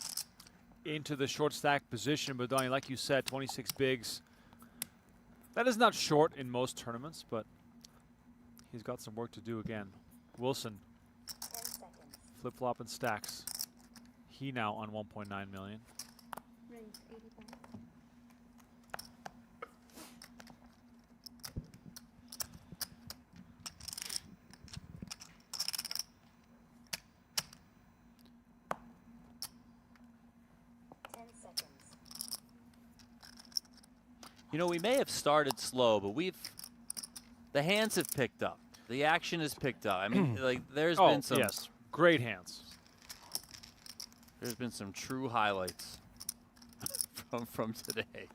into the short stack position. But Donnie, like you said, 26 bigs. That is not short in most tournaments, but he's got some work to do again. Wilson, flip-flop and stacks. He now on 1.9 million. Raise 85. You know, we may have started slow, but the hands have picked up. The action has picked up. I mean, like, there's been some... yes, great hands. There's been some true highlights from today.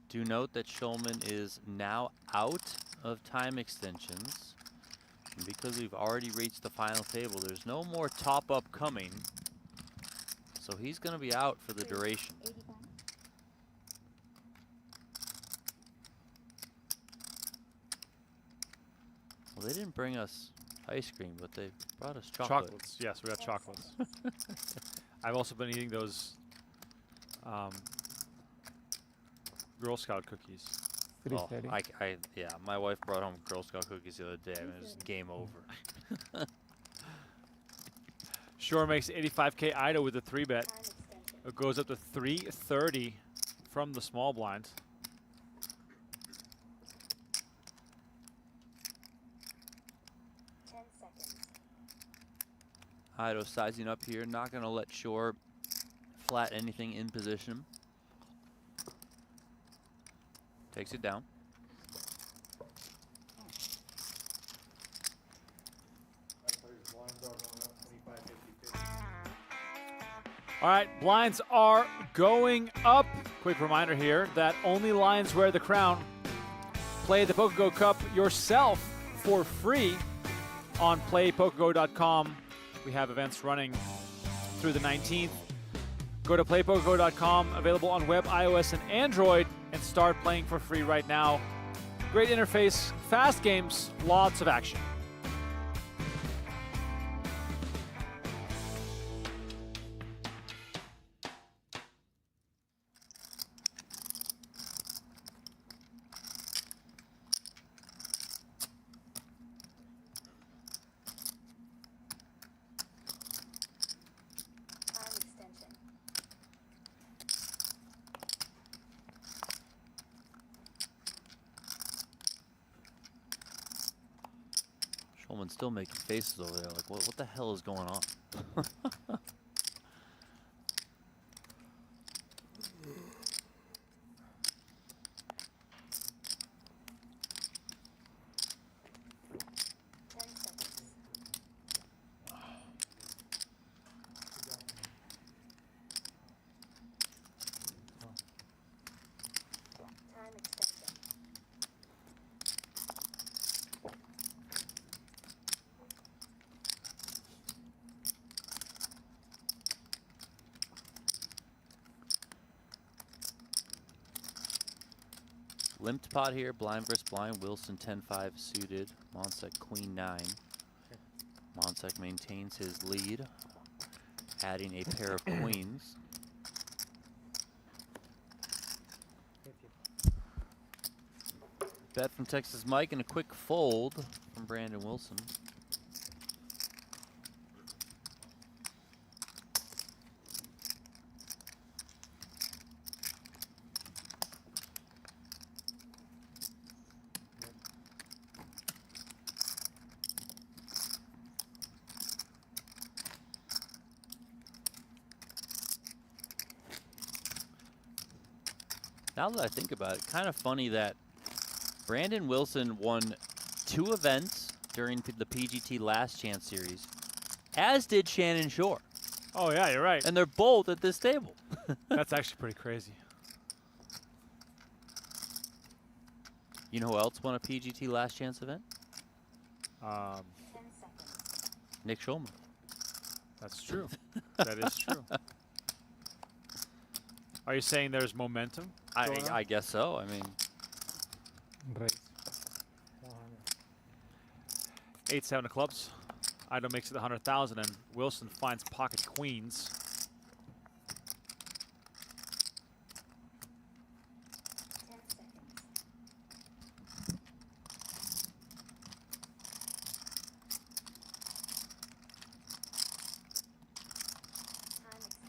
Do note that Schulman is now out of time extensions. And because we've already reached the final table, there's no more top-up coming. So he's going to be out for the duration. Well, they didn't bring us ice cream, but they brought us chocolate. Chocolates, yes, we got chocolates. I've also been eating those Girl Scout cookies. Oh, yeah, my wife brought home Girl Scout cookies the other day. I mean, it was game over. Shorr makes 85K Ida with a 3-bet. It goes up to 330 from the small blind. Ido sizing up here, not going to let Shorr flat anything in position. Takes it down. All right, blinds are going up. Quick reminder here that only Lions wear the crown. Play the PokerGO Cup yourself for free on playpokergo.com. We have events running through the 19th. Go to playpokergo.com, available on web, iOS, and Android, and start playing for free right now. Great interface, fast games, lots of action. Schulman's still making faces over there, like, what the hell is going on? Limped pot here, blind versus blind. Wilson 10-5 suited. Monsek queen 9. Monsek maintains his lead, adding a pair of queens. Bet from Texas Mike and a quick fold from Brandon Wilson. Now that I think about it, kind of funny that Brandon Wilson won 2 events during the PGT Last Chance Series, as did Shannon Shorr. Oh, yeah, you're right. And they're both at this table. That's actually pretty crazy. You know who else won a PGT Last Chance event? Nick Schulman. That's true. That is true. Are you saying there's momentum? I guess so. I mean, 8-7 of clubs. Ido makes it 100,000, and Wilson finds pocket queens.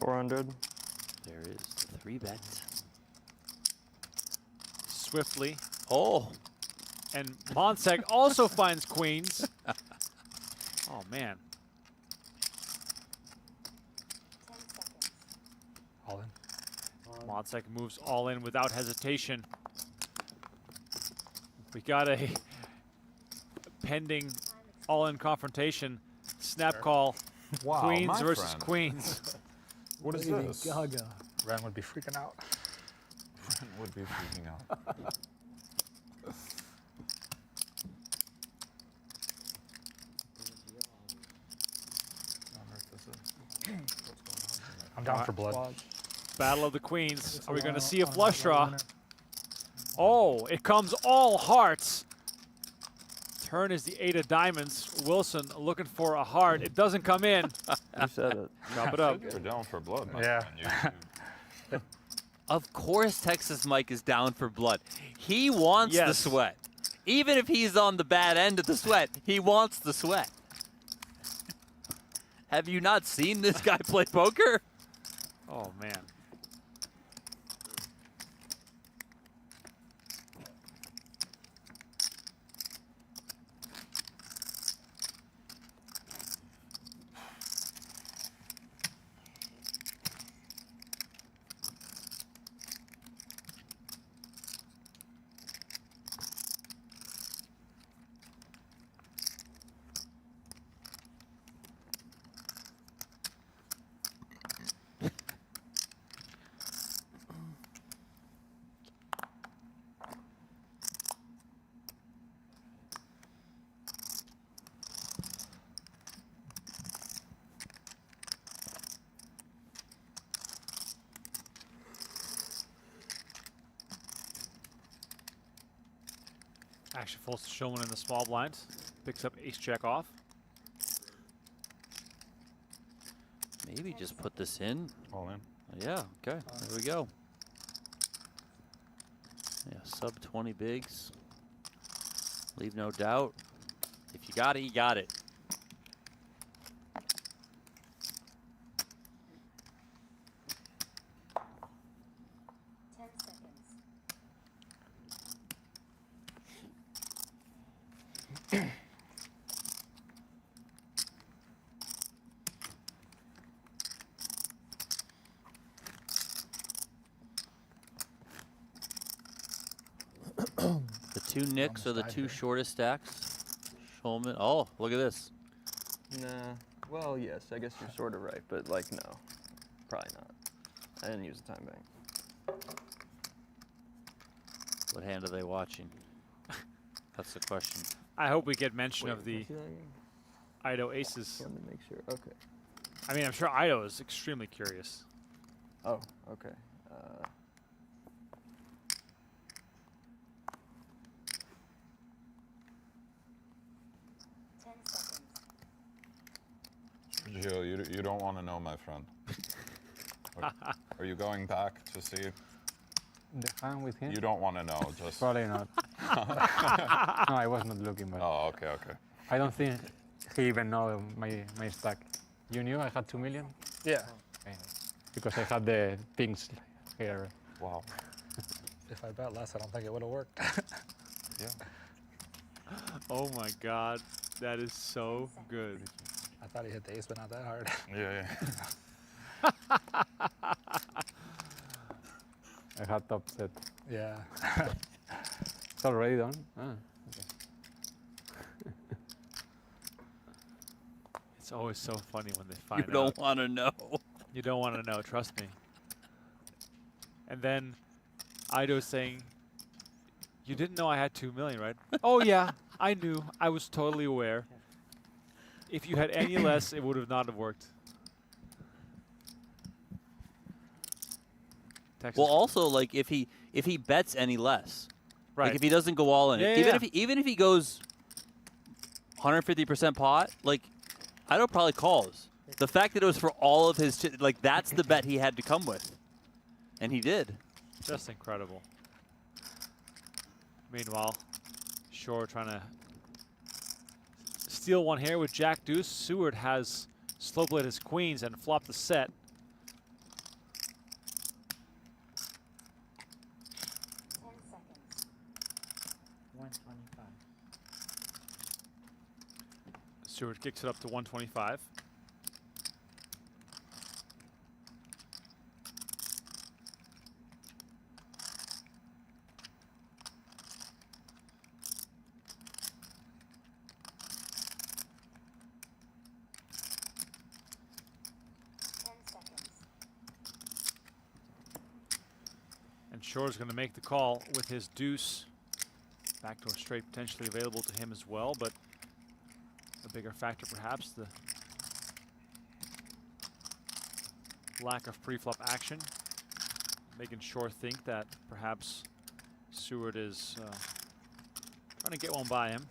$400. There is the 3-bet. Swiftly. Oh. And Monsek also finds queens. Oh, man. All in. Monsek moves all in without hesitation. We got a pending all-in confrontation. Snap call. Wow, Queens my versus friend. queens. What is Lady this? Gaga. Ren would be freaking out. Would be freaking out. I'm down for blood. Battle of the queens. Are we going to see a flush draw? Oh, it comes all hearts. Turn is the 8 of diamonds. Wilson looking for a heart. It doesn't come in. You said it. Chop it up. You're down for blood, my Yeah. friend. Of course Texas Mike is down for blood. He wants the sweat. Even if he's on the bad end of the sweat, he wants the sweat. Have you not seen this guy play poker? Oh, man. Actually folds to Schulman in the small blind. Picks up ace jack off. Maybe just put this in. All in. Yeah, okay, there we go. Yeah, sub 20 bigs. Leave no doubt. If you got it, you got it. The two nicks are the two shortest stacks. Schulman. Oh, look at this. Nah. Well, yes, I guess you're sort of right, but like, no, probably not. I didn't use the time bank. What hand are they watching? That's the question. I hope we get mention Wait, of the can I see that again? Ido aces. Let me make sure. Okay. I mean, I'm sure Ido is extremely curious. Oh, okay. 10 seconds. Gio, you don't want to know, my friend. Are you going back to see? The hand with him? You don't want to know, just. Probably not. No, I was not looking, but. Oh, okay, okay. I don't think he even know my stack. You knew I had 2 million? Yeah. Okay. Because I had the things here. Wow. If I bet less, I don't think it would have worked. Yeah. Oh my God, that is so good. I thought he hit the ace, but not that hard. Yeah, I had top set. Yeah. It's already done? Ah, okay. It's always so funny when they find out. You don't want to know. You don't want to know, trust me. And then Ido's saying, you didn't know I had 2 million, right? Oh yeah, I knew. I was totally aware. If you had any less, it would have not have worked. Texas. Well, also, like, if he bets any less, Right. like if he doesn't go all in, Yeah, even yeah. even if he goes 150% pot, like, I don't probably calls. The fact that it was for all of his, like, that's the bet he had to come with, and he did. Just incredible. Meanwhile, Shorr trying to steal one here with Jack Deuce. Seward has slow played his queens and flopped the set. 10 seconds. 125. Seward kicks it up to 125. Shorr's going to make the call with his deuce. Backdoor straight potentially available to him as well, but a bigger factor perhaps the lack of pre-flop action, making Shorr think that perhaps Seward is trying to get one by him.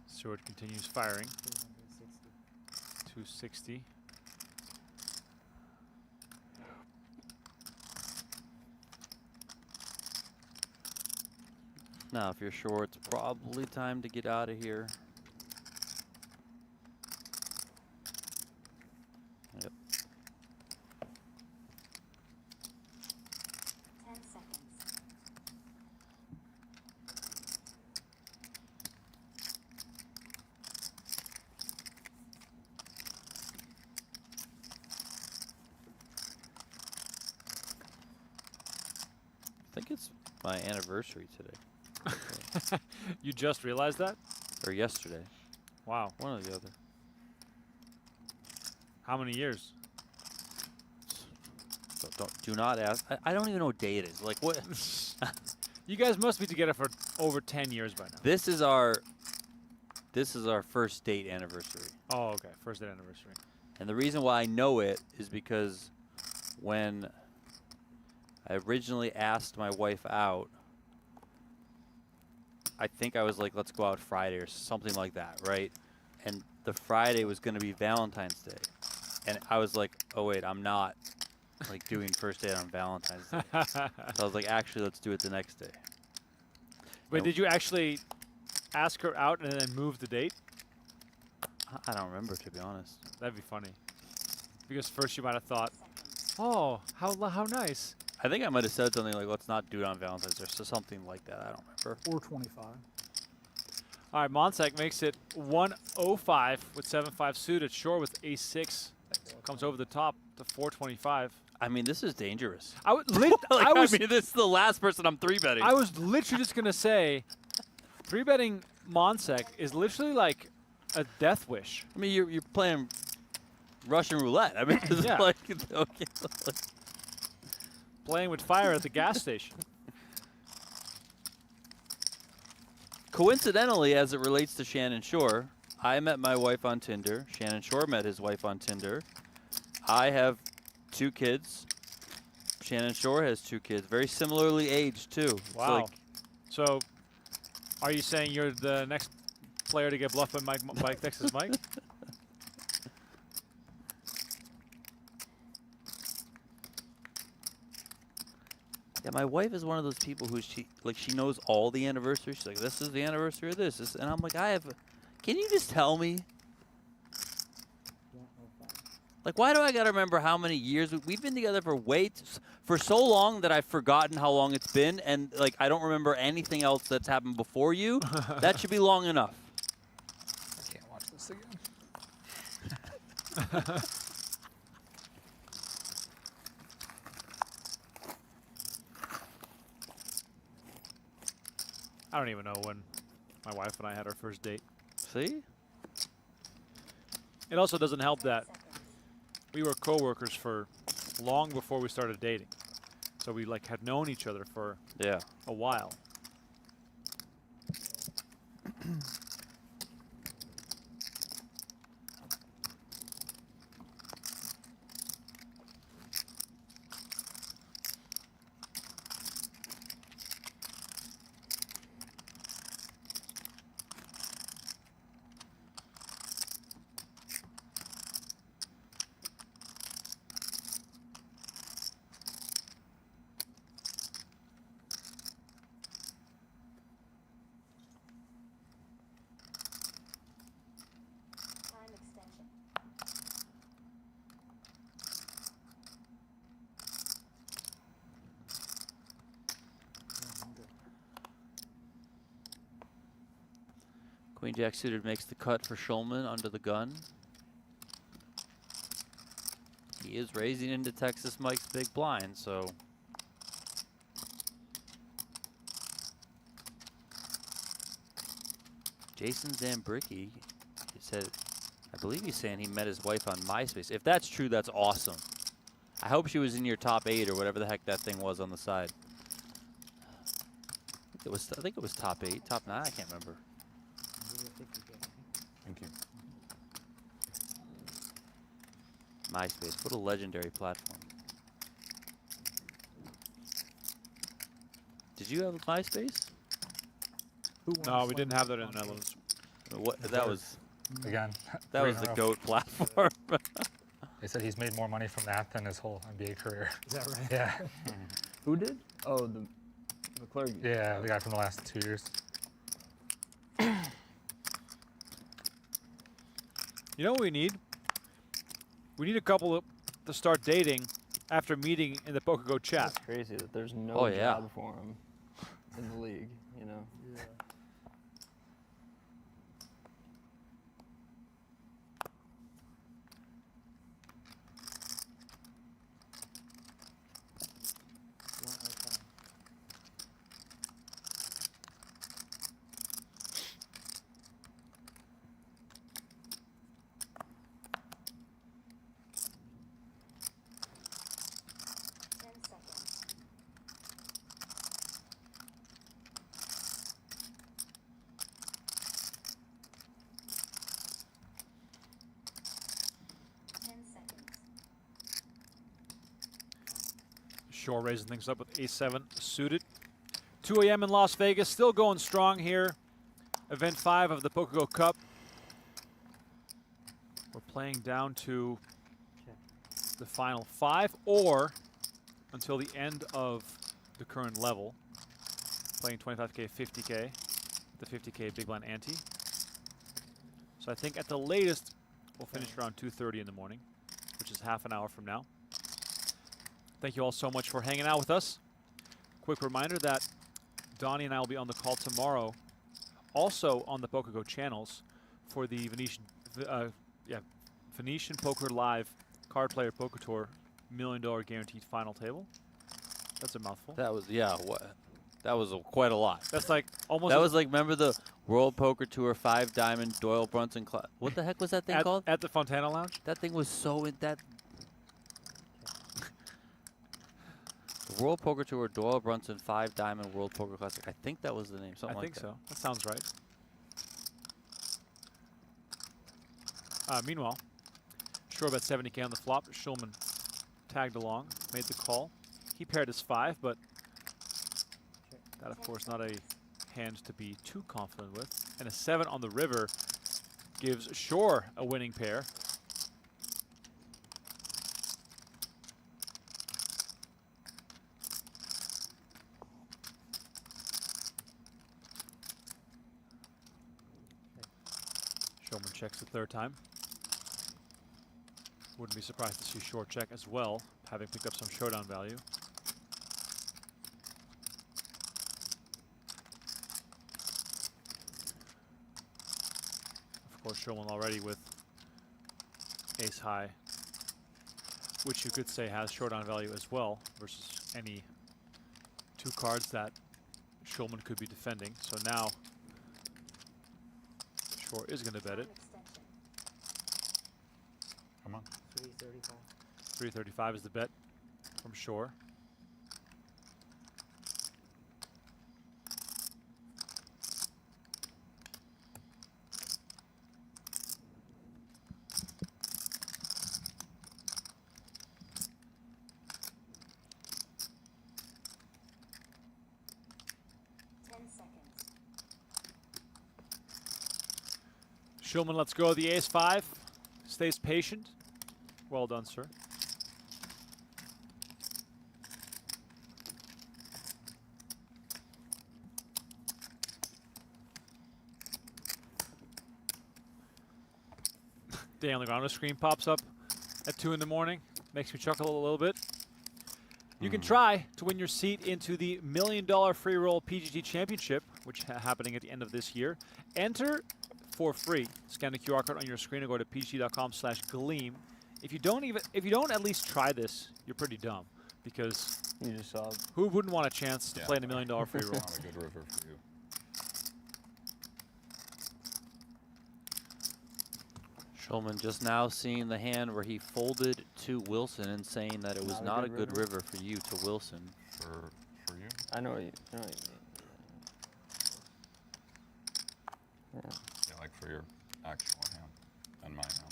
Seward continues firing. 260. Now, if you're Shorr, it's probably time to get out of here. Yep. 10 seconds. I think it's my anniversary today. You just realized that? Or yesterday. Wow. One or the other. How many years? So do not ask. I don't even know what day it is. Like what? You guys must be together for over 10 years by now. This is our first date anniversary. Oh, okay. First date anniversary. And the reason why I know it is because when I originally asked my wife out, I think I was like, let's go out Friday or something like that, right? And the Friday was going to be Valentine's Day. And I was like, oh, wait, I'm not like doing first date on Valentine's Day. So I was like, actually, let's do it the next day. Wait, did you actually ask her out and then move the date? I don't remember, to be honest. That'd be funny. Because first you might have thought, oh, how nice. I think I might have said something like, let's not do it on Valentine's Day, or something like that. I don't remember. Or 25. All right, Monsek makes it 105 with 7-5 suited. Shorr with ace-6 comes over the top to 425. I mean, this is dangerous. I mean, this is the last person I'm 3-betting. I was literally just going to say, 3-betting Monsek is literally like a death wish. I mean, you're playing Russian roulette. I mean, it's Yeah. like, okay. Playing with fire at the gas station. Coincidentally, as it relates to Shannon Shorr, I met my wife on Tinder. Shannon Shorr met his wife on Tinder. I have 2 kids. Shannon Shorr has 2 kids, very similarly aged too. Wow. So, are you saying you're the next player to get bluffed by Mike Texas Mike? Yeah, my wife is one of those people who she knows all the anniversaries. She's like, this is the anniversary of this. And I'm like, can you just tell me? Like, why do I got to remember how many years? We've been together for so long that I've forgotten how long it's been. And, like, I don't remember anything else that's happened before you. That should be long enough. I can't watch this again. I don't even know when my wife and I had our first date. See? It also doesn't help that we were co-workers for long before we started dating. So we like had known each other for a while. Time extension. Queen Jack suited makes the cut for Schulman under the gun. He is raising into Texas Mike's big blind, so. Jason Zambricki said, I believe he's saying he met his wife on MySpace. If that's true, that's awesome. I hope she was in your top 8 or whatever the heck that thing was on the side. I think it was top 8, top 9, I can't remember. Thank you. MySpace, what a legendary platform. Did you have MySpace? No, we didn't have that in the Netherlands. What, that was again. That was the GOAT platform. They said he's made more money from that than his whole NBA career. Is that right? Yeah. Who did? Oh, the clergy. Yeah, the guy from the last 2 years. You know what we need? We need a couple to start dating after meeting in the PokerGO chat. It's crazy that there's no job for him in the league, you know? Yeah. Shorr raising things up with ace-7 suited. 2 a.m. in Las Vegas, still going strong here. Event 5 of the PokerGO Cup. We're playing down to the final 5 or until the end of the current level. Playing 25K, 50K, the 50K big blind ante. So I think at the latest, we'll finish around 2:30 in the morning, which is half an hour from now. Thank you all so much for hanging out with us. Quick reminder that Donnie and I will be on the call tomorrow, also on the PokerGO channels, for the Venetian Poker Live Card Player Poker Tour $1 Million Guaranteed Final Table. That's a mouthful. That was, yeah, what? That was quite a lot. That's like almost. That was like, remember the World Poker Tour 5 Diamond Doyle Brunson Club? What the heck was that thing called? At the Fontana Lounge? That thing was so in that. The World Poker Tour Doyle Brunson 5 Diamond World Poker Classic. I think that was the name. Something like that. I think so. That sounds right. Meanwhile, Shorr bet 70K on the flop. Schulman tagged along, made the call. He paired his 5, but that, of course, not a hand to be too confident with. And a 7 on the river gives Shorr a winning pair. Schulman checks the 3rd time. Wouldn't be surprised to see Shorr check as well, having picked up some showdown value. Of course, Schulman already with ace high, which you could say has showdown value as well, versus any 2 cards that Schulman could be defending. So now Shorr is going to bet it. Come on. 335. 335 is the bet from Shorr. Schulman lets go of the ace-5, stays patient. Well done, sir. Day on the ground screen pops up at 2 in the morning. Makes me chuckle a little bit. You can try to win your seat into the $1 Million Free Roll PGT Championship, which is happening at the end of this year. Enter for free. Scan the QR code on your screen and go to pgt.com/gleam. If you don't at least try this, you're pretty dumb, because you just saw who wouldn't want a chance to play in $1 Million Free Roll? Not a good river for you. Schulman just now seeing the hand where he folded to Wilson and saying that it was not a good river for you to Wilson. For you? I know what you mean. Yeah. Yeah, like for your actual hand and my hand.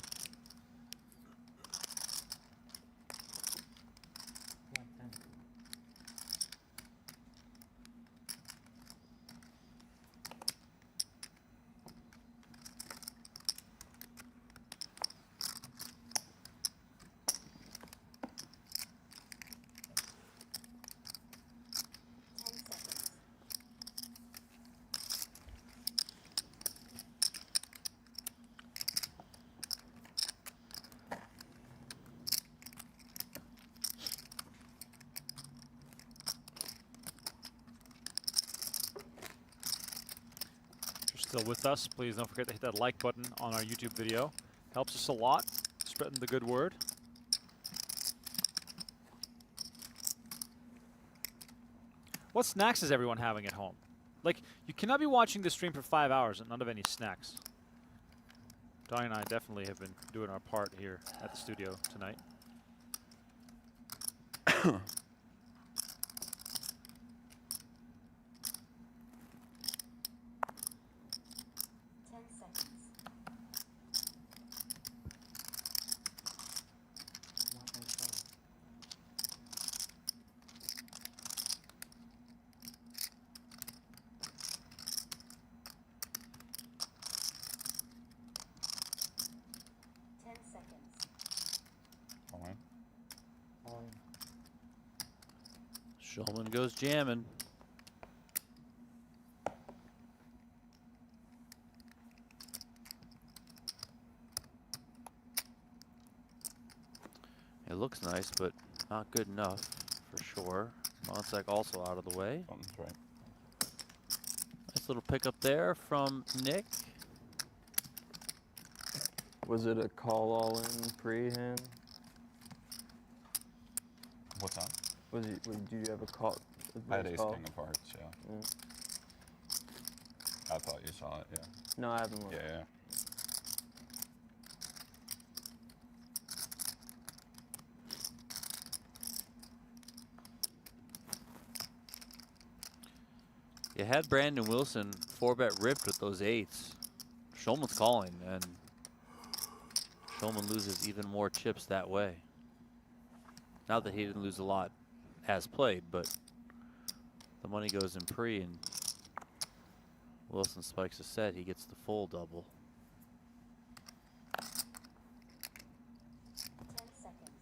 Still with us, please don't forget to hit that like button on our YouTube video. Helps us a lot, spreading the good word. What snacks is everyone having at home? Like, you cannot be watching this stream for 5 hours and none of any snacks. Donnie and I definitely have been doing our part here at the studio tonight. Schulman goes jamming. It looks nice, but not good enough for sure. Monsek also out of the way. Something's right. Nice little pickup there from Nick. Was it a call all in pre-hand? What's that? Did you have a call? I had ace call? king of hearts, yeah. I thought you saw it, yeah. No, I haven't looked. Yeah. You had Brandon Wilson 4-bet ripped with those 8s. Schulman's calling, and Schulman loses even more chips that way. Not that he didn't lose a lot as played, but the money goes in pre, and Wilson spikes a set. He gets the full double. 10 seconds.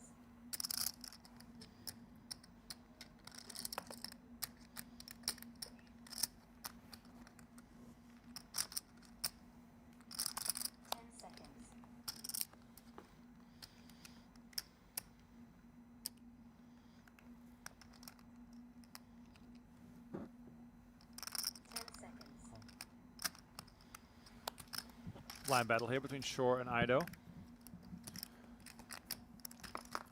Line battle here between Shorr and Ido.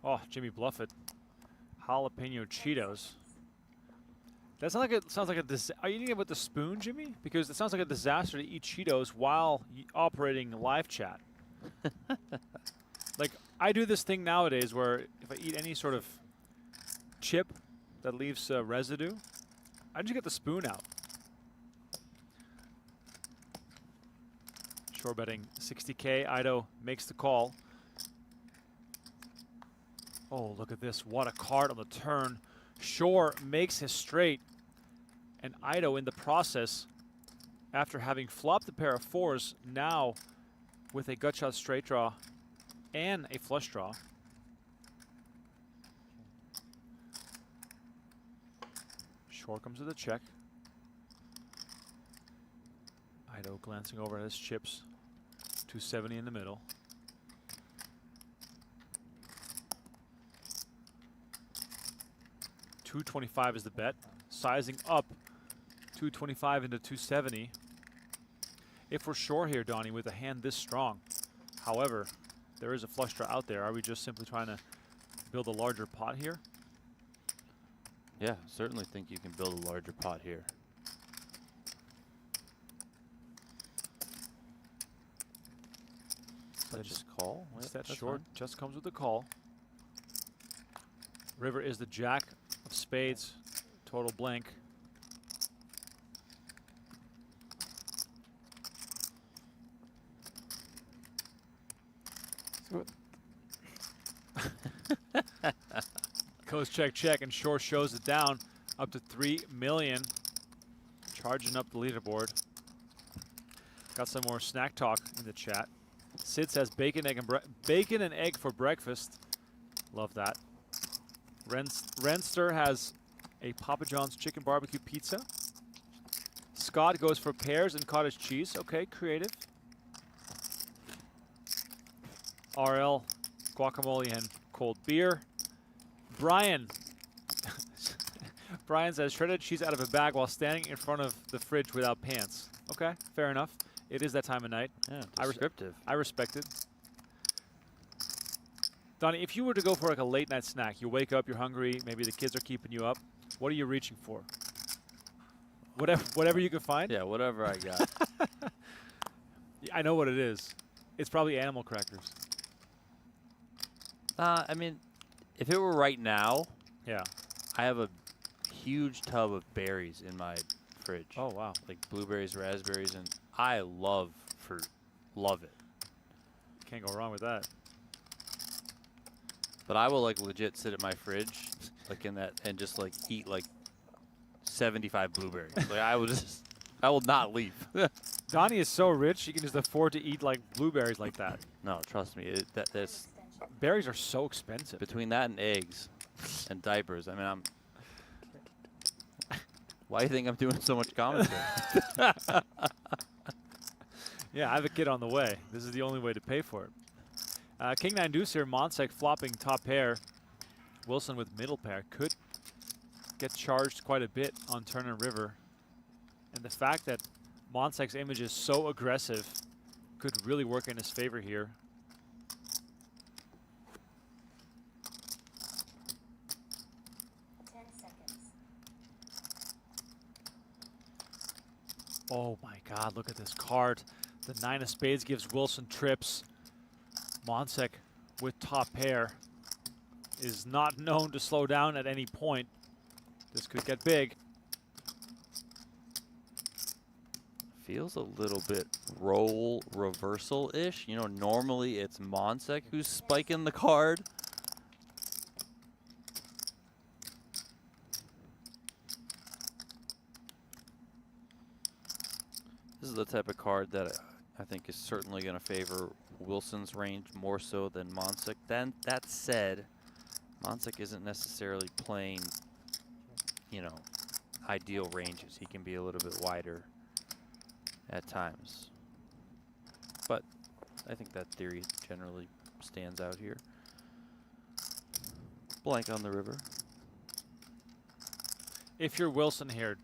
Oh, Jimmy Bluffett. Jalapeno Cheetos. That sounds like a are you eating it with the spoon, Jimmy? Because it sounds like a disaster to eat Cheetos while operating live chat. Like, I do this thing nowadays where if I eat any sort of chip that leaves residue, I just get the spoon out. Shorr betting 60K. Ido makes the call. Oh, look at this. What a card on the turn. Shorr makes his straight. And Ido in the process, after having flopped a pair of 4s, now with a gut shot straight draw and a flush draw. Shorr comes with a check. Ido glancing over at his chips. 270 in the middle. $225 is the bet. Sizing up 225 into 270. If we're Shorr here, Donnie, with a hand this strong. However, there is a flush draw out there. Are we just simply trying to build a larger pot here? Yeah, certainly think you can build a larger pot here. Just call. Wait, that Shorr just comes with the call. River is the jack of spades. Total blank. Goes check, check, and Shorr shows it down up to 3 million. Charging up the leaderboard. Got some more snack talk in the chat. Sid says bacon, egg for breakfast. Love that. Renster has a Papa John's chicken barbecue pizza. Scott goes for pears and cottage cheese. Okay, creative. RL, guacamole and cold beer. Brian. Brian says shredded cheese out of a bag while standing in front of the fridge without pants. Okay, fair enough. It is that time of night. Yeah, descriptive. I respect it. Donnie, if you were to go for like a late night snack, you wake up, you're hungry, maybe the kids are keeping you up. What are you reaching for? Whatever you can find? Yeah, whatever I got. I know what it is. It's probably animal crackers. I mean, if it were right now, yeah, I have a huge tub of berries in my fridge. Oh, wow. Like blueberries, raspberries, and I love fruit. Love it. Can't go wrong with that. But I will like legit sit at my fridge, like in that, and just like eat like 75 blueberries. Like I will not leave. Donnie is so rich, he can just afford to eat like blueberries like that. No, trust me, that's berries are so expensive. Between that and eggs and diapers, I mean, Why do you think I'm doing so much commentary? Yeah, I have a kid on the way. This is the only way to pay for it. King 9 deuce here. Monsek flopping top pair. Wilson with middle pair could get charged quite a bit on turn and river. And the fact that Monsek's image is so aggressive could really work in his favor here. Oh my God, look at this card. The 9 of spades gives Wilson trips. Monsek with top pair is not known to slow down at any point. This could get big. Feels a little bit role reversal-ish. You know, normally it's Monsek who's spiking the card. This is the type of card that I think is certainly going to favor Wilson's range more so than Monsek. Then that said, Monsek isn't necessarily playing, you know, ideal ranges. He can be a little bit wider at times. But I think that theory generally stands out here. Blank on the river. If you're Wilson here,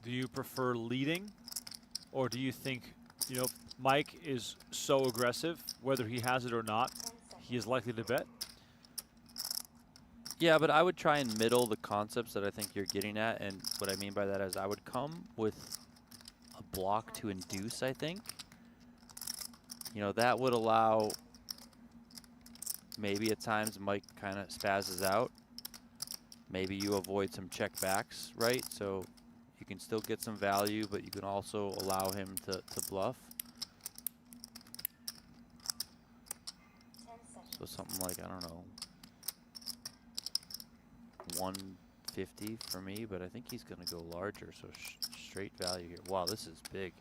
do you prefer leading? Or do you think, you know, Mike is so aggressive, whether he has it or not, he is likely to bet? Yeah, but I would try and middle the concepts that I think you're getting at. And what I mean by that is I would come with a block to induce, I think. You know, that would allow maybe at times Mike kind of spazzes out. Maybe you avoid some check backs, right? So you can still get some value, but you can also allow him to bluff. So something like, I don't know, 150 for me, but I think he's going to go larger, so straight value here. Wow, this is big.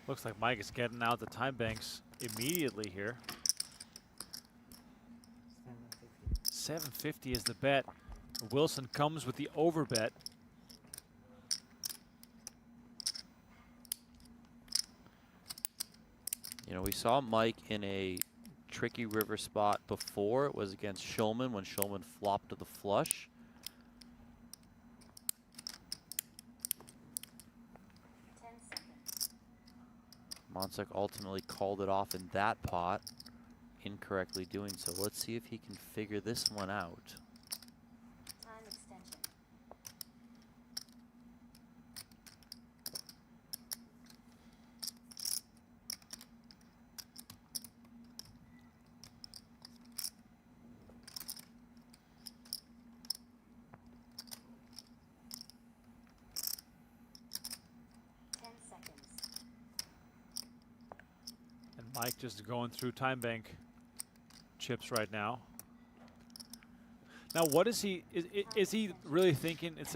Looks like Mike is getting out the time banks immediately here. 750 is the bet. Wilson comes with the over bet. You know, we saw Mike in a tricky river spot before. It was against Schulman when Schulman flopped to the flush. Monsek ultimately called it off in that pot, incorrectly doing so. Let's see if he can figure this one out. Time extension. Mike just going through time bank chips right now. Now, what is he? Is he really thinking it's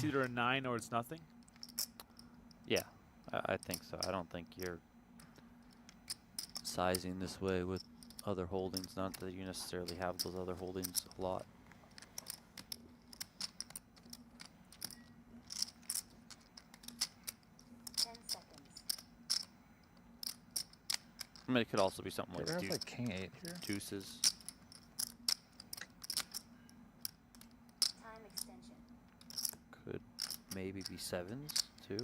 either a 9 or it's nothing? Yeah, I think so. I don't think you're sizing this way with other holdings. Not that you necessarily have those other holdings a lot. I mean, it could also be something Did I like, have like king 8 here? deuces. Time extension. Could maybe be sevens too,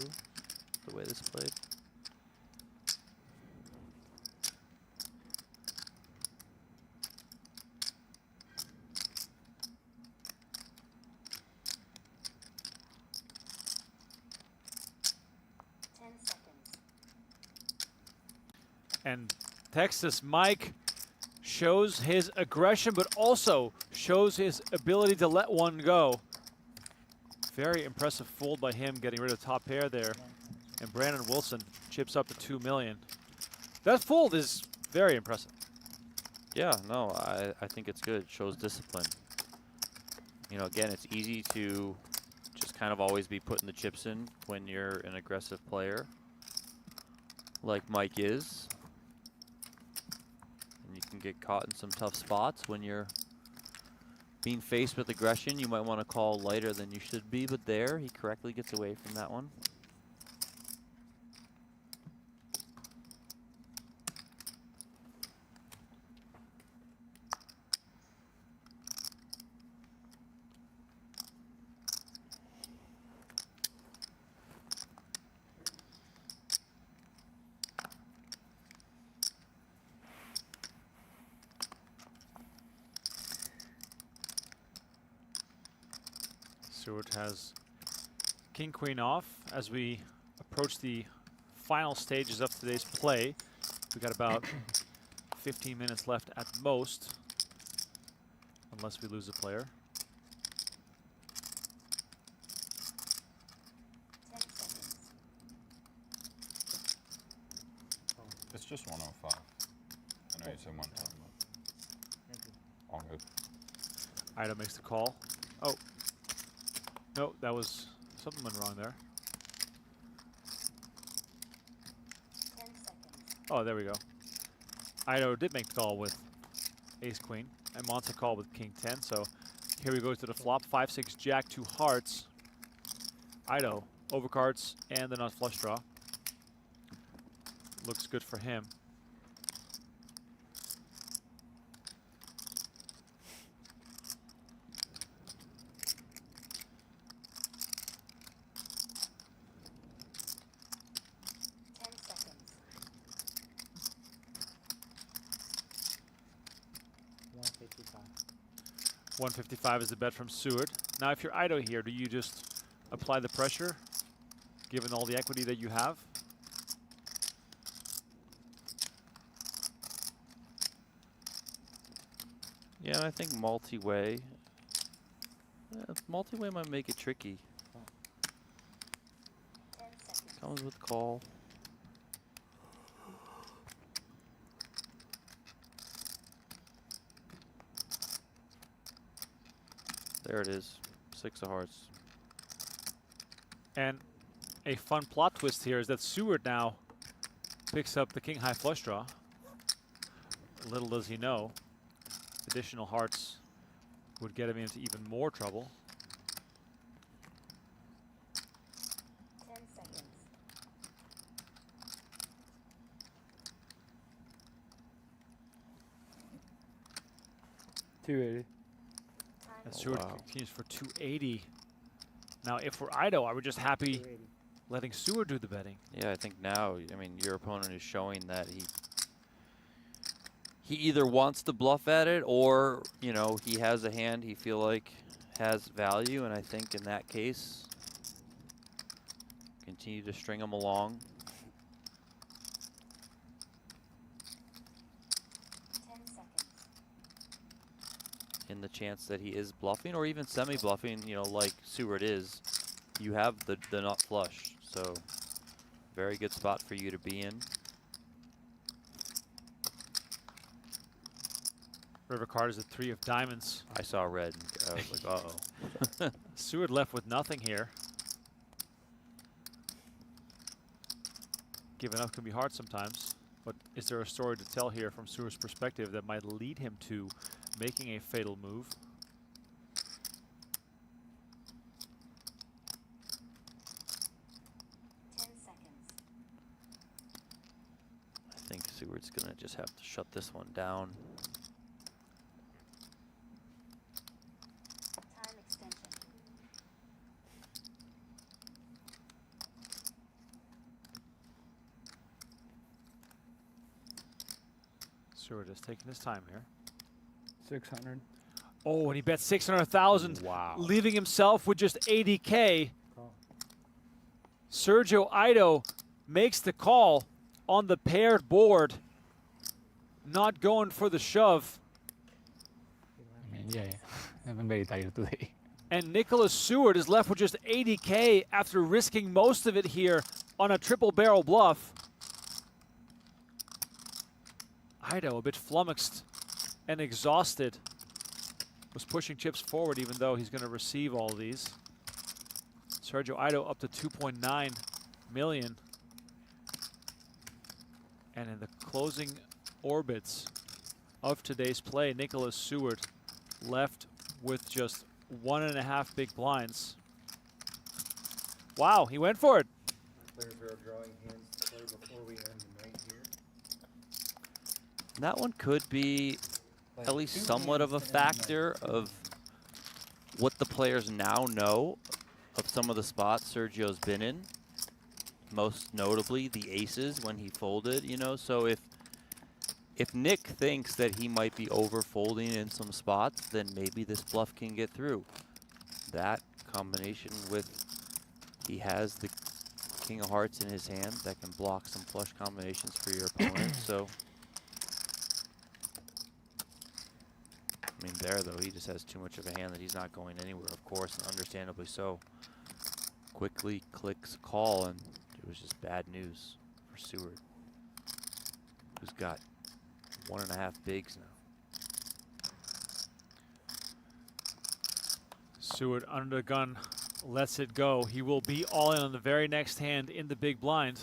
the way this played. And Texas Mike shows his aggression, but also shows his ability to let one go. Very impressive fold by him, getting rid of top pair there. And Brandon Wilson chips up to 2 million. That fold is very impressive. Yeah, no, I think it's good. It shows discipline. You know, again, it's easy to just kind of always be putting the chips in when you're an aggressive player, like Mike is. And you can get caught in some tough spots when you're Being faced with aggression, you might want to call lighter than you should be, but there, he correctly gets away from that one. Stewart has king queen off as we approach the final stages of today's play. We got about 15 minutes left at most, unless we lose a player. 10 seconds. It's just 105. I know you said 110, but all good. Ida makes the call. Oh. No, that was something went wrong there. 10 seconds. Oh, there we go. Ido did make the call with ace queen, and Monta called with king 10. So here we go to the flop. 5-6 jack, 2 hearts. Ido overcards and the nut flush draw. Looks good for him. Seconds. 155. 155 is the bet from Seward. Now, if you're Ido here, do you just apply the pressure, given all the equity that you have? Yeah, I think multi-way. Multi-way might make it tricky. 10 seconds. Comes with call. There it is. 6 of hearts. And a fun plot twist here is that Seward now picks up the king high flush draw. Little does he know, additional hearts would get him into even more trouble. 10 seconds. $280. And Seward continues for 280. Now, if we're Ido, are we just happy letting Seward do the betting? Yeah, I think now, I mean, your opponent is showing that he either wants to bluff at it or, you know, he has a hand he feel like has value, and I think in that case, continue to string him along. 10 seconds. In the chance that he is bluffing or even semi-bluffing, you know, like Seward is, you have the nut flush. So very good spot for you to be in. River card is a 3 of diamonds. I saw red. I was like, uh-oh. Seward left with nothing here. Giving up can be hard sometimes, but is there a story to tell here from Seward's perspective that might lead him to making a fatal move? I think Seward's going to just have to shut this one down. Time extension. Seward is taking his time here. 600. Oh, and he bet 600,000. Wow. Leaving himself with just 80K. Sergio Ido makes the call on the paired board. Not going for the shove. I mean, yeah, I'm very tired today. And Nicholas Seward is left with just 80K after risking most of it here on a triple barrel bluff. Ido, a bit flummoxed and exhausted, was pushing chips forward even though he's going to receive all these. Sergio Ido up to 2.9 million. And in the closing orbits of today's play, Nicholas Seward left with just 1.5 big blinds. Wow, he went for it. Players are drawing hands to play before we end the night here. That one could be at least somewhat of a factor of what the players now know of some of the spots Sergio's been in. Most notably the aces when he folded, you know. So if Nick thinks that he might be over folding in some spots, then maybe this bluff can get through. That combination with he has the King of Hearts in his hand that can block some flush combinations for your opponent. So I mean, there though, he just has too much of a hand that he's not going anywhere, of course, and understandably so. Quickly clicks call, and it was just bad news for Seward, who's got 1.5 bigs now. Seward under the gun, lets it go. He will be all in on the very next hand in the big blind.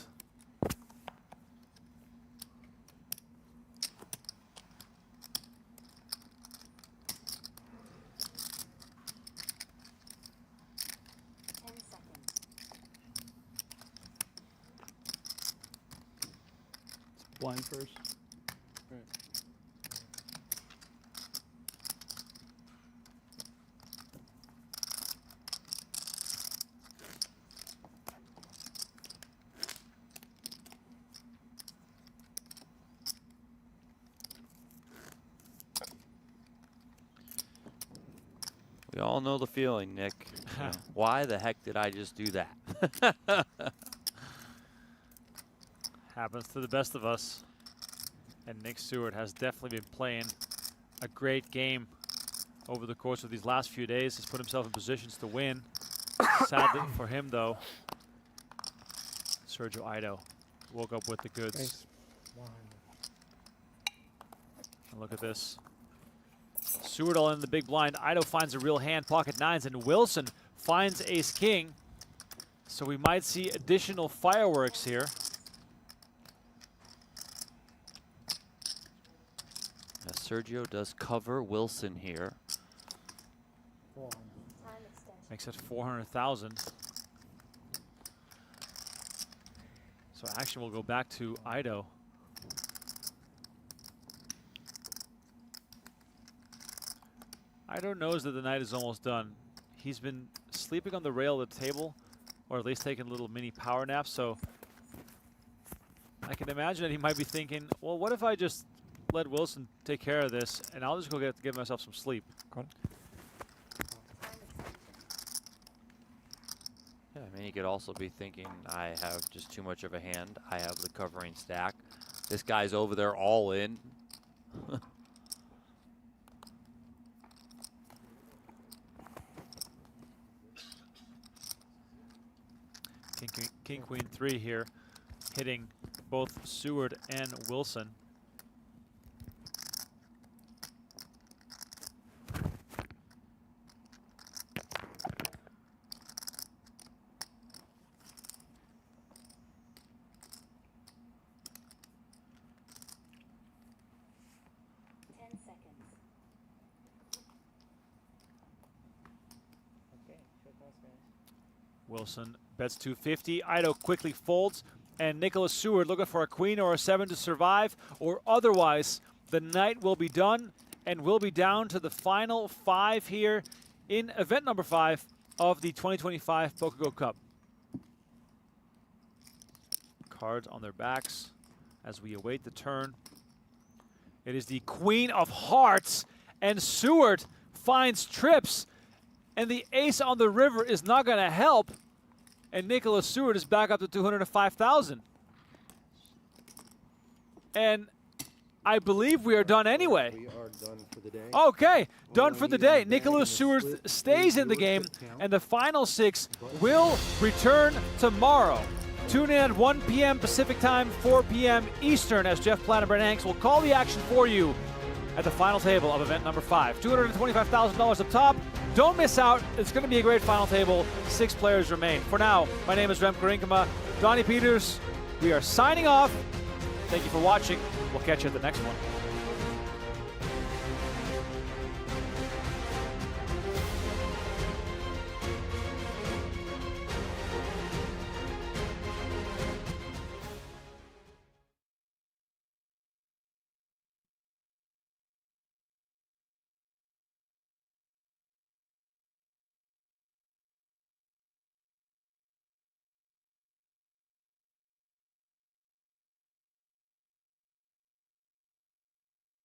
Blind first. Right. We all know the feeling, Nick. You know, why the heck did I just do that? Happens to the best of us. And Nick Seward has definitely been playing a great game over the course of these last few days. He's put himself in positions to win. Sadly for him, though, Sergio Ido woke up with the goods. Thanks. And look at this. Seward all in the big blind. Ido finds a real hand, pocket nines, and Wilson finds ace-king. So we might see additional fireworks here. Now Sergio does cover Wilson here. Makes it 400,000. So action will go back to Ido. Ido knows that the night is almost done. He's been sleeping on the rail of the table, or at least taking little mini power naps, so I can imagine that he might be thinking, well, what if I just let Wilson take care of this, and I'll just go get myself some sleep. Yeah, I mean, he could also be thinking, I have just too much of a hand. I have the covering stack. This guy's over there all in. King, Queen 3 here, hitting both Seward and Wilson. Wilson bets 250. Ido quickly folds, and Nicholas Seward looking for a queen or a 7 to survive, or otherwise the night will be done and we'll be down to the final 5 here in event number 5 of the 2025 PokerGO Cup. Cards on their backs as we await the turn. It is the Queen of Hearts, and Seward finds trips, and the ace on the river is not going to help. And Nicholas Seward is back up to 205,000. And I believe we are done anyway. We are done for the day. Okay, done for the day. Nicholas Seward stays in the game, and the final 6 will return tomorrow. Tune in at 1 p.m. Pacific time, 4 p.m. Eastern, as Jeff Platt and Brent Hanks will call the action for you at the final table of event number 5. $225,000 up top. Don't miss out. It's going to be a great final table. 6 players remain. For now, my name is Remko Rinkema. Donnie Peters, we are signing off. Thank you for watching. We'll catch you at the next one.